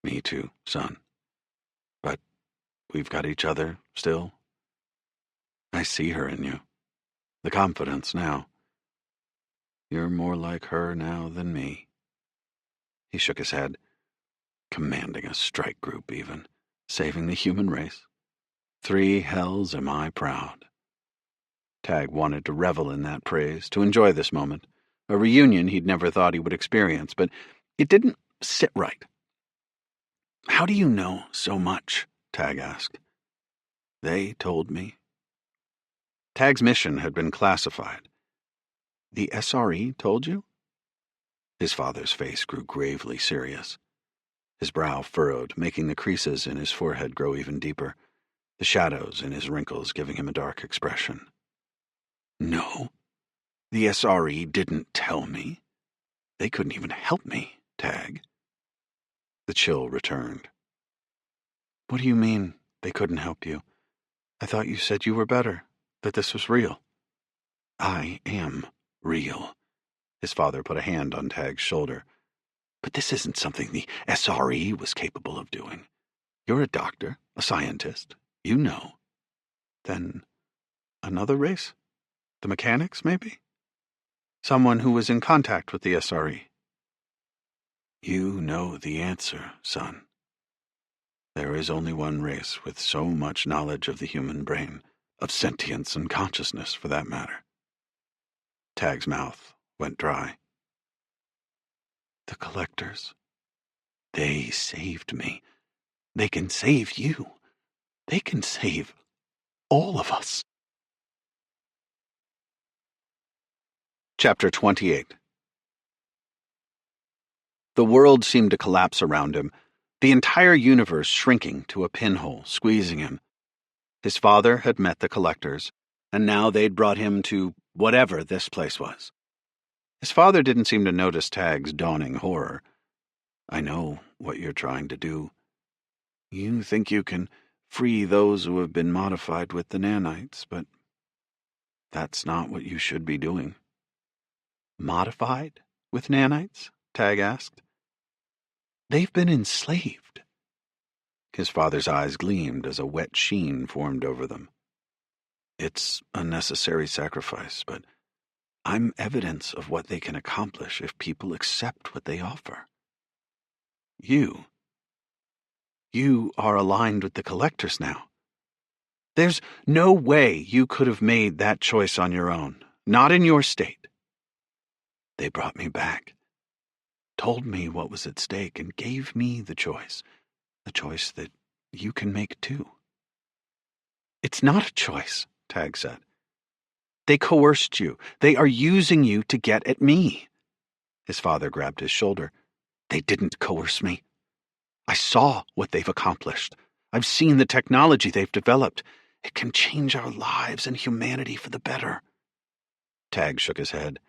Me too, son. But we've got each other still. I see her in you. The confidence now. You're more like her now than me. He shook his head, commanding a strike group even, saving the human race. 3 hells am I proud. Tag wanted to revel in that praise, to enjoy this moment, a reunion he'd never thought he would experience, but it didn't sit right. How do you know so much? Tag asked. They told me. Tag's mission had been classified. The SRE told you? His father's face grew gravely serious. His brow furrowed, making the creases in his forehead grow even deeper, the shadows in his wrinkles giving him a dark expression. No, the SRE didn't tell me. They couldn't even help me, Tag. The chill returned. What do you mean, they couldn't help you? I thought you said you were better, that this was real. I am real. His father put a hand on Tag's shoulder. But this isn't something the SRE was capable of doing. You're a doctor, a scientist. You know. Then another race? The mechanics, maybe? Someone who was in contact with the SRE. You know the answer, son. There is only one race with so much knowledge of the human brain, of sentience and consciousness, for that matter. Tag's mouth went dry. The collectors. They saved me. They can save you. They can save all of us. Chapter 28. The world seemed to collapse around him, the entire universe shrinking to a pinhole, squeezing him. His father had met the collectors, and now they'd brought him to whatever this place was. His father didn't seem to notice Tag's dawning horror. I know what you're trying to do. You think you can free those who have been modified with the nanites, but that's not what you should be doing. Modified with nanites? Tag asked. They've been enslaved. His father's eyes gleamed as a wet sheen formed over them. It's a necessary sacrifice, but I'm evidence of what they can accomplish if people accept what they offer. You are aligned with the collectors now. There's no way you could have made that choice on your own, not in your state. They brought me back, told me what was at stake, and gave me the choice that you can make too. It's not a choice, Tag said. They coerced you. They are using you to get at me. His father grabbed his shoulder. They didn't coerce me. I saw what they've accomplished. I've seen the technology they've developed. It can change our lives and humanity for the better. Tag shook his head.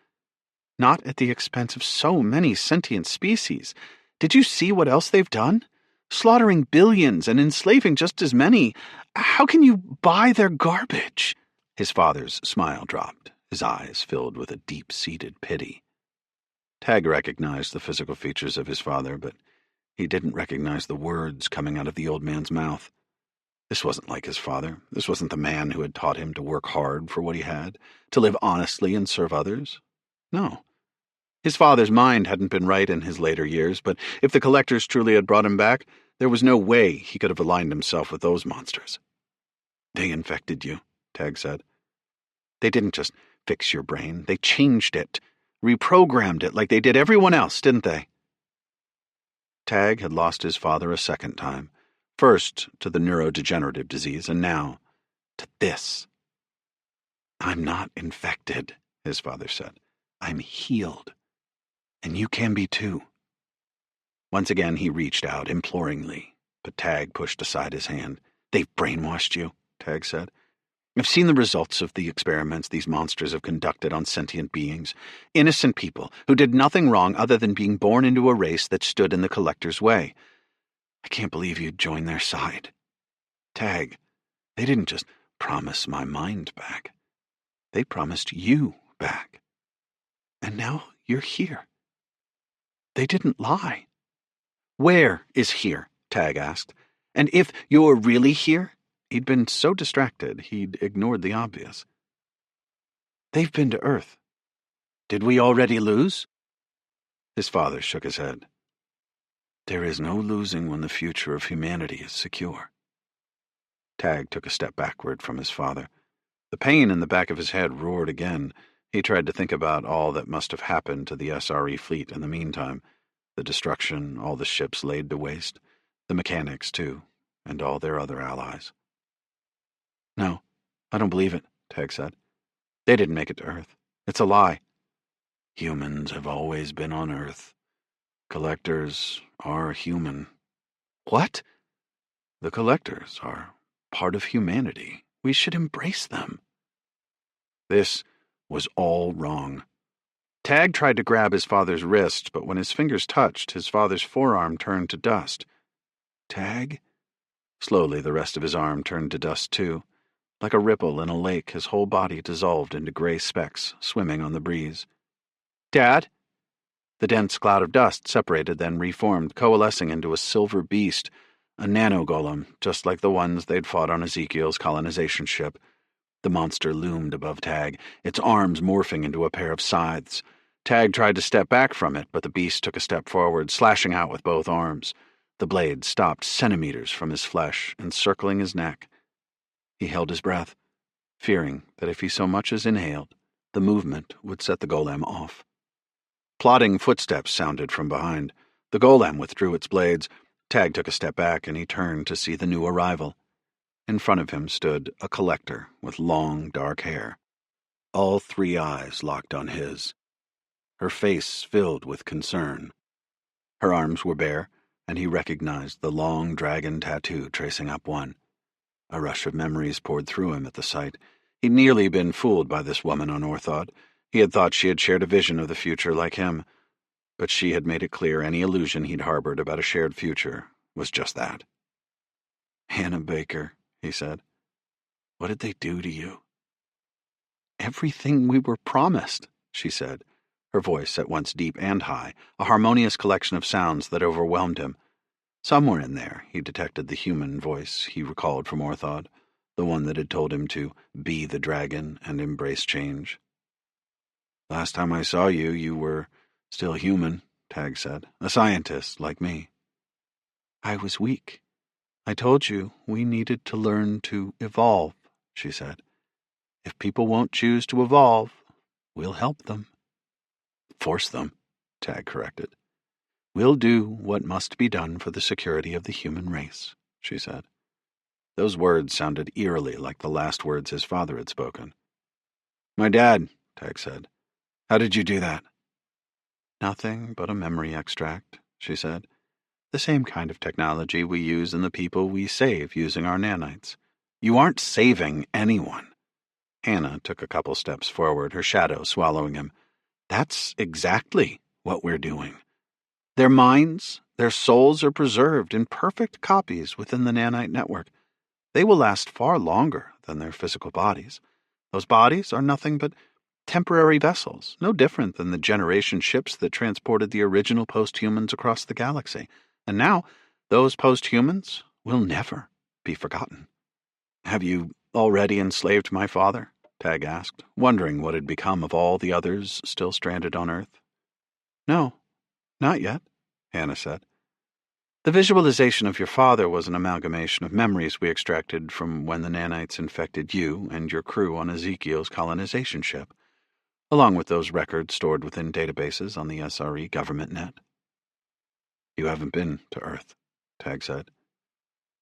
Not at the expense of so many sentient species. Did you see what else they've done? Slaughtering billions and enslaving just as many. How can you buy their garbage? His father's smile dropped, his eyes filled with a deep-seated pity. Tag recognized the physical features of his father, but He didn't recognize the words coming out of the old man's mouth. This wasn't like his father. This wasn't the man who had taught him to work hard for what he had, to live honestly and serve others. No. His father's mind hadn't been right in his later years, but if the collectors truly had brought him back, there was no way he could have aligned himself with those monsters. They infected you, Tag said. They didn't just fix your brain. They changed it, reprogrammed it like they did everyone else, didn't they? Tag had lost his father a second time, first to the neurodegenerative disease, and now to this. I'm not infected, his father said. I'm healed. And you can be too. Once again he reached out imploringly, but Tag pushed aside his hand. They've brainwashed you, Tag said. I've seen the results of the experiments these monsters have conducted on sentient beings, innocent people who did nothing wrong other than being born into a race that stood in the collector's way. I can't believe you'd join their side. Tag, they didn't just promise my mind back. They promised you back. And now you're here. They didn't lie. Where is here? Tag asked. And if you're really here? He'd been so distracted, he'd ignored the obvious. They've been to Earth. Did we already lose? His father shook his head. There is no losing when the future of humanity is secure. Tag took a step backward from his father. The pain in the back of his head roared again. He tried to think about all that must have happened to the SRE fleet in the meantime. The destruction, all the ships laid to waste, the mechanics, too, and all their other allies. No, I don't believe it, Tag said. They didn't make it to Earth. It's a lie. Humans have always been on Earth. Collectors are human. What? The collectors are part of humanity. We should embrace them. This was all wrong. Tag tried to grab his father's wrist, but when his fingers touched, his father's forearm turned to dust. Tag? Slowly, the rest of his arm turned to dust, too. Like a ripple in a lake, his whole body dissolved into gray specks, swimming on the breeze. Dad? The dense cloud of dust separated, then reformed, coalescing into a silver beast, a nano-golem, just like the ones they'd fought on Ezekiel's colonization ship. The monster loomed above Tag, its arms morphing into a pair of scythes. Tag tried to step back from it, but the beast took a step forward, slashing out with both arms. The blade stopped centimeters from his flesh, encircling his neck. He held his breath, fearing that if he so much as inhaled, the movement would set the golem off. Plodding footsteps sounded from behind. The golem withdrew its blades. Tag took a step back, and he turned to see the new arrival. In front of him stood a collector with long, dark hair. All three eyes locked on his. Her face filled with concern. Her arms were bare, and he recognized the long dragon tattoo tracing up one. A rush of memories poured through him at the sight. He'd nearly been fooled by this woman on Orthod. He had thought she had shared a vision of the future like him, but she had made it clear any illusion he'd harbored about a shared future was just that. Hannah Baker, he said. What did they do to you? Everything we were promised, she said, her voice at once deep and high, a harmonious collection of sounds that overwhelmed him. Somewhere in there he detected the human voice he recalled from Orthod, the one that had told him to be the dragon and embrace change. Last time I saw you, you were still human, Tag said, a scientist like me. I was weak. I told you we needed to learn to evolve, she said. If people won't choose to evolve, we'll help them. Force them, Tag corrected. We'll do what must be done for the security of the human race, she said. Those words sounded eerily like the last words his father had spoken. My dad, Tag said. How did you do that? Nothing but a memory extract, she said. The same kind of technology we use in the people we save using our nanites. You aren't saving anyone. Hannah took a couple steps forward, her shadow swallowing him. That's exactly what we're doing. Their minds, their souls are preserved in perfect copies within the nanite network. They will last far longer than their physical bodies. Those bodies are nothing but temporary vessels, no different than the generation ships that transported the original post-humans across the galaxy. And now, those post-humans will never be forgotten. Have you already enslaved my father? Tag asked, wondering what had become of all the others still stranded on Earth. No, not yet, Hannah said. The visualization of your father was an amalgamation of memories we extracted from when the nanites infected you and your crew on Ezekiel's colonization ship, along with those records stored within databases on the SRE government net. You haven't been to Earth, Tag said.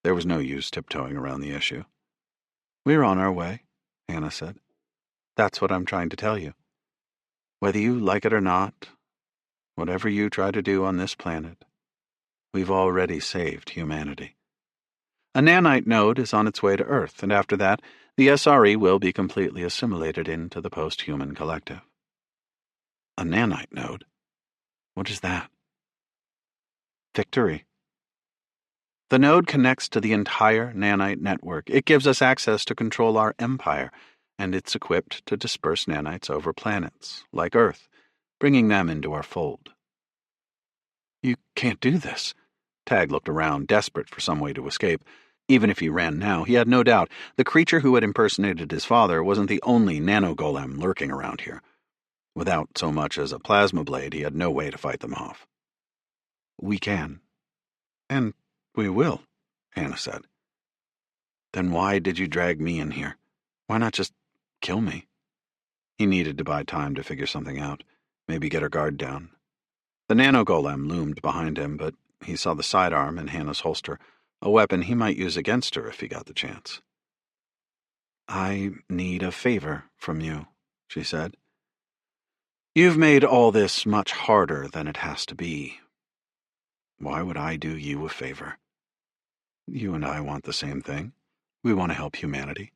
There was no use tiptoeing around the issue. We're on our way, Hannah said. That's what I'm trying to tell you. Whether you like it or not, whatever you try to do on this planet, we've already saved humanity. A nanite node is on its way to Earth, and after that, the SRE will be completely assimilated into the post-human collective. A nanite node? What is that? Victory. The node connects to the entire nanite network. It gives us access to control our empire, and it's equipped to disperse nanites over planets, like Earth, bringing them into our fold. You can't do this. Tag looked around, desperate for some way to escape. Even if he ran now, he had no doubt the creature who had impersonated his father wasn't the only nanogolem lurking around here. Without so much as a plasma blade, he had no way to fight them off. We can. And we will, Hannah said. Then why did you drag me in here? Why not just kill me? He needed to buy time to figure something out, maybe get her guard down. The nanogolem loomed behind him, but he saw the sidearm in Hannah's holster, a weapon he might use against her if he got the chance. I need a favor from you, she said. You've made all this much harder than it has to be. Why would I do you a favor? You and I want the same thing. We want to help humanity.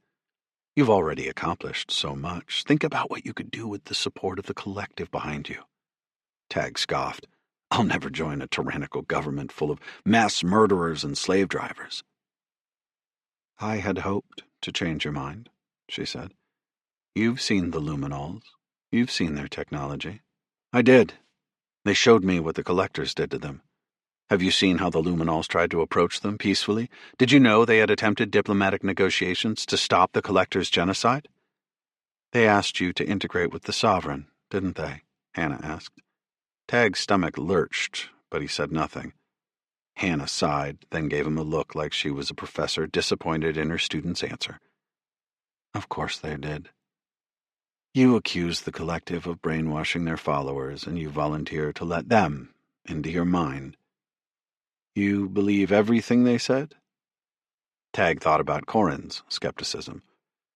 You've already accomplished so much. Think about what you could do with the support of the collective behind you. Tag scoffed. I'll never join a tyrannical government full of mass murderers and slave drivers. I had hoped to change your mind, she said. You've seen the Luminols. You've seen their technology. I did. They showed me what the collectors did to them. Have you seen how the Luminols tried to approach them peacefully? Did you know they had attempted diplomatic negotiations to stop the collectors' genocide? They asked you to integrate with the Sovereign, didn't they? Hannah asked. Tag's stomach lurched, but he said nothing. Hannah sighed, then gave him a look like she was a professor disappointed in her student's answer. Of course they did. You accuse the collective of brainwashing their followers, and you volunteer to let them into your mind. You believe everything they said? Tag thought about Corin's skepticism.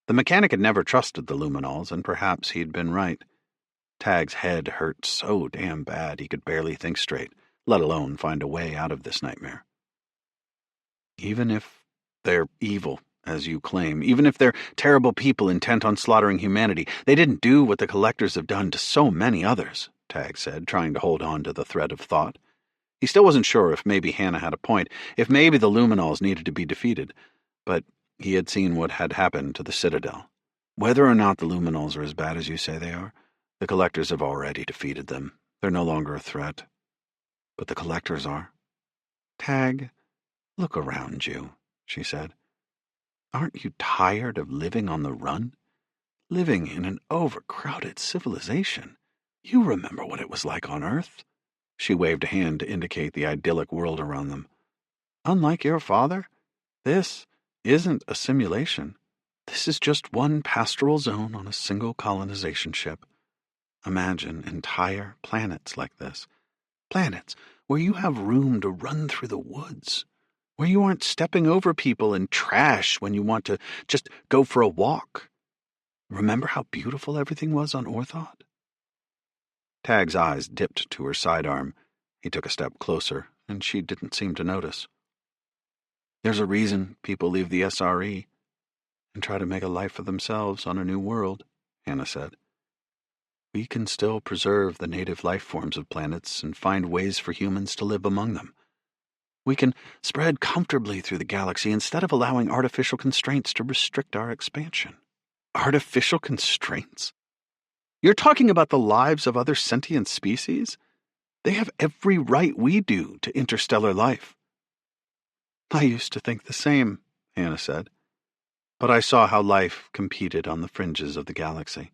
The mechanic had never trusted the Luminols, and perhaps he'd been right. Tag's head hurt so damn bad he could barely think straight, let alone find a way out of this nightmare. Even if they're evil, as you claim, even if they're terrible people intent on slaughtering humanity, they didn't do what the collectors have done to so many others, Tag said, trying to hold on to the thread of thought. He still wasn't sure if maybe Hannah had a point, if maybe the Luminols needed to be defeated, but he had seen what had happened to the Citadel. Whether or not the Luminols are as bad as you say they are, the collectors have already defeated them. They're no longer a threat. But the collectors are. Tag, look around you, she said. Aren't you tired of living on the run? Living in an overcrowded civilization. You remember what it was like on Earth. She waved a hand to indicate the idyllic world around them. Unlike your father, this isn't a simulation. This is just one pastoral zone on a single colonization ship. Imagine entire planets like this. Planets where you have room to run through the woods, where you aren't stepping over people in trash when you want to just go for a walk. Remember how beautiful everything was on Orthot? Tag's eyes dipped to her sidearm. He took a step closer, and she didn't seem to notice. There's a reason people leave the SRE and try to make a life for themselves on a new world, Hannah said. We can still preserve the native life forms of planets and find ways for humans to live among them. We can spread comfortably through the galaxy instead of allowing artificial constraints to restrict our expansion. Artificial constraints? You're talking about the lives of other sentient species? They have every right we do to interstellar life. I used to think the same, Hannah said, but I saw how life competed on the fringes of the galaxy.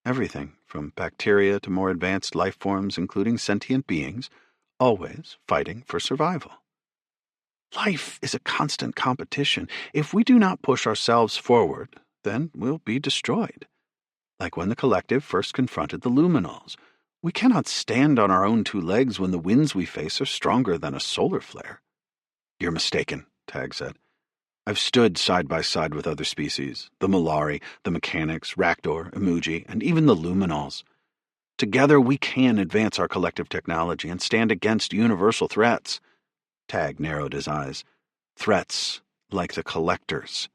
Everything, from bacteria to more advanced life forms, including sentient beings, always fighting for survival. Life is a constant competition. If we do not push ourselves forward, then we'll be destroyed. Like when the collective first confronted the luminals. We cannot stand on our own two legs when the winds we face are stronger than a solar flare. You're mistaken, Tag said. I've stood side by side with other species, the Melchiorri, the Mechanics, Rakdor, Imuji, and even the luminals. Together we can advance our collective technology and stand against universal threats. Tag narrowed his eyes. Threats like the collectors.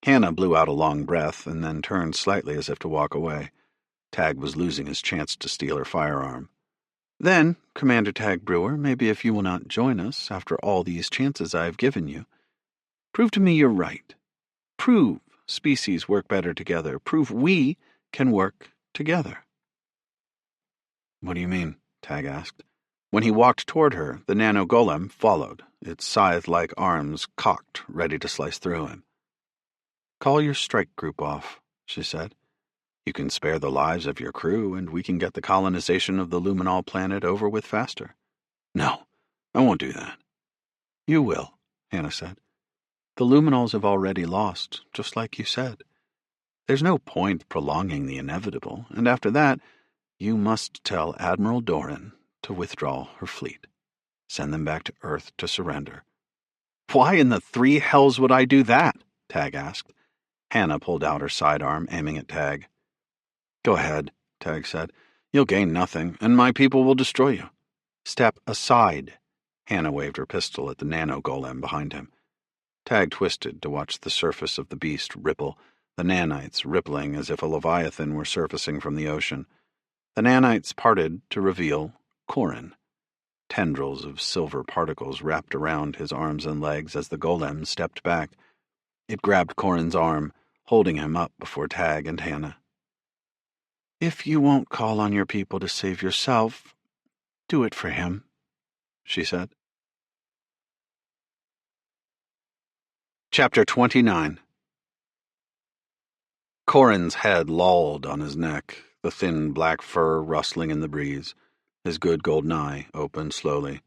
Hannah blew out a long breath and then turned slightly as if to walk away. Tag was losing his chance to steal her firearm. Then, Commander Tag Brewer, maybe if you will not join us after all these chances I have given you, prove to me you're right. Prove species work better together. Prove we can work together. What do you mean? Tag asked. When he walked toward her, the nano-golem followed, its scythe-like arms cocked, ready to slice through him. Call your strike group off, she said. You can spare the lives of your crew, and we can get the colonization of the Luminol planet over with faster. No, I won't do that. You will, Hannah said. The Luminols have already lost, just like you said. There's no point prolonging the inevitable, and after that, you must tell Admiral Doran to withdraw her fleet. Send them back to Earth to surrender. Why in the three hells would I do that? Tag asked. Hannah pulled out her sidearm, aiming at Tag. Go ahead, Tag said. You'll gain nothing, and my people will destroy you. Step aside. Hannah waved her pistol at the nano-golem behind him. Tag twisted to watch the surface of the beast ripple, the nanites rippling as if a leviathan were surfacing from the ocean. The nanites parted to reveal Corin. Tendrils of silver particles wrapped around his arms and legs as the golem stepped back. It grabbed Corin's arm, holding him up before Tag and Hannah. If you won't call on your people to save yourself, do it for him, she said. Chapter 29. Corin's head lolled on his neck, the thin black fur rustling in the breeze. His good golden eye opened slowly.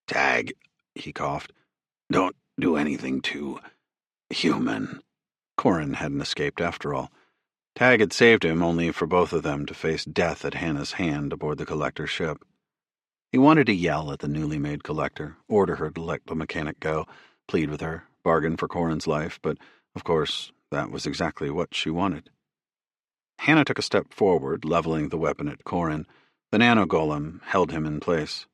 Tag, he coughed. Don't do anything too human. Corin hadn't escaped after all. Tag had saved him only for both of them to face death at Hannah's hand aboard the collector's ship. He wanted to yell at the newly made collector, order her to let the mechanic go, plead with her, bargain for Corin's life, but, of course, that was exactly what she wanted. Hannah took a step forward, leveling the weapon at Corin. The nano-golem held him in place.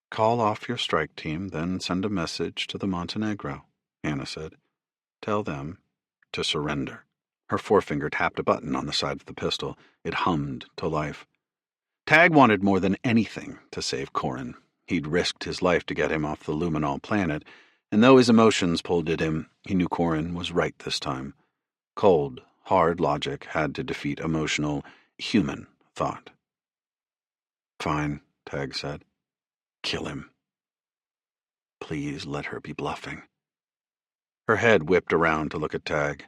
Call off your strike team, then send a message to the Montenegro, Hannah said. Tell them to surrender. Her forefinger tapped a button on the side of the pistol. It hummed to life. Tag wanted more than anything to save Corin. He'd risked his life to get him off the Luminol planet, and though his emotions pulled at him, he knew Corin was right this time. Cold, hard logic had to defeat emotional, human thought. Fine, Tag said. Kill him. Please let her be bluffing. Her head whipped around to look at Tag.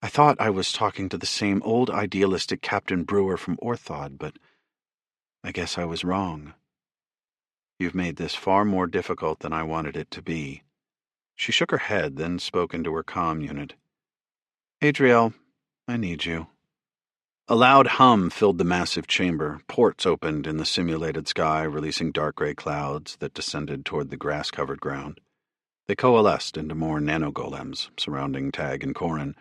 I thought I was talking to the same old idealistic Captain Brewer from Orthod, but I guess I was wrong. You've made this far more difficult than I wanted it to be. She shook her head, then spoke into her comm unit. Adriel, I need you. A loud hum filled the massive chamber. Ports opened in the simulated sky, releasing dark gray clouds that descended toward the grass-covered ground. They coalesced into more nano-golems surrounding Tag and Corin.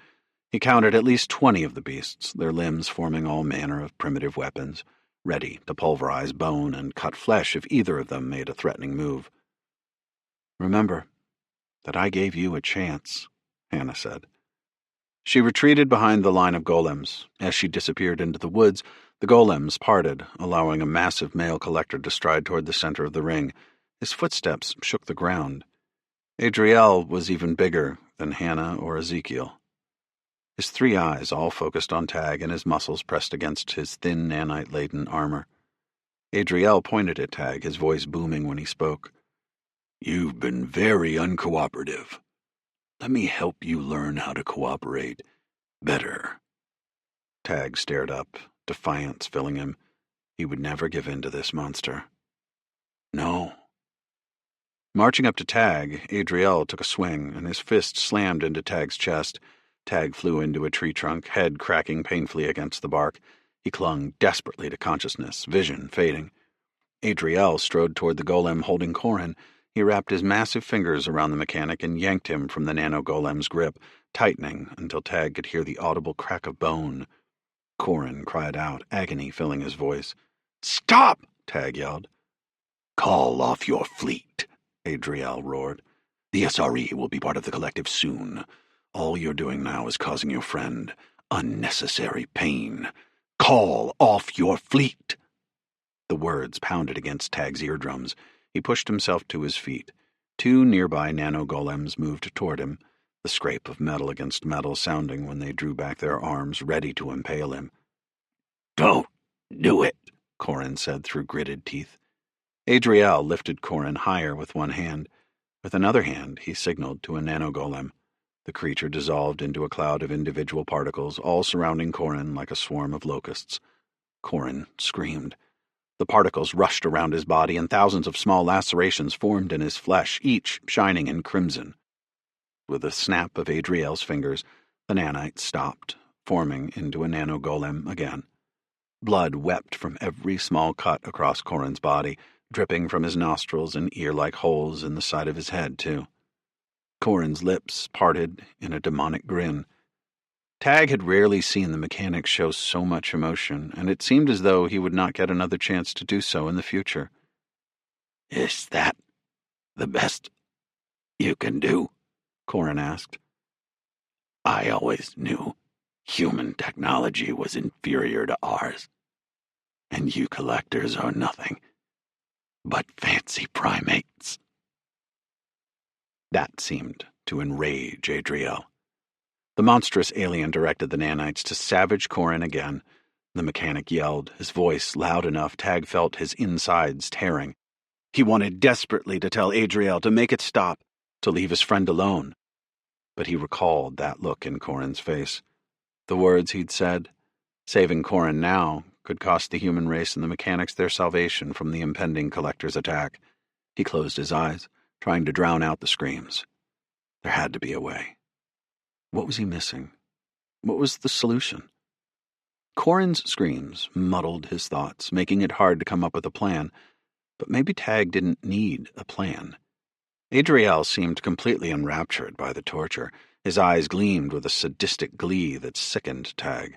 He counted at least 20 of the beasts, their limbs forming all manner of primitive weapons, ready to pulverize bone and cut flesh if either of them made a threatening move. Remember that I gave you a chance, Hannah said. She retreated behind the line of golems. As she disappeared into the woods, the golems parted, allowing a massive male collector to stride toward the center of the ring. His footsteps shook the ground. Adriel was even bigger than Hannah or Ezekiel. His three eyes all focused on Tag and his muscles pressed against his thin nanite-laden armor. Adriel pointed at Tag, his voice booming when he spoke. You've been very uncooperative. Let me help you learn how to cooperate better. Tag stared up, defiance filling him. He would never give in to this monster. No. Marching up to Tag, Adriel took a swing, and his fist slammed into Tag's chest. Tag flew into a tree trunk, head cracking painfully against the bark. He clung desperately to consciousness, vision fading. Adriel strode toward the golem holding Corin. He wrapped his massive fingers around the mechanic and yanked him from the nano-golem's grip, tightening until Tag could hear the audible crack of bone. Corin cried out, agony filling his voice. "Stop!" Tag yelled. "Call off your fleet," Adriel roared. "The SRE will be part of the collective soon. All you're doing now is causing your friend unnecessary pain. Call off your fleet!" The words pounded against Tag's eardrums. He pushed himself to his feet. 2 nearby nano-golems moved toward him, the scrape of metal against metal sounding when they drew back their arms, ready to impale him. "Don't do it," Corin said through gritted teeth. Adriel lifted Corin higher with one hand. With another hand, he signaled to a nano-golem. The creature dissolved into a cloud of individual particles, all surrounding Corin like a swarm of locusts. Corin screamed. The particles rushed around his body, and thousands of small lacerations formed in his flesh, each shining in crimson. With a snap of Adriel's fingers, the nanites stopped, forming into a nano-golem again. Blood wept from every small cut across Corin's body, dripping from his nostrils and ear-like holes in the side of his head, too. Corin's lips parted in a demonic grin. Tag had rarely seen the mechanic show so much emotion, and it seemed as though he would not get another chance to do so in the future. "Is that the best you can do?" Corin asked. "I always knew human technology was inferior to ours, and you collectors are nothing but fancy primates." That seemed to enrage Adriel. The monstrous alien directed the nanites to savage Corin again. The mechanic yelled, his voice loud enough Tag felt his insides tearing. He wanted desperately to tell Adriel to make it stop, to leave his friend alone. But he recalled that look in Corin's face. The words he'd said, saving Corin now, could cost the human race and the mechanics their salvation from the impending collector's attack. He closed his eyes, trying to drown out the screams. There had to be a way. What was he missing? What was the solution? Corin's screams muddled his thoughts, making it hard to come up with a plan. But maybe Tag didn't need a plan. Adriel seemed completely enraptured by the torture. His eyes gleamed with a sadistic glee that sickened Tag.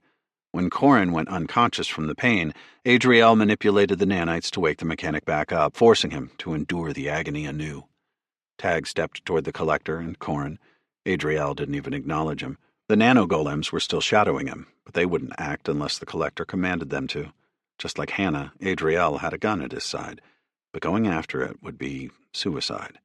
When Corin went unconscious from the pain, Adriel manipulated the nanites to wake the mechanic back up, forcing him to endure the agony anew. Tag stepped toward the collector and Corin. Adriel didn't even acknowledge him. The nano-golems were still shadowing him, but they wouldn't act unless the collector commanded them to. Just like Hannah, Adriel had a gun at his side, but going after it would be suicide.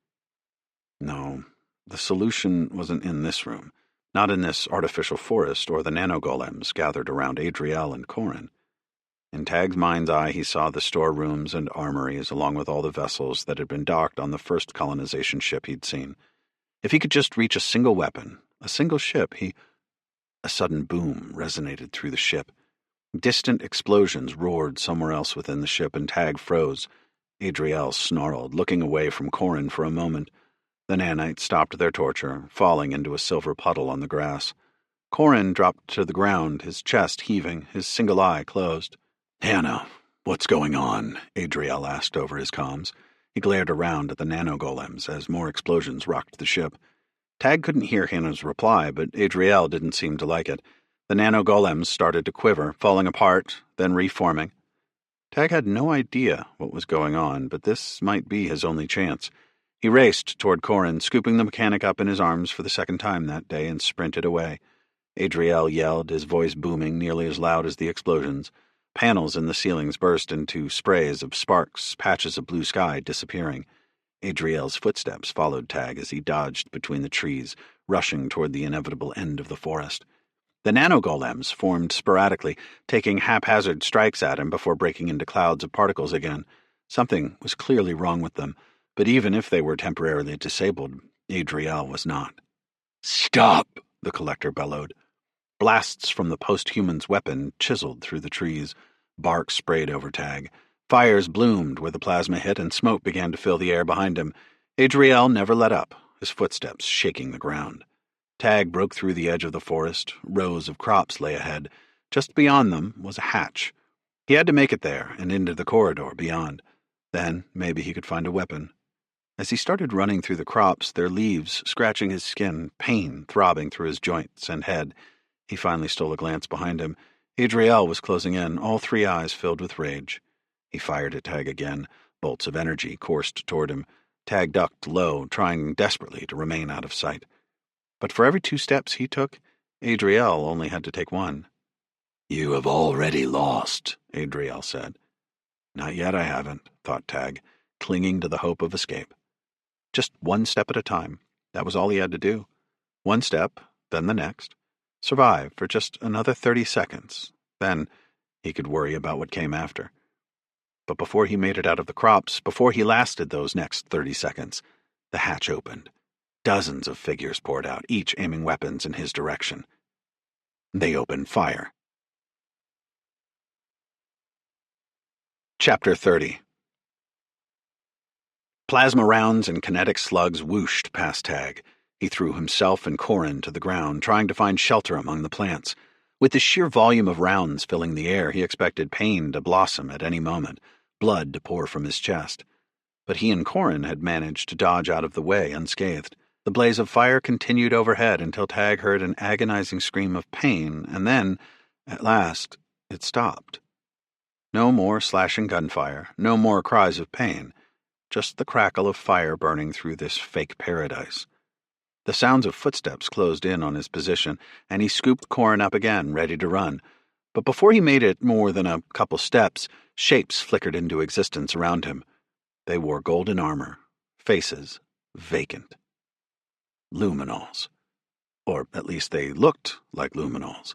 No, the solution wasn't in this room, not in this artificial forest or the nano-golems gathered around Adriel and Corin. In Tag's mind's eye, he saw the storerooms and armories along with all the vessels that had been docked on the first colonization ship he'd seen. If he could just reach a single weapon, a single ship, A sudden boom resonated through the ship. Distant explosions roared somewhere else within the ship, and Tag froze. Adriel snarled, looking away from Corin for a moment. The nanites stopped their torture, falling into a silver puddle on the grass. Corin dropped to the ground, his chest heaving, his single eye closed. "Hannah, what's going on?" Adriel asked over his comms. He glared around at the nano-golems as more explosions rocked the ship. Tag couldn't hear Hannah's reply, but Adriel didn't seem to like it. The nano-golems started to quiver, falling apart, then reforming. Tag had no idea what was going on, but this might be his only chance. He raced toward Corin, scooping the mechanic up in his arms for the second time that day, and sprinted away. Adriel yelled, his voice booming nearly as loud as the explosions. Panels in the ceilings burst into sprays of sparks, patches of blue sky disappearing. Adriel's footsteps followed Tag as he dodged between the trees, rushing toward the inevitable end of the forest. The nanogolems formed sporadically, taking haphazard strikes at him before breaking into clouds of particles again. Something was clearly wrong with them, but even if they were temporarily disabled, Adriel was not. Stop! The collector bellowed. Blasts from the post-human's weapon chiseled through the trees. Bark sprayed over Tag. Fires bloomed where the plasma hit, and smoke began to fill the air behind him. Adriel never let up, his footsteps shaking the ground. Tag broke through the edge of the forest. Rows of crops lay ahead. Just beyond them was a hatch. He had to make it there and into the corridor beyond. Then maybe he could find a weapon. As he started running through the crops, their leaves scratching his skin, pain throbbing through his joints and head, he finally stole a glance behind him. Adriel was closing in, all three eyes filled with rage. He fired at Tag again. Bolts of energy coursed toward him. Tag ducked low, trying desperately to remain out of sight. But for every 2 steps he took, Adriel only had to take 1. You have already lost, Adriel said. Not yet, I haven't, thought Tag, clinging to the hope of escape. Just 1 step at a time. That was all he had to do. 1 step, then the next. Survive for just another 30 seconds. Then he could worry about what came after. But before he made it out of the crops, before he lasted those next 30 seconds, the hatch opened. Dozens of figures poured out, each aiming weapons in his direction. They opened fire. Chapter 30. Plasma rounds and kinetic slugs whooshed past Tag. He threw himself and Corin to the ground, trying to find shelter among the plants. With the sheer volume of rounds filling the air, he expected pain to blossom at any moment, blood to pour from his chest. But he and Corin had managed to dodge out of the way unscathed. The blaze of fire continued overhead until Tag heard an agonizing scream of pain, and then, at last, it stopped. No more slashing gunfire, no more cries of pain, just the crackle of fire burning through this fake paradise. The sounds of footsteps closed in on his position, and he scooped Corin up again, ready to run. But before he made it more than a couple steps, shapes flickered into existence around him. They wore golden armor, faces vacant. Luminols. Or at least they looked like luminols.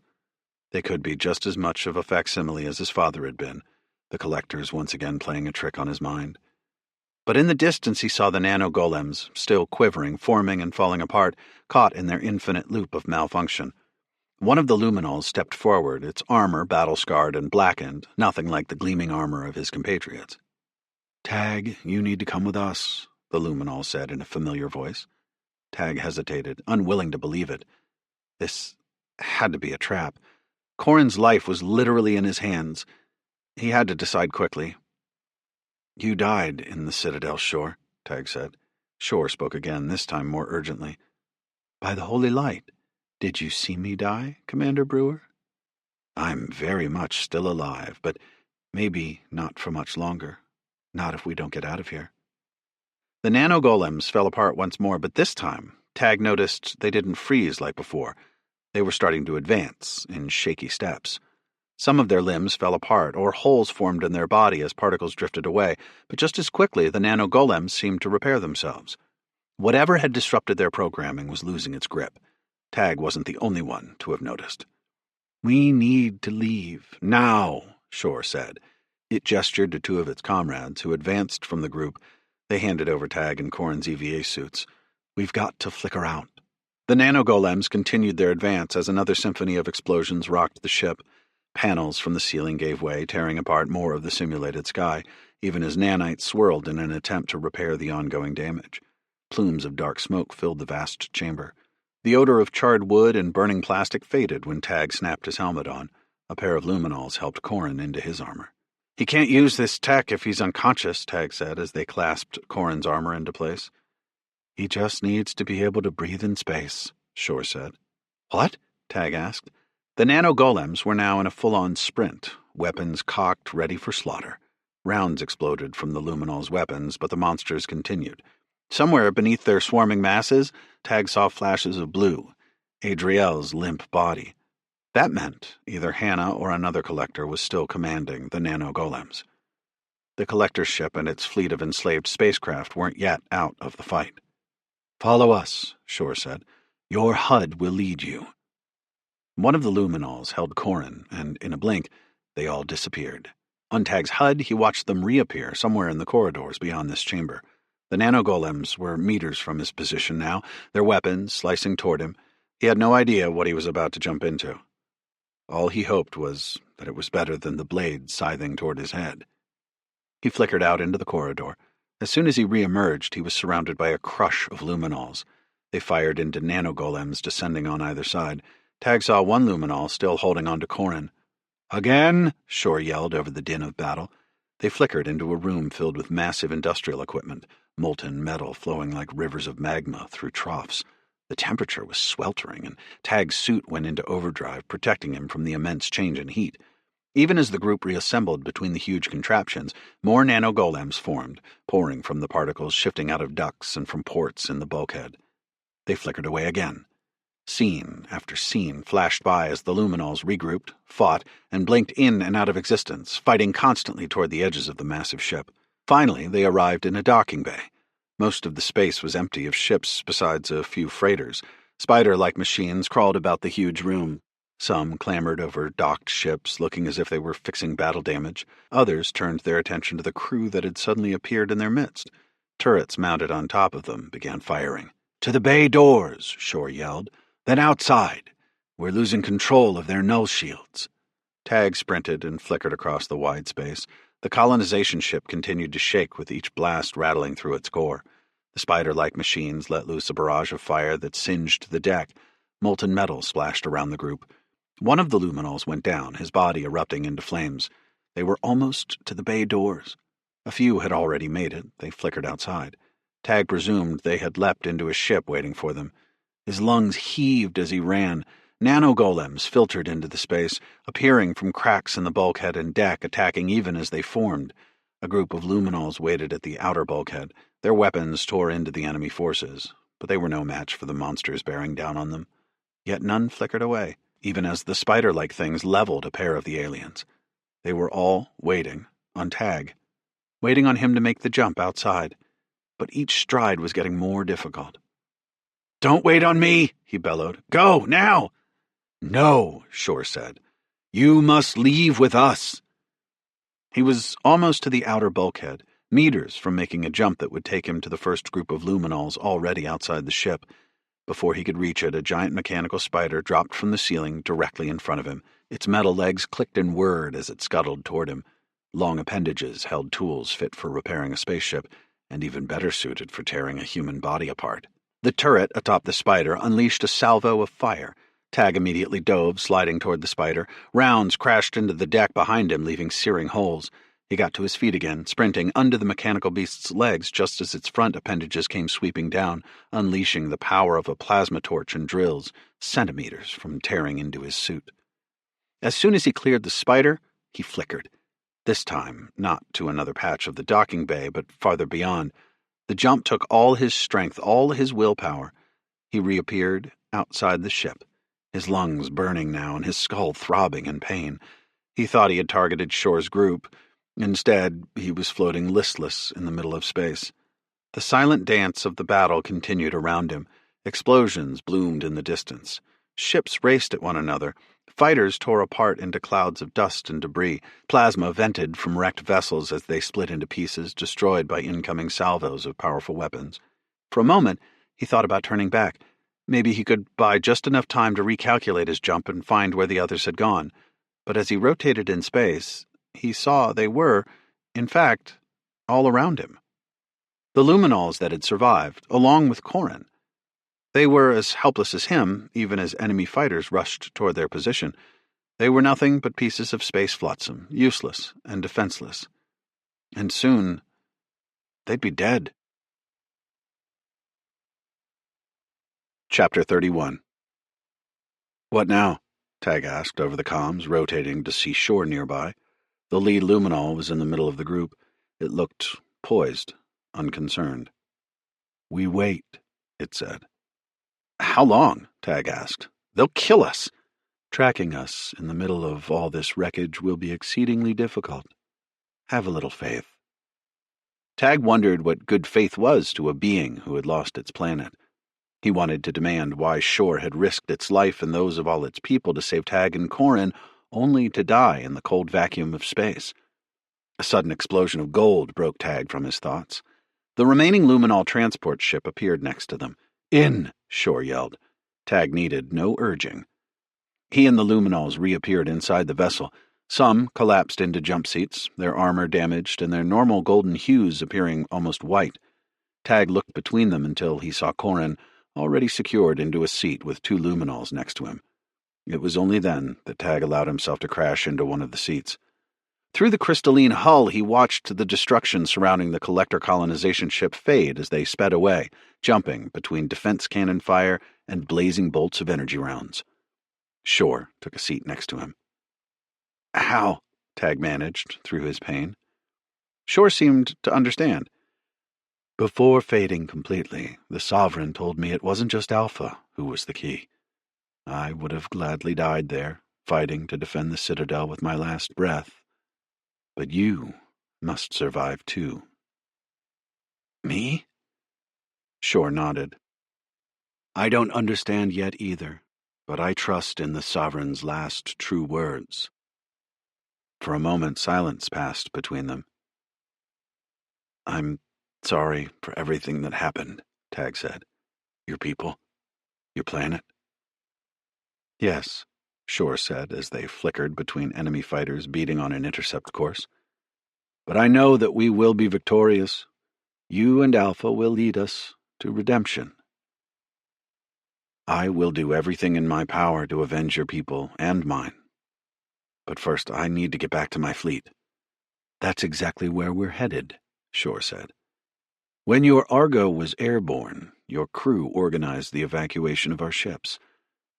They could be just as much of a facsimile as his father had been, the collectors once again playing a trick on his mind. But in the distance he saw the nano-golems, still quivering, forming and falling apart, caught in their infinite loop of malfunction. One of the luminols stepped forward, its armor battle-scarred and blackened, nothing like the gleaming armor of his compatriots. "Tag, you need to come with us," the luminol said in a familiar voice. Tag hesitated, unwilling to believe it. This had to be a trap. Corin's life was literally in his hands. He had to decide quickly. "You died in the Citadel, Shore," Tag said. Shore spoke again, this time more urgently. "By the Holy Light, did you see me die, Commander Brewer? I'm very much still alive, but maybe not for much longer. Not if we don't get out of here." The nano-golems fell apart once more, but this time, Tag noticed they didn't freeze like before. They were starting to advance, in shaky steps. Some of their limbs fell apart, or holes formed in their body as particles drifted away, but just as quickly the nano-golems seemed to repair themselves. Whatever had disrupted their programming was losing its grip. Tag wasn't the only one to have noticed. "We need to leave, now," Shore said. It gestured to 2 of its comrades, who advanced from the group. They handed over Tag and Corin's EVA suits. "We've got to flicker out." The nano-golems continued their advance as another symphony of explosions rocked the ship. Panels from the ceiling gave way, tearing apart more of the simulated sky, even as nanites swirled in an attempt to repair the ongoing damage. Plumes of dark smoke filled the vast chamber. The odor of charred wood and burning plastic faded when Tag snapped his helmet on. A pair of luminols helped Corin into his armor. "He can't use this tech if he's unconscious," Tag said as they clasped Corin's armor into place. "He just needs to be able to breathe in space," Shore said. "What?" Tag asked. The nano-golems were now in a full-on sprint, weapons cocked ready for slaughter. Rounds exploded from the luminol's weapons, but the monsters continued. Somewhere beneath their swarming masses, Tag saw flashes of blue, Adriel's limp body. That meant either Hannah or another collector was still commanding the nano-golems. The collector's ship and its fleet of enslaved spacecraft weren't yet out of the fight. "Follow us," Shore said. "Your HUD will lead you." One of the luminols held Corin, and in a blink, they all disappeared. On Tag's HUD, he watched them reappear somewhere in the corridors beyond this chamber. The nanogolems were meters from his position now, their weapons slicing toward him. He had no idea what he was about to jump into. All he hoped was that it was better than the blade scything toward his head. He flickered out into the corridor. As soon as he re-emerged, he was surrounded by a crush of luminols. They fired into nanogolems descending on either side. Tag saw one luminol still holding on to Corin. "Again!" Shore yelled over the din of battle. They flickered into a room filled with massive industrial equipment, molten metal flowing like rivers of magma through troughs. The temperature was sweltering, and Tag's suit went into overdrive, protecting him from the immense change in heat. Even as the group reassembled between the huge contraptions, more nanogolems formed, pouring from the particles shifting out of ducts and from ports in the bulkhead. They flickered away again. Scene after scene flashed by as the luminols regrouped, fought, and blinked in and out of existence, fighting constantly toward the edges of the massive ship. Finally, they arrived in a docking bay. Most of the space was empty of ships besides a few freighters. Spider-like machines crawled about the huge room. Some clambered over docked ships, looking as if they were fixing battle damage. Others turned their attention to the crew that had suddenly appeared in their midst. Turrets mounted on top of them began firing. "To the bay doors," Shore yelled. "Then outside. We're losing control of their null shields." Tag sprinted and flickered across the wide space. The colonization ship continued to shake with each blast rattling through its core. The spider-like machines let loose a barrage of fire that singed the deck. Molten metal splashed around the group. One of the luminols went down, his body erupting into flames. They were almost to the bay doors. A few had already made it. They flickered outside. Tag presumed they had leapt into a ship waiting for them. His lungs heaved as he ran. Nanogolems filtered into the space, appearing from cracks in the bulkhead and deck, attacking even as they formed. A group of luminols waited at the outer bulkhead. Their weapons tore into the enemy forces, but they were no match for the monsters bearing down on them. Yet none flickered away, even as the spider-like things leveled a pair of the aliens. They were all waiting on Tag, waiting on him to make the jump outside. But each stride was getting more difficult. "Don't wait on me," he bellowed. "Go, now!" "No," Shore said. "You must leave with us." He was almost to the outer bulkhead, meters from making a jump that would take him to the first group of luminols already outside the ship. Before he could reach it, a giant mechanical spider dropped from the ceiling directly in front of him. Its metal legs clicked and whirred as it scuttled toward him. Long appendages held tools fit for repairing a spaceship, and even better suited for tearing a human body apart. The turret atop the spider unleashed a salvo of fire. Tag immediately dove, sliding toward the spider. Rounds crashed into the deck behind him, leaving searing holes. He got to his feet again, sprinting under the mechanical beast's legs just as its front appendages came sweeping down, unleashing the power of a plasma torch and drills, centimeters from tearing into his suit. As soon as he cleared the spider, he flickered. This time, not to another patch of the docking bay, but farther beyond. The jump took all his strength, all his willpower. He reappeared outside the ship, his lungs burning now and his skull throbbing in pain. He thought he had targeted Shore's group. Instead, he was floating listless in the middle of space. The silent dance of the battle continued around him. Explosions bloomed in the distance. Ships raced at one another. Fighters tore apart into clouds of dust and debris. Plasma vented from wrecked vessels as they split into pieces, destroyed by incoming salvos of powerful weapons. For a moment, he thought about turning back. Maybe he could buy just enough time to recalculate his jump and find where the others had gone. But as he rotated in space, he saw they were, in fact, all around him. The luminols that had survived, along with Corin. They were as helpless as him, even as enemy fighters rushed toward their position. They were nothing but pieces of space flotsam, useless and defenseless. And soon, they'd be dead. Chapter 31. "What now?" Tag asked over the comms, rotating to see Shore nearby. The lead luminol was in the middle of the group. It looked poised, unconcerned. "We wait," it said. "How long?" Tag asked. "They'll kill us." "Tracking us in the middle of all this wreckage will be exceedingly difficult. Have a little faith." Tag wondered what good faith was to a being who had lost its planet. He wanted to demand why Shore had risked its life and those of all its people to save Tag and Corin, only to die in the cold vacuum of space. A sudden explosion of gold broke Tag from his thoughts. The remaining luminol transport ship appeared next to them. "In!" Shore yelled. Tag needed no urging. He and the luminols reappeared inside the vessel. Some collapsed into jump seats, their armor damaged and their normal golden hues appearing almost white. Tag looked between them until he saw Corin already secured into a seat with two luminols next to him. It was only then that Tag allowed himself to crash into one of the seats. Through the crystalline hull, he watched the destruction surrounding the collector colonization ship fade as they sped away, jumping between defense cannon fire and blazing bolts of energy rounds. Shore took a seat next to him. "How?" Tag managed through his pain. Shore seemed to understand. "Before fading completely, the Sovereign told me it wasn't just Alpha who was the key. I would have gladly died there, fighting to defend the Citadel with my last breath. But you must survive too." "Me?" Shore nodded. "I don't understand yet either, but I trust in the Sovereign's last true words." For a moment, silence passed between them. "I'm sorry for everything that happened," Tag said. "Your people, your planet." "Yes," Shore said as they flickered between enemy fighters beating on an intercept course. "But I know that we will be victorious. You and Alpha will lead us to redemption. I will do everything in my power to avenge your people and mine. But first, I need to get back to my fleet." "That's exactly where we're headed," Shore said. "When your Argo was airborne, your crew organized the evacuation of our ships.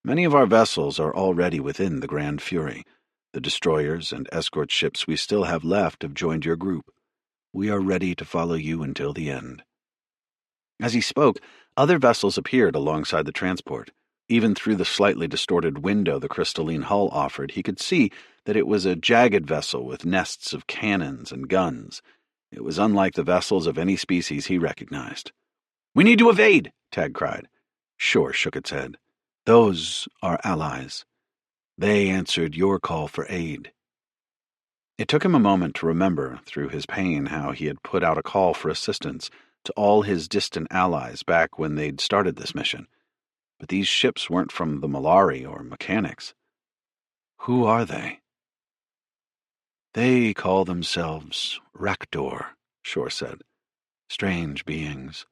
Many of our vessels are already within the Grand Fury. The destroyers and escort ships we still have left have joined your group. We are ready to follow you until the end." As he spoke, other vessels appeared alongside the transport. Even through the slightly distorted window the crystalline hull offered, he could see that it was a jagged vessel with nests of cannons and guns. It was unlike the vessels of any species he recognized. "We need to evade!" Tag cried. Shore shook its head. "Those are allies. They answered your call for aid." It took him a moment to remember, through his pain, how he had put out a call for assistance to all his distant allies back when they'd started this mission. But these ships weren't from the Melchiorri or mechanics. Who are they? "They call themselves Raktor," Shore said. "Strange beings."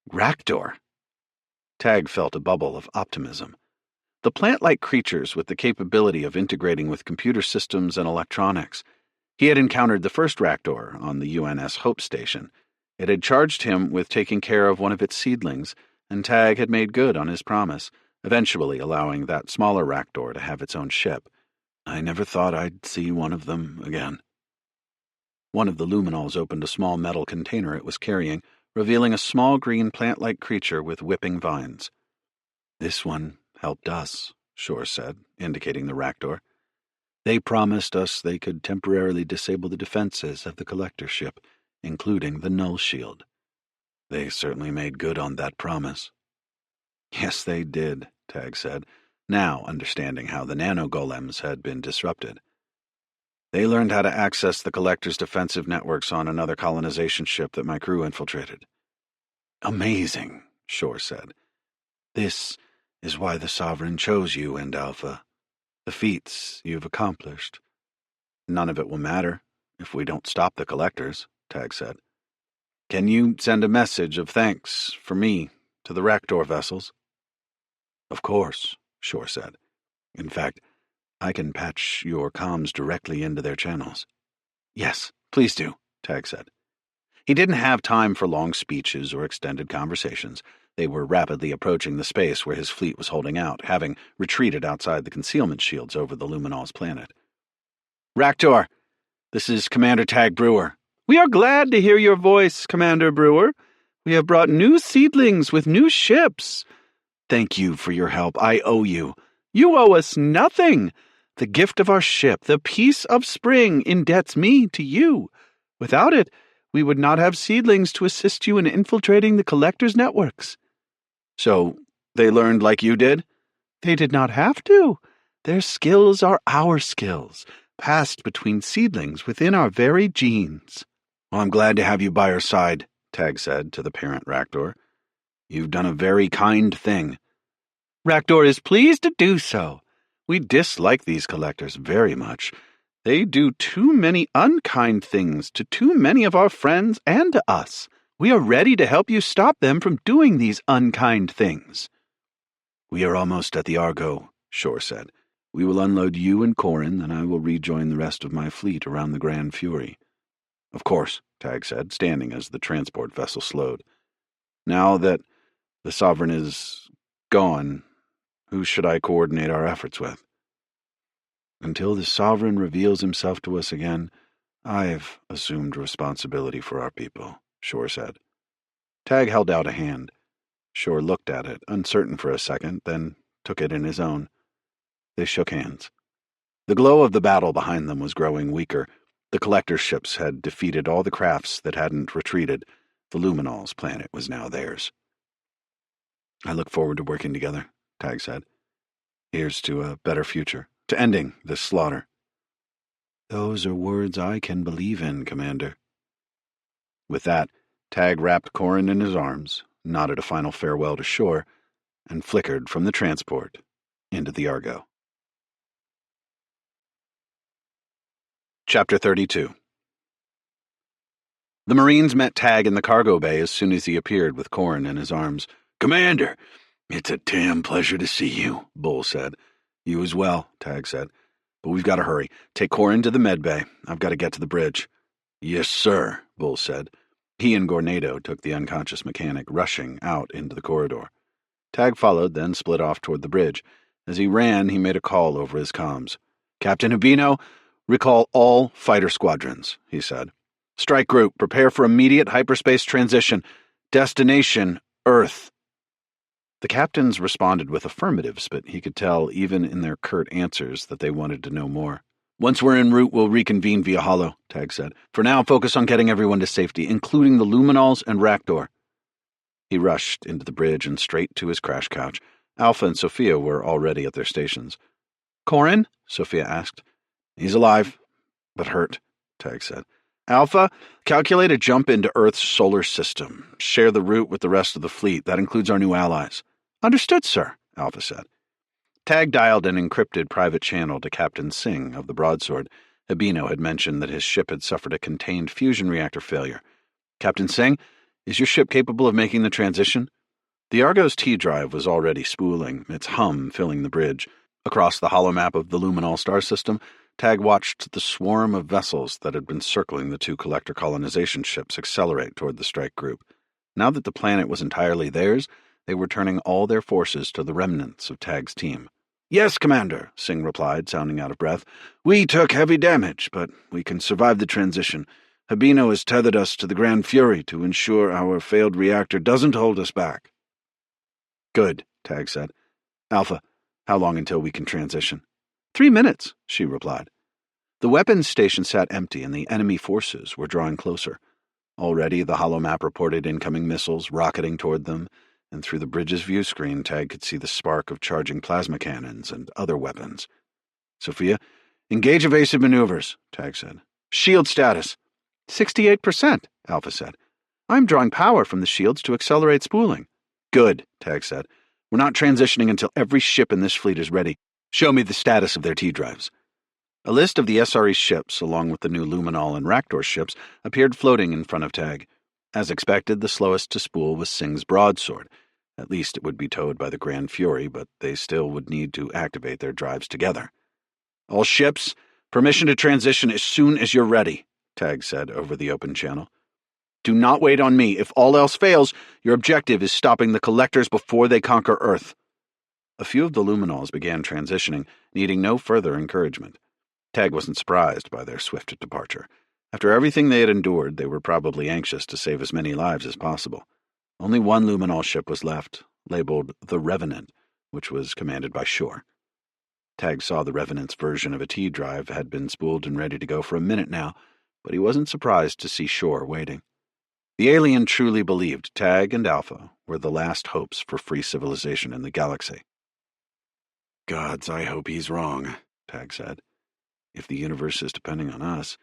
Raktor? Tag felt a bubble of optimism. The plant-like creatures with the capability of integrating with computer systems and electronics. He had encountered the first Raktor on the UNS Hope Station. It had charged him with taking care of one of its seedlings, and Tag had made good on his promise, eventually allowing that smaller Raktor to have its own ship. "I never thought I'd see one of them again." One of the luminols opened a small metal container it was carrying, revealing a small green plant-like creature with whipping vines. "This one helped us," Shore said, indicating the Raktor. "They promised us they could temporarily disable the defenses of the collector ship, including the null shield. They certainly made good on that promise." "Yes, they did," Tag said, now understanding how the nanogolems had been disrupted. "They learned how to access the collector's defensive networks on another colonization ship that my crew infiltrated." "Amazing," Shore said. "This is why the Sovereign chose you and Alpha. The feats you've accomplished." "None of it will matter if we don't stop the collectors," Tag said. "Can you send a message of thanks for me to the Raktor vessels?" "Of course," Shore said. "In fact, I can patch your comms directly into their channels." "Yes, please do," Tag said. He didn't have time for long speeches or extended conversations. They were rapidly approaching the space where his fleet was holding out, having retreated outside the concealment shields over the Luminol's planet. "Raktor, this is Commander Tag Brewer." "We are glad to hear your voice, Commander Brewer. We have brought new seedlings with new ships." "Thank you for your help. I owe you." "You owe us nothing. The gift of our ship, the Peace of Spring, indebts me to you. Without it, we would not have seedlings to assist you in infiltrating the collector's networks." So, they learned like you did? They did not have to. Their skills are our skills, passed between seedlings within our very genes. Well, I'm glad to have you by our side, Tag said to the parent Raktor. You've done a very kind thing. Raktor is pleased to do so. We dislike these collectors very much. They do too many unkind things to too many of our friends and to us. We are ready to help you stop them from doing these unkind things. We are almost at the Argo, Shore said. We will unload you and Corin, and I will rejoin the rest of my fleet around the Grand Fury. Of course, Tag said, standing as the transport vessel slowed. Now that the Sovereign is gone, who should I coordinate our efforts with? Until the Sovereign reveals himself to us again, I've assumed responsibility for our people, Shore said. Tag held out a hand. Shore looked at it, uncertain for a second, then took it in his own. They shook hands. The glow of the battle behind them was growing weaker. The collector's ships had defeated all the crafts that hadn't retreated. The Luminol's planet was now theirs. I look forward to working together, Tag said. Here's to a better future, to ending this slaughter. Those are words I can believe in, Commander. With that, Tag wrapped Corin in his arms, nodded a final farewell to Shore, and flickered from the transport into the Argo. Chapter 32. The Marines met Tag in the cargo bay as soon as he appeared with Corin in his arms. "Commander, it's a damn pleasure to see you," Bull said. "You as well," Tag said. "But we've got to hurry. Take Corin to the med bay. I've got to get to the bridge." "Yes, sir," Bull said. He and Gornado took the unconscious mechanic rushing out into the corridor. Tag followed, then split off toward the bridge. As he ran, he made a call over his comms. "Captain Habino, recall all fighter squadrons," he said. "Strike group, prepare for immediate hyperspace transition. Destination, Earth." The captains responded with affirmatives, but he could tell, even in their curt answers, that they wanted to know more. "Once we're en route, we'll reconvene via holo," Tag said. "For now, focus on getting everyone to safety, including the Luminols and Raktor." He rushed into the bridge and straight to his crash couch. Alpha and Sophia were already at their stations. "Corin?" Sophia asked. "He's alive, but hurt," Tag said. "Alpha, calculate a jump into Earth's solar system. Share the route with the rest of the fleet. That includes our new allies." "Understood, sir," Alpha said. Tag dialed an encrypted private channel to Captain Singh of the Broadsword. Habino had mentioned that his ship had suffered a contained fusion reactor failure. "Captain Singh, is your ship capable of making the transition?" The Argo's T-drive was already spooling, its hum filling the bridge. Across the holomap of the Luminol star system, Tag watched the swarm of vessels that had been circling the two collector colonization ships accelerate toward the strike group. Now that the planet was entirely theirs, they were turning all their forces to the remnants of Tag's team. "Yes, Commander," Singh replied, sounding out of breath. "We took heavy damage, but we can survive the transition. Habino has tethered us to the Grand Fury to ensure our failed reactor doesn't hold us back." "Good," Tag said. "Alpha, how long until we can transition?" 3 minutes, she replied. The weapons station sat empty and the enemy forces were drawing closer. Already the holomap reported incoming missiles rocketing toward them, and through the bridge's view screen Tag could see the spark of charging plasma cannons and other weapons. "Sophia, engage evasive maneuvers," Tag said. "Shield status." 68%, Alpha said. "I'm drawing power from the shields to accelerate spooling." "Good," Tag said. "We're not transitioning until every ship in this fleet is ready. Show me the status of their T-drives." A list of the SRE ships, along with the new Luminol and Raktor ships, appeared floating in front of Tag. As expected, the slowest to spool was Singh's Broadsword. At least it would be towed by the Grand Fury, but they still would need to activate their drives together. "All ships, permission to transition as soon as you're ready," Tag said over the open channel. "Do not wait on me. If all else fails, your objective is stopping the collectors before they conquer Earth." A few of the Luminols began transitioning, needing no further encouragement. Tag wasn't surprised by their swift departure. After everything they had endured, they were probably anxious to save as many lives as possible. Only one Luminol ship was left, labeled the Revenant, which was commanded by Shore. Tag saw the Revenant's version of a T-drive had been spooled and ready to go for a minute now, but he wasn't surprised to see Shore waiting. The alien truly believed Tag and Alpha were the last hopes for free civilization in the galaxy. Gods, I hope he's wrong, Tag said. If the universe is depending on us.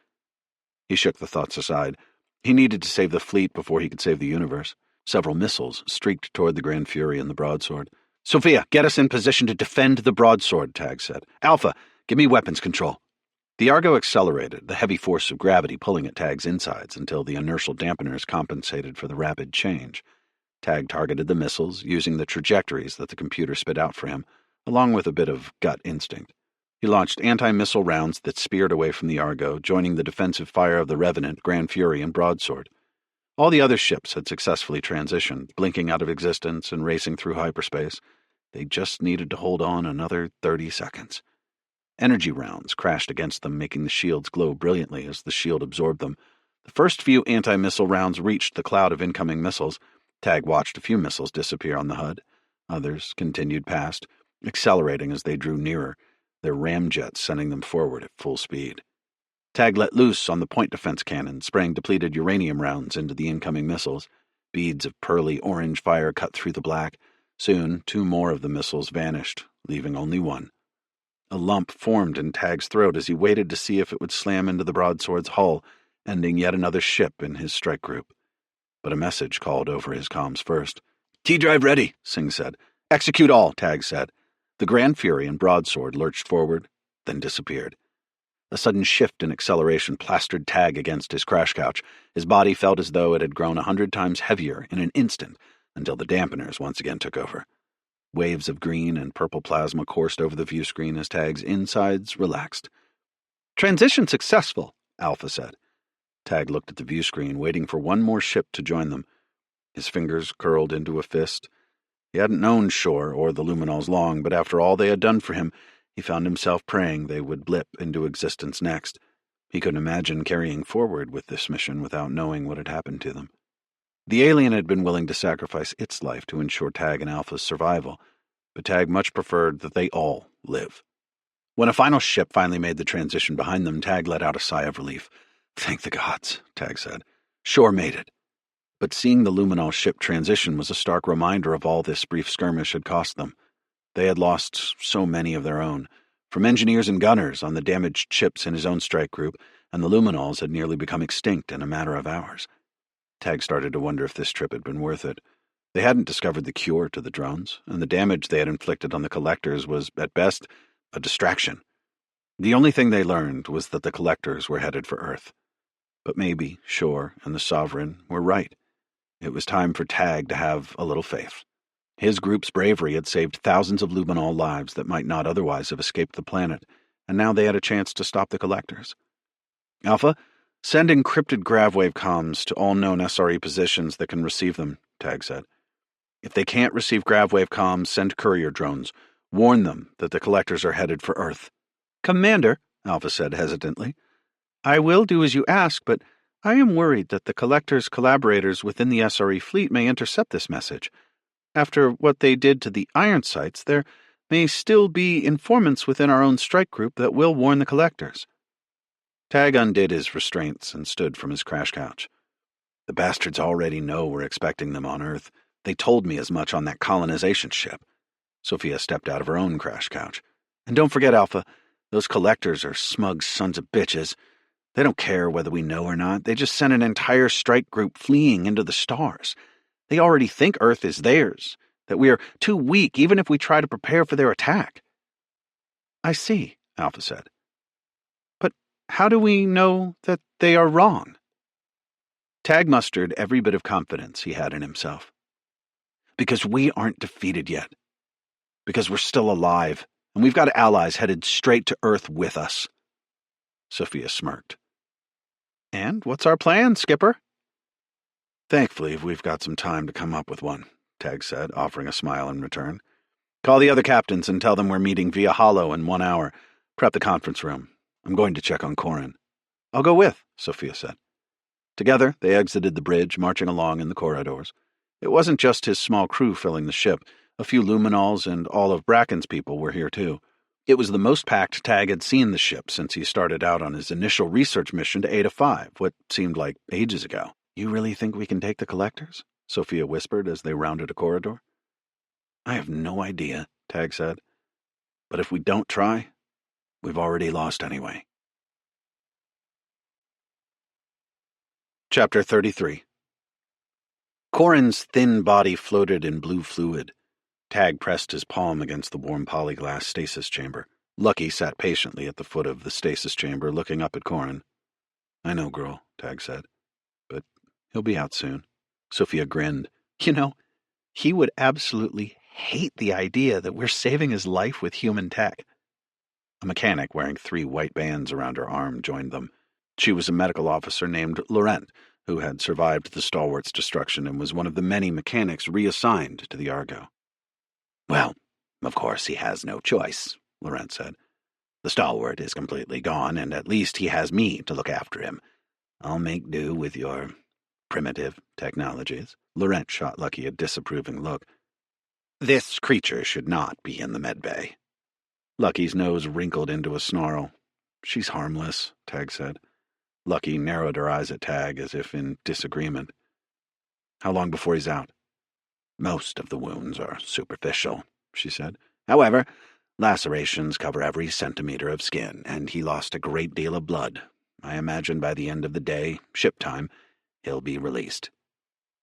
He shook the thoughts aside. He needed to save the fleet before he could save the universe. Several missiles streaked toward the Grand Fury and the broadsword. Sophia, get us in position to defend the broadsword, Tag said. Alpha, give me weapons control. The Argo accelerated, the heavy force of gravity pulling at Tag's insides until the inertial dampeners compensated for the rapid change. Tag targeted the missiles, using the trajectories that the computer spit out for him, along with a bit of gut instinct. He launched anti-missile rounds that speared away from the Argo, joining the defensive fire of the Revenant, Grand Fury, and Broadsword. All the other ships had successfully transitioned, blinking out of existence and racing through hyperspace. They just needed to hold on another 30 seconds. Energy rounds crashed against them, making the shields glow brilliantly as the shield absorbed them. The first few anti-missile rounds reached the cloud of incoming missiles. Tag watched a few missiles disappear on the HUD. Others continued past, accelerating as they drew nearer, their ramjets sending them forward at full speed. Tag let loose on the point defense cannon, spraying depleted uranium rounds into the incoming missiles. Beads of pearly orange fire cut through the black. Soon, 2 more of the missiles vanished, leaving only 1. A lump formed in Tag's throat as he waited to see if it would slam into the broadsword's hull, ending yet another ship in his strike group. But a message called over his comms first. T-drive ready, Singh said. Execute all, Tag said. The Grand Fury and broadsword lurched forward, then disappeared. A sudden shift in acceleration plastered Tag against his crash couch. His body felt as though it had grown 100 times heavier in an instant, until the dampeners once again took over. Waves of green and purple plasma coursed over the view screen as Tag's insides relaxed. Transition successful, Alpha said. Tag looked at the view screen, waiting for one more ship to join them. His fingers curled into a fist. He hadn't known Shore or the Luminols long, but after all they had done for him, he found himself praying they would blip into existence next. He couldn't imagine carrying forward with this mission without knowing what had happened to them. The alien had been willing to sacrifice its life to ensure Tag and Alpha's survival, but Tag much preferred that they all live. When a final ship finally made the transition behind them, Tag let out a sigh of relief. Thank the gods, Tag said. Shore made it. But seeing the Luminol ship transition was a stark reminder of all this brief skirmish had cost them. They had lost so many of their own, from engineers and gunners on the damaged ships in his own strike group, and the Luminols had nearly become extinct in a matter of hours. Tag started to wonder if this trip had been worth it. They hadn't discovered the cure to the drones, and the damage they had inflicted on the collectors was, at best, a distraction. The only thing they learned was that the collectors were headed for Earth. But maybe Shore and the Sovereign were right. It was time for Tag to have a little faith. His group's bravery had saved thousands of Luminol lives that might not otherwise have escaped the planet, and now they had a chance to stop the collectors. Alpha, send encrypted gravwave comms to all known SRE positions that can receive them, Tag said. If they can't receive gravwave comms, send courier drones. Warn them that the collectors are headed for Earth. Commander, Alpha said hesitantly, I will do as you ask, but I am worried that the collectors' collaborators within the SRE fleet may intercept this message. After what they did to the iron sites, there may still be informants within our own strike group that will warn the collectors. Tag undid his restraints and stood from his crash couch. The bastards already know we're expecting them on Earth. They told me as much on that colonization ship. Sophia stepped out of her own crash couch. And don't forget, Alpha, those collectors are smug sons of bitches. They don't care whether we know or not. They just sent an entire strike group fleeing into the stars. They already think Earth is theirs, that we are too weak even if we try to prepare for their attack. I see, Alpha said. But how do we know that they are wrong? Tag mustered every bit of confidence he had in himself. Because we aren't defeated yet. Because we're still alive, and we've got allies headed straight to Earth with us. Sophia smirked. And what's our plan, Skipper? Thankfully, we've got some time to come up with one, Tag said, offering a smile in return. Call the other captains and tell them we're meeting via holo in 1 hour. Prep the conference room. I'm going to check on Corin. I'll go with, Sophia said. Together, they exited the bridge, marching along in the corridors. It wasn't just his small crew filling the ship. A few Luminols and all of Bracken's people were here too. It was the most packed Tag had seen the ship since he started out on his initial research mission to Eta 5, what seemed like ages ago. You really think we can take the collectors? Sophia whispered as they rounded a corridor. I have no idea, Tag said. But if we don't try, we've already lost anyway. Chapter 33. Corin's thin body floated in blue fluid. Tag pressed his palm against the warm polyglass stasis chamber. Lucky sat patiently at the foot of the stasis chamber, looking up at Corin. I know, girl, Tag said. But he'll be out soon. Sophia grinned. You know, he would absolutely hate the idea that we're saving his life with human tech. A mechanic wearing 3 white bands around her arm joined them. She was a medical officer named Laurent, who had survived the Stalwart's destruction and was one of the many mechanics reassigned to the Argo. Well, of course he has no choice, Laurent said. The Stalwart is completely gone, and at least he has me to look after him. I'll make do with your primitive technologies. Laurent shot Lucky a disapproving look. This creature should not be in the medbay. Lucky's nose wrinkled into a snarl. She's harmless, Tag said. Lucky narrowed her eyes at Tag as if in disagreement. How long before he's out? Most of the wounds are superficial, she said. However, lacerations cover every centimeter of skin, and he lost a great deal of blood. I imagine by the end of the day, ship time, he'll be released.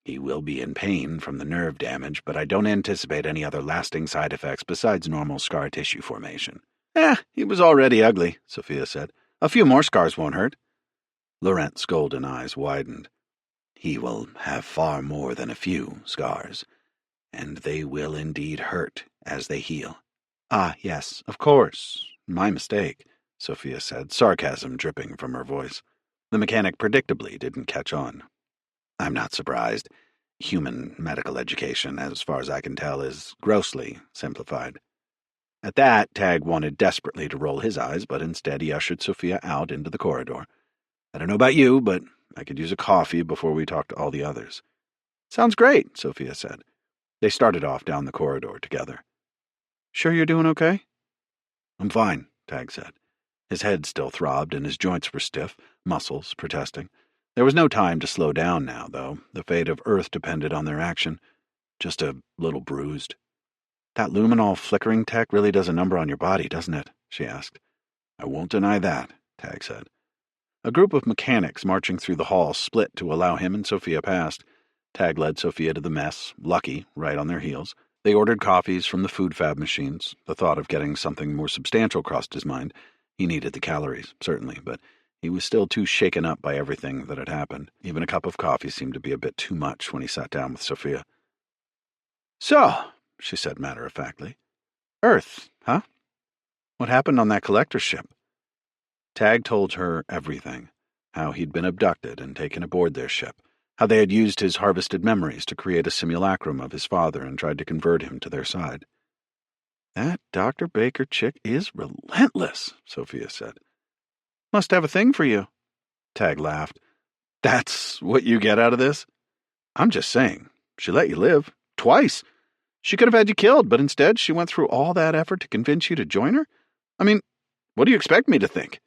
He will be in pain from the nerve damage, but I don't anticipate any other lasting side effects besides normal scar tissue formation. He was already ugly, Sophia said. A few more scars won't hurt. Laurent's golden eyes widened. He will have far more than a few scars, and they will indeed hurt as they heal. Ah, yes, of course. My mistake, Sophia said, sarcasm dripping from her voice. The mechanic predictably didn't catch on. I'm not surprised. Human medical education, as far as I can tell, is grossly simplified. At that, Tag wanted desperately to roll his eyes, but instead he ushered Sophia out into the corridor. I don't know about you, but I could use a coffee before we talk to all the others. Sounds great, Sophia said. They started off down the corridor together. Sure you're doing okay? I'm fine, Tag said. His head still throbbed and his joints were stiff, muscles protesting. There was no time to slow down now, though. The fate of Earth depended on their action. Just a little bruised. That luminol flickering tech really does a number on your body, doesn't it? She asked. I won't deny that, Tag said. A group of mechanics marching through the hall split to allow him and Sophia past. Tag led Sophia to the mess, Lucky right on their heels. They ordered coffees from the food fab machines. The thought of getting something more substantial crossed his mind. He needed the calories, certainly, but he was still too shaken up by everything that had happened. Even a cup of coffee seemed to be a bit too much when he sat down with Sophia. So, she said matter-of-factly, Earth, huh? What happened on that collector ship? Tag told her everything, how he'd been abducted and taken aboard their ship, how they had used his harvested memories to create a simulacrum of his father and tried to convert him to their side. That Dr. Baker chick is relentless, Sophia said. Must have a thing for you. Tag laughed. That's what you get out of this? I'm just saying, she let you live. Twice. She could have had you killed, but instead she went through all that effort to convince you to join her? I mean, what do you expect me to think?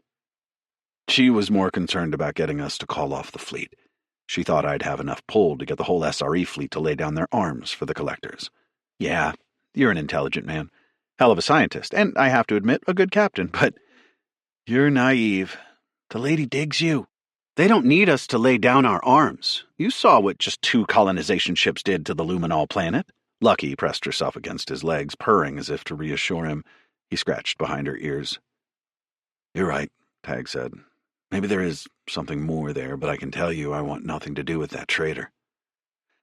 She was more concerned about getting us to call off the fleet. She thought I'd have enough pull to get the whole SRE fleet to lay down their arms for the collectors. Yeah, you're an intelligent man. Hell of a scientist, and I have to admit, a good captain, but you're naive. The lady digs you. They don't need us to lay down our arms. You saw what just 2 colonization ships did to the Luminol planet. Lucky pressed herself against his legs, purring as if to reassure him. He scratched behind her ears. You're right, Tag said. Maybe there is something more there, but I can tell you I want nothing to do with that traitor.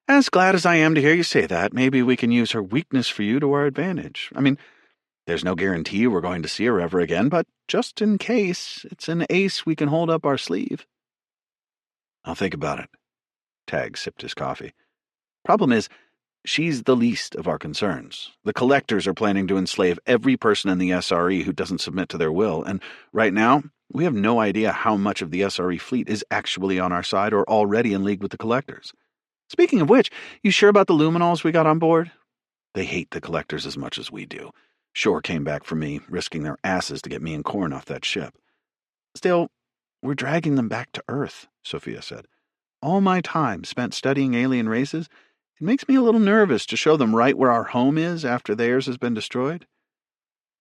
As glad as I am to hear you say that, maybe we can use her weakness for you to our advantage. I mean, there's no guarantee we're going to see her ever again, but just in case, it's an ace we can hold up our sleeve. I'll think about it. Tag sipped his coffee. Problem is, she's the least of our concerns. The collectors are planning to enslave every person in the SRE who doesn't submit to their will, and right now, we have no idea how much of the SRE fleet is actually on our side or already in league with the collectors. Speaking of which, you sure about the luminols we got on board? They hate the collectors as much as we do. Shore came back for me, risking their asses to get me and Corn off that ship. Still, we're dragging them back to Earth, Sophia said. all my time spent studying alien races, it makes me a little nervous to show them right where our home is after theirs has been destroyed.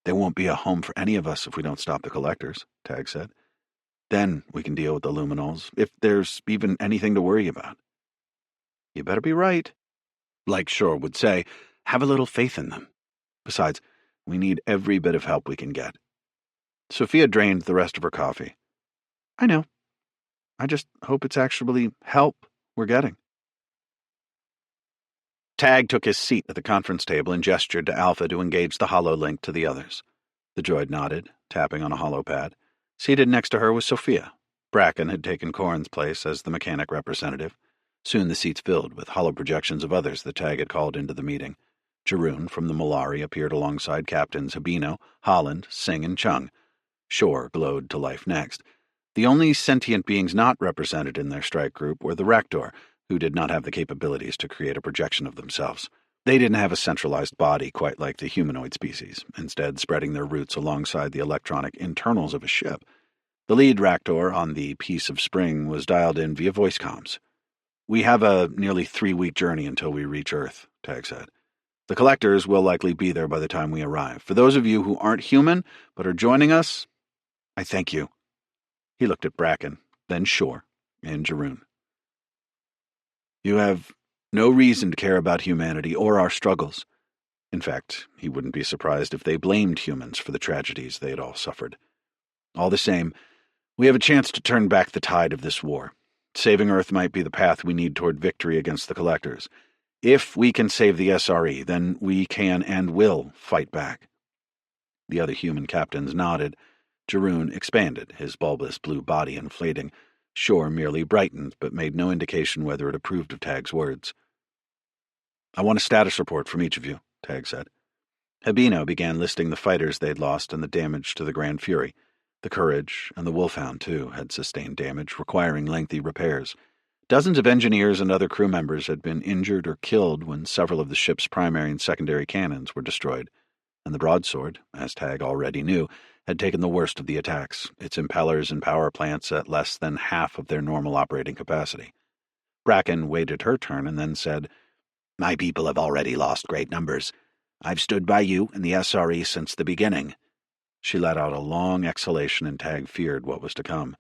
There won't be a home for any of us if we don't stop the collectors, Tag said. Then we can deal with the luminols, if there's even anything to worry about. You better be right. Like Shore would say, have a little faith in them. Besides, we need every bit of help we can get. Sophia drained the rest of her coffee. I know. I just hope it's actually help we're getting. Tag took his seat at the conference table and gestured to Alpha to engage the hololink to the others. The droid nodded, tapping on a holopad. Seated next to her was Sophia. Bracken had taken Corrin's place as the mechanic representative. Soon the seats filled with holo projections of others that Tag had called into the meeting. Jaroon from the Molari appeared alongside Captains Habino, Holland, Singh, and Chung. Shore glowed to life next. The only sentient beings not represented in their strike group were the Raktor, who did not have the capabilities to create a projection of themselves. They didn't have a centralized body quite like the humanoid species, instead spreading their roots alongside the electronic internals of a ship. The lead Raktor on the piece of spring was dialed in via voice comms. We have a nearly 3-week journey until we reach Earth, Tag said. The collectors will likely be there by the time we arrive. For those of you who aren't human but are joining us, I thank you. He looked at Bracken, then Shore, and Jaroon. You have no reason to care about humanity or our struggles. In fact, he wouldn't be surprised if they blamed humans for the tragedies they had all suffered. All the same, we have a chance to turn back the tide of this war. Saving Earth might be the path we need toward victory against the collectors. If we can save the SRE, then we can and will fight back. The other human captains nodded. Jaroon expanded, his bulbous blue body inflating. Shore merely brightened, but made no indication whether it approved of Tag's words. I want a status report from each of you, Tag said. Habino began listing the fighters they'd lost and the damage to the Grand Fury. The Courage and the Wolfhound, too, had sustained damage, requiring lengthy repairs. Dozens of engineers and other crew members had been injured or killed when several of the ship's primary and secondary cannons were destroyed, and the broadsword, as Tag already knew, had taken the worst of the attacks, its impellers and power plants at less than half of their normal operating capacity. Bracken waited her turn and then said, My people have already lost great numbers. I've stood by you and the SRE since the beginning. She let out a long exhalation, and Tag feared what was to come.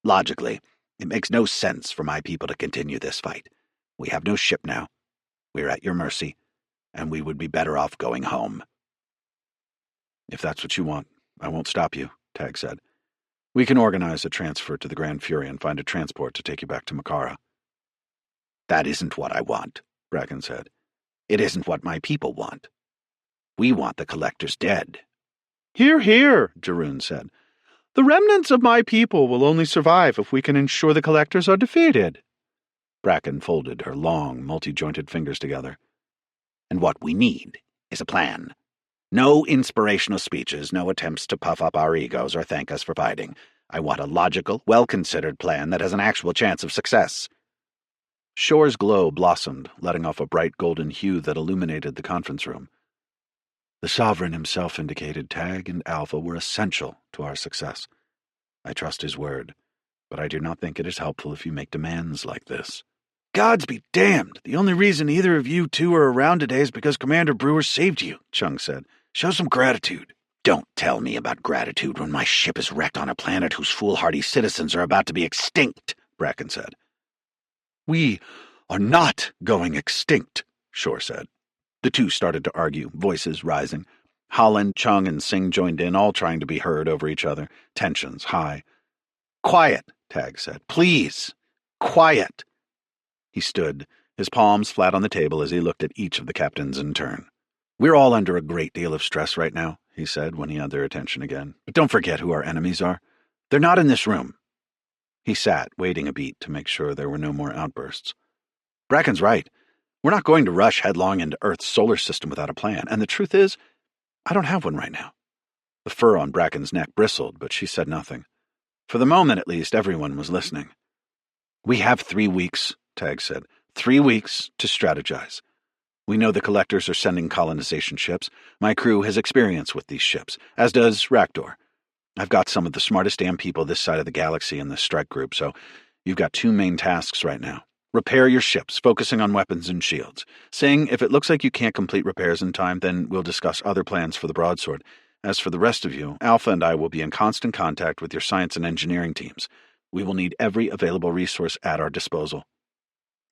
Logically, it makes no sense for my people to continue this fight. We have no ship now. We're at your mercy, and we would be better off going home. If that's what you want, I won't stop you, Tag said. We can organize a transfer to the Grand Fury and find a transport to take you back to Makara. That isn't what I want, Bracken said. It isn't what my people want. We want the collectors dead. Hear, hear, Jaroon said. The remnants of my people will only survive if we can ensure the collectors are defeated. Bracken folded her long, multi-jointed fingers together. And what we need is a plan. No inspirational speeches, no attempts to puff up our egos or thank us for fighting. I want a logical, well-considered plan that has an actual chance of success. Shore's glow blossomed, letting off a bright golden hue that illuminated the conference room. The Sovereign himself indicated Tag and Alpha were essential to our success. I trust his word, but I do not think it is helpful if you make demands like this. Gods be damned! The only reason either of you two are around today is because Commander Brewer saved you, Chung said. Show some gratitude. Don't tell me about gratitude when my ship is wrecked on a planet whose foolhardy citizens are about to be extinct, Bracken said. We are not going extinct, Shore said. The two started to argue, voices rising. Holland, Chung, and Singh joined in, all trying to be heard over each other, tensions high. Quiet, Tag said. Please, quiet. He stood, his palms flat on the table as he looked at each of the captains in turn. We're all under a great deal of stress right now, he said when he had their attention again. But don't forget who our enemies are. They're not in this room. He sat, waiting a beat to make sure there were no more outbursts. Bracken's right. We're not going to rush headlong into Earth's solar system without a plan, and the truth is, I don't have one right now. The fur on Bracken's neck bristled, but she said nothing. For the moment, at least, everyone was listening. We have 3 weeks, Tag said. 3 weeks to strategize. We know the collectors are sending colonization ships. My crew has experience with these ships, as does Raktor. I've got some of the smartest damn people this side of the galaxy in this strike group, so You've got two main tasks right now. Repair your ships, focusing on weapons and shields. Saying if it looks like you can't complete repairs in time, then we'll discuss other plans for the broadsword. As for the rest of you, Alpha and I will be in constant contact with your science and engineering teams. We will need every available resource at our disposal.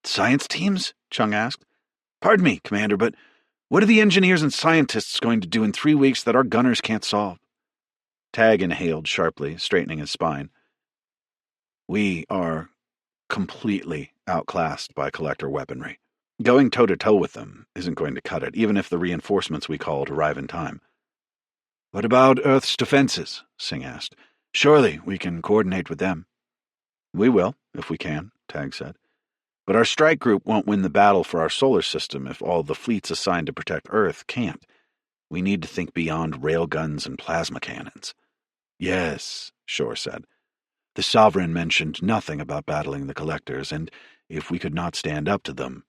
Science teams? Chung asked. Pardon me, Commander, but what are the engineers and scientists going to do in 3 weeks that our gunners can't solve? Tag inhaled sharply, straightening his spine. We are completely outclassed by collector weaponry. Going toe-to-toe with them isn't going to cut it, even if the reinforcements we called arrive in time. What about Earth's defenses? Singh asked. Surely we can coordinate with them. We will, if we can, Tag said. But our strike group won't win the battle for our solar system if all the fleets assigned to protect Earth can't. We need to think beyond railguns and plasma cannons. Yes, Shore said. The Sovereign mentioned nothing about battling the Collectors, and if we could not stand up to them,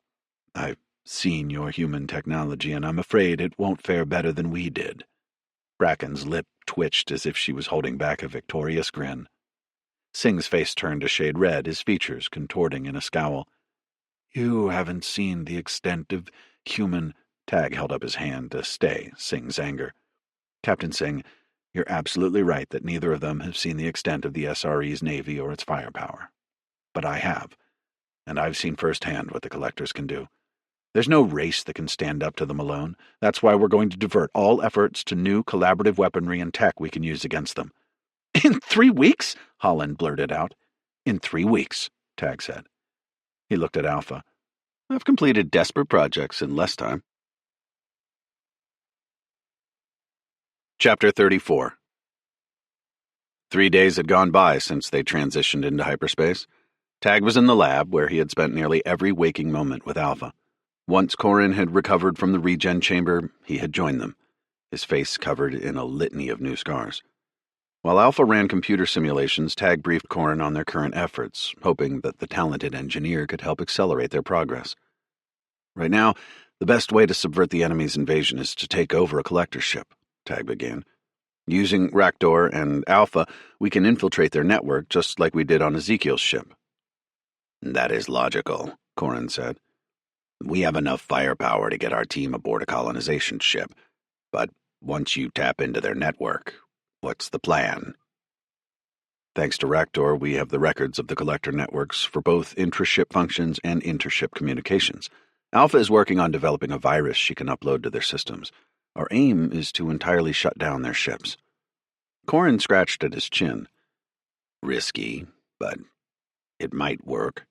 I've seen your human technology, and I'm afraid it won't fare better than we did. Bracken's lip twitched as if she was holding back a victorious grin. Singh's face turned a shade red, his features contorting in a scowl. You haven't seen the extent of human... Tag held up his hand to stay Singh's anger. Captain Singh, you're absolutely right that neither of them have seen the extent of the SRE's navy or its firepower. But I have, and I've seen firsthand what the Collectors can do. There's no race that can stand up to them alone. That's why we're going to divert all efforts to new collaborative weaponry and tech we can use against them. In 3 weeks? Holland blurted out. In 3 weeks, Tag said. He looked at Alpha. I've completed desperate projects in less time. Chapter 34. 3 days had gone by since they transitioned into hyperspace. Tag was in the lab, where he had spent nearly every waking moment with Alpha. Once Corin had recovered from the regen chamber, he had joined them, his face covered in a litany of new scars. While Alpha ran computer simulations, Tag briefed Corin on their current efforts, hoping that the talented engineer could help accelerate their progress. Right now, the best way to subvert the enemy's invasion is to take over a collector ship, Tag began. Using Rakdor and Alpha, we can infiltrate their network just like we did on Ezekiel's ship. That is logical, Corin said. We have enough firepower to get our team aboard a colonization ship, but once you tap into their network, what's the plan? Thanks to Rakdor, we have the records of the collector networks for both intra-ship functions and inter-ship communications. Alpha is working on developing a virus she can upload to their systems. Our aim is to entirely shut down their ships. Corin scratched at his chin. Risky, but it might work.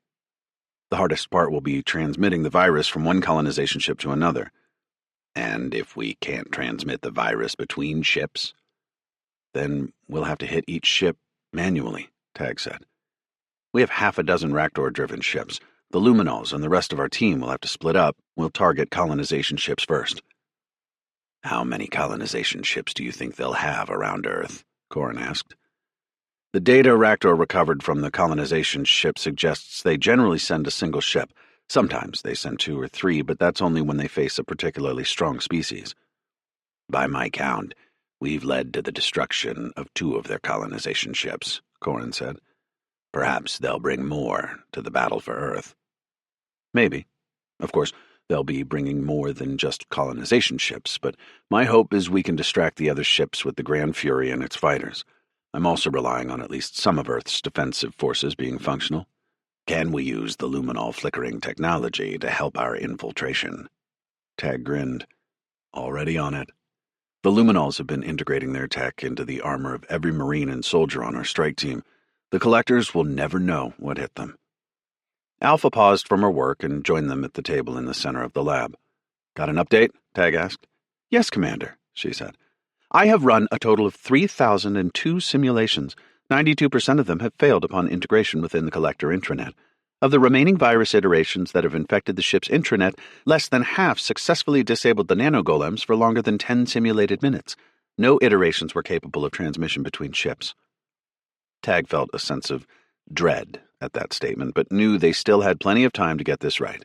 The hardest part will be transmitting the virus from one colonization ship to another. And if we can't transmit the virus between ships, then we'll have to hit each ship manually, Tag said. We have 6 Rakdor-driven ships. The Luminols and the rest of our team will have to split up. We'll target colonization ships first. How many colonization ships do you think they'll have around Earth? Corin asked. The data Rakdor recovered from the colonization ship suggests they generally send a single ship. Sometimes they send 2 or 3, but that's only when they face a particularly strong species. By my count, we've led to the destruction of 2 of their colonization ships, Corin said. Perhaps they'll bring more to the battle for Earth. Maybe. Of course, they'll be bringing more than just colonization ships, but my hope is we can distract the other ships with the Grand Fury and its fighters. I'm also relying on at least some of Earth's defensive forces being functional. Can we use the luminol flickering technology to help our infiltration? Tag grinned. Already on it. The luminols have been integrating their tech into the armor of every Marine and soldier on our strike team. The Collectors will never know what hit them. Alpha paused from her work and joined them at the table in the center of the lab. Got an update? Tag asked. Yes, Commander, she said. I have run a total of 3,002 simulations. 92% of them have failed upon integration within the Collector intranet. Of the remaining virus iterations that have infected the ship's intranet, less than half successfully disabled the nanogolems for longer than 10 simulated minutes. No iterations were capable of transmission between ships. Tag felt a sense of dread at that statement, but knew they still had plenty of time to get this right.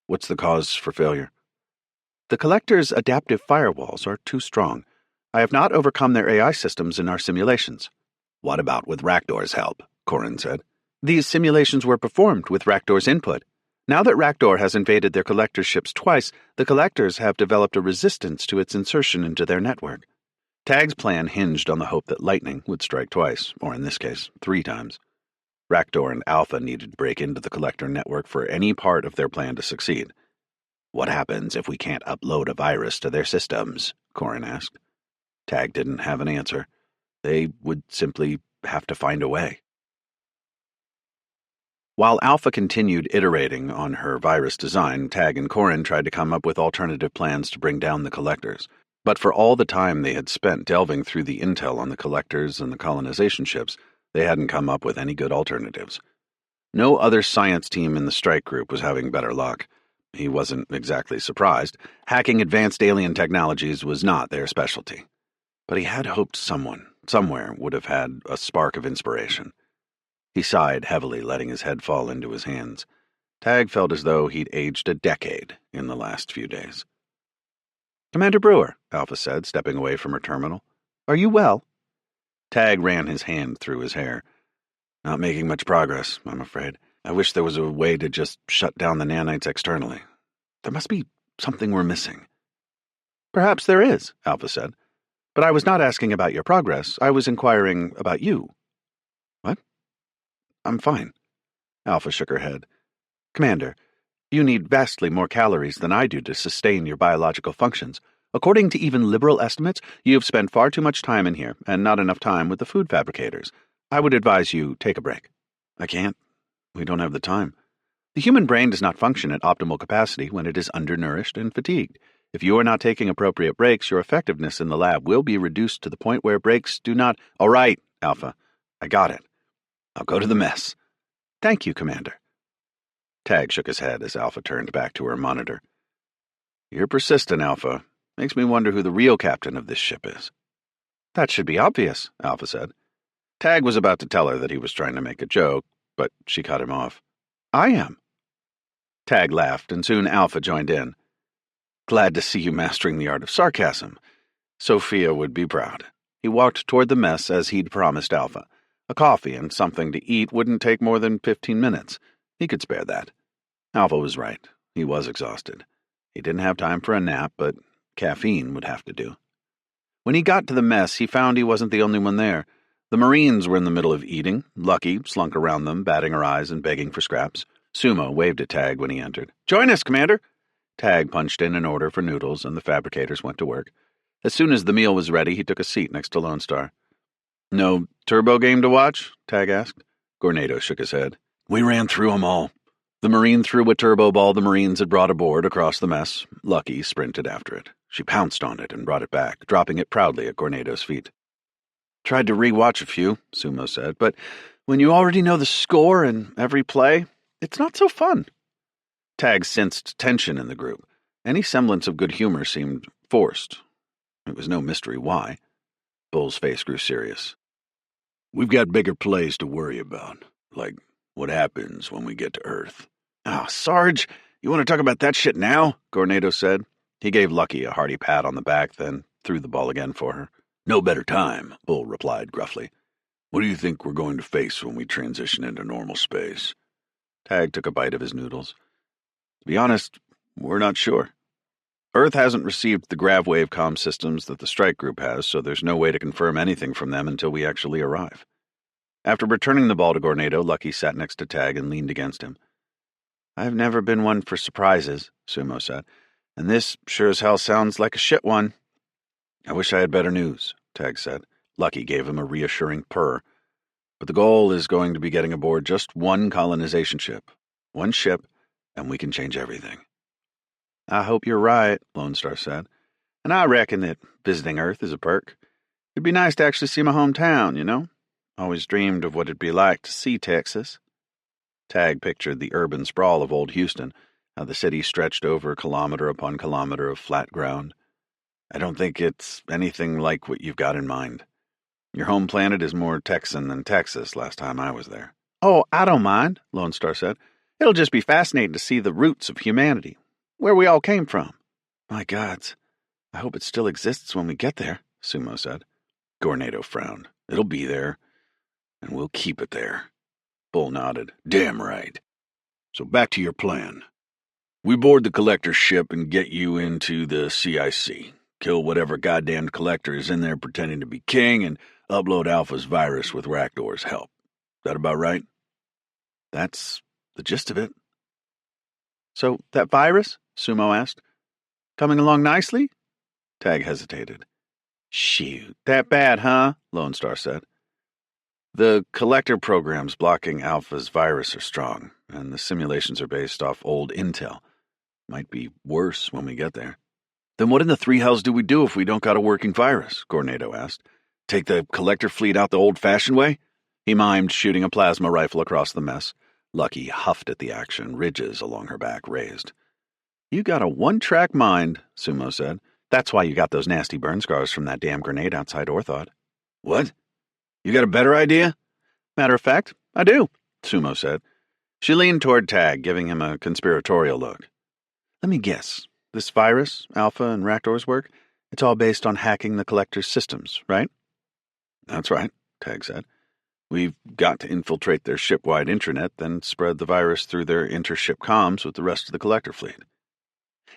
What's the cause for failure? The Collector's adaptive firewalls are too strong. I have not overcome their AI systems in our simulations. What about with Rakdor's help? Corin said. These simulations were performed with Rakdor's input. Now that Rakdor has invaded their collector ships twice, the collectors have developed a resistance to its insertion into their network. Tag's plan hinged on the hope that lightning would strike twice, or in this case, 3 times. Rakdor and Alpha needed to break into the collector network for any part of their plan to succeed. What happens if we can't upload a virus to their systems? Corin asked. Tag didn't have an answer. They would simply have to find a way. While Alpha continued iterating on her virus design, Tag and Corin tried to come up with alternative plans to bring down the collectors. But for all the time they had spent delving through the intel on the collectors and the colonization ships, they hadn't come up with any good alternatives. No other science team in the strike group was having better luck. He wasn't exactly surprised. Hacking advanced alien technologies was not their specialty. But he had hoped someone, somewhere, would have had a spark of inspiration. He sighed heavily, letting his head fall into his hands. Tag felt as though he'd aged a decade in the last few days. "Commander Brewer," Alpha said, stepping away from her terminal. "Are you well?" Tag ran his hand through his hair. "Not making much progress, I'm afraid. I wish there was a way to just shut down the nanites externally. There must be something we're missing." "Perhaps there is," Alpha said. "But I was not asking about your progress. I was inquiring about you." "What?" "I'm fine." Alpha shook her head. "Commander, you need vastly more calories than I do to sustain your biological functions. According to even liberal estimates, you have spent far too much time in here and not enough time with the food fabricators. I would advise you take a break." "I can't. We don't have the time." "The human brain does not function at optimal capacity when it is undernourished and fatigued. If you are not taking appropriate breaks, your effectiveness in the lab will be reduced to the point where breaks do not—" "All right, Alpha. I got it. I'll go to the mess." "Thank you, Commander." Tag shook his head as Alpha turned back to her monitor. "You're persistent, Alpha. Makes me wonder who the real captain of this ship is." "That should be obvious," Alpha said. Tag was about to tell her that he was trying to make a joke, but she cut him off. "I am." Tag laughed, and soon Alpha joined in. "Glad to see you mastering the art of sarcasm. Sophia would be proud." He walked toward the mess as he'd promised Alpha. A coffee and something to eat wouldn't take more than 15 minutes. He could spare that. Alpha was right. He was exhausted. He didn't have time for a nap, but caffeine would have to do. When he got to the mess, he found he wasn't the only one there. The Marines were in the middle of eating. Lucky slunk around them, batting her eyes and begging for scraps. Sumo waved at Tag when he entered. "Join us, Commander." Tag punched in an order for noodles, and the fabricators went to work. As soon as the meal was ready, he took a seat next to Lone Star. "No turbo game to watch?" Tag asked. Gornado shook his head. "We ran through 'em all." The Marine threw a turbo ball the Marines had brought aboard across the mess. Lucky sprinted after it. She pounced on it and brought it back, dropping it proudly at Gornado's feet. "Tried to re-watch a few," Sumo said, "but when you already know the score and every play, it's not so fun." Tag sensed tension in the group. Any semblance of good humor seemed forced. It was no mystery why. Bull's face grew serious. "We've got bigger plays to worry about, like what happens when we get to Earth." "Oh, Sarge, you want to talk about that shit now?" Gornado said. He gave Lucky a hearty pat on the back, then threw the ball again for her. "No better time," Bull replied gruffly. "What do you think we're going to face when we transition into normal space?" Tag took a bite of his noodles. "To be honest, we're not sure. Earth hasn't received the gravwave comm systems that the strike group has, so there's no way to confirm anything from them until we actually arrive." After returning the ball to Gornado, Lucky sat next to Tag and leaned against him. "I've never been one for surprises," Sumo said, "and this sure as hell sounds like a shit one." "I wish I had better news," Tag said. Lucky gave him a reassuring purr. "But the goal is going to be getting aboard just one colonization ship. One ship, and we can change everything." "I hope you're right," Lone Star said. "And I reckon that visiting Earth is a perk. It'd be nice to actually see my hometown, you know? Always dreamed of what it'd be like to see Texas." Tag pictured the urban sprawl of old Houston, how the city stretched over kilometer upon kilometer of flat ground. "I don't think it's anything like what you've got in mind. Your home planet is more Texan than Texas last time I was there." "Oh, I don't mind," Lone Star said. "It'll just be fascinating to see the roots of humanity, where we all came from." "My gods, I hope it still exists when we get there," Sumo said. Gornado frowned. "It'll be there, and we'll keep it there." Bull nodded. Damn right. So back to your plan. We board the collector ship and get you into the CIC. Kill whatever goddamn collector is in there pretending to be king and upload Alpha's virus with Rakdor's help. That about right? That's the gist of it. So, that virus? Sumo asked. Coming along nicely? Tag hesitated. Shoot, that bad, huh? Lone Star said. The collector programs blocking Alpha's virus are strong, and the simulations are based off old intel. Might be worse when we get there. Then what in the three hells do we do if we don't got a working virus? Gornado asked. Take the collector fleet out the old-fashioned way? He mimed, shooting a plasma rifle across the mess. Lucky huffed at the action, ridges along her back raised. You got a one-track mind, Sumo said. That's why you got those nasty burn scars from that damn grenade outside Orthod. What? You got a better idea? Matter of fact, I do, Sumo said. She leaned toward Tag, giving him a conspiratorial look. Let me guess. This virus, Alpha and Rakdor's work, it's all based on hacking the collector's systems, right? That's right, Tag said. We've got to infiltrate their ship-wide intranet, then spread the virus through their intership comms with the rest of the collector fleet.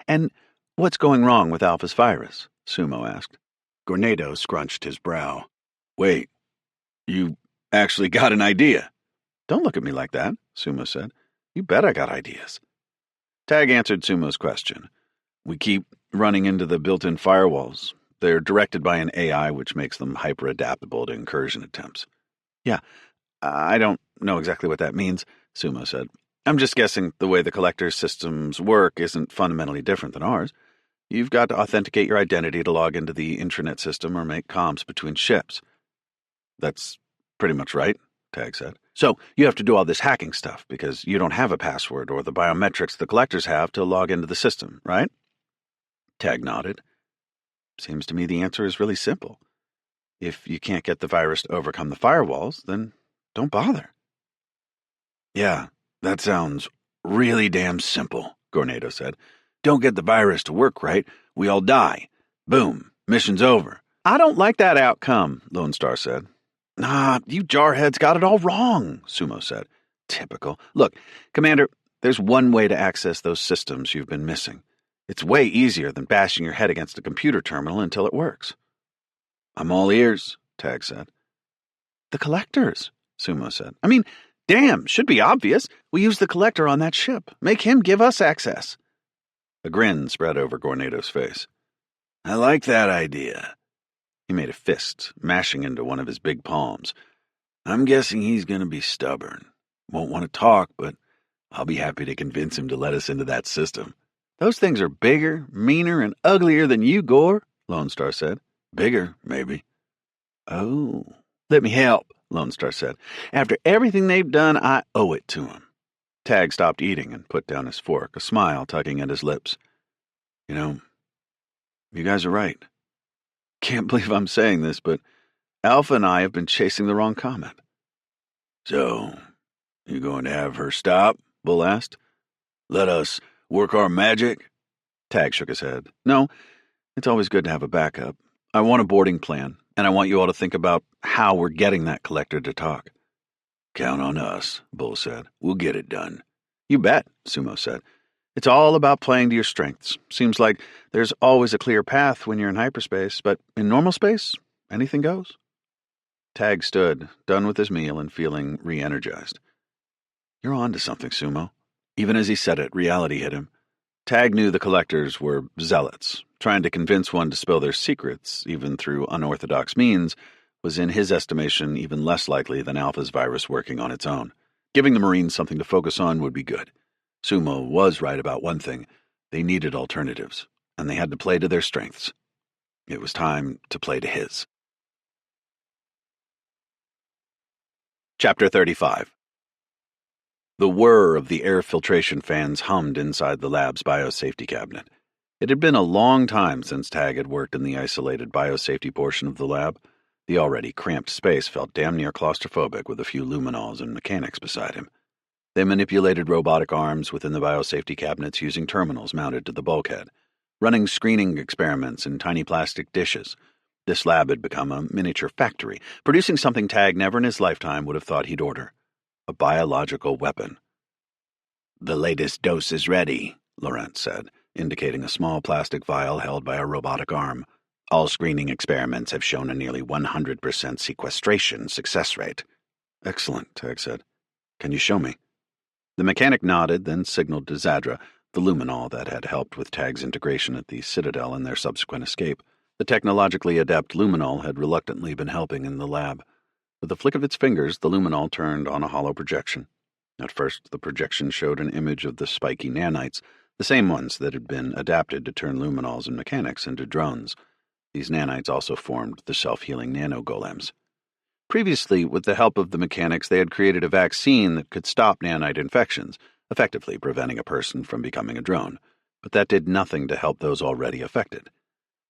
And what's going wrong with Alpha's virus? Sumo asked. Gornado scrunched his brow. Wait, you actually got an idea? Don't look at me like that, Sumo said. You bet I got ideas. Tag answered Sumo's question. We keep running into the built-in firewalls. They're directed by an AI which makes them hyper-adaptable to incursion attempts. Yeah, I don't know exactly what that means, Sumo said. I'm just guessing the way the collector's systems work isn't fundamentally different than ours. You've got to authenticate your identity to log into the intranet system or make comms between ships. That's pretty much right, Tag said. So you have to do all this hacking stuff because you don't have a password or the biometrics the collectors have to log into the system, right? Tag nodded. Seems to me the answer is really simple. If you can't get the virus to overcome the firewalls, then don't bother. Yeah, that sounds really damn simple, Gornado said. Don't get the virus to work right, we all die. Boom, mission's over. I don't like that outcome, Lone Star said. Nah, you jarheads got it all wrong, Sumo said. Typical. Look, Commander, there's one way to access those systems you've been missing. It's way easier than bashing your head against a computer terminal until it works. I'm all ears, Tag said. The collectors, Sumo said. I mean, damn, should be obvious. We use the collector on that ship. Make him give us access. A grin spread over Gornado's face. I like that idea. He made a fist, mashing into one of his big palms. I'm guessing he's going to be stubborn. Won't want to talk, but I'll be happy to convince him to let us into that system. Those things are bigger, meaner, and uglier than you, Gore, Lone Star said. Bigger, maybe. Oh, let me help, Lone Star said. After everything they've done, I owe it to them. Tag stopped eating and put down his fork, a smile tugging at his lips. You know, you guys are right. Can't believe I'm saying this, but Alpha and I have been chasing the wrong comet. So, you going to have her stop? Bull asked. Let us work our magic? Tag shook his head. No, it's always good to have a backup. I want a boarding plan, and I want you all to think about how we're getting that collector to talk. Count on us, Bull said. We'll get it done. You bet, Sumo said. It's all about playing to your strengths. Seems like there's always a clear path when you're in hyperspace, but in normal space, anything goes. Tag stood, done with his meal and feeling re-energized. You're on to something, Sumo. Even as he said it, reality hit him. Tag knew the collectors were zealots. Trying to convince one to spill their secrets, even through unorthodox means, was in his estimation even less likely than Alpha's virus working on its own. Giving the Marines something to focus on would be good. Sumo was right about one thing. They needed alternatives, and they had to play to their strengths. It was time to play to his. Chapter 35. The whir of the air filtration fans hummed inside the lab's biosafety cabinet. It had been a long time since Tag had worked in the isolated biosafety portion of the lab. The already cramped space felt damn near claustrophobic with a few luminols and mechanics beside him. They manipulated robotic arms within the biosafety cabinets using terminals mounted to the bulkhead, running screening experiments in tiny plastic dishes. This lab had become a miniature factory, producing something Tag never in his lifetime would have thought he'd order. A biological weapon. The latest dose is ready, Laurent said, indicating a small plastic vial held by a robotic arm. All screening experiments have shown a nearly 100% sequestration success rate. Excellent, Tag said. Can you show me? The mechanic nodded, then signaled to Zadra, the luminol that had helped with Tag's integration at the Citadel and their subsequent escape. The technologically adept luminol had reluctantly been helping in the lab. With a flick of its fingers, the luminol turned on a hollow projection. At first, the projection showed an image of the spiky nanites, the same ones that had been adapted to turn luminols and mechanics into drones. These nanites also formed the self-healing nanogolems. Previously, with the help of the mechanics, they had created a vaccine that could stop nanite infections, effectively preventing a person from becoming a drone. But that did nothing to help those already affected.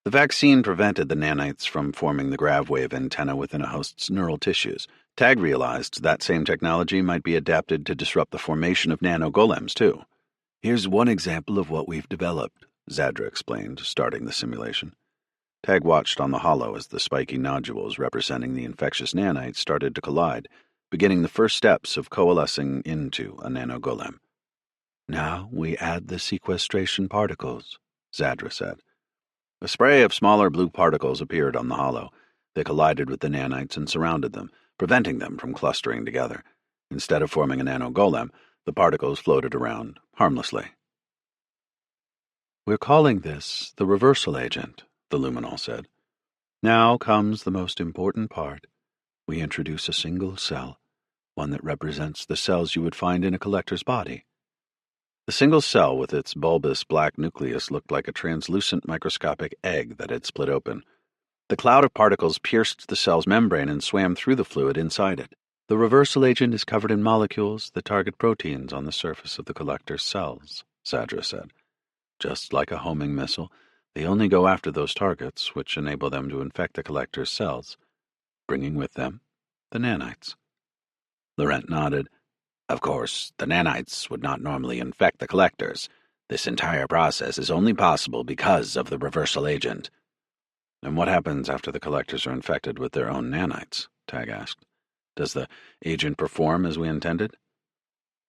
The vaccine prevented the nanites from forming the grav wave antenna within a host's neural tissues. Tag realized that same technology might be adapted to disrupt the formation of nanogolems, too. Here's one example of what we've developed, Zadra explained, starting the simulation. Tag watched on the hollow as the spiky nodules representing the infectious nanites started to collide, beginning the first steps of coalescing into a nanogolem. Now we add the sequestration particles, Zadra said. A spray of smaller blue particles appeared on the hollow. They collided with the nanites and surrounded them, preventing them from clustering together. Instead of forming a nanogolem, the particles floated around harmlessly. We're calling this the reversal agent, the luminol said. Now comes the most important part. We introduce a single cell, one that represents the cells you would find in a collector's body. The single cell with its bulbous black nucleus looked like a translucent microscopic egg that had split open. The cloud of particles pierced the cell's membrane and swam through the fluid inside it. The reversal agent is covered in molecules that target proteins on the surface of the collector's cells, Zadra said. Just like a homing missile, they only go after those targets which enable them to infect the collector's cells, bringing with them the nanites. Laurent nodded. Of course, the nanites would not normally infect the collectors. This entire process is only possible because of the reversal agent. And what happens after the collectors are infected with their own nanites? Tag asked. Does the agent perform as we intended?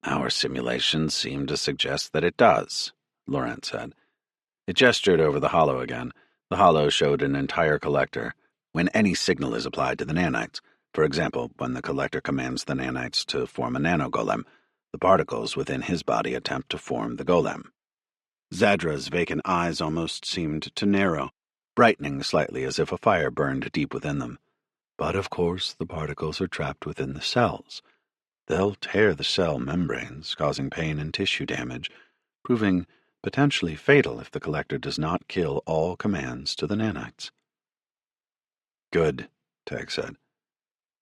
Our simulations seem to suggest that it does, Laurent said. It gestured over the hollow again. The hollow showed an entire collector. When any signal is applied to the nanites, for example, when the collector commands the nanites to form a nanogolem, the particles within his body attempt to form the golem. Zadra's vacant eyes almost seemed to narrow, brightening slightly as if a fire burned deep within them. But of course the particles are trapped within the cells. They'll tear the cell membranes, causing pain and tissue damage, proving potentially fatal if the collector does not kill all commands to the nanites. Good, Tag said.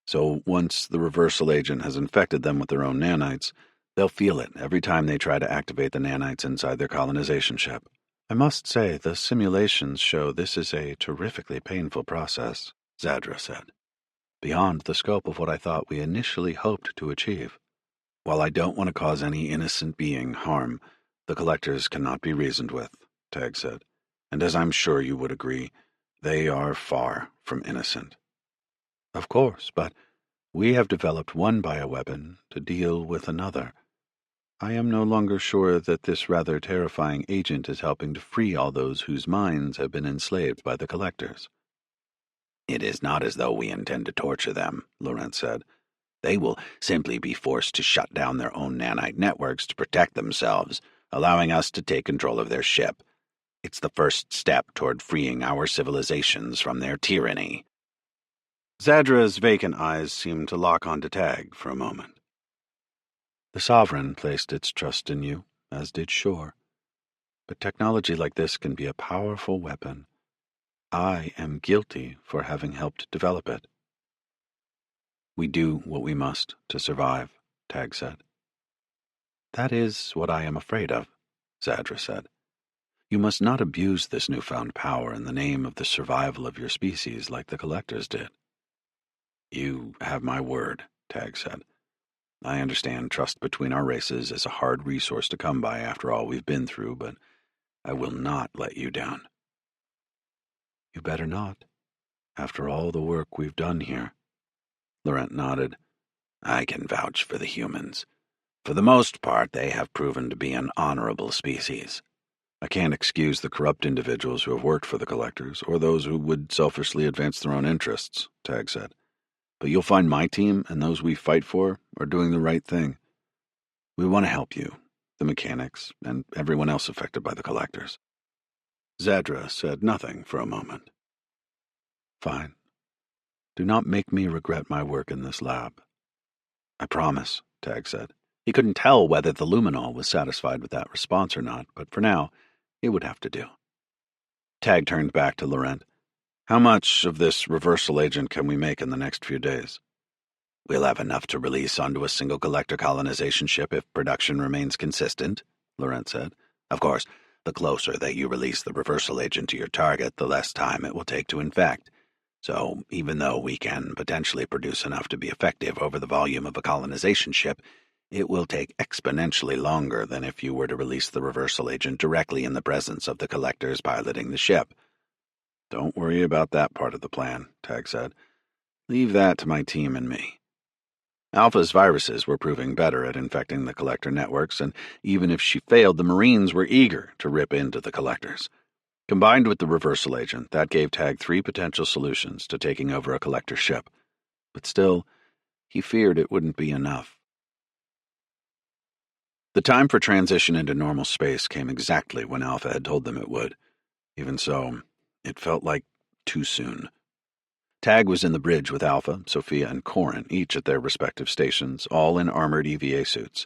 So once the reversal agent has infected them with their own nanites, they'll feel it every time they try to activate the nanites inside their colonization ship. I must say, the simulations show this is a terrifically painful process, Zadra said. Beyond the scope of what I thought we initially hoped to achieve. While I don't want to cause any innocent being harm, the collectors cannot be reasoned with, Tag said. And as I'm sure you would agree, they are far from innocent. Of course, but we have developed one bioweapon to deal with another. I am no longer sure that this rather terrifying agent is helping to free all those whose minds have been enslaved by the collectors. It is not as though we intend to torture them, Laurent said. They will simply be forced to shut down their own nanite networks to protect themselves, allowing us to take control of their ship. It's the first step toward freeing our civilizations from their tyranny. Zadra's vacant eyes seemed to lock onto Tag for a moment. The Sovereign placed its trust in you, as did Shore. But technology like this can be a powerful weapon. I am guilty for having helped develop it. We do what we must to survive, Tag said. That is what I am afraid of, Zadra said. You must not abuse this newfound power in the name of the survival of your species like the collectors did. You have my word, Tag said. I understand trust between our races is a hard resource to come by after all we've been through, but I will not let you down. You better not, after all the work we've done here. Laurent nodded. I can vouch for the humans. For the most part, they have proven to be an honorable species. I can't excuse the corrupt individuals who have worked for the Collectors, or those who would selfishly advance their own interests, Tag said. But you'll find my team and those we fight for are doing the right thing. We want to help you, the mechanics, and everyone else affected by the Collectors. Zadra said nothing for a moment. Fine. Do not make me regret my work in this lab. I promise, Tag said. He couldn't tell whether the luminol was satisfied with that response or not, but for now, it would have to do. Tag turned back to Laurent. How much of this reversal agent can we make in the next few days? We'll have enough to release onto a single collector colonization ship if production remains consistent, Laurent said. Of course, the closer that you release the reversal agent to your target, the less time it will take to infect. So, even though we can potentially produce enough to be effective over the volume of a colonization ship, it will take exponentially longer than if you were to release the reversal agent directly in the presence of the collectors piloting the ship. Don't worry about that part of the plan, Tag said. Leave that to my team and me. Alpha's viruses were proving better at infecting the collector networks, and even if she failed, the Marines were eager to rip into the collectors. Combined with the reversal agent, that gave Tag 3 potential solutions to taking over a collector ship. But still, he feared it wouldn't be enough. The time for transition into normal space came exactly when Alpha had told them it would. Even so, it felt like too soon. Tag was in the bridge with Alpha, Sophia, and Corin, each at their respective stations, all in armored EVA suits.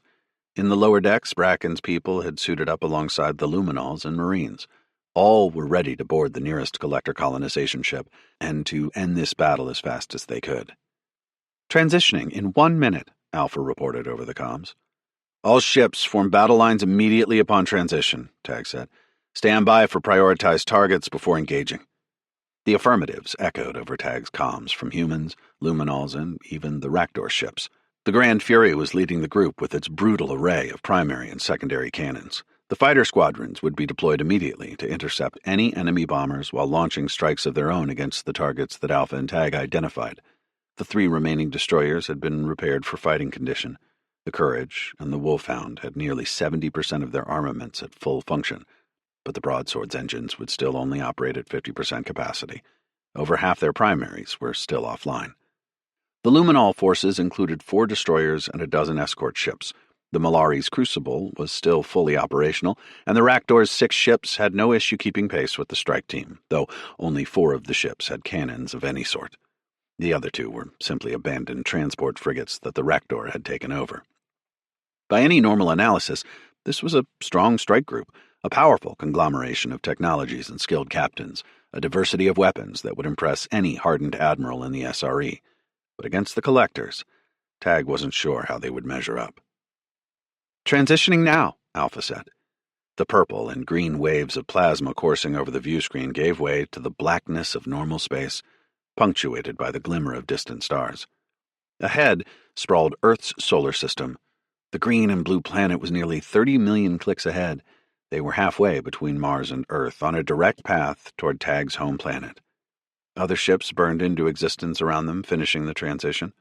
In the lower decks, Bracken's people had suited up alongside the Luminols and Marines. All were ready to board the nearest collector colonization ship and to end this battle as fast as they could. Transitioning in 1 minute, Alpha reported over the comms. All ships form battle lines immediately upon transition, Tag said. Stand by for prioritized targets before engaging. The affirmatives echoed over Tag's comms from humans, Luminols, and even the Rakdor ships. The Grand Fury was leading the group with its brutal array of primary and secondary cannons. The fighter squadrons would be deployed immediately to intercept any enemy bombers while launching strikes of their own against the targets that Alpha and Tag identified. The 3 remaining destroyers had been repaired for fighting condition. The Courage and the Wolfhound had nearly 70% of their armaments at full function, but the broadsword's engines would still only operate at 50% capacity. Over half their primaries were still offline. The Luminol forces included 4 destroyers and a dozen escort ships. The Malari's Crucible was still fully operational, and the Rakdor's 6 ships had no issue keeping pace with the strike team, though only 4 of the ships had cannons of any sort. The other 2 were simply abandoned transport frigates that the Rakdor had taken over. By any normal analysis, this was a strong strike group, a powerful conglomeration of technologies and skilled captains, a diversity of weapons that would impress any hardened admiral in the SRE. But against the collectors, Tag wasn't sure how they would measure up. Transitioning now, Alpha said. The purple and green waves of plasma coursing over the viewscreen gave way to the blackness of normal space, punctuated by the glimmer of distant stars. Ahead sprawled Earth's solar system. The green and blue planet was nearly 30 million clicks ahead. They were halfway between Mars and Earth, on a direct path toward Tag's home planet. Other ships burned into existence around them, finishing the transition.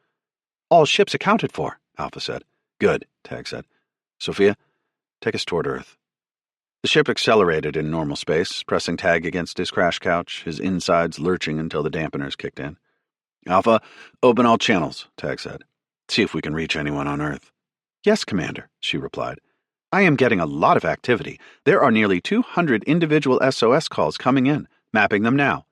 All ships accounted for, Alpha said. Good, Tag said. Sophia, take us toward Earth. The ship accelerated in normal space, pressing Tag against his crash couch, his insides lurching until the dampeners kicked in. Alpha, open all channels, Tag said. See if we can reach anyone on Earth. Yes, Commander, she replied. I am getting a lot of activity. There are nearly 200 individual SOS calls coming in, mapping them now.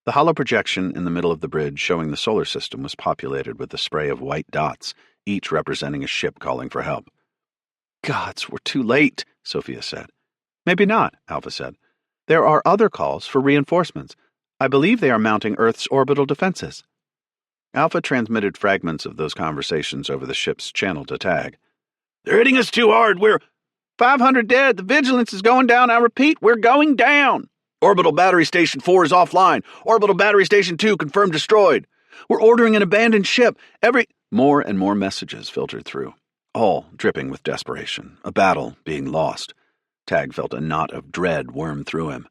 The hollow projection in the middle of the bridge showing the solar system was populated with a spray of white dots, each representing a ship calling for help. Gods, we're too late, Sophia said. Maybe not, Alpha said. There are other calls for reinforcements. I believe they are mounting Earth's orbital defenses. Alpha transmitted fragments of those conversations over the ship's channel to Tag. They're hitting us too hard. We're 500 dead. The vigilance is going down. I repeat, we're going down. Orbital Battery Station 4 is offline. Orbital Battery Station 2 confirmed destroyed. We're ordering an abandoned ship. More and more messages filtered through, all dripping with desperation, a battle being lost. Tag felt a knot of dread worm through him.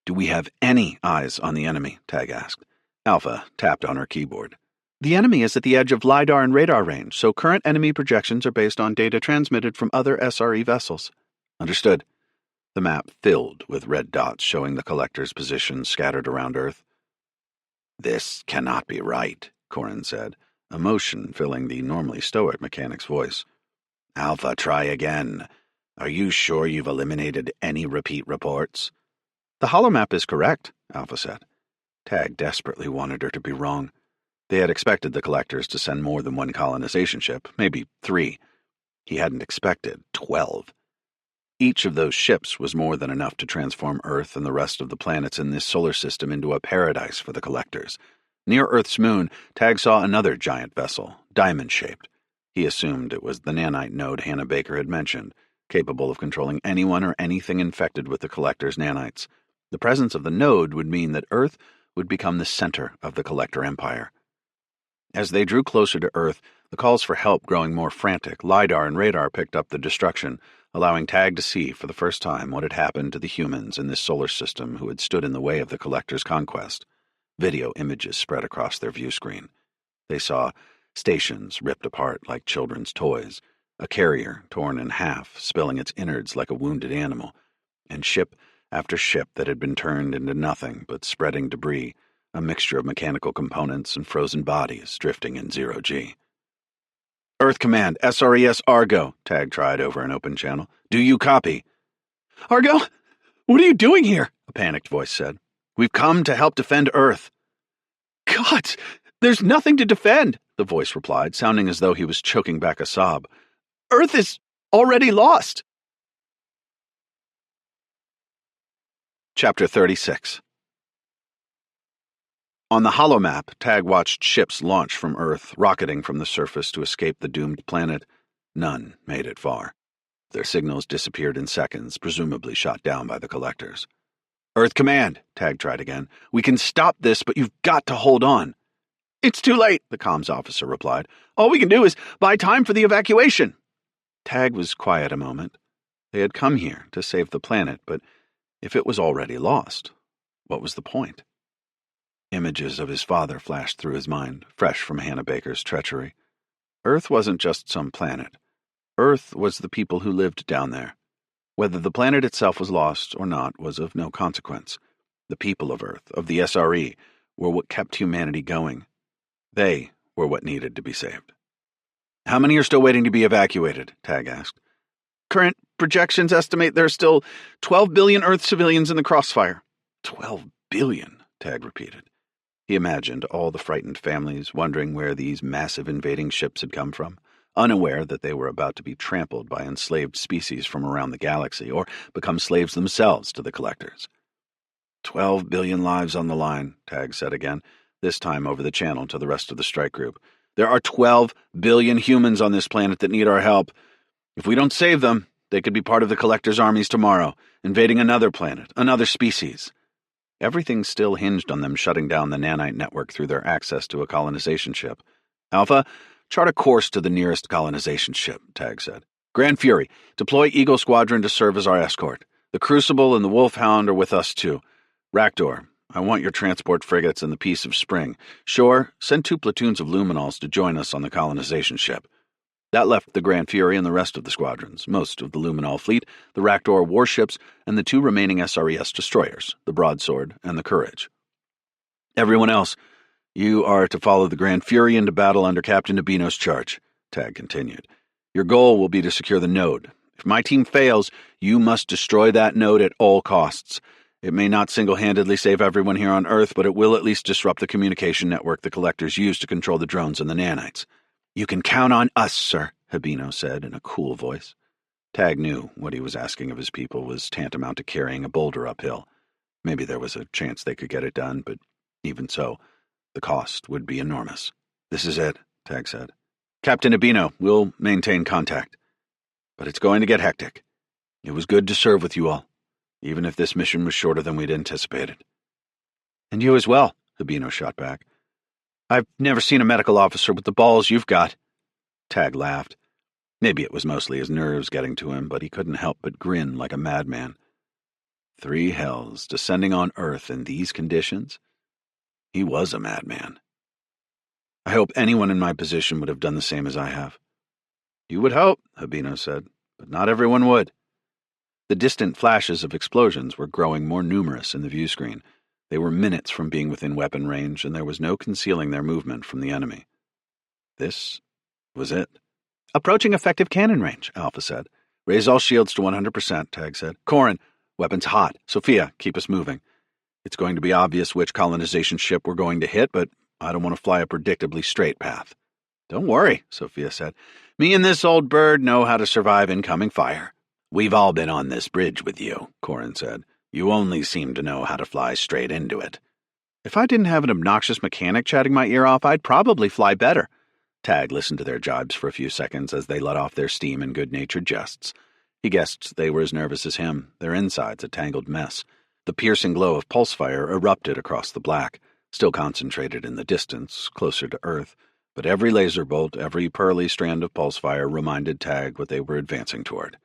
Do we have any eyes on the enemy? Tag asked. Alpha tapped on her keyboard. The enemy is at the edge of LiDAR and radar range, so current enemy projections are based on data transmitted from other SRE vessels. Understood. The map filled with red dots showing the collector's positions scattered around Earth. This cannot be right, Corin said, emotion filling the normally stoic mechanic's voice. Alpha, try again. Are you sure you've eliminated any repeat reports? The holomap is correct, Alpha said. Tag desperately wanted her to be wrong. They had expected the collectors to send more than one colonization ship, maybe 3. He hadn't expected 12. Each of those ships was more than enough to transform Earth and the rest of the planets in this solar system into a paradise for the collectors. Near Earth's moon, Tag saw another giant vessel, diamond-shaped. He assumed it was the nanite node Hannah Baker had mentioned, capable of controlling anyone or anything infected with the collector's nanites. The presence of the node would mean that Earth would become the center of the collector empire. As they drew closer to Earth, the calls for help growing more frantic, LiDAR and radar picked up the destruction, allowing Tag to see for the first time what had happened to the humans in this solar system who had stood in the way of the collector's conquest. Video images spread across their view screen. They saw stations ripped apart like children's toys, a carrier torn in half, spilling its innards like a wounded animal, and ship after ship that had been turned into nothing but spreading debris, a mixture of mechanical components and frozen bodies drifting in zero-G. Earth Command, SRES Argo, Tag tried over an open channel. Do you copy? Argo? What are you doing here? A panicked voice said. We've come to help defend Earth. God, there's nothing to defend, the voice replied, sounding as though he was choking back a sob. Earth is already lost. Chapter 36. On the holomap, Tag watched ships launch from Earth, rocketing from the surface to escape the doomed planet. None made it far. Their signals disappeared in seconds, presumably shot down by the collectors. Earth Command, Tag tried again. We can stop this, but you've got to hold on. It's too late, the comms officer replied. All we can do is buy time for the evacuation. Tag was quiet a moment. They had come here to save the planet, but if it was already lost, what was the point? Images of his father flashed through his mind, fresh from Hannah Baker's treachery. Earth wasn't just some planet. Earth was the people who lived down there. Whether the planet itself was lost or not was of no consequence. The people of Earth, of the SRE, were what kept humanity going. They were what needed to be saved. How many are still waiting to be evacuated? Tag asked. Current projections estimate there are still 12 billion Earth civilians in the crossfire. 12 billion, Tag repeated. He imagined all the frightened families wondering where these massive invading ships had come from, unaware that they were about to be trampled by enslaved species from around the galaxy or become slaves themselves to the collectors. 12 billion lives on the line, Tag said again, this time over the channel to the rest of the strike group. There are 12 billion humans on this planet that need our help. If we don't save them, they could be part of the collectors' armies tomorrow, invading another planet, another species. Everything still hinged on them shutting down the nanite network through their access to a colonization ship. Alpha, chart a course to the nearest colonization ship, Tag said. Grand Fury, deploy Eagle Squadron to serve as our escort. The Crucible and the Wolfhound are with us too. Rakdor, I want your transport frigates and the Peace of Spring. Shore, send 2 platoons of Luminols to join us on the colonization ship. That left the Grand Fury and the rest of the squadrons, most of the Luminol fleet, the Rakdor warships, and the 2 remaining SRES destroyers, the Broadsword and the Courage. Everyone else, you are to follow the Grand Fury into battle under Captain Nabino's charge, Tag continued. Your goal will be to secure the node. If my team fails, you must destroy that node at all costs. It may not single-handedly save everyone here on Earth, but it will at least disrupt the communication network the collectors use to control the drones and the nanites. You can count on us, sir, Habino said in a cool voice. Tag knew what he was asking of his people was tantamount to carrying a boulder uphill. Maybe there was a chance they could get it done, but even so, the cost would be enormous. This is it, Tag said. Captain Habino, we'll maintain contact. But it's going to get hectic. It was good to serve with you all, even if this mission was shorter than we'd anticipated. And you as well, Habino shot back. I've never seen a medical officer with the balls you've got. Tag laughed. Maybe it was mostly his nerves getting to him, but he couldn't help but grin like a madman. 3 hells descending on Earth in these conditions? He was a madman. I hope anyone in my position would have done the same as I have. You would hope, Habino said, but not everyone would. The distant flashes of explosions were growing more numerous in the view screen. They were minutes from being within weapon range, and there was no concealing their movement from the enemy. This was it. Approaching effective cannon range, Alpha said. Raise all shields to 100%, Tag said. Corin, weapons hot. Sophia, keep us moving. It's going to be obvious which colonization ship we're going to hit, but I don't want to fly a predictably straight path. Don't worry, Sophia said. Me and this old bird know how to survive incoming fire. We've all been on this bridge with you, Corin said. You only seem to know how to fly straight into it. If I didn't have an obnoxious mechanic chatting my ear off, I'd probably fly better. Tag listened to their jibes for a few seconds as they let off their steam in good-natured jests. He guessed they were as nervous as him, their insides a tangled mess. The piercing glow of pulse fire erupted across the black, still concentrated in the distance, closer to Earth, but every laser bolt, every pearly strand of pulse fire reminded Tag what they were advancing toward.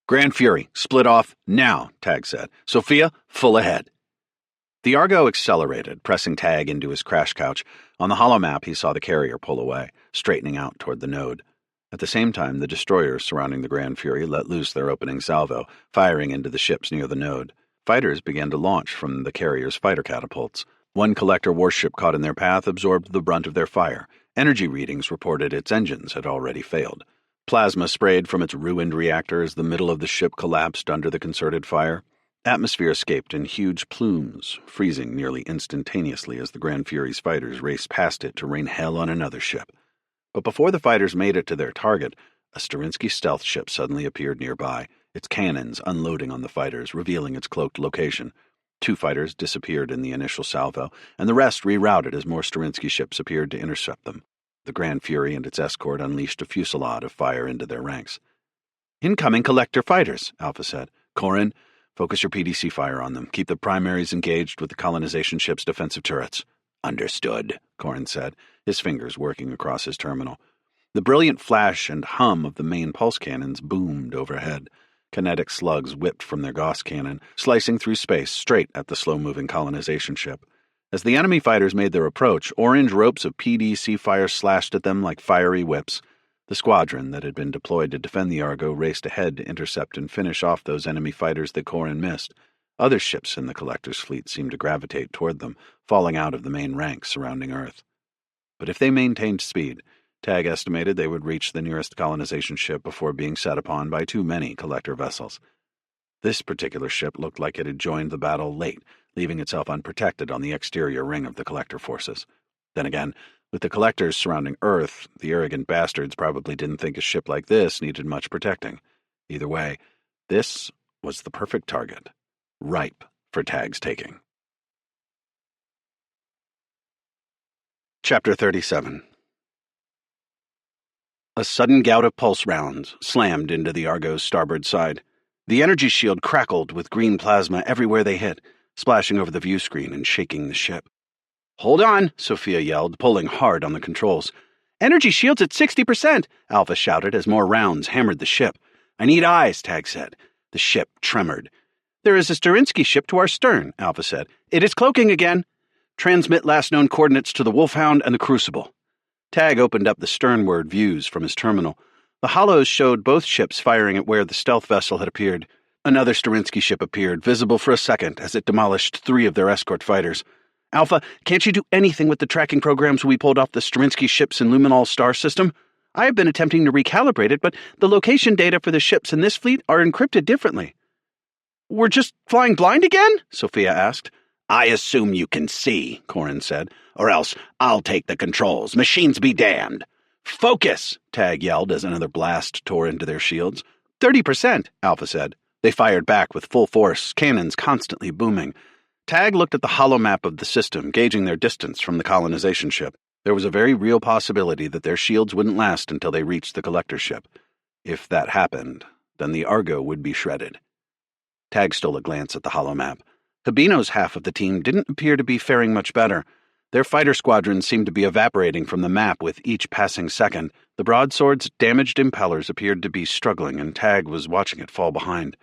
Grand Fury, split off, now, Tag said. Sophia, full ahead. The Argo accelerated, pressing Tag into his crash couch. On the holomap, he saw the carrier pull away, straightening out toward the node. At the same time, the destroyers surrounding the Grand Fury let loose their opening salvo, firing into the ships near the node. Fighters began to launch from the carrier's fighter catapults. One collector warship caught in their path absorbed the brunt of their fire. Energy readings reported its engines had already failed. Plasma sprayed from its ruined reactor as the middle of the ship collapsed under the concerted fire. Atmosphere escaped in huge plumes, freezing nearly instantaneously as the Grand Fury's fighters raced past it to rain hell on another ship. But before the fighters made it to their target, a Sterinsky stealth ship suddenly appeared nearby, its cannons unloading on the fighters, revealing its cloaked location. 2 fighters disappeared in the initial salvo, and the rest rerouted as more Sterinsky ships appeared to intercept them. The Grand Fury and its escort unleashed a fusillade of fire into their ranks. Incoming collector fighters, Alpha said. Corin, focus your PDC fire on them. Keep the primaries engaged with the colonization ship's defensive turrets. Understood, Corin said, his fingers working across his terminal. The brilliant flash and hum of the main pulse cannons boomed overhead. Kinetic slugs whipped from their Gauss cannon, slicing through space straight at the slow-moving colonization ship. As the enemy fighters made their approach, orange ropes of PDC fire slashed at them like fiery whips. The squadron that had been deployed to defend the Argo raced ahead to intercept and finish off those enemy fighters that Corin missed. Other ships in the Collector's fleet seemed to gravitate toward them, falling out of the main ranks surrounding Earth. But if they maintained speed, Tag estimated they would reach the nearest colonization ship before being set upon by too many Collector vessels. This particular ship looked like it had joined the battle late, leaving itself unprotected on the exterior ring of the Collector forces. Then again, with the Collectors surrounding Earth, the arrogant bastards probably didn't think a ship like this needed much protecting. Either way, this was the perfect target, ripe for Tag's taking. Chapter 37. A sudden gout of pulse rounds slammed into the Argo's starboard side. The energy shield crackled with green plasma everywhere they hit, splashing over the view screen and shaking the ship. Hold on, Sophia yelled, pulling hard on the controls. Energy shield's at 60%, Alpha shouted as more rounds hammered the ship. I need eyes, Tag said. The ship tremored. There is a Sterinsky ship to our stern, Alpha said. It is cloaking again. Transmit last known coordinates to the Wolfhound and the Crucible. Tag opened up the sternward views from his terminal. The hollows showed both ships firing at where the stealth vessel had appeared. Another Sterinsky ship appeared, visible for a second as it demolished 3 of their escort fighters. Alpha, can't you do anything with the tracking programs we pulled off the Sterinsky ships in Luminol's star system? I have been attempting to recalibrate it, but the location data for the ships in this fleet are encrypted differently. We're just flying blind again? Sophia asked. I assume you can see, Corin said, or else I'll take the controls. Machines be damned. Focus, Tag yelled as another blast tore into their shields. 30%, Alpha said. They fired back with full force, cannons constantly booming. Tag looked at the holomap of the system, gauging their distance from the colonization ship. There was a very real possibility that their shields wouldn't last until they reached the collector ship. If that happened, then the Argo would be shredded. Tag stole a glance at the holomap. Habino's half of the team didn't appear to be faring much better. Their fighter squadrons seemed to be evaporating from the map with each passing second. The broadsword's damaged impellers appeared to be struggling, and Tag was watching it fall behind.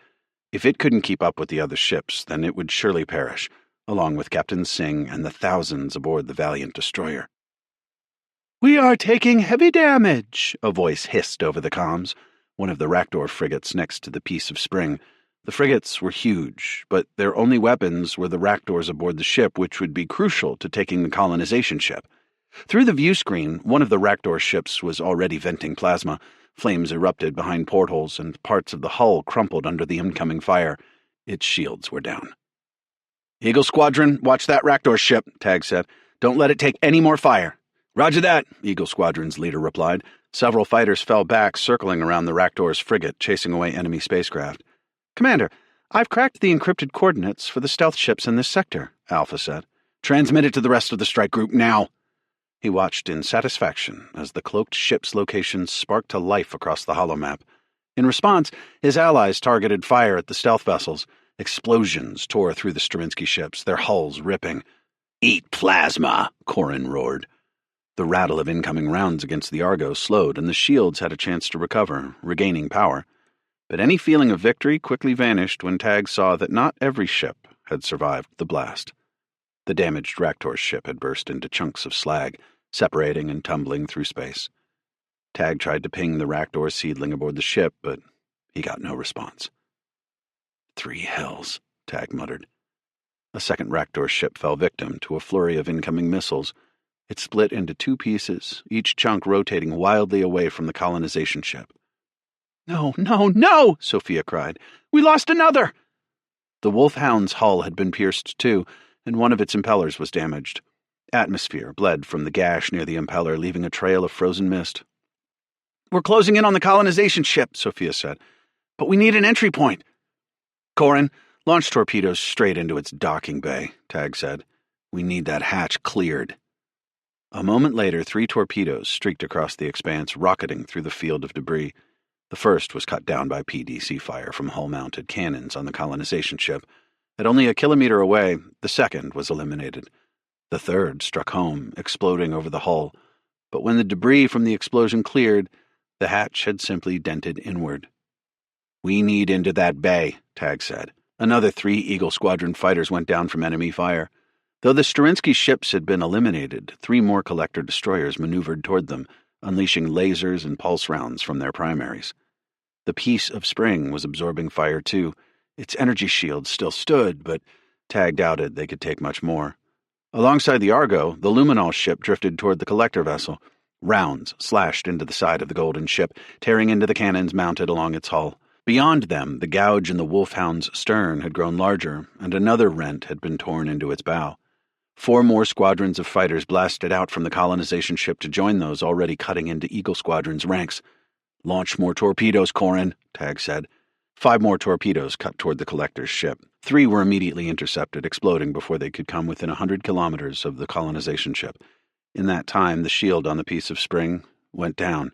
If it couldn't keep up with the other ships, then it would surely perish, along with Captain Singh and the thousands aboard the valiant destroyer. "We are taking heavy damage," a voice hissed over the comms, one of the Rakdor frigates next to the piece of spring. The frigates were huge, but their only weapons were the Rakdors aboard the ship, which would be crucial to taking the colonization ship. Through the view screen, one of the Rakdor ships was already venting plasma. Flames erupted behind portholes, and parts of the hull crumpled under the incoming fire. Its shields were down. "Eagle Squadron, watch that Rakdor ship," Tag said. "Don't let it take any more fire." "Roger that," Eagle Squadron's leader replied. Several fighters fell back, circling around the Rakdor's frigate, chasing away enemy spacecraft. "Commander, I've cracked the encrypted coordinates for the stealth ships in this sector," Alpha said. "Transmit it to the rest of the strike group now." He watched in satisfaction as the cloaked ship's locations sparked to life across the holomap. In response, his allies targeted fire at the stealth vessels. Explosions tore through the Struminsky ships, their hulls ripping. "Eat plasma!" Corin roared. The rattle of incoming rounds against the Argo slowed, and the shields had a chance to recover, regaining power. But any feeling of victory quickly vanished when Tag saw that not every ship had survived the blast. The damaged Raktor's ship had burst into chunks of slag, separating and tumbling through space. Tag tried to ping the Raktor seedling aboard the ship, but he got no response. "Three hells," Tag muttered. A second Raktor ship fell victim to a flurry of incoming missiles. It split into two pieces, each chunk rotating wildly away from the colonization ship. "No, no, no!" Sophia cried. "We lost another!" The Wolfhound's hull had been pierced too, and one of its impellers was damaged. Atmosphere bled from the gash near the impeller, leaving a trail of frozen mist. "We're closing in on the colonization ship," Sophia said. "But we need an entry point." "Corin, launch torpedoes straight into its docking bay," Tag said. "We need that hatch cleared." A moment later, 3 torpedoes streaked across the expanse, rocketing through the field of debris. The first was cut down by PDC fire from hull-mounted cannons on the colonization ship. At only a kilometer away, the second was eliminated. The third struck home, exploding over the hull. But when the debris from the explosion cleared, the hatch had simply dented inward. "We need into that bay," Tag said. Another 3 Eagle Squadron fighters went down from enemy fire. Though the Struminsky ships had been eliminated, 3 more collector destroyers maneuvered toward them, unleashing lasers and pulse rounds from their primaries. The piece of spring was absorbing fire too. Its energy shields still stood, but Tag doubted they could take much more. Alongside the Argo, the Luminol ship drifted toward the collector vessel. Rounds slashed into the side of the golden ship, tearing into the cannons mounted along its hull. Beyond them, the gouge in the Wolfhound's stern had grown larger, and another rent had been torn into its bow. 4 more squadrons of fighters blasted out from the colonization ship to join those already cutting into Eagle Squadron's ranks. "Launch more torpedoes, Corin," Tag said. 5 more torpedoes cut toward the collector's ship. 3 were immediately intercepted, exploding before they could come within 100 kilometers of the colonization ship. In that time, the shield on the piece of spring went down.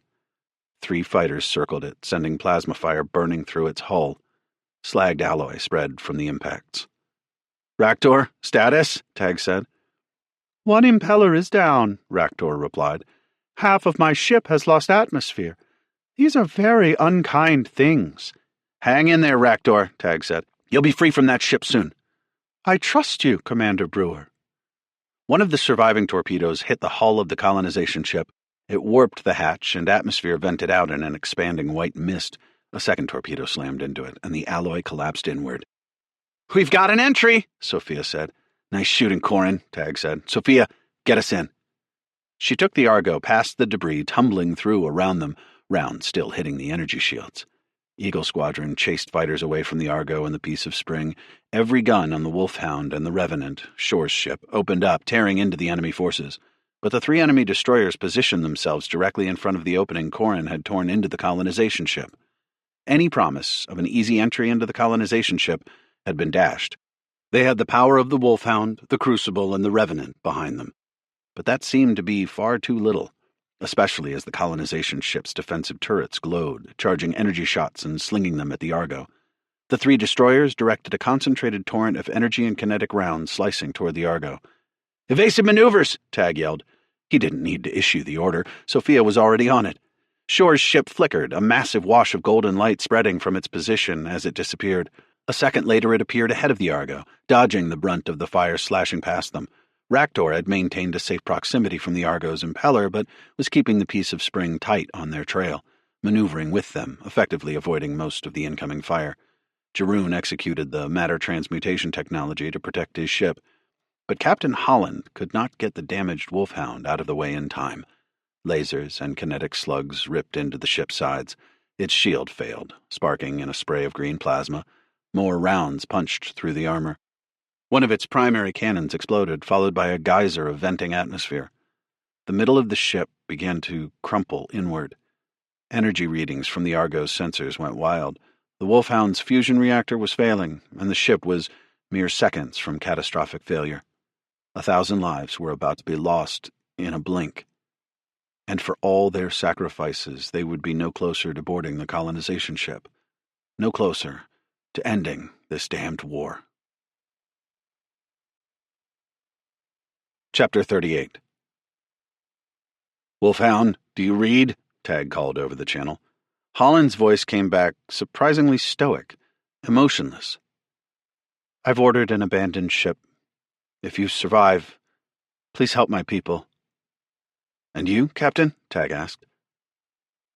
3 fighters circled it, sending plasma fire burning through its hull. Slagged alloy spread from the impacts. "Raktor, status?" Tag said. "One impeller is down," Raktor replied. "Half of my ship has lost atmosphere. These are very unkind things." "Hang in there, Raktor," Tag said. "You'll be free from that ship soon." "I trust you, Commander Brewer." One of the surviving torpedoes hit the hull of the colonization ship. It warped the hatch, and atmosphere vented out in an expanding white mist. A second torpedo slammed into it, and the alloy collapsed inward. "We've got an entry," Sophia said. "Nice shooting, Corin," Tag said. "Sophia, get us in." She took the Argo past the debris tumbling through around them, rounds still hitting the energy shields. Eagle Squadron chased fighters away from the Argo and the piece of spring. Every gun on the Wolfhound and the Revenant, Shore's ship, opened up, tearing into the enemy forces. But the 3 enemy destroyers positioned themselves directly in front of the opening Corin had torn into the colonization ship. Any promise of an easy entry into the colonization ship had been dashed. They had the power of the Wolfhound, the Crucible, and the Revenant behind them. But that seemed to be far too little, especially as the colonization ship's defensive turrets glowed, charging energy shots and slinging them at the Argo. The 3 destroyers directed a concentrated torrent of energy and kinetic rounds slicing toward the Argo. "Evasive maneuvers!" Tag yelled. He didn't need to issue the order. Sophia was already on it. Shore's ship flickered, a massive wash of golden light spreading from its position as it disappeared. A second later it appeared ahead of the Argo, dodging the brunt of the fire slashing past them. Raktor had maintained a safe proximity from the Argo's impeller, but was keeping the piece of spring tight on their trail, maneuvering with them, effectively avoiding most of the incoming fire. Jeroen executed the matter transmutation technology to protect his ship, but Captain Holland could not get the damaged Wolfhound out of the way in time. Lasers and kinetic slugs ripped into the ship's sides. Its shield failed, sparking in a spray of green plasma. More rounds punched through the armor. One of its primary cannons exploded, followed by a geyser of venting atmosphere. The middle of the ship began to crumple inward. Energy readings from the Argo's sensors went wild. The Wolfhound's fusion reactor was failing, and the ship was mere seconds from catastrophic failure. 1,000 lives were about to be lost in a blink. And for all their sacrifices, they would be no closer to boarding the colonization ship. No closer to ending this damned war. Chapter 38. "Wolfhound, do you read?" Tag called over the channel. Holland's voice came back surprisingly stoic, emotionless. "I've ordered an abandoned ship. If you survive, please help my people." "And you, Captain?" Tag asked.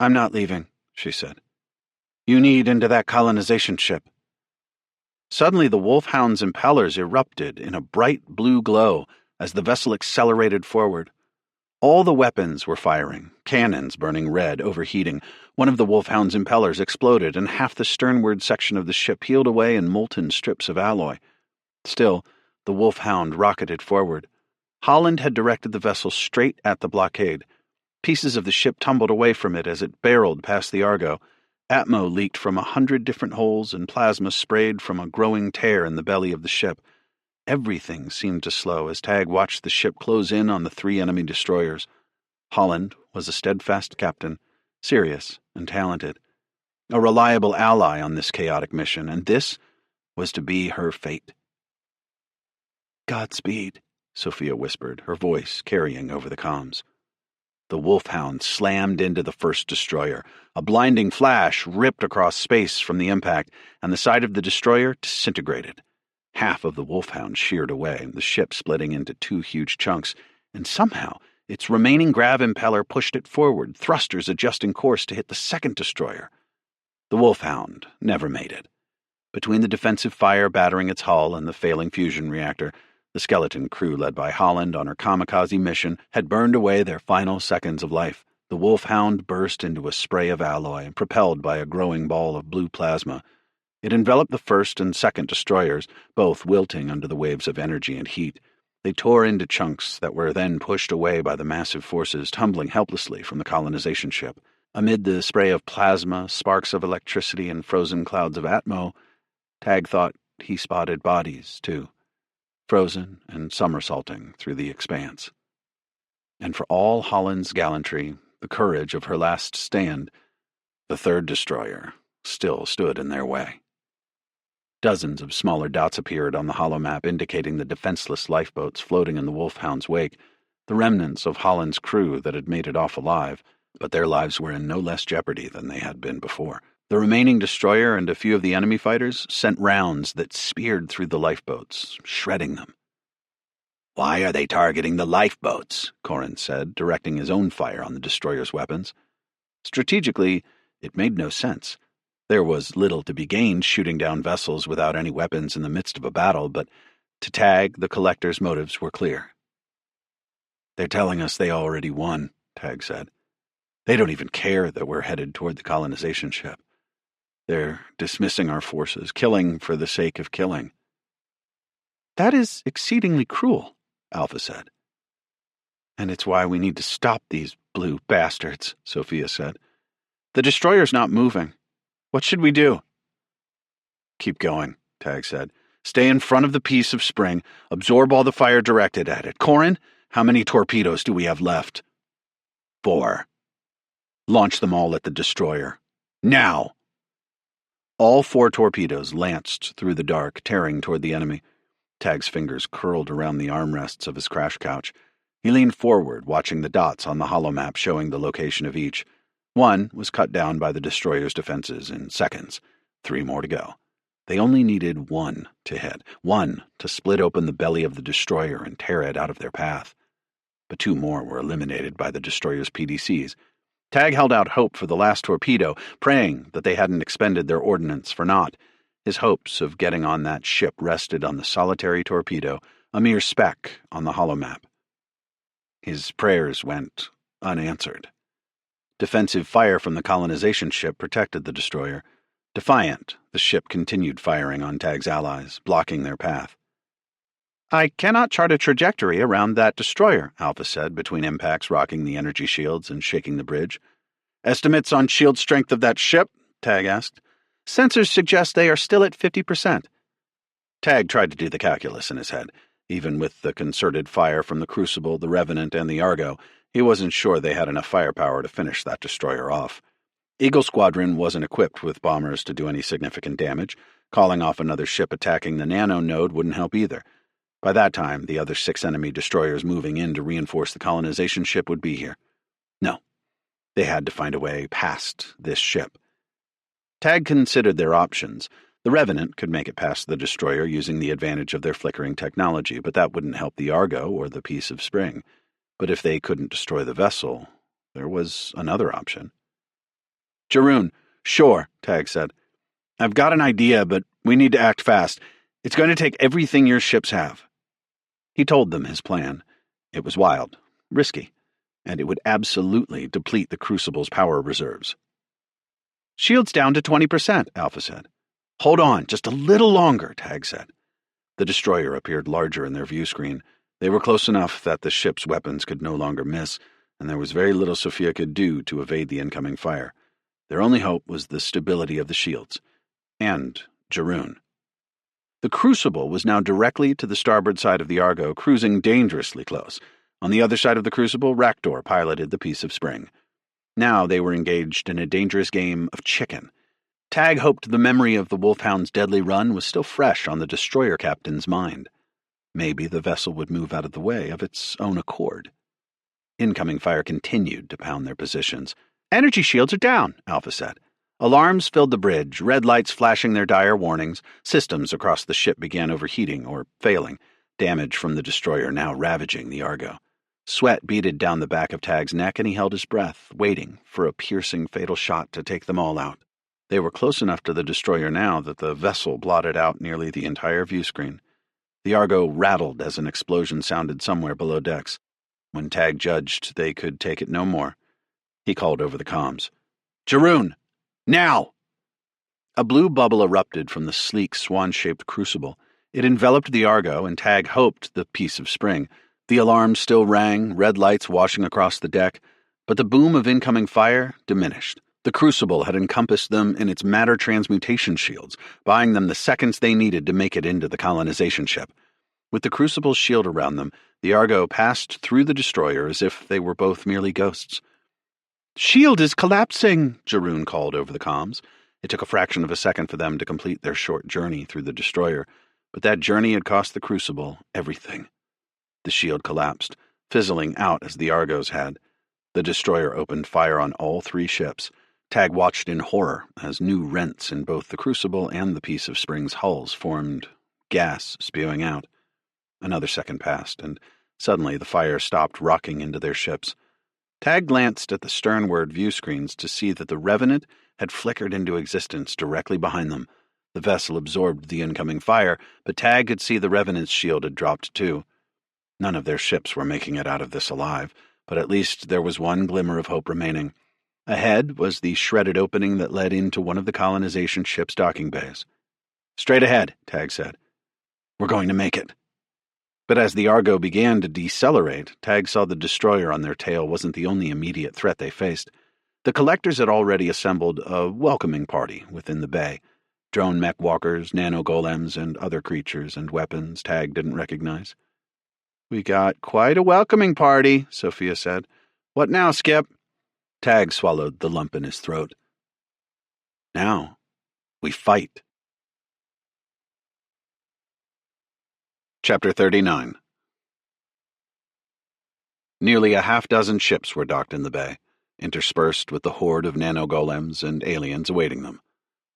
"I'm not leaving," she said. "You need into that colonization ship." Suddenly the Wolfhound's impellers erupted in a bright blue glow as the vessel accelerated forward. All the weapons were firing, cannons burning red, overheating. One of the Wolfhound's impellers exploded, and half the sternward section of the ship peeled away in molten strips of alloy. Still, the Wolfhound rocketed forward. Holland had directed the vessel straight at the blockade. Pieces of the ship tumbled away from it as it barreled past the Argo. Atmo leaked from 100 different holes, and plasma sprayed from a growing tear in the belly of the ship. Everything seemed to slow as Tag watched the ship close in on the 3 enemy destroyers. Holland was a steadfast captain, serious and talented, a reliable ally on this chaotic mission, and this was to be her fate. "Godspeed," Sophia whispered, her voice carrying over the comms. The Wolfhound slammed into the first destroyer. A blinding flash ripped across space from the impact, and the side of the destroyer disintegrated. Half of the Wolfhound sheared away, the ship splitting into 2 huge chunks, and somehow its remaining grav impeller pushed it forward, thrusters adjusting course to hit the second destroyer. The Wolfhound never made it. Between the defensive fire battering its hull and the failing fusion reactor, the skeleton crew led by Holland on her kamikaze mission had burned away their final seconds of life. The Wolfhound burst into a spray of alloy, propelled by a growing ball of blue plasma. It enveloped the first and second destroyers, both wilting under the waves of energy and heat. They tore into chunks that were then pushed away by the massive forces tumbling helplessly from the colonization ship. Amid the spray of plasma, sparks of electricity, and frozen clouds of Atmo, Tag thought he spotted bodies, too, frozen and somersaulting through the expanse. And for all Holland's gallantry, the courage of her last stand, the third destroyer still stood in their way. Dozens of smaller dots appeared on the holomap, indicating the defenseless lifeboats floating in the Wolfhound's wake, the remnants of Holland's crew that had made it off alive, but their lives were in no less jeopardy than they had been before. The remaining destroyer and a few of the enemy fighters sent rounds that speared through the lifeboats, shredding them. "Why are they targeting the lifeboats?" Corin said, directing his own fire on the destroyer's weapons. Strategically, it made no sense. There was little to be gained shooting down vessels without any weapons in the midst of a battle, but to Tag, the Collector's motives were clear. "They're telling us they already won," Tag said. "They don't even care that we're headed toward the colonization ship. They're dismissing our forces, killing for the sake of killing." "That is exceedingly cruel," Alpha said. "And it's why we need to stop these blue bastards," Sophia said. "The destroyer's not moving. What should we do?" "Keep going," Tag said. "Stay in front of the piece of spring. Absorb all the fire directed at it. Corin, how many torpedoes do we have left?" 4. "Launch them all at the destroyer. Now!" All 4 torpedoes lanced through the dark, tearing toward the enemy. Tag's fingers curled around the armrests of his crash couch. He leaned forward, watching the dots on the holomap showing the location of each. 1 was cut down by the destroyer's defenses in seconds. 3 more to go. They only needed one to hit, one to split open the belly of the destroyer and tear it out of their path. But two more were eliminated by the destroyer's PDCs. Tag held out hope for the last torpedo, praying that they hadn't expended their ordnance for naught. His hopes of getting on that ship rested on the solitary torpedo, a mere speck on the holomap. His prayers went unanswered. Defensive fire from the colonization ship protected the destroyer. Defiant, the ship continued firing on Tag's allies, blocking their path. I cannot chart a trajectory around that destroyer, Alpha said, between impacts rocking the energy shields and shaking the bridge. Estimates on shield strength of that ship? Tag asked. Sensors suggest they are still at 50%. Tag tried to do the calculus in his head. Even with the concerted fire from the Crucible, the Revenant, and the Argo, he wasn't sure they had enough firepower to finish that destroyer off. Eagle Squadron wasn't equipped with bombers to do any significant damage. Calling off another ship attacking the nano node wouldn't help either. By that time, the other 6 enemy destroyers moving in to reinforce the colonization ship would be here. No, they had to find a way past this ship. Tag considered their options. The Revenant could make it past the destroyer using the advantage of their flickering technology, but that wouldn't help the Argo or the piece of spring. But if they couldn't destroy the vessel, there was another option. Jaroon, sure, Tag said. I've got an idea, but we need to act fast. It's going to take everything your ships have. He told them his plan. It was wild, risky, and it would absolutely deplete the Crucible's power reserves. Shields down to 20%, Alpha said. Hold on, just a little longer, Tag said. The destroyer appeared larger in their view screen. They were close enough that the ship's weapons could no longer miss, and there was very little Sophia could do to evade the incoming fire. Their only hope was the stability of the shields. And Jaroon. The Crucible was now directly to the starboard side of the Argo, cruising dangerously close. On the other side of the Crucible, Raktor piloted the piece of spring. Now they were engaged in a dangerous game of chicken. Tag hoped the memory of the Wolfhound's deadly run was still fresh on the destroyer captain's mind. Maybe the vessel would move out of the way of its own accord. Incoming fire continued to pound their positions. Energy shields are down, Alpha said. Alarms filled the bridge, red lights flashing their dire warnings. Systems across the ship began overheating or failing, damage from the destroyer now ravaging the Argo. Sweat beaded down the back of Tag's neck, and he held his breath, waiting for a piercing, fatal shot to take them all out. They were close enough to the destroyer now that the vessel blotted out nearly the entire view screen. The Argo rattled as an explosion sounded somewhere below decks. When Tag judged they could take it no more, he called over the comms. Jaroon! Now! A blue bubble erupted from the sleek, swan-shaped Crucible. It enveloped the Argo, and Tag hoped the piece of spring. The alarm still rang, red lights washing across the deck, but the boom of incoming fire diminished. The Crucible had encompassed them in its matter transmutation shields, buying them the seconds they needed to make it into the colonization ship. With the Crucible's shield around them, the Argo passed through the destroyer as if they were both merely ghosts. Shield is collapsing, Jaroon called over the comms. It took a fraction of a second for them to complete their short journey through the destroyer, but that journey had cost the Crucible everything. The shield collapsed, fizzling out as the Argos had. The destroyer opened fire on all 3 ships. Tag watched in horror as new rents in both the Crucible and the piece of spring's hulls formed, gas spewing out. Another second passed, and suddenly the fire stopped rocking into their ships. Tag glanced at the sternward view screens to see that the Revenant had flickered into existence directly behind them. The vessel absorbed the incoming fire, but Tag could see the Revenant's shield had dropped too. None of their ships were making it out of this alive, but at least there was one glimmer of hope remaining. Ahead was the shredded opening that led into one of the colonization ship's docking bays. Straight ahead, Tag said. We're going to make it. But as the Argo began to decelerate, Tag saw the destroyer on their tail wasn't the only immediate threat they faced. The collectors had already assembled a welcoming party within the bay. Drone mech walkers, nano-golems, and other creatures and weapons Tag didn't recognize. We got quite a welcoming party, Sophia said. What now, Skip? Tag swallowed the lump in his throat. Now, we fight. Chapter 39. Nearly a half-dozen ships were docked in the bay, interspersed with the horde of nano-golems and aliens awaiting them.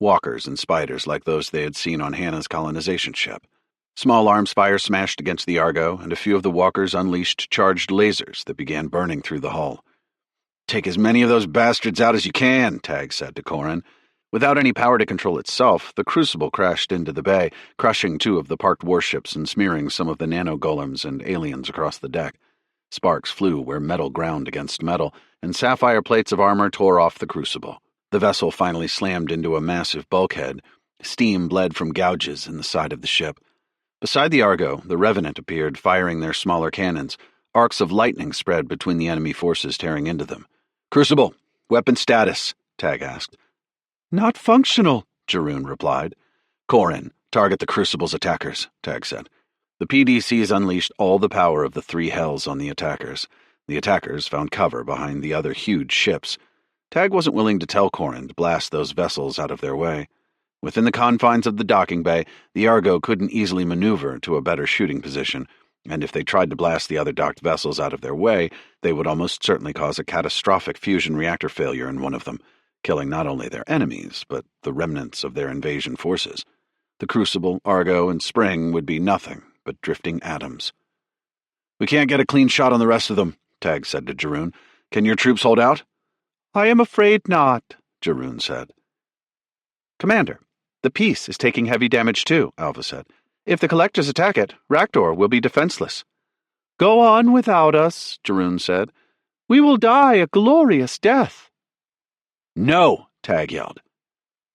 walkers and spiders like those they had seen on Hannah's colonization ship. Small arms fire smashed against the Argo, and a few of the walkers unleashed charged lasers that began burning through the hull. "Take as many of those bastards out as you can," Tag said to Corin. Without any power to control itself, the Crucible crashed into the bay, crushing 2 of the parked warships and smearing some of the nano-golems and aliens across the deck. Sparks flew where metal ground against metal, and sapphire plates of armor tore off the Crucible. The vessel finally slammed into a massive bulkhead. Steam bled from gouges in the side of the ship. Beside the Argo, the Revenant appeared, firing their smaller cannons. Arcs of lightning spread between the enemy forces tearing into them. "Crucible, weapon status?" Tag asked. "Not functional," Jeroen replied. "Corin, target the Crucible's attackers," Tag said. The PDCs unleashed all the power of the 3 hells on the attackers. The attackers found cover behind the other huge ships. Tag wasn't willing to tell Corin to blast those vessels out of their way. Within the confines of the docking bay, the Argo couldn't easily maneuver to a better shooting position, and if they tried to blast the other docked vessels out of their way, they would almost certainly cause a catastrophic fusion reactor failure in one of them, killing not only their enemies, but the remnants of their invasion forces. The Crucible, Argo, and Spring would be nothing but drifting atoms. "We can't get a clean shot on the rest of them," Tag said to Jeroen. "Can your troops hold out?" "I am afraid not," Jeroen said. "Commander, the Peace is taking heavy damage too," Alpha said. "If the Collectors attack it, Raktor will be defenseless." "Go on without us," Jeroen said. "We will die a glorious death." "No!" Tag yelled.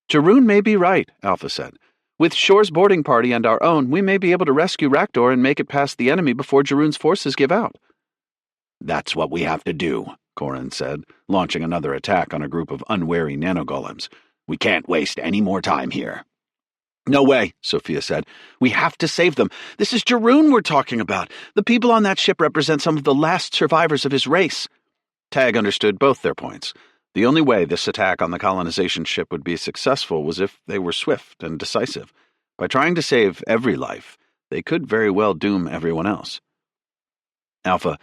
"Jeroen may be right," Alpha said. "With Shore's boarding party and our own, we may be able to rescue Raktor and make it past the enemy before Jeroen's forces give out." "That's what we have to do," Corin said, launching another attack on a group of unwary nanogolems. "We can't waste any more time here." "No way," Sophia said. "We have to save them. This is Jeroen we're talking about. The people on that ship represent some of the last survivors of his race." Tag understood both their points. The only way this attack on the colonization ship would be successful was if they were swift and decisive. By trying to save every life, they could very well doom everyone else. "Alpha,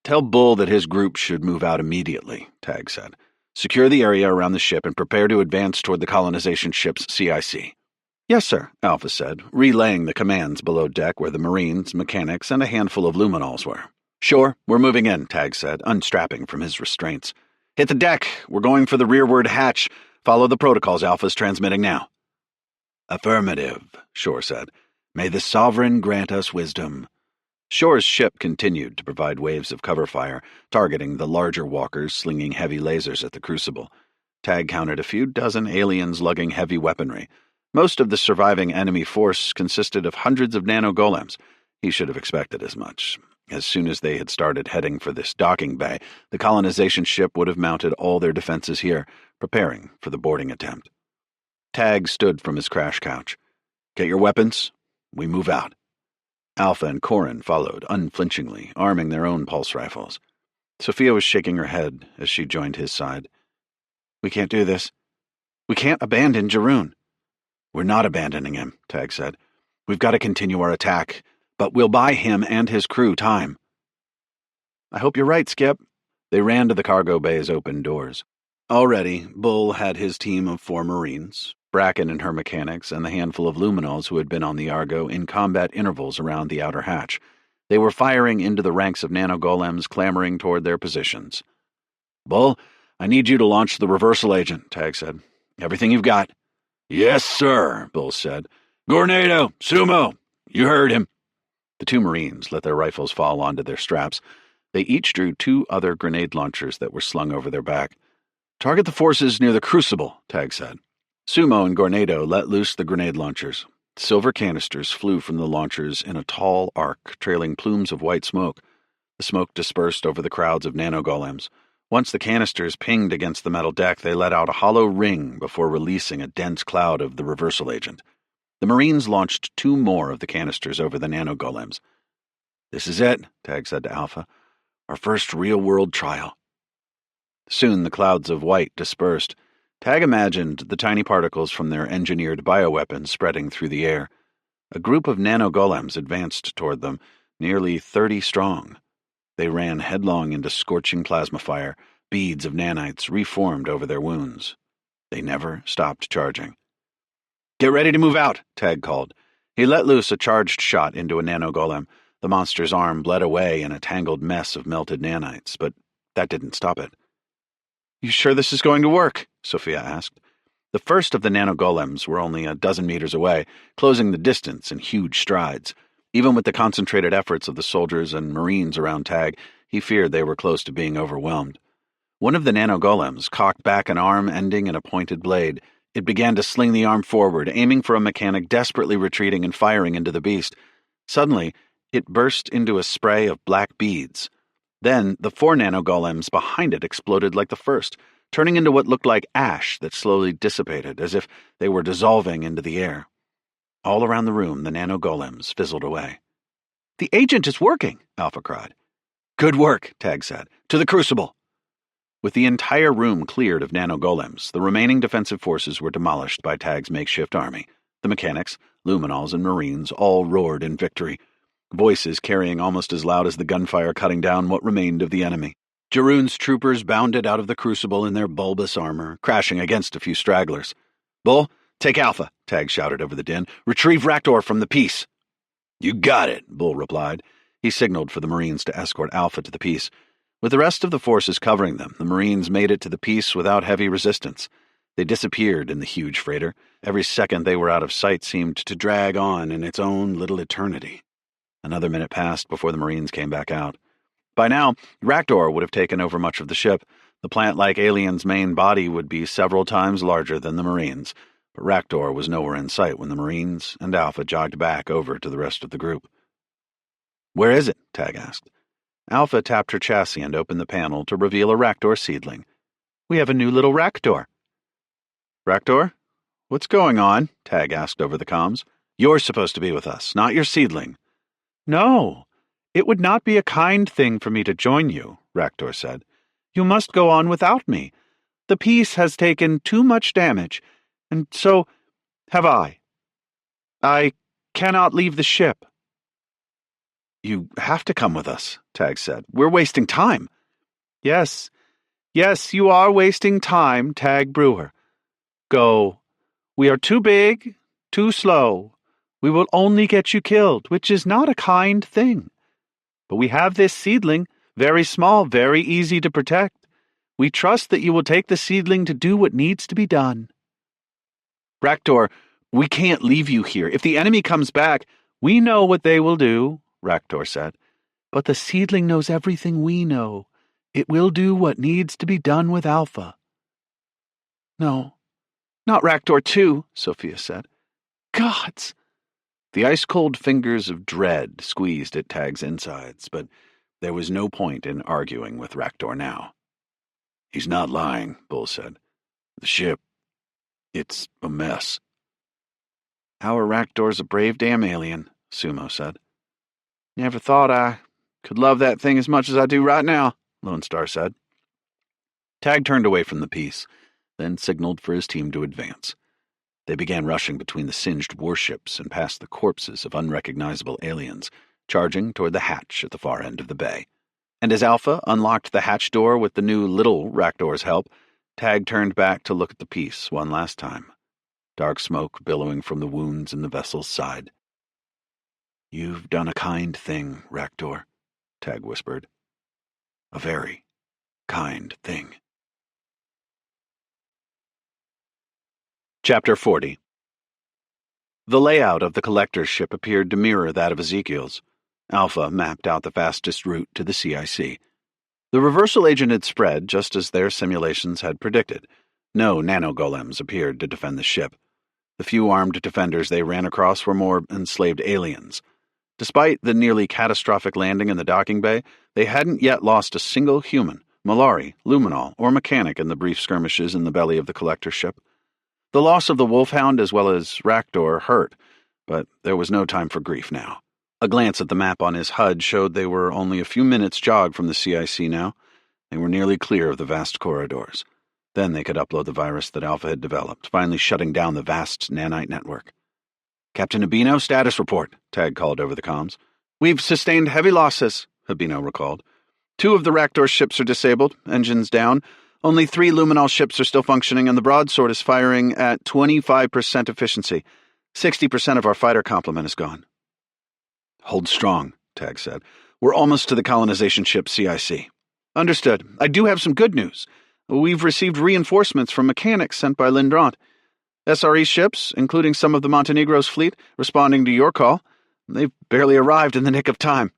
tell Bull that his group should move out immediately," Tag said. "Secure the area around the ship and prepare to advance toward the colonization ship's CIC." "Yes, sir," Alpha said, relaying the commands below deck where the Marines, mechanics, and a handful of luminols were. "Sure, we're moving in," Tag said, unstrapping from his restraints. "Hit the deck. We're going for the rearward hatch. Follow the protocols Alpha's transmitting now." "Affirmative," Shore said. "May the Sovereign grant us wisdom." Shore's ship continued to provide waves of cover fire, targeting the larger walkers slinging heavy lasers at the Crucible. Tag counted a few dozen aliens lugging heavy weaponry. Most of the surviving enemy force consisted of hundreds of nano-golems. He should have expected as much. As soon as they had started heading for this docking bay, the colonization ship would have mounted all their defenses here, preparing for the boarding attempt. Tag stood from his crash couch. "Get your weapons. We move out." Alpha and Corin followed, unflinchingly, arming their own pulse rifles. Sophia was shaking her head as she joined his side. "We can't do this. We can't abandon Jeroen." "We're not abandoning him," Tag said. "We've got to continue our attack, but we'll buy him and his crew time." "I hope you're right, Skip." They ran to the cargo bay's open doors. Already, Bull had his team of 4 Marines, Bracken and her mechanics, and the handful of luminols who had been on the Argo in combat intervals around the outer hatch. They were firing into the ranks of nanogolems clamoring toward their positions. "Bull, I need you to launch the reversal agent," Tag said. "Everything you've got." "Yes, sir," Bull said. "Gornado, Sumo, you heard him." The 2 Marines let their rifles fall onto their straps. They each drew 2 other grenade launchers that were slung over their back. "Target the forces near the Crucible," Tag said. Sumo and Gornado let loose the grenade launchers. Silver canisters flew from the launchers in a tall arc, trailing plumes of white smoke. The smoke dispersed over the crowds of nanogolems. Once the canisters pinged against the metal deck, they let out a hollow ring before releasing a dense cloud of the reversal agent. The Marines launched 2 more of the canisters over the nanogolems. "This is it," Tag said to Alpha. "Our first real-world trial." Soon the clouds of white dispersed. Tag imagined the tiny particles from their engineered bioweapons spreading through the air. A group of nanogolems advanced toward them, nearly 30 strong. They ran headlong into scorching plasma fire. Beads of nanites reformed over their wounds. They never stopped charging. Get ready to move out, Tag called. He let loose a charged shot into a nanogolem. The monster's arm bled away in a tangled mess of melted nanites, but that didn't stop it. You sure this is going to work? Sophia asked. The first of the nanogolems were only a dozen meters away, closing the distance in huge strides. Even with the concentrated efforts of the soldiers and Marines around Tag, he feared they were close to being overwhelmed. One of the nanogolems cocked back an arm ending in a pointed blade. It began to sling the arm forward, aiming for a mechanic desperately retreating and firing into the beast. Suddenly, it burst into a spray of black beads. Then, the 4 nanogolems behind it exploded like the first, turning into what looked like ash that slowly dissipated, as if they were dissolving into the air. All around the room, the nanogolems fizzled away. The agent is working, Alpha cried. Good work, Tag said. To the crucible. With the entire room cleared of nanogolems, the remaining defensive forces were demolished by Tag's makeshift army. The mechanics, luminols, and marines all roared in victory, voices carrying almost as loud as the gunfire cutting down what remained of the enemy. Jeroen's troopers bounded out of the crucible in their bulbous armor, crashing against a few stragglers. Bull, take Alpha, Tag shouted over the din. Retrieve Raktor from the piece. You got it, Bull replied. He signaled for the Marines to escort Alpha to the piece. With the rest of the forces covering them, the Marines made it to the piece without heavy resistance. They disappeared in the huge freighter. Every second they were out of sight seemed to drag on in its own little eternity. Another minute passed before the Marines came back out. By now, Raktor would have taken over much of the ship. The plant-like alien's main body would be several times larger than the Marines, but Raktor was nowhere in sight when the Marines and Alpha jogged back over to the rest of the group. Where is it? Tag asked. Alpha tapped her chassis and opened the panel to reveal a Raktor seedling. We have a new little Raktor. Raktor? What's going on? Tag asked over the comms. You're supposed to be with us, not your seedling. No, it would not be a kind thing for me to join you, Raktor said. You must go on without me. The piece has taken too much damage, and so have I. I cannot leave the ship. You have to come with us, Tag said. We're wasting time. Yes, you are wasting time, Tag Brewer. Go. We are too big, too slow. We will only get you killed, which is not a kind thing. But we have this seedling, very small, very easy to protect. We trust that you will take the seedling to do what needs to be done. Raktor, we can't leave you here. If the enemy comes back, we know what they will do, Raktor said. But the seedling knows everything we know. It will do what needs to be done with Alpha. No, not Raktor too, Sophia said. Gods! The ice-cold fingers of dread squeezed at Tag's insides, but there was no point in arguing with Raktor now. He's not lying, Bull said. The ship, it's a mess. Our Raktor's a brave damn alien, Sumo said. Never thought I could love that thing as much as I do right now, Lone Star said. Tag turned away from the piece, then signaled for his team to advance. They began rushing between the singed warships and past the corpses of unrecognizable aliens, charging toward the hatch at the far end of the bay. And as Alpha unlocked the hatch door with the new little Raktor's help, Tag turned back to look at the piece one last time. Dark smoke billowing from the wounds in the vessel's side. You've done a kind thing, Raktor, Tag whispered. A very kind thing. Chapter 40. The layout of the collector's ship appeared to mirror that of Ezekiel's. Alpha mapped out the fastest route to the CIC. The reversal agent had spread just as their simulations had predicted. No nanogolems appeared to defend the ship. The few armed defenders they ran across were more enslaved aliens. Despite the nearly catastrophic landing in the docking bay, they hadn't yet lost a single human, Melchiorri, luminol, or mechanic in the brief skirmishes in the belly of the collector's ship. The loss of the Wolfhound as well as Raktor hurt, but there was no time for grief now. A glance at the map on his HUD showed they were only a few minutes' jog from the CIC now. They were nearly clear of the vast corridors. Then they could upload the virus that Alpha had developed, finally shutting down the vast nanite network. Captain Habino, status report, Tag called over the comms. We've sustained heavy losses, Habino recalled. 2 of the Raktor ships are disabled, engines down. Only 3 luminol ships are still functioning, and the broadsword is firing at 25% efficiency. 60% of our fighter complement is gone. Hold strong, Tag said. We're almost to the colonization ship CIC. Understood. I do have some good news. We've received reinforcements from mechanics sent by Lindrant. SRE ships, including some of the Montenegro's fleet, responding to your call. They've barely arrived in the nick of time.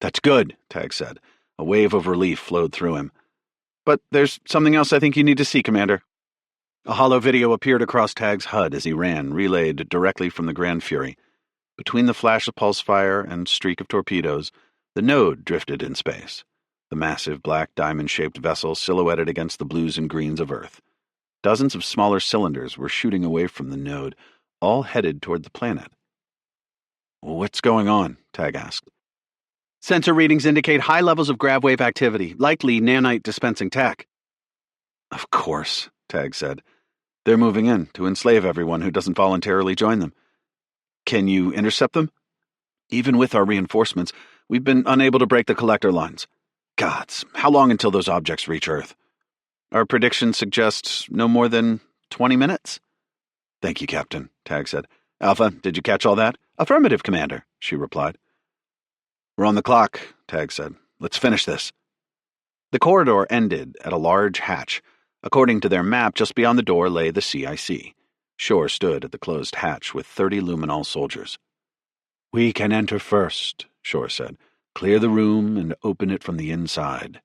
That's good, Tag said. A wave of relief flowed through him. But there's something else I think you need to see, Commander. A hollow video appeared across Tag's HUD as he ran, relayed directly from the Grand Fury. Between the flash of pulse fire and streak of torpedoes, the node drifted in space, the massive black diamond-shaped vessel silhouetted against the blues and greens of Earth. Dozens of smaller cylinders were shooting away from the node, all headed toward the planet. What's going on? Tag asked. Sensor readings indicate high levels of grav wave activity, likely nanite dispensing tech. Of course, Tag said. They're moving in to enslave everyone who doesn't voluntarily join them. Can you intercept them? Even with our reinforcements, we've been unable to break the collector lines. Gods, how long until those objects reach Earth? Our prediction suggests no more than 20 minutes. Thank you, Captain, Tag said. Alpha, did you catch all that? Affirmative, Commander, she replied. We're on the clock, Tag said. Let's finish this. The corridor ended at a large hatch. According to their map, just beyond the door lay the CIC. Shore stood at the closed hatch with 30 luminol soldiers. We can enter first, Shore said. Clear the room and open it from the inside.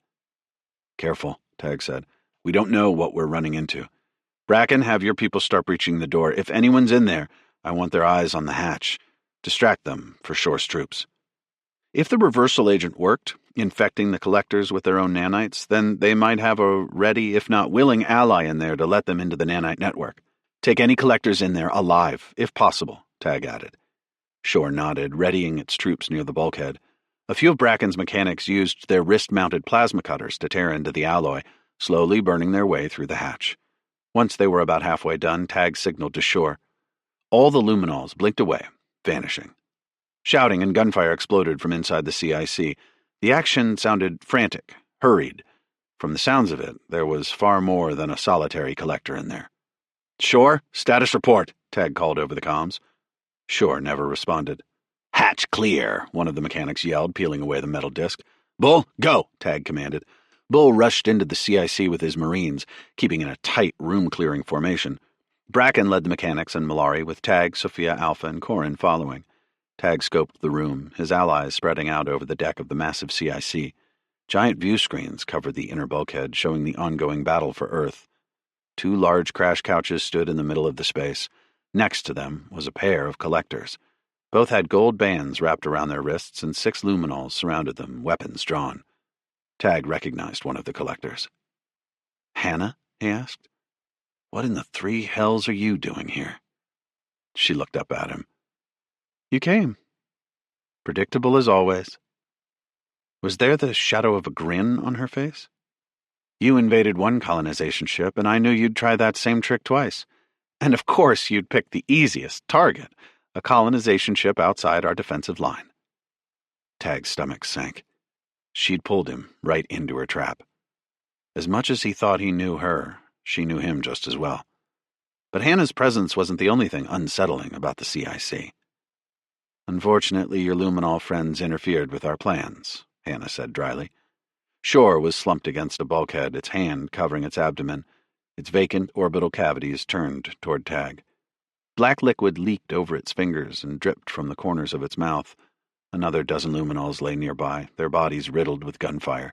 Careful, Tag said. We don't know what we're running into. Bracken, have your people start breaching the door. If anyone's in there, I want their eyes on the hatch. Distract them for Shore's troops. If the reversal agent worked, infecting the collectors with their own nanites, then they might have a ready, if not willing, ally in there to let them into the nanite network. Take any collectors in there alive, if possible, Tag added. Shore nodded, readying its troops near the bulkhead. A few of Bracken's mechanics used their wrist-mounted plasma cutters to tear into the alloy, slowly burning their way through the hatch. Once they were about halfway done, Tag signaled to Shore. All the luminols blinked away, vanishing. Shouting and gunfire exploded from inside the CIC. The action sounded frantic, hurried. From the sounds of it, there was far more than a solitary collector in there. Shore, status report, Tag called over the comms. Shore never responded. Hatch clear, one of the mechanics yelled, peeling away the metal disc. Bull, go, Tag commanded. Bull rushed into the CIC with his Marines, keeping in a tight room-clearing formation. Bracken led the mechanics and Melchiorri, with Tag, Sophia, Alpha, and Corin following. Tag scoped the room, his allies spreading out over the deck of the massive CIC. Giant view screens covered the inner bulkhead, showing the ongoing battle for Earth. 2 large crash couches stood in the middle of the space. Next to them was a pair of collectors. Both had gold bands wrapped around their wrists, and 6 luminols surrounded them, weapons drawn. Tag recognized one of the collectors. Hannah? He asked. What in the 3 hells are you doing here? She looked up at him. You came. Predictable as always. Was there the shadow of a grin on her face? You invaded one colonization ship, and I knew you'd try that same trick twice. And of course you'd pick the easiest target, a colonization ship outside our defensive line. Tag's stomach sank. She'd pulled him right into her trap. As much as he thought he knew her, she knew him just as well. But Hannah's presence wasn't the only thing unsettling about the CIC. Unfortunately, your luminol friends interfered with our plans, Hannah said dryly. Shore was slumped against a bulkhead, its hand covering its abdomen, its vacant orbital cavities turned toward Tag. Black liquid leaked over its fingers and dripped from the corners of its mouth. Another dozen luminols lay nearby, their bodies riddled with gunfire.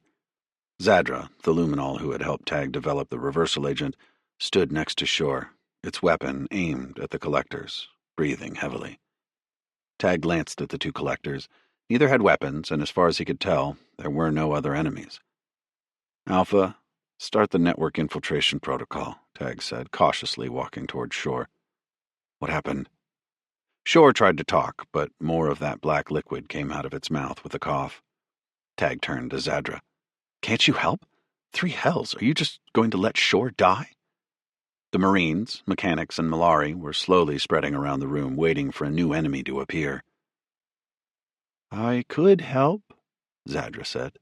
Zadra, the luminol who had helped Tag develop the reversal agent, stood next to Shore, its weapon aimed at the collectors, breathing heavily. Tag glanced at the 2 collectors. Neither had weapons, and as far as he could tell, there were no other enemies. Alpha, start the network infiltration protocol, Tag said, cautiously walking toward Shore. What happened? Shore tried to talk, but more of that black liquid came out of its mouth with a cough. Tag turned to Zadra. Can't you help? 3 hells, are you just going to let Shore die? The Marines, mechanics, and Melchiorri were slowly spreading around the room, waiting for a new enemy to appear. I could help, Zadra said,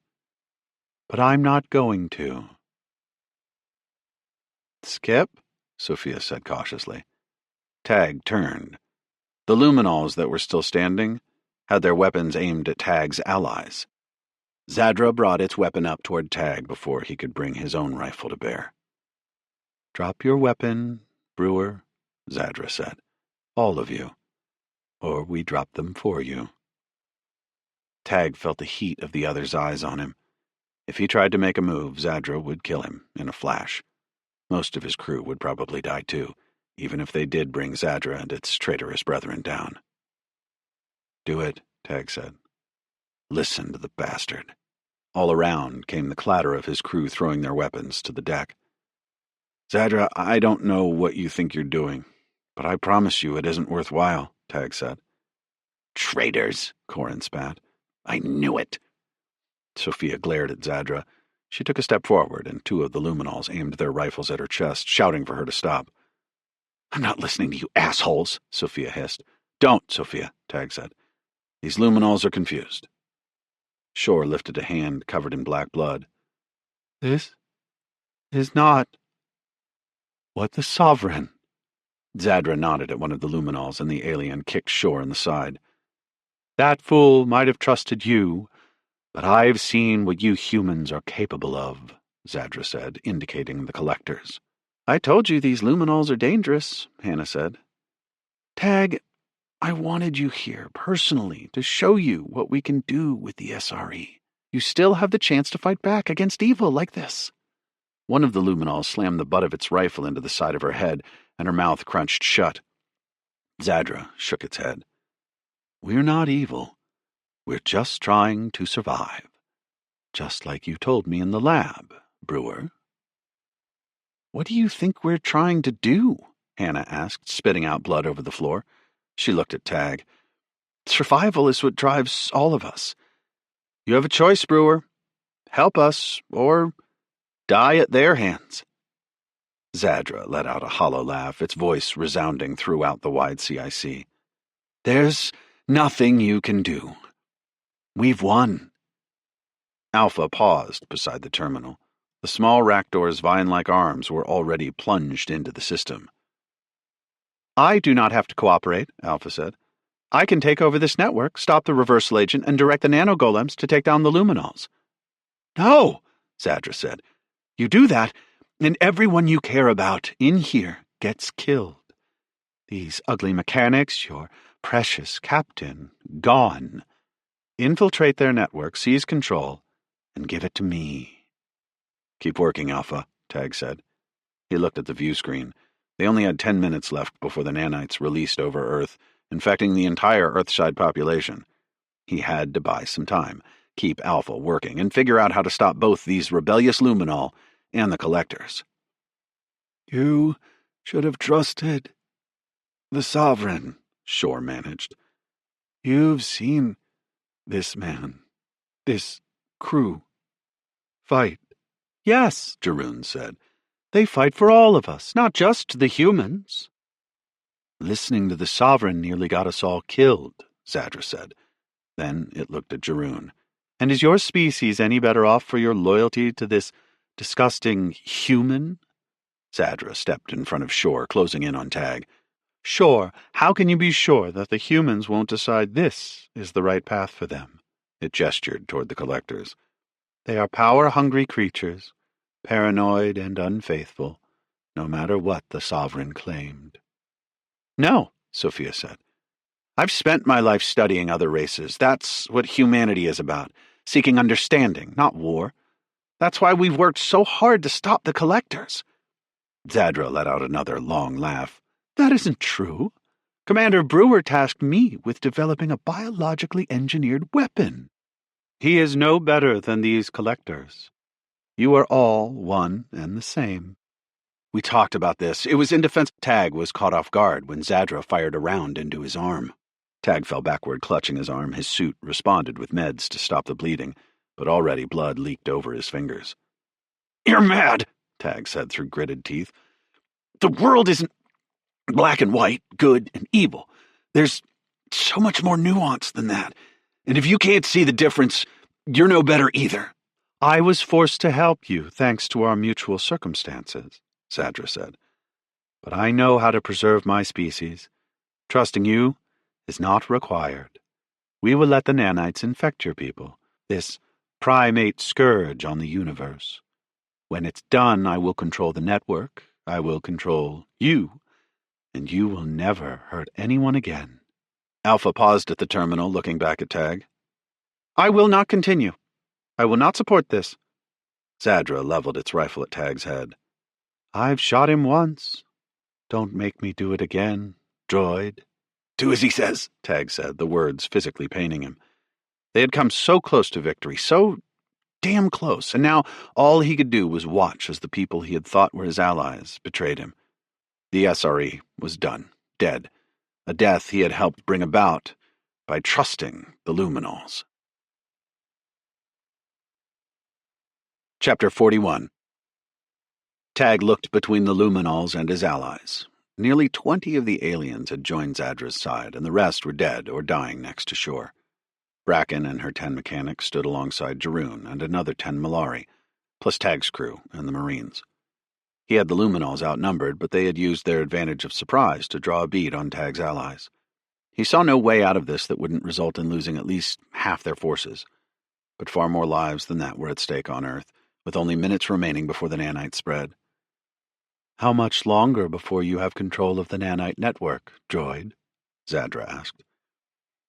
but I'm not going to. Skip, Sophia said cautiously. Tag turned. The luminols that were still standing had their weapons aimed at Tag's allies. Zadra brought its weapon up toward Tag before he could bring his own rifle to bear. Drop your weapon, Brewer, Zadra said. All of you. Or we drop them for you. Tag felt the heat of the other's eyes on him. If he tried to make a move, Zadra would kill him in a flash. Most of his crew would probably die too, even if they did bring Zadra and its traitorous brethren down. Do it, Tag said. Listen to the bastard. All around came the clatter of his crew throwing their weapons to the deck. Zadra, I don't know what you think you're doing, but I promise you it isn't worthwhile, Tag said. Traitors, Corin spat. I knew it. Sophia glared at Zadra. She took a step forward, and two of the luminols aimed their rifles at her chest, shouting for her to stop. I'm not listening to you assholes, Sophia hissed. Don't, Sophia, Tag said. These luminols are confused. Shore lifted a hand covered in black blood. This is not what the Sovereign. Zadra nodded at one of the luminols, and the alien kicked Shore in the side. That fool might have trusted you, but I've seen what you humans are capable of, Zadra said, indicating the collectors. I told you these luminols are dangerous, Hannah said. Tag, I wanted you here personally to show you what we can do with the SRE. You still have the chance to fight back against evil like this. One of the luminols slammed the butt of its rifle into the side of her head, and her mouth crunched shut. Zadra shook its head. We're not evil. We're just trying to survive. Just like you told me in the lab, Brewer. What do you think we're trying to do? Hannah asked, spitting out blood over the floor. She looked at Tag. Survival is what drives all of us. You have a choice, Brewer. Help us, or die at their hands. Zadra let out a hollow laugh, its voice resounding throughout the wide CIC. There's nothing you can do. We've won. Alpha paused beside the terminal. The small Rakdor's vine-like arms were already plunged into the system. I do not have to cooperate, Alpha said. I can take over this network, stop the reversal agent, and direct the nanogolems to take down the luminols. No, Zadra said. You do that, and everyone you care about in here gets killed. These ugly mechanics, your precious captain, gone. Infiltrate their network, seize control, and give it to me. Keep working, Alpha, Tag said. He looked at the view screen. They only had 10 minutes left before the nanites released over Earth, infecting the entire Earthside population. He had to buy some time, keep Alpha working, and figure out how to stop both these rebellious luminol and the collectors. You should have trusted the Sovereign, Shore managed. You've seen this man, this crew, fight. Yes, Jeroen said. They fight for all of us, not just the humans. Listening to the Sovereign nearly got us all killed, Zadra said. Then it looked at Jeroen. And is your species any better off for your loyalty to this disgusting human? Zadra stepped in front of Shore, closing in on Tag. Sure, how can you be sure that the humans won't decide this is the right path for them? It gestured toward the collectors. They are power-hungry creatures, paranoid and unfaithful, no matter what the Sovereign claimed. No, Sophia said. I've spent my life studying other races. That's what humanity is about, seeking understanding, not war. That's why we've worked so hard to stop the collectors. Zadra let out another long laugh. That isn't true. Commander Brewer tasked me with developing a biologically engineered weapon. He is no better than these collectors. You are all one and the same. We talked about this. It was in defense. Tag was caught off guard when Zadra fired a round into his arm. Tag fell backward, clutching his arm. His suit responded with meds to stop the bleeding, but already blood leaked over his fingers. You're mad, Tag said through gritted teeth. The world isn't black and white, good and evil. There's so much more nuance than that. And if you can't see the difference, you're no better either. I was forced to help you thanks to our mutual circumstances. Zadra said. But I know how to preserve my species. Trusting you is not required. We will let the nanites infect your people, this primate scourge on the universe. When it's done, I will control the network, I will control you, and you will never hurt anyone again. Alpha paused at the terminal, looking back at Tag. I will not continue. I will not support this. Zadra leveled its rifle at Tag's head. I've shot him once. Don't make me do it again, droid. Do as he says, Tag said, the words physically paining him. They had come so close to victory, so damn close, and now all he could do was watch as the people he had thought were his allies betrayed him. The SRE was done, dead, a death he had helped bring about by trusting the Luminals. Chapter 41. Tag looked between the Luminals and his allies. Nearly 20 of the aliens had joined Zadra's side, and the rest were dead or dying next to shore. Bracken and her 10 mechanics stood alongside Jaroon and another 10 Melchiorri, plus Tag's crew and the Marines. He had the Luminals outnumbered, but they had used their advantage of surprise to draw a bead on Tag's allies. He saw no way out of this that wouldn't result in losing at least half their forces. But far more lives than that were at stake on Earth, with only minutes remaining before the nanites spread. How much longer before you have control of the nanite network, droid? Zadra asked.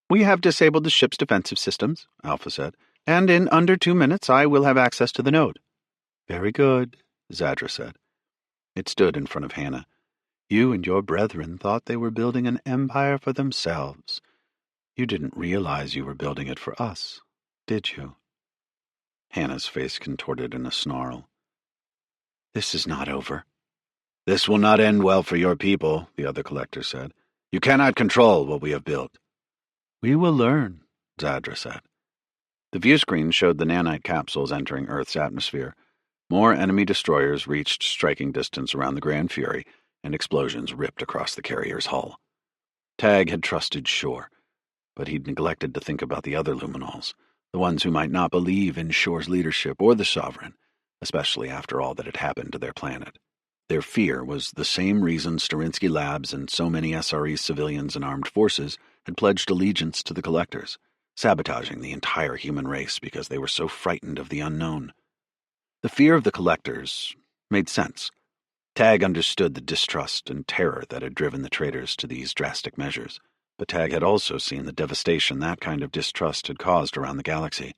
We have disabled the ship's defensive systems, Alpha said, and in under 2 minutes I will have access to the node. Very good, Zadra said. It stood in front of Hannah. You and your brethren thought they were building an empire for themselves. You didn't realize you were building it for us, did you? Hannah's face contorted in a snarl. This is not over. This will not end well for your people, the other collector said. You cannot control what we have built. We will learn, Zadra said. The viewscreen showed the nanite capsules entering Earth's atmosphere. More enemy destroyers reached striking distance around the Grand Fury, and explosions ripped across the carrier's hull. Tag had trusted Shore, but he'd neglected to think about the other Luminals, the ones who might not believe in Shore's leadership or the Sovereign, especially after all that had happened to their planet. Their fear was the same reason Sterinsky Labs and so many SRE civilians and armed forces had pledged allegiance to the Collectors, sabotaging the entire human race because they were so frightened of the unknown. The fear of the Collectors made sense. Tag understood the distrust and terror that had driven the traitors to these drastic measures, but Tag had also seen the devastation that kind of distrust had caused around the galaxy.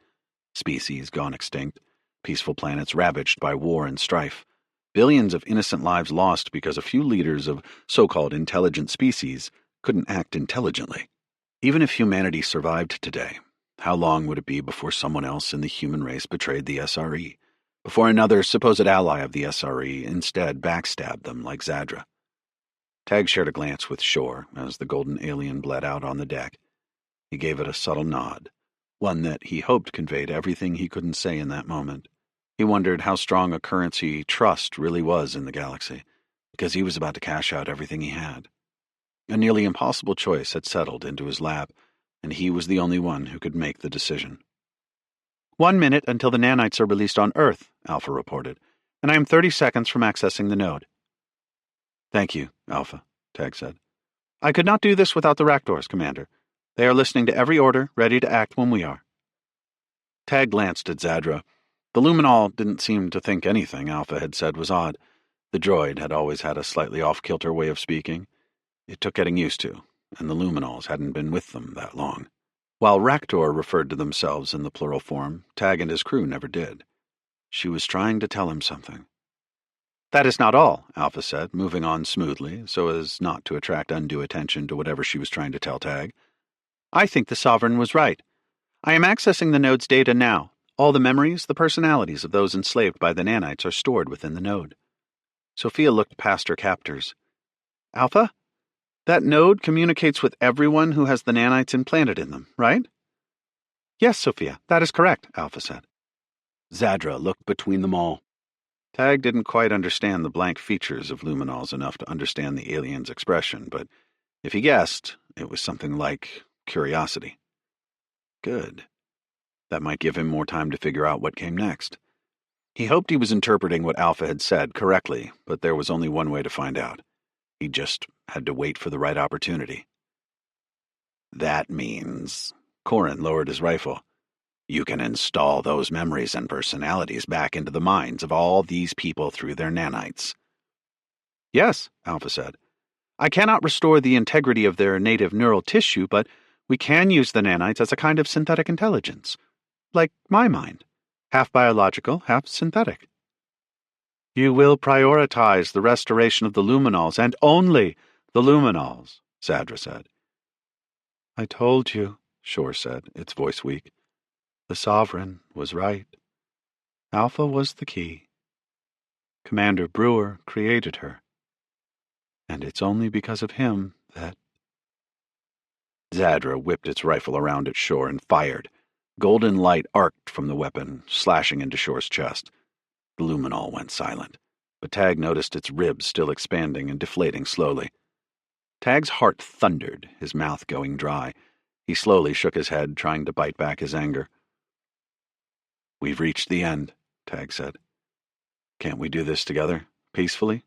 Species gone extinct, peaceful planets ravaged by war and strife, billions of innocent lives lost because a few leaders of so-called intelligent species couldn't act intelligently. Even if humanity survived today, how long would it be before someone else in the human race betrayed the SRE? Before another supposed ally of the SRE instead backstabbed them like Zadra? Tag shared a glance with Shore as the golden alien bled out on the deck. He gave it a subtle nod, one that he hoped conveyed everything he couldn't say in that moment. He wondered how strong a currency trust really was in the galaxy, because he was about to cash out everything he had. A nearly impossible choice had settled into his lap, and he was the only one who could make the decision. 1 minute until the nanites are released on Earth, Alpha reported, and I am 30 seconds from accessing the node. Thank you, Alpha, Tag said. I could not do this without the Raptors, Commander. They are listening to every order, ready to act when we are. Tag glanced at Zadra. The Luminal didn't seem to think anything Alpha had said was odd. The droid had always had a slightly off-kilter way of speaking. It took getting used to, and the Luminals hadn't been with them that long. While Raptor referred to themselves in the plural form, Tag and his crew never did. She was trying to tell him something. That is not all, Alpha said, moving on smoothly so as not to attract undue attention to whatever she was trying to tell Tag. I think the Sovereign was right. I am accessing the node's data now. All the memories, the personalities of those enslaved by the nanites are stored within the node. Sophia looked past her captors. Alpha? That node communicates with everyone who has the nanites implanted in them, right? Yes, Sophia, that is correct, Alpha said. Zadra looked between them all. Tag didn't quite understand the blank features of Luminals enough to understand the alien's expression, but if he guessed, it was something like curiosity. Good. That might give him more time to figure out what came next. He hoped he was interpreting what Alpha had said correctly, but there was only one way to find out. He just had to wait for the right opportunity. That means, Corin lowered his rifle, you can install those memories and personalities back into the minds of all these people through their nanites. Yes, Alpha said. I cannot restore the integrity of their native neural tissue, but we can use the nanites as a kind of synthetic intelligence. Like my mind. Half biological, half synthetic. You will prioritize the restoration of the luminols, and only the luminols, Zadra said. I told you, Shore said, its voice weak. The Sovereign was right. Alpha was the key. Commander Brewer created her. And it's only because of him that... Zadra whipped its rifle around at Shore and fired. Golden light arced from the weapon, slashing into Shore's chest. The luminol went silent, but Tag noticed its ribs still expanding and deflating slowly. Tag's heart thundered, his mouth going dry. He slowly shook his head, trying to bite back his anger. We've reached the end, Tag said. Can't we do this together, peacefully?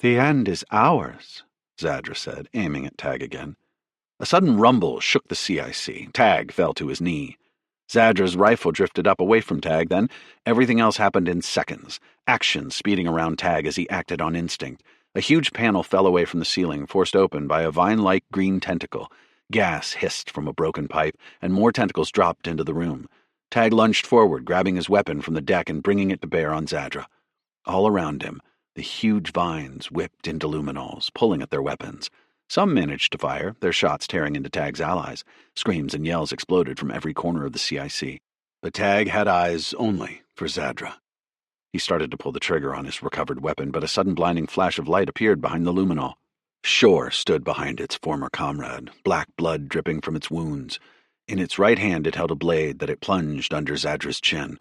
The end is ours, Zadra said, aiming at Tag again. A sudden rumble shook the CIC. Tag fell to his knee. Zadra's rifle drifted up away from Tag, then everything else happened in seconds, action speeding around Tag as he acted on instinct. A huge panel fell away from the ceiling, forced open by a vine-like green tentacle. Gas hissed from a broken pipe, and more tentacles dropped into the room. Tag lunged forward, grabbing his weapon from the deck and bringing it to bear on Zadra. All around him, the huge vines whipped into luminols, pulling at their weapons. Some managed to fire, their shots tearing into Tag's allies. Screams and yells exploded from every corner of the CIC. But Tag had eyes only for Zadra. He started to pull the trigger on his recovered weapon, but a sudden blinding flash of light appeared behind the luminol. Shore stood behind its former comrade, black blood dripping from its wounds. In its right hand it held a blade that it plunged under Zadra's chin.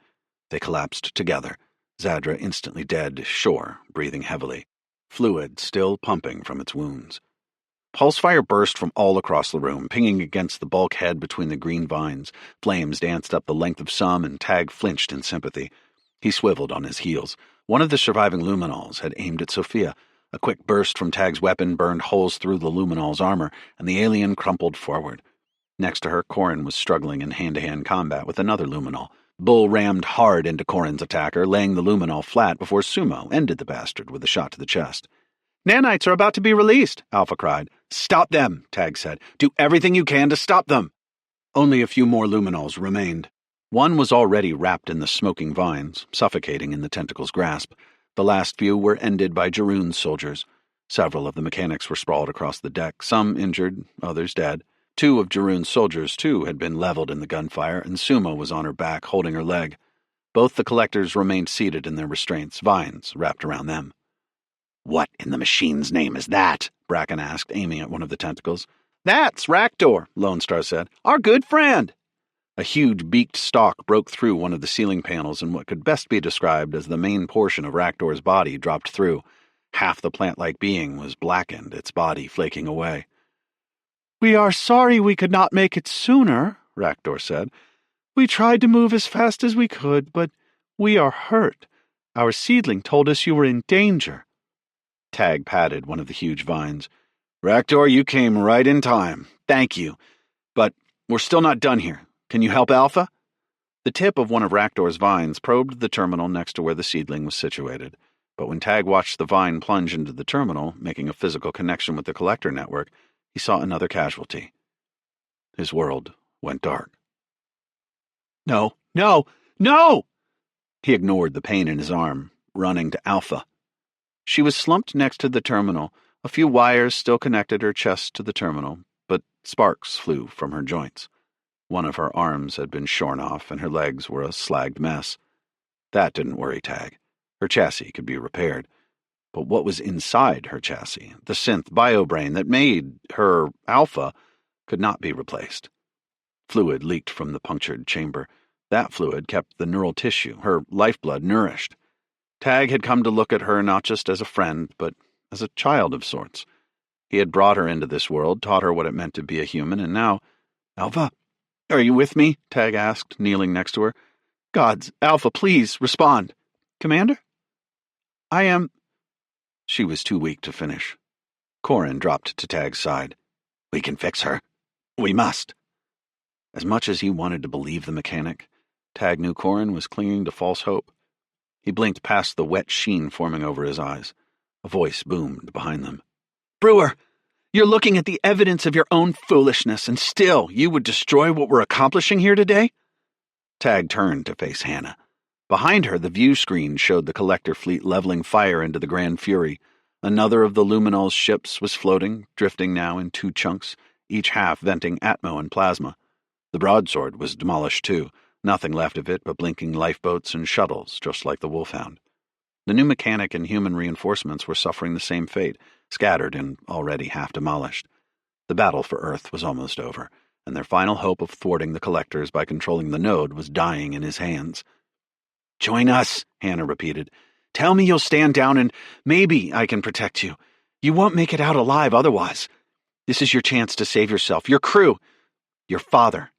They collapsed together, Zadra instantly dead, Shore breathing heavily, fluid still pumping from its wounds. Pulse fire burst from all across the room, pinging against the bulkhead between the green vines. Flames danced up the length of some, and Tag flinched in sympathy. He swiveled on his heels. One of the surviving luminols had aimed at Sophia. A quick burst from Tag's weapon burned holes through the luminol's armor, and the alien crumpled forward. Next to her, Corin was struggling in hand-to-hand combat with another luminol. Bull rammed hard into Corin's attacker, laying the luminol flat before Sumo ended the bastard with a shot to the chest. Nanites are about to be released, Alpha cried. Stop them, Tag said. Do everything you can to stop them. Only a few more luminols remained. One was already wrapped in the smoking vines, suffocating in the tentacle's grasp. The last few were ended by Jaroon's soldiers. Several of the mechanics were sprawled across the deck, some injured, others dead. 2 of Jaroon's soldiers, too, had been leveled in the gunfire, and Sumo was on her back, holding her leg. Both the collectors remained seated in their restraints, vines wrapped around them. What in the machine's name is that? Bracken asked, aiming at one of the tentacles. That's Raktor, Lone Star said. Our good friend. A huge beaked stalk broke through one of the ceiling panels, and what could best be described as the main portion of Raktor's body dropped through. Half the plant-like being was blackened, its body flaking away. We are sorry we could not make it sooner, Raktor said. We tried to move as fast as we could, but we are hurt. Our seedling told us you were in danger. Tag patted one of the huge vines. Raktor, you came right in time. Thank you. But we're still not done here. Can you help Alpha? The tip of one of Raktor's vines probed the terminal next to where the seedling was situated. But when Tag watched the vine plunge into the terminal, making a physical connection with the collector network, he saw another casualty. His world went dark. No, no, no! He ignored the pain in his arm, running to Alpha. She was slumped next to the terminal. A few wires still connected her chest to the terminal, but sparks flew from her joints. One of her arms had been shorn off, and her legs were a slagged mess. That didn't worry Tag. Her chassis could be repaired. But what was inside her chassis, the synth biobrain that made her Alpha, could not be replaced. Fluid leaked from the punctured chamber. That fluid kept the neural tissue, her lifeblood, nourished. Tag had come to look at her not just as a friend, but as a child of sorts. He had brought her into this world, taught her what it meant to be a human, and now... Alpha, are you with me? Tag asked, kneeling next to her. Gods, Alpha, please, respond. Commander? I am... She was too weak to finish. Corin dropped to Tag's side. We can fix her. We must. As much as he wanted to believe the mechanic, Tag knew Corin was clinging to false hope. He blinked past the wet sheen forming over his eyes. A voice boomed behind them. Brewer, you're looking at the evidence of your own foolishness, and still you would destroy what we're accomplishing here today? Tag turned to face Hannah. Behind her, the view screen showed the collector fleet leveling fire into the Grand Fury. Another of the Luminol's ships was floating, drifting now in 2 chunks, each half venting atmo and plasma. The broadsword was demolished too, nothing left of it but blinking lifeboats and shuttles, just like the Wolfhound. The new mechanic and human reinforcements were suffering the same fate, scattered and already half demolished. The battle for Earth was almost over, and their final hope of thwarting the collectors by controlling the node was dying in his hands. Join us, Hannah repeated. Tell me you'll stand down and maybe I can protect you. You won't make it out alive otherwise. This is your chance to save yourself, your crew, your father.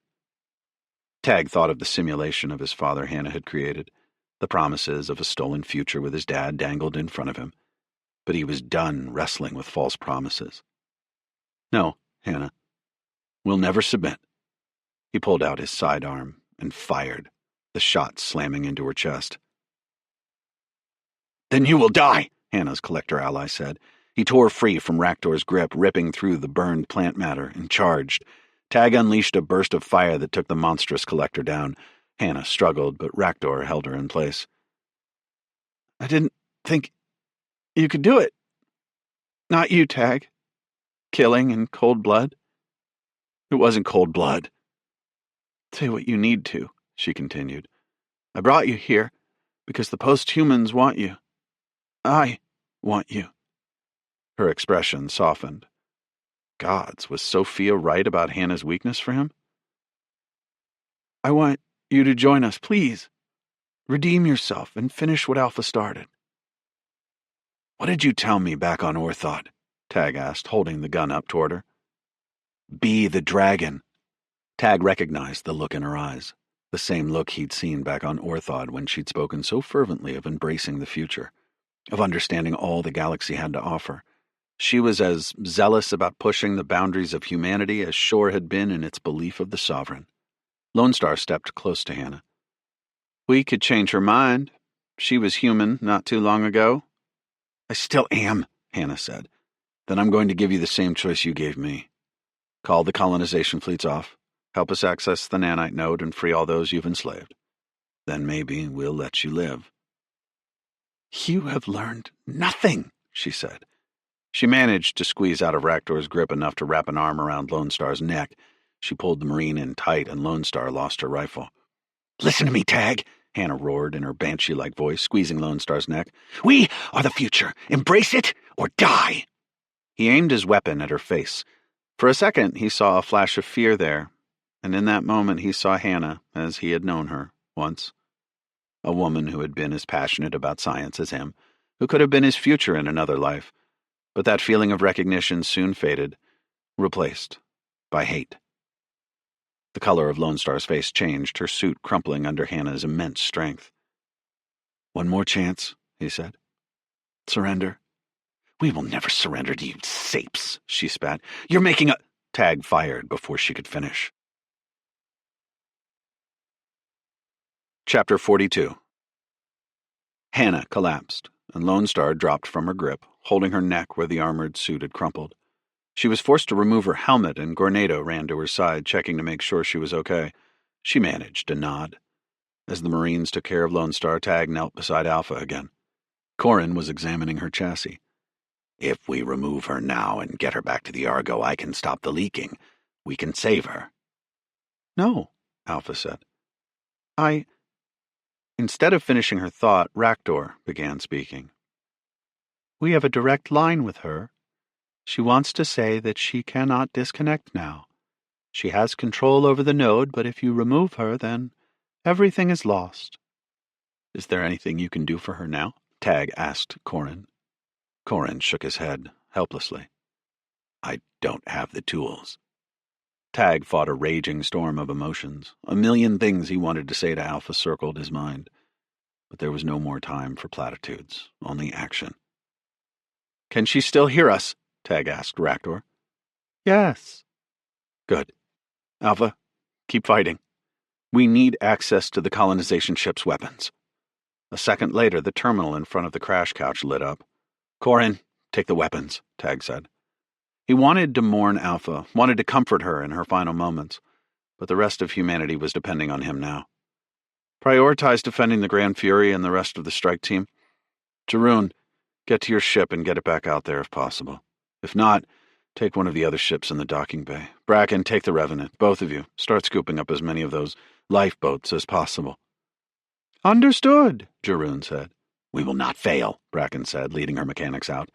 Tag thought of the simulation of his father Hannah had created. The promises of a stolen future with his dad dangled in front of him. But he was done wrestling with false promises. No, Hannah. We'll never submit. He pulled out his sidearm and fired, the shot slamming into her chest. Then you will die, Hannah's collector ally said. He tore free from Raktor's grip, ripping through the burned plant matter, and charged. Tag unleashed a burst of fire that took the monstrous collector down. Hannah struggled, but Raktor held her in place. I didn't think you could do it. Not you, Tag. Killing in cold blood. It wasn't cold blood. Say what you need to, she continued. I brought you here because the post-humans want you. I want you. Her expression softened. Gods, was Sophia right about Hannah's weakness for him? I want you to join us, please. Redeem yourself and finish what Alpha started. What did you tell me back on Orthod? Tag asked, holding the gun up toward her. Be the dragon. Tag recognized the look in her eyes, the same look he'd seen back on Orthod when she'd spoken so fervently of embracing the future, of understanding all the galaxy had to offer. She was as zealous about pushing the boundaries of humanity as Shore had been in its belief of the Sovereign. Lone Star stepped close to Hannah. We could change her mind. She was human not too long ago. I still am, Hannah said. Then I'm going to give you the same choice you gave me. Call the colonization fleets off, help us access the nanite node and free all those you've enslaved. Then maybe we'll let you live. You have learned nothing, she said. She managed to squeeze out of Raktor's grip enough to wrap an arm around Lone Star's neck. She pulled the Marine in tight, and Lone Star lost her rifle. Listen to me, Tag, Hannah roared in her banshee-like voice, squeezing Lone Star's neck. We are the future. Embrace it or die. He aimed his weapon at her face. For a second, he saw a flash of fear there, and in that moment he saw Hannah as he had known her once. A woman who had been as passionate about science as him, who could have been his future in another life. But that feeling of recognition soon faded, replaced by hate. The color of Lone Star's face changed, her suit crumpling under Hannah's immense strength. One more chance, he said. Surrender. We will never surrender to you sapes, she spat. You're making a... Tag fired before she could finish. Chapter 42. Hannah collapsed, and Lone Star dropped from her grip, holding her neck where the armored suit had crumpled. She was forced to remove her helmet, and Gornado ran to her side, checking to make sure she was okay. She managed to nod. As the Marines took care of Lone Star, Tag knelt beside Alpha again. Corin was examining her chassis. If we remove her now and get her back to the Argo, I can stop the leaking. We can save her. No, Alpha said. Instead of finishing her thought, Raktor began speaking. We have a direct line with her. She wants to say that she cannot disconnect now. She has control over the node, but if you remove her, then everything is lost. Is there anything you can do for her now? Tag asked Corin. Corin shook his head, helplessly. I don't have the tools. Tag fought a raging storm of emotions. A million things he wanted to say to Alpha circled his mind. But there was no more time for platitudes, only action. "Can she still hear us?" Tag asked Raktor. "Yes." "Good. Alpha, keep fighting. We need access to the colonization ship's weapons." A second later, the terminal in front of the crash couch lit up. "Corin, take the weapons," Tag said. He wanted to mourn Alpha, wanted to comfort her in her final moments, but the rest of humanity was depending on him now. "Prioritize defending the Grand Fury and the rest of the strike team. Jeroen, get to your ship and get it back out there if possible. If not, take one of the other ships in the docking bay. Bracken, take the Revenant. Both of you, start scooping up as many of those lifeboats as possible." "Understood," Jeroen said. "We will not fail," Bracken said, leading her mechanics out.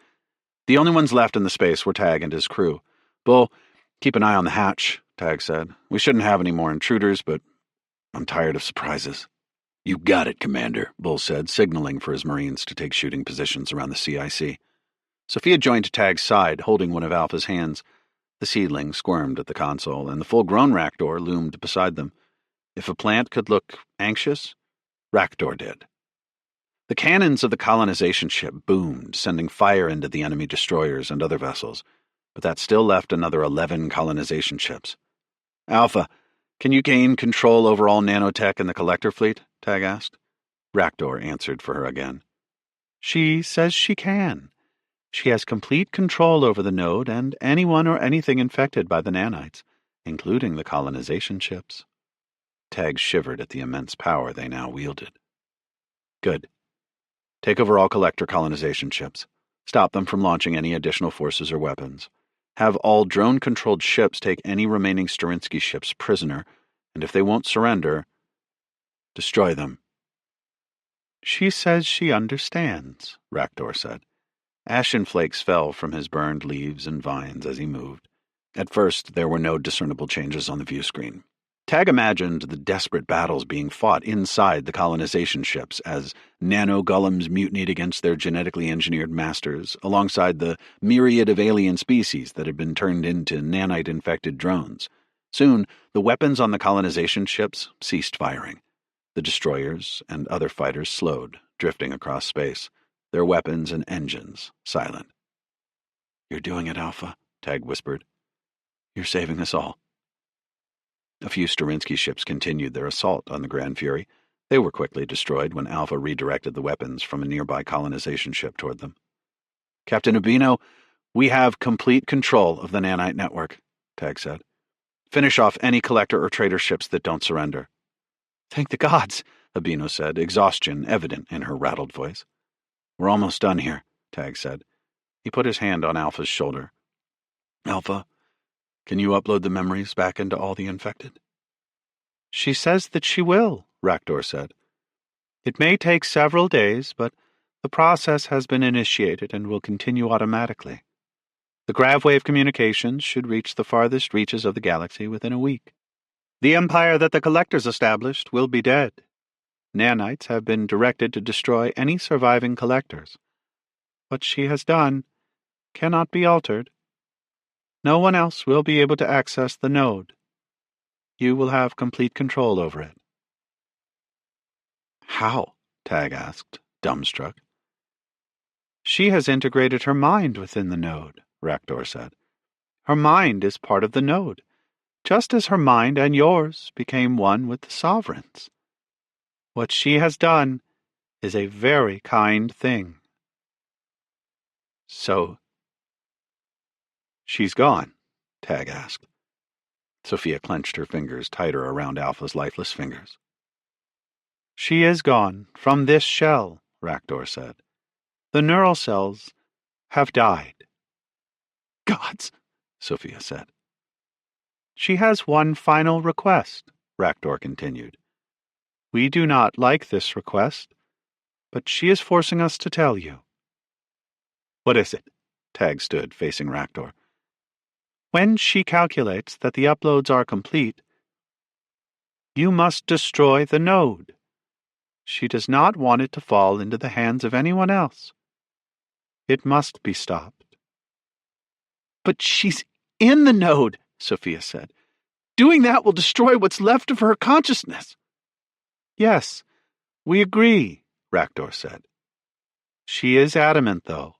The only ones left in the space were Tag and his crew. "Bull, keep an eye on the hatch," Tag said. "We shouldn't have any more intruders, but I'm tired of surprises." "You got it, Commander," Bull said, signaling for his Marines to take shooting positions around the CIC. Sophia joined Tag's side, holding one of Alpha's hands. The seedling squirmed at the console, and the full-grown Raktor loomed beside them. If a plant could look anxious, Raktor did. The cannons of the colonization ship boomed, sending fire into the enemy destroyers and other vessels, but that still left another 11 colonization ships. "Alpha, can you gain control over all nanotech in the collector fleet?" Tag asked. Raktor answered for her again. "She says she can. She has complete control over the node and anyone or anything infected by the nanites, including the colonization ships." Tag shivered at the immense power they now wielded. "Good. Take over all collector colonization ships. Stop them from launching any additional forces or weapons. Have all drone-controlled ships take any remaining Sterinsky ships prisoner, and if they won't surrender, destroy them." "She says she understands," Raktor said. Ashen flakes fell from his burned leaves and vines as he moved. At first, there were no discernible changes on the view screen. Tag imagined the desperate battles being fought inside the colonization ships as nano-golems mutinied against their genetically engineered masters, alongside the myriad of alien species that had been turned into nanite-infected drones. Soon, the weapons on the colonization ships ceased firing. The destroyers and other fighters slowed, drifting across space, their weapons and engines silent. "You're doing it, Alpha," Tag whispered. "You're saving us all." A few Sterinsky ships continued their assault on the Grand Fury. They were quickly destroyed when Alpha redirected the weapons from a nearby colonization ship toward them. "Captain Urbino, we have complete control of the nanite network," Tag said. "Finish off any collector or trader ships that don't surrender." "Thank the gods," Urbino said, exhaustion evident in her rattled voice. "We're almost done here," Tag said. He put his hand on Alpha's shoulder. "Alpha, can you upload the memories back into all the infected?" "She says that she will," Raktor said. "It may take several days, but the process has been initiated and will continue automatically. The gravwave communications should reach the farthest reaches of the galaxy within a week. The empire that the collectors established will be dead. Nanites have been directed to destroy any surviving collectors. What she has done cannot be altered. No one else will be able to access the node. You will have complete control over it." "How?" Tag asked, dumbstruck. "She has integrated her mind within the node," Raktor said. "Her mind is part of the node, just as her mind and yours became one with the sovereigns. What she has done is a very kind thing." "So she's gone?" Tag asked. Sophia clenched her fingers tighter around Alpha's lifeless fingers. "She is gone from this shell," Raktor said. "The neural cells have died." "Gods," Sophia said. "She has one final request," Raktor continued. "We do not like this request, but she is forcing us to tell you." "What is it?" Tag stood, facing Raktor. "When she calculates that the uploads are complete, you must destroy the node. She does not want it to fall into the hands of anyone else. It must be stopped." "But she's in the node," Sophia said. Doing that will destroy what's left of her consciousness. Yes, we agree, Raktor said. She is adamant, though.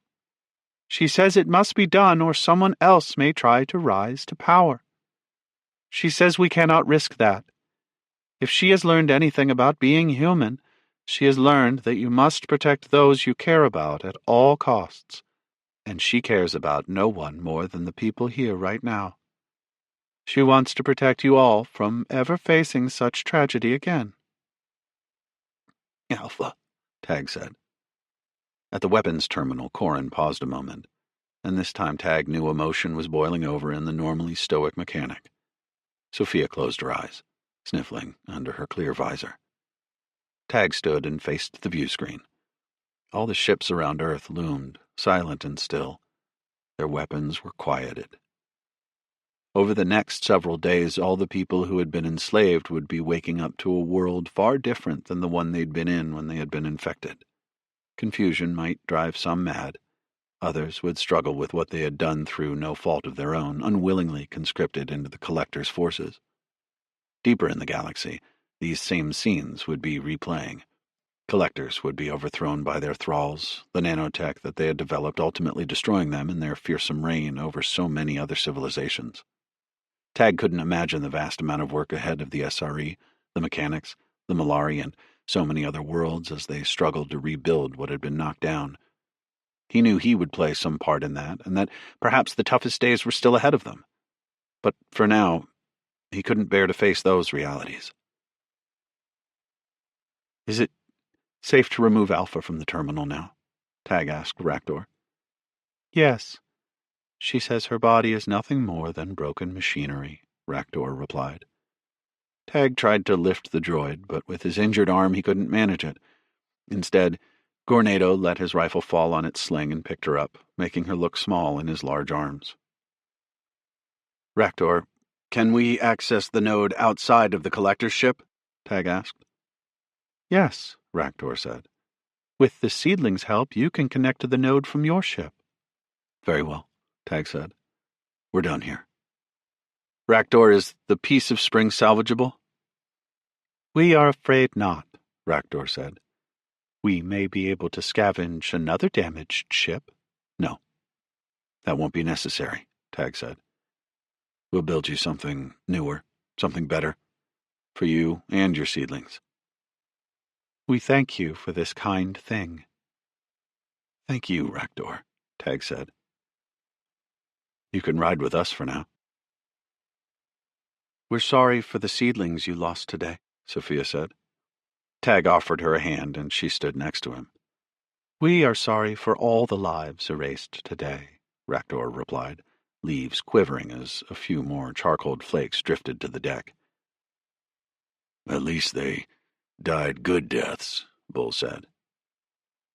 She says it must be done or someone else may try to rise to power. She says we cannot risk that. If she has learned anything about being human, she has learned that you must protect those you care about at all costs. And she cares about no one more than the people here right now. She wants to protect you all from ever facing such tragedy again. Alpha, Tag said. At the weapons terminal, Corin paused a moment, and this time Tag knew emotion was boiling over in the normally stoic mechanic. Sophia closed her eyes, sniffling under her clear visor. Tag stood and faced the view screen. All the ships around Earth loomed, silent and still. Their weapons were quieted. Over the next several days, all the people who had been enslaved would be waking up to a world far different than the one they'd been in when they had been infected. Confusion might drive some mad. Others would struggle with what they had done through no fault of their own, unwillingly conscripted into the Collector's forces. Deeper in the galaxy, these same scenes would be replaying. Collectors would be overthrown by their thralls, the nanotech that they had developed ultimately destroying them in their fearsome reign over so many other civilizations. Tag couldn't imagine the vast amount of work ahead of the SRE, the mechanics, the Melchiorri, and so many other worlds as they struggled to rebuild what had been knocked down. He knew he would play some part in that, and that perhaps the toughest days were still ahead of them. But for now, he couldn't bear to face those realities. Is it safe to remove Alpha from the terminal now? Tag asked Raktor. Yes. She says her body is nothing more than broken machinery, Raktor replied. Tag tried to lift the droid, but with his injured arm he couldn't manage it. Instead, Gornado let his rifle fall on its sling and picked her up, making her look small in his large arms. Raktor, can we access the node outside of the Collector's ship? Tag asked. Yes, Raktor said. With the seedling's help, you can connect to the node from your ship. Very well, Tag said. We're done here. Raktor, is the piece of spring salvageable? We are afraid not, Raktor said. We may be able to scavenge another damaged ship. No, that won't be necessary, Tag said. We'll build you something newer, something better, for you and your seedlings. We thank you for this kind thing. Thank you, Raktor, Tag said. You can ride with us for now. We're sorry for the seedlings you lost today, Sophia said. Tag offered her a hand, and she stood next to him. We are sorry for all the lives erased today, Raktor replied, leaves quivering as a few more charcoaled flakes drifted to the deck. At least they died good deaths, Bull said.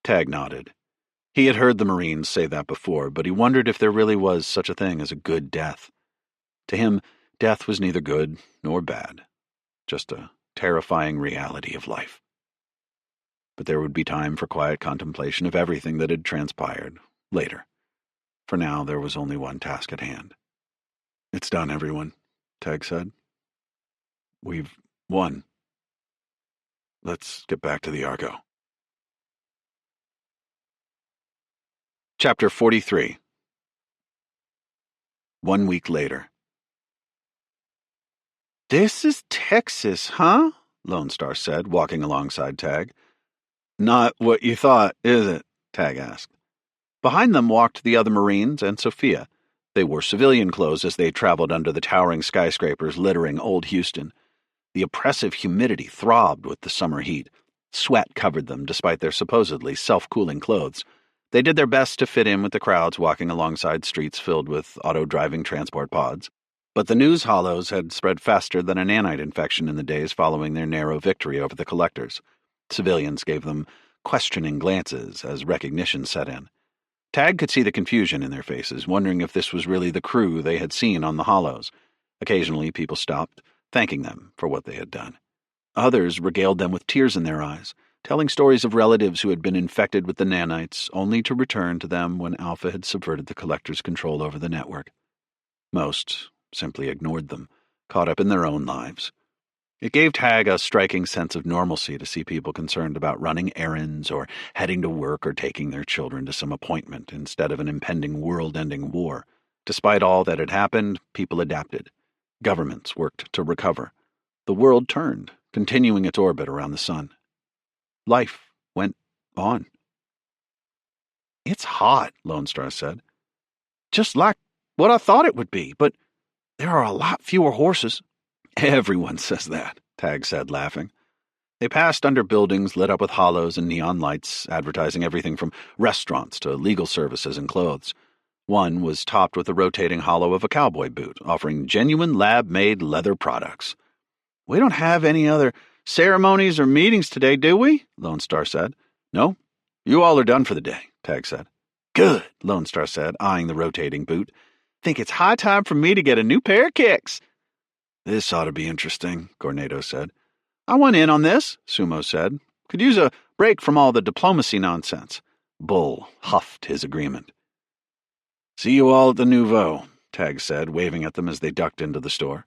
Tag nodded. He had heard the Marines say that before, but he wondered if there really was such a thing as a good death. To him, death was neither good nor bad, just a terrifying reality of life. But there would be time for quiet contemplation of everything that had transpired later. For now, there was only one task at hand. It's done, everyone, Tag said. We've won. Let's get back to the Argo. Chapter 43. 1 week later. This is Texas, huh? Lone Star said, walking alongside Tag. Not what you thought, is it? Tag asked. Behind them walked the other Marines and Sophia. They wore civilian clothes as they traveled under the towering skyscrapers littering Old Houston. The oppressive humidity throbbed with the summer heat. Sweat covered them despite their supposedly self-cooling clothes. They did their best to fit in with the crowds walking alongside streets filled with auto-driving transport pods. But the news hollows had spread faster than a nanite infection in the days following their narrow victory over the Collectors. Civilians gave them questioning glances as recognition set in. Tag could see the confusion in their faces, wondering if this was really the crew they had seen on the hollows. Occasionally, people stopped, thanking them for what they had done. Others regaled them with tears in their eyes, telling stories of relatives who had been infected with the nanites, only to return to them when Alpha had subverted the Collector's control over the network. Most simply ignored them, caught up in their own lives. It gave Tag a striking sense of normalcy to see people concerned about running errands or heading to work or taking their children to some appointment instead of an impending world-ending war. Despite all that had happened, people adapted. Governments worked to recover. The world turned, continuing its orbit around the sun. Life went on. "It's hot," Lone Star said. "Just like what I thought it would be, but there are a lot fewer horses." "Everyone says that," Tag said, laughing. They passed under buildings lit up with hollows and neon lights, advertising everything from restaurants to legal services and clothes. One was topped with the rotating hollow of a cowboy boot, offering genuine lab-made leather products. "We don't have any other ceremonies or meetings today, do we?" Lone Star said. "No, you all are done for the day," Tag said. "Good," Lone Star said, eyeing the rotating boot. "Think it's high time for me to get a new pair of kicks." "This ought to be interesting," Cornado said. "I want in on this," Sumo said. "Could use a break from all the diplomacy nonsense." Bull huffed his agreement. "See you all at the Nouveau," Tag said, waving at them as they ducked into the store.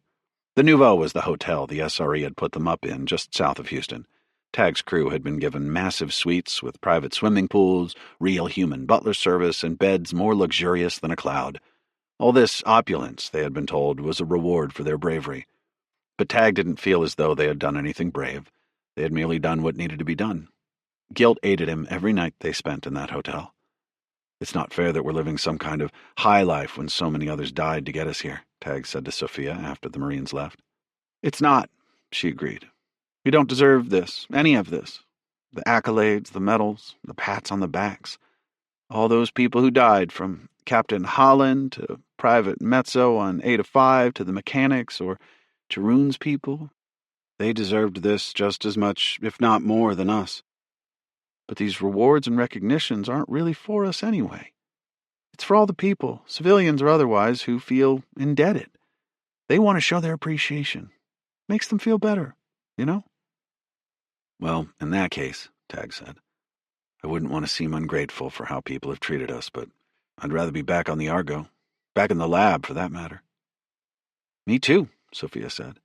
The Nouveau was the hotel the SRE had put them up in, just south of Houston. Tag's crew had been given massive suites with private swimming pools, real human butler service, and beds more luxurious than a cloud. All this opulence, they had been told, was a reward for their bravery. But Tag didn't feel as though they had done anything brave. They had merely done what needed to be done. Guilt aided him every night they spent in that hotel. "It's not fair that we're living some kind of high life when so many others died to get us here," Tag said to Sophia after the Marines left. "It's not," she agreed. "We don't deserve this, any of this. The accolades, the medals, the pats on the backs. All those people who died, from Captain Holland to Private Mezzo on 8-5 to the mechanics or Jeroen's people. They deserved this just as much, if not more, than us. But these rewards and recognitions aren't really for us anyway. It's for all the people, civilians or otherwise, who feel indebted. They want to show their appreciation. Makes them feel better, you know?" "Well, in that case," Tag said, "I wouldn't want to seem ungrateful for how people have treated us, but I'd rather be back on the Argo. Back in the lab, for that matter." "Me too," Sophia said.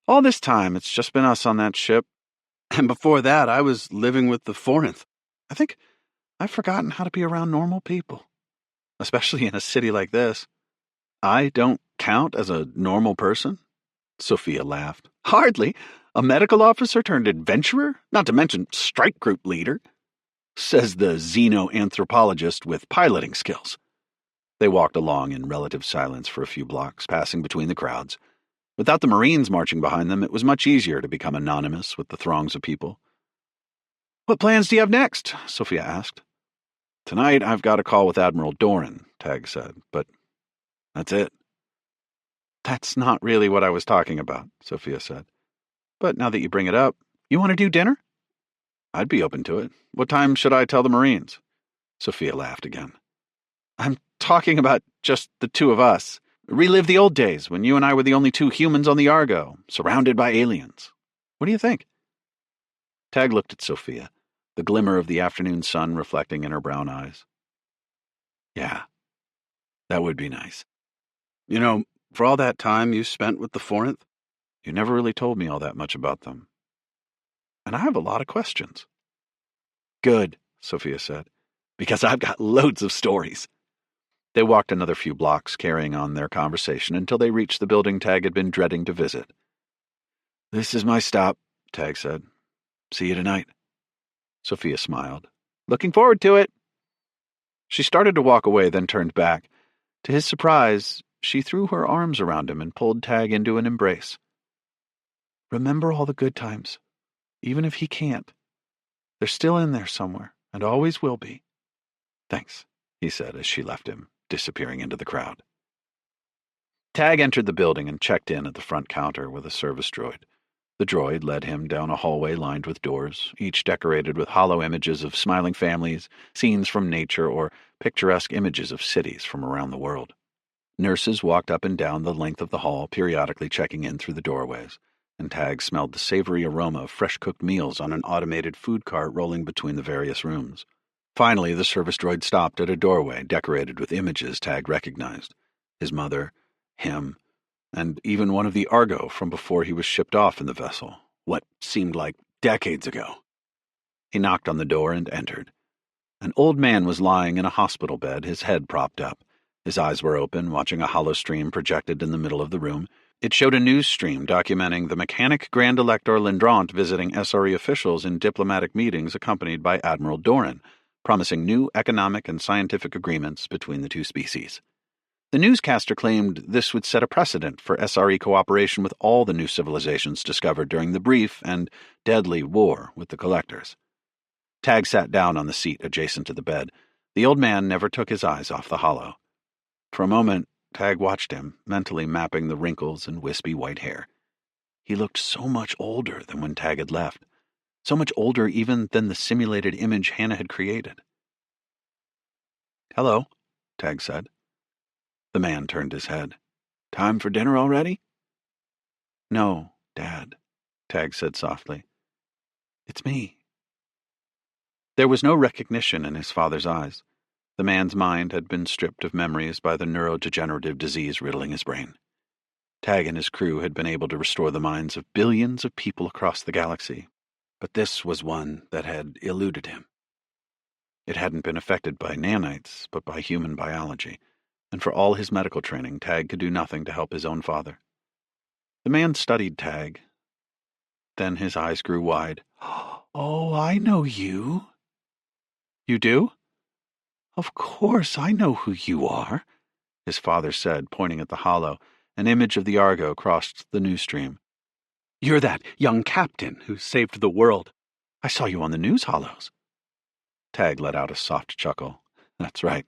"All this time, it's just been us on that ship. And before that, I was living with the Forinth. I think I've forgotten how to be around normal people, especially in a city like this." "I don't count as a normal person?" Sophia laughed. "Hardly. A medical officer turned adventurer, not to mention strike group leader," says the xenoanthropologist with piloting skills. They walked along in relative silence for a few blocks, passing between the crowds. Without the Marines marching behind them, it was much easier to become anonymous with the throngs of people. "What plans do you have next?" Sophia asked. "Tonight I've got a call with Admiral Doran," Tag said, "but that's it." "That's not really what I was talking about," Sophia said. "But now that you bring it up, you want to do dinner?" "I'd be open to it. What time should I tell the Marines?" Sophia laughed again. "I'm talking about just the two of us. Relive the old days when you and I were the only two humans on the Argo, surrounded by aliens. What do you think?" Tag looked at Sophia, the glimmer of the afternoon sun reflecting in her brown eyes. "Yeah, that would be nice. You know, for all that time you spent with the Forinth, you never really told me all that much about them. And I have a lot of questions." "Good," Sophia said, "because I've got loads of stories." They walked another few blocks, carrying on their conversation until they reached the building Tag had been dreading to visit. "This is my stop," Tag said. "See you tonight." Sophia smiled. "Looking forward to it." She started to walk away, then turned back. To his surprise, she threw her arms around him and pulled Tag into an embrace. "Remember all the good times, even if he can't. They're still in there somewhere, and always will be." "Thanks," he said as she left him, disappearing into the crowd. Tag entered the building and checked in at the front counter with a service droid. The droid led him down a hallway lined with doors, each decorated with hollow images of smiling families, scenes from nature, or picturesque images of cities from around the world. Nurses walked up and down the length of the hall, periodically checking in through the doorways, and Tag smelled the savory aroma of fresh-cooked meals on an automated food cart rolling between the various rooms. Finally, the service droid stopped at a doorway decorated with images Tag recognized. His mother, him, and even one of the Argo from before he was shipped off in the vessel, what seemed like decades ago. He knocked on the door and entered. An old man was lying in a hospital bed, his head propped up. His eyes were open, watching a hollow stream projected in the middle of the room. It showed a news stream documenting the mechanic Grand Elector Lindrant visiting SRE officials in diplomatic meetings accompanied by Admiral Doran, promising new economic and scientific agreements between the two species. The newscaster claimed this would set a precedent for SRE cooperation with all the new civilizations discovered during the brief and deadly war with the Collectors. Tag sat down on the seat adjacent to the bed. The old man never took his eyes off the hollow. For a moment, Tag watched him, mentally mapping the wrinkles and wispy white hair. He looked so much older than when Tag had left, so much older even than the simulated image Hannah had created. "Hello," Tag said. The man turned his head. "Time for dinner already?" "No, Dad," Tag said softly. "It's me." There was no recognition in his father's eyes. The man's mind had been stripped of memories by the neurodegenerative disease riddling his brain. Tag and his crew had been able to restore the minds of billions of people across the galaxy, but this was one that had eluded him. It hadn't been affected by nanites, but by human biology, and for all his medical training, Tag could do nothing to help his own father. The man studied Tag. Then his eyes grew wide. "Oh, I know you." "You do?" "Of course, I know who you are," his father said, pointing at the hollow. An image of the Argo crossed the news stream. "You're that young captain who saved the world. I saw you on the news hollows." Tag let out a soft chuckle. "That's right."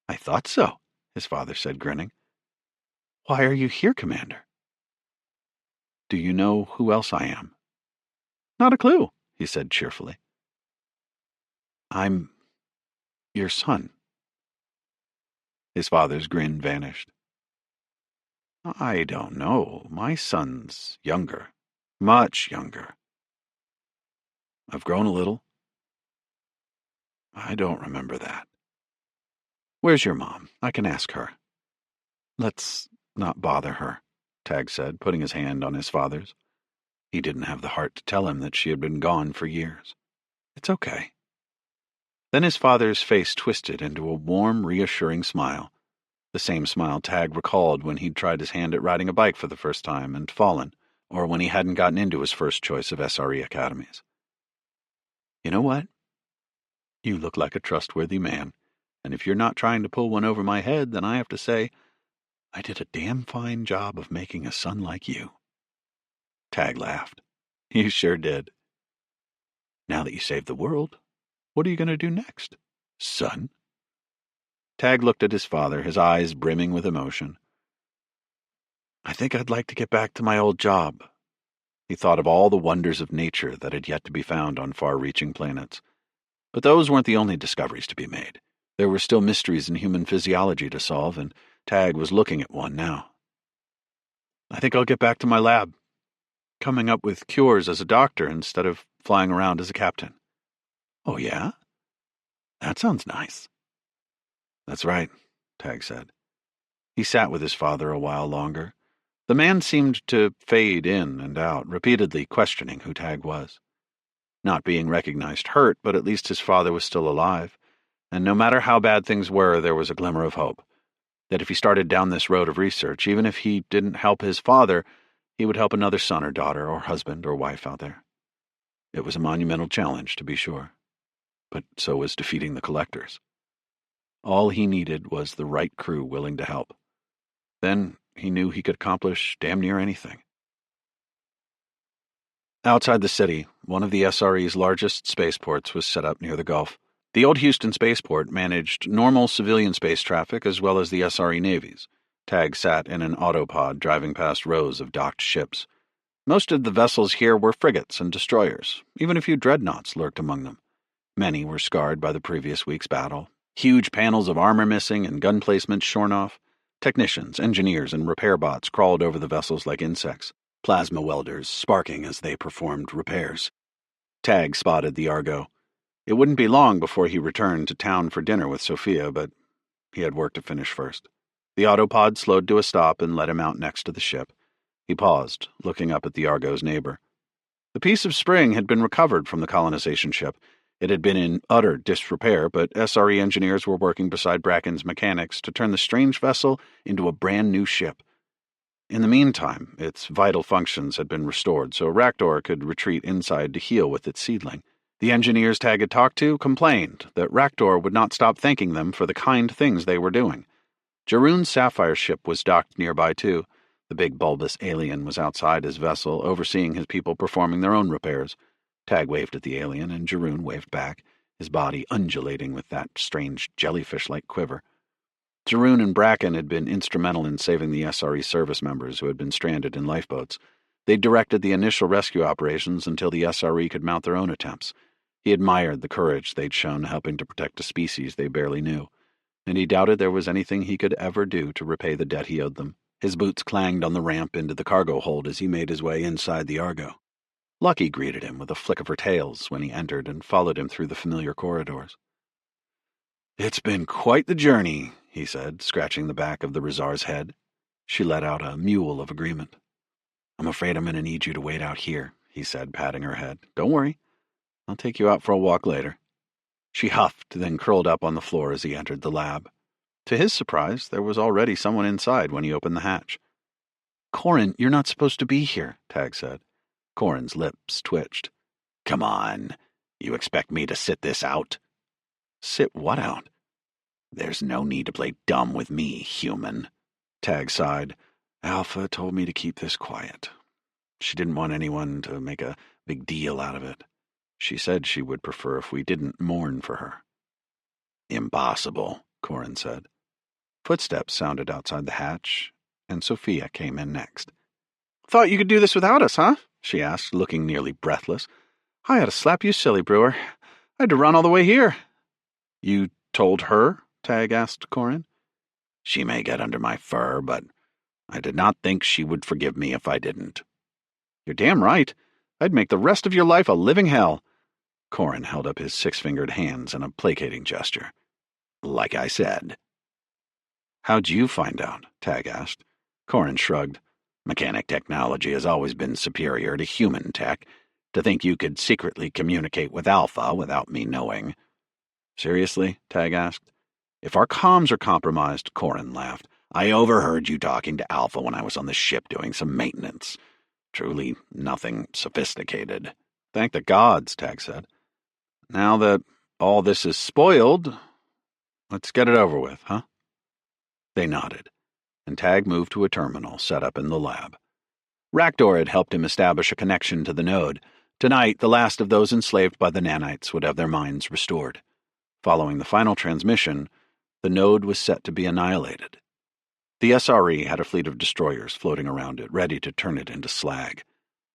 "I thought so," his father said, grinning. "Why are you here, Commander?" "Do you know who else I am?" "Not a clue," he said cheerfully. "I'm your son." His father's grin vanished. "I don't know. My son's younger. Much younger. I've grown a little." "I don't remember that." "Where's your mom? I can ask her." "Let's not bother her," Tag said, putting his hand on his father's. He didn't have the heart to tell him that she had been gone for years. "It's okay." Then his father's face twisted into a warm, reassuring smile. The same smile Tag recalled when he'd tried his hand at riding a bike for the first time and fallen, or when he hadn't gotten into his first choice of SRE academies. "You know what? You look like a trustworthy man, and if you're not trying to pull one over my head, then I have to say, I did a damn fine job of making a son like you." Tag laughed. "You sure did. Now that you saved the world, what are you going to do next, son?" Tag looked at his father, his eyes brimming with emotion. "I think I'd like to get back to my old job." He thought of all the wonders of nature that had yet to be found on far-reaching planets. But those weren't the only discoveries to be made. There were still mysteries in human physiology to solve, and Tag was looking at one now. "I think I'll get back to my lab, coming up with cures as a doctor instead of flying around as a captain." "Oh, yeah? That sounds nice." "That's right," Tag said. He sat with his father a while longer. The man seemed to fade in and out, repeatedly questioning who Tag was. Not being recognized hurt, but at least his father was still alive, and no matter how bad things were, there was a glimmer of hope. That if he started down this road of research, even if he didn't help his father, he would help another son or daughter or husband or wife out there. It was a monumental challenge, to be sure, but so was defeating the Collectors. All he needed was the right crew willing to help. Then he knew he could accomplish damn near anything. Outside the city, one of the SRE's largest spaceports was set up near the Gulf. The old Houston spaceport managed normal civilian space traffic as well as the SRE navies. Tag sat in an autopod driving past rows of docked ships. Most of the vessels here were frigates and destroyers. Even a few dreadnoughts lurked among them. Many were scarred by the previous week's battle. Huge panels of armor missing and gun placements shorn off. Technicians, engineers, and repair bots crawled over the vessels like insects, plasma welders sparking as they performed repairs. Tag spotted the Argo. It wouldn't be long before he returned to town for dinner with Sophia, but he had work to finish first. The autopod slowed to a stop and let him out next to the ship. He paused, looking up at the Argo's neighbor. The piece of spring had been recovered from the colonization ship. It had been in utter disrepair, but SRE engineers were working beside Bracken's mechanics to turn the strange vessel into a brand new ship. In the meantime, its vital functions had been restored, so Raktor could retreat inside to heal with its seedling. The engineers Tag had talked to complained that Raktor would not stop thanking them for the kind things they were doing. Jaroon's Sapphire ship was docked nearby, too. The big bulbous alien was outside his vessel, overseeing his people performing their own repairs. Tag waved at the alien, and Jaroon waved back, his body undulating with that strange jellyfish-like quiver. Jaroon and Bracken had been instrumental in saving the SRE service members who had been stranded in lifeboats. They directed the initial rescue operations until the SRE could mount their own attempts. He admired the courage they'd shown helping to protect a species they barely knew, and he doubted there was anything he could ever do to repay the debt he owed them. His boots clanged on the ramp into the cargo hold as he made his way inside the Argo. Lucky greeted him with a flick of her tails when he entered and followed him through the familiar corridors. "It's been quite the journey," he said, scratching the back of the Rizar's head. She let out a mewl of agreement. "I'm afraid I'm going to need you to wait out here," he said, patting her head. "Don't worry. I'll take you out for a walk later." She huffed, then curled up on the floor as he entered the lab. To his surprise, there was already someone inside when he opened the hatch. "Corin, you're not supposed to be here," Tag said. Corin's lips twitched. "Come on. You expect me to sit this out?" "Sit what out?" "There's no need to play dumb with me, human." Tag sighed. "Alpha told me to keep this quiet. She didn't want anyone to make a big deal out of it. She said she would prefer if we didn't mourn for her." "Impossible," Corin said. Footsteps sounded outside the hatch, and Sophia came in next. "Thought you could do this without us, huh?" she asked, looking nearly breathless. "I ought to slap you silly, Brewer. I had to run all the way here." "You told her?" Tag asked Corin. "She may get under my fur, but I did not think she would forgive me if I didn't." "You're damn right. I'd make the rest of your life a living hell." Corin held up his six-fingered hands in a placating gesture. "Like I said." "How'd you find out?" Tag asked. Corin shrugged. "Mechanic technology has always been superior to human tech. To think you could secretly communicate with Alpha without me knowing." "Seriously?" Tag asked. "If our comms are compromised," Corin laughed. "I overheard you talking to Alpha when I was on the ship doing some maintenance. Truly nothing sophisticated." "Thank the gods," Tag said. "Now that all this is spoiled, let's get it over with, huh?" They nodded, and Tag moved to a terminal set up in the lab. Raktor had helped him establish a connection to the node. Tonight, the last of those enslaved by the nanites would have their minds restored. Following the final transmission, the node was set to be annihilated. The SRE had a fleet of destroyers floating around it, ready to turn it into slag.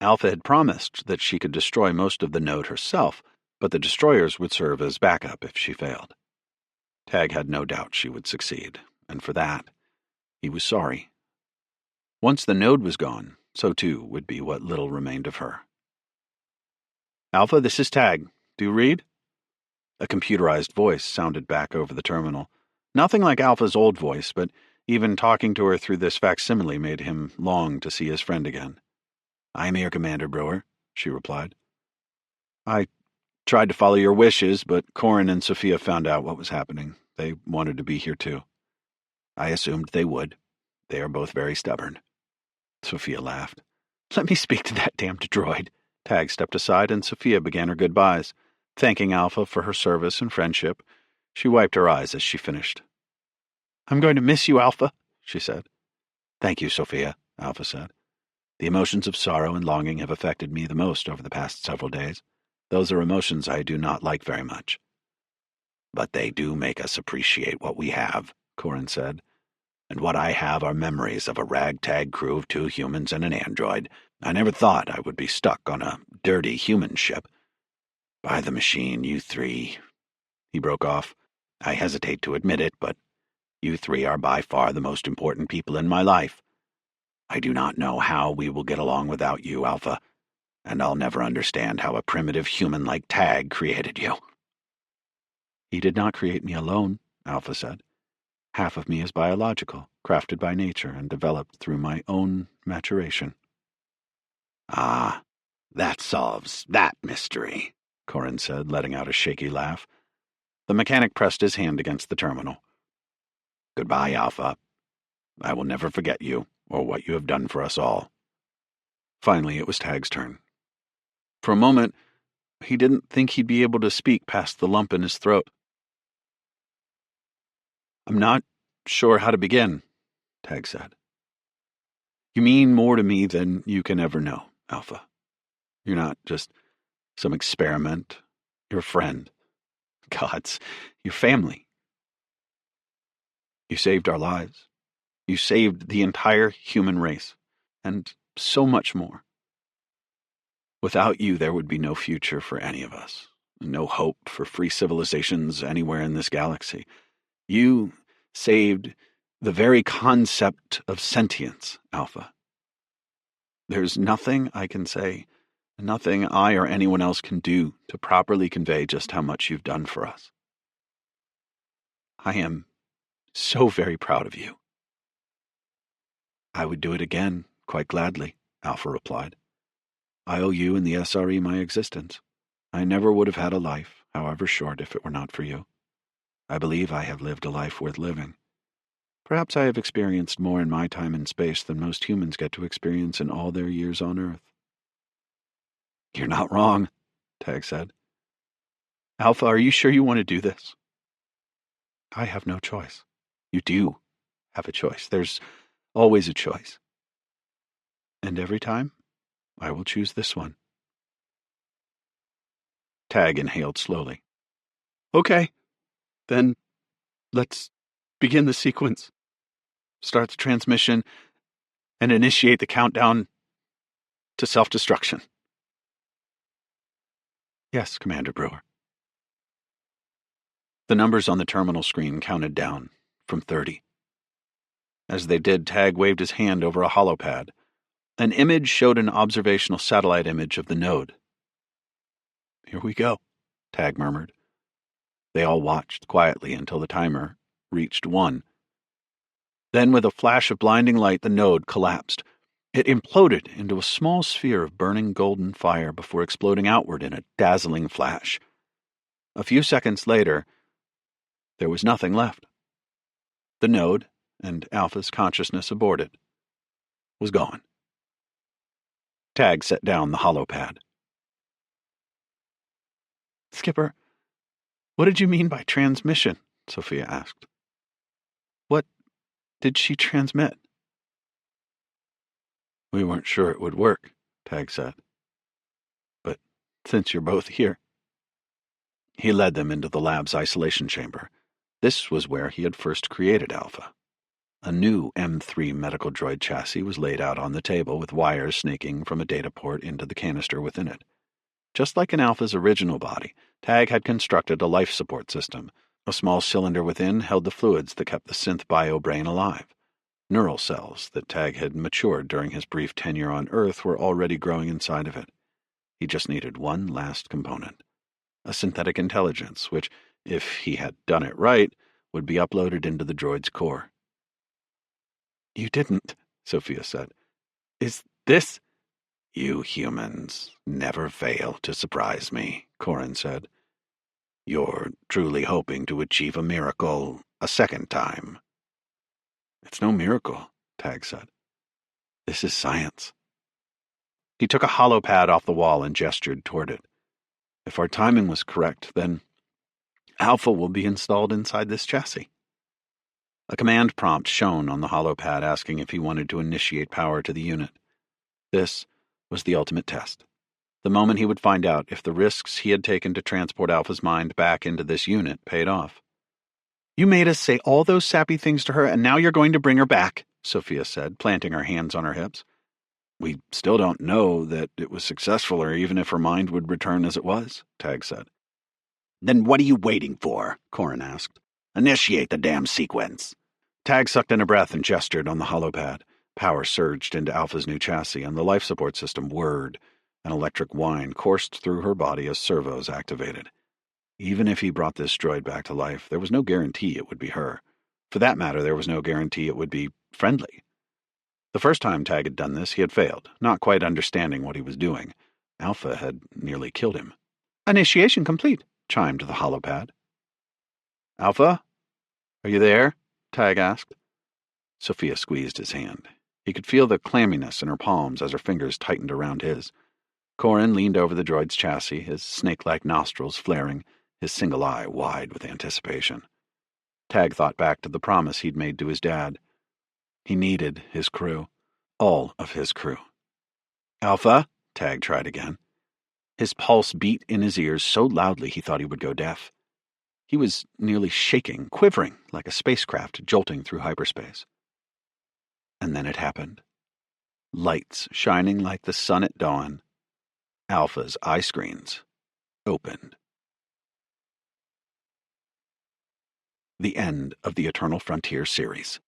Alpha had promised that she could destroy most of the node herself, but the destroyers would serve as backup if she failed. Tag had no doubt she would succeed, and for that, he was sorry. Once the node was gone, so too would be what little remained of her. "Alpha, this is Tag. Do you read?" A computerized voice sounded back over the terminal. Nothing like Alpha's old voice, but even talking to her through this facsimile made him long to see his friend again. "I'm here, Commander Brewer," she replied. "I tried to follow your wishes, but Corin and Sophia found out what was happening. They wanted to be here too." "I assumed they would. They are both very stubborn." Sophia laughed. "Let me speak to that damned droid." Tag stepped aside, and Sophia began her goodbyes. Thanking Alpha for her service and friendship, she wiped her eyes as she finished. "I'm going to miss you, Alpha," she said. "Thank you, Sophia," Alpha said. "The emotions of sorrow and longing have affected me the most over the past several days. Those are emotions I do not like very much." "But they do make us appreciate what we have," Corin said. "And what I have are memories of a ragtag crew of 2 humans and an android. I never thought I would be stuck on a dirty human ship. By the machine, you 3... He broke off. "I hesitate to admit it, but you 3 are by far the most important people in my life. I do not know how we will get along without you, Alpha, and I'll never understand how a primitive human like Tag created you." "He did not create me alone," Alpha said. "Half of me is biological, crafted by nature and developed through my own maturation. Ah, that solves that mystery, Corin said, letting out a shaky laugh. The mechanic pressed his hand against the terminal. Goodbye, Alpha. I will never forget you or what you have done for us all. Finally, it was Tag's turn. For a moment, he didn't think he'd be able to speak past the lump in his throat. I'm not sure how to begin, Tag said. You mean more to me than you can ever know, Alpha. You're not just some experiment. You're a friend. Gods, your family. You saved our lives. You saved the entire human race, and so much more. Without you, there would be no future for any of us, no hope for free civilizations anywhere in this galaxy. You saved the very concept of sentience, Alpha. There's nothing I can say, nothing I or anyone else can do to properly convey just how much you've done for us. I am so very proud of you. I would do it again, quite gladly, Alpha replied. I owe you and the SRE my existence. I never would have had a life, however short, if it were not for you. I believe I have lived a life worth living. Perhaps I have experienced more in my time in space than most humans get to experience in all their years on Earth. You're not wrong, Tag said. Alpha, are you sure you want to do this? I have no choice. You do have a choice. There's always a choice. And every time, I will choose this one. Tag inhaled slowly. Okay, then let's begin the sequence. Start the transmission and initiate the countdown to self-destruction. Yes, Commander Brewer. The numbers on the terminal screen counted down from 30. As they did, Tag waved his hand over a holopad. An image showed an observational satellite image of the node. Here we go, Tag murmured. They all watched quietly until the timer reached 1. Then, with a flash of blinding light, the node collapsed. It imploded into a small sphere of burning golden fire before exploding outward in a dazzling flash. A few seconds later, there was nothing left. The node, and Alpha's consciousness aboard it, was gone. Tag set down the holopad. Skipper, what did you mean by transmission? Sophia asked. What did she transmit? We weren't sure it would work, Tag said. But since you're both here. He led them into the lab's isolation chamber. This was where he had first created Alpha. A new M3 medical droid chassis was laid out on the table with wires snaking from a data port into the canister within it. Just like in Alpha's original body, Tag had constructed a life support system. A small cylinder within held the fluids that kept the synth bio-brain alive. Neural cells that Tag had matured during his brief tenure on Earth were already growing inside of it. He just needed one last component. A synthetic intelligence, which, if he had done it right, would be uploaded into the droid's core. You didn't, Sophia said. Is this... You humans never fail to surprise me, Corin said. You're truly hoping to achieve a miracle a second time. It's no miracle, Tag said. This is science. He took a holopad off the wall and gestured toward it. If our timing was correct, then Alpha will be installed inside this chassis. A command prompt shone on the holopad asking if he wanted to initiate power to the unit. This was the ultimate test. The moment he would find out if the risks he had taken to transport Alpha's mind back into this unit paid off. You made us say all those sappy things to her, and now you're going to bring her back, Sophia said, planting her hands on her hips. We still don't know that it was successful or even if her mind would return as it was, Tag said. Then what are you waiting for? Corin asked. Initiate the damn sequence. Tag sucked in a breath and gestured on the holopad. Power surged into Alpha's new chassis, and the life support system whirred. An electric whine coursed through her body as servos activated. Even if he brought this droid back to life, there was no guarantee it would be her. For that matter, there was no guarantee it would be friendly. The first time Tag had done this, he had failed, not quite understanding what he was doing. Alpha had nearly killed him. Initiation complete, chimed the holopad. Alpha? Are you there? Tag asked. Sophia squeezed his hand. He could feel the clamminess in her palms as her fingers tightened around his. Corin leaned over the droid's chassis, his snake-like nostrils flaring, his single eye wide with anticipation. Tag thought back to the promise he'd made to his dad. He needed his crew. All of his crew. Alpha? Tag tried again. His pulse beat in his ears so loudly he thought he would go deaf. He was nearly shaking, quivering like a spacecraft jolting through hyperspace. And then it happened. Lights shining like the sun at dawn. Alpha's eye screens opened. The end of the Eternal Frontier series.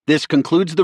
This concludes the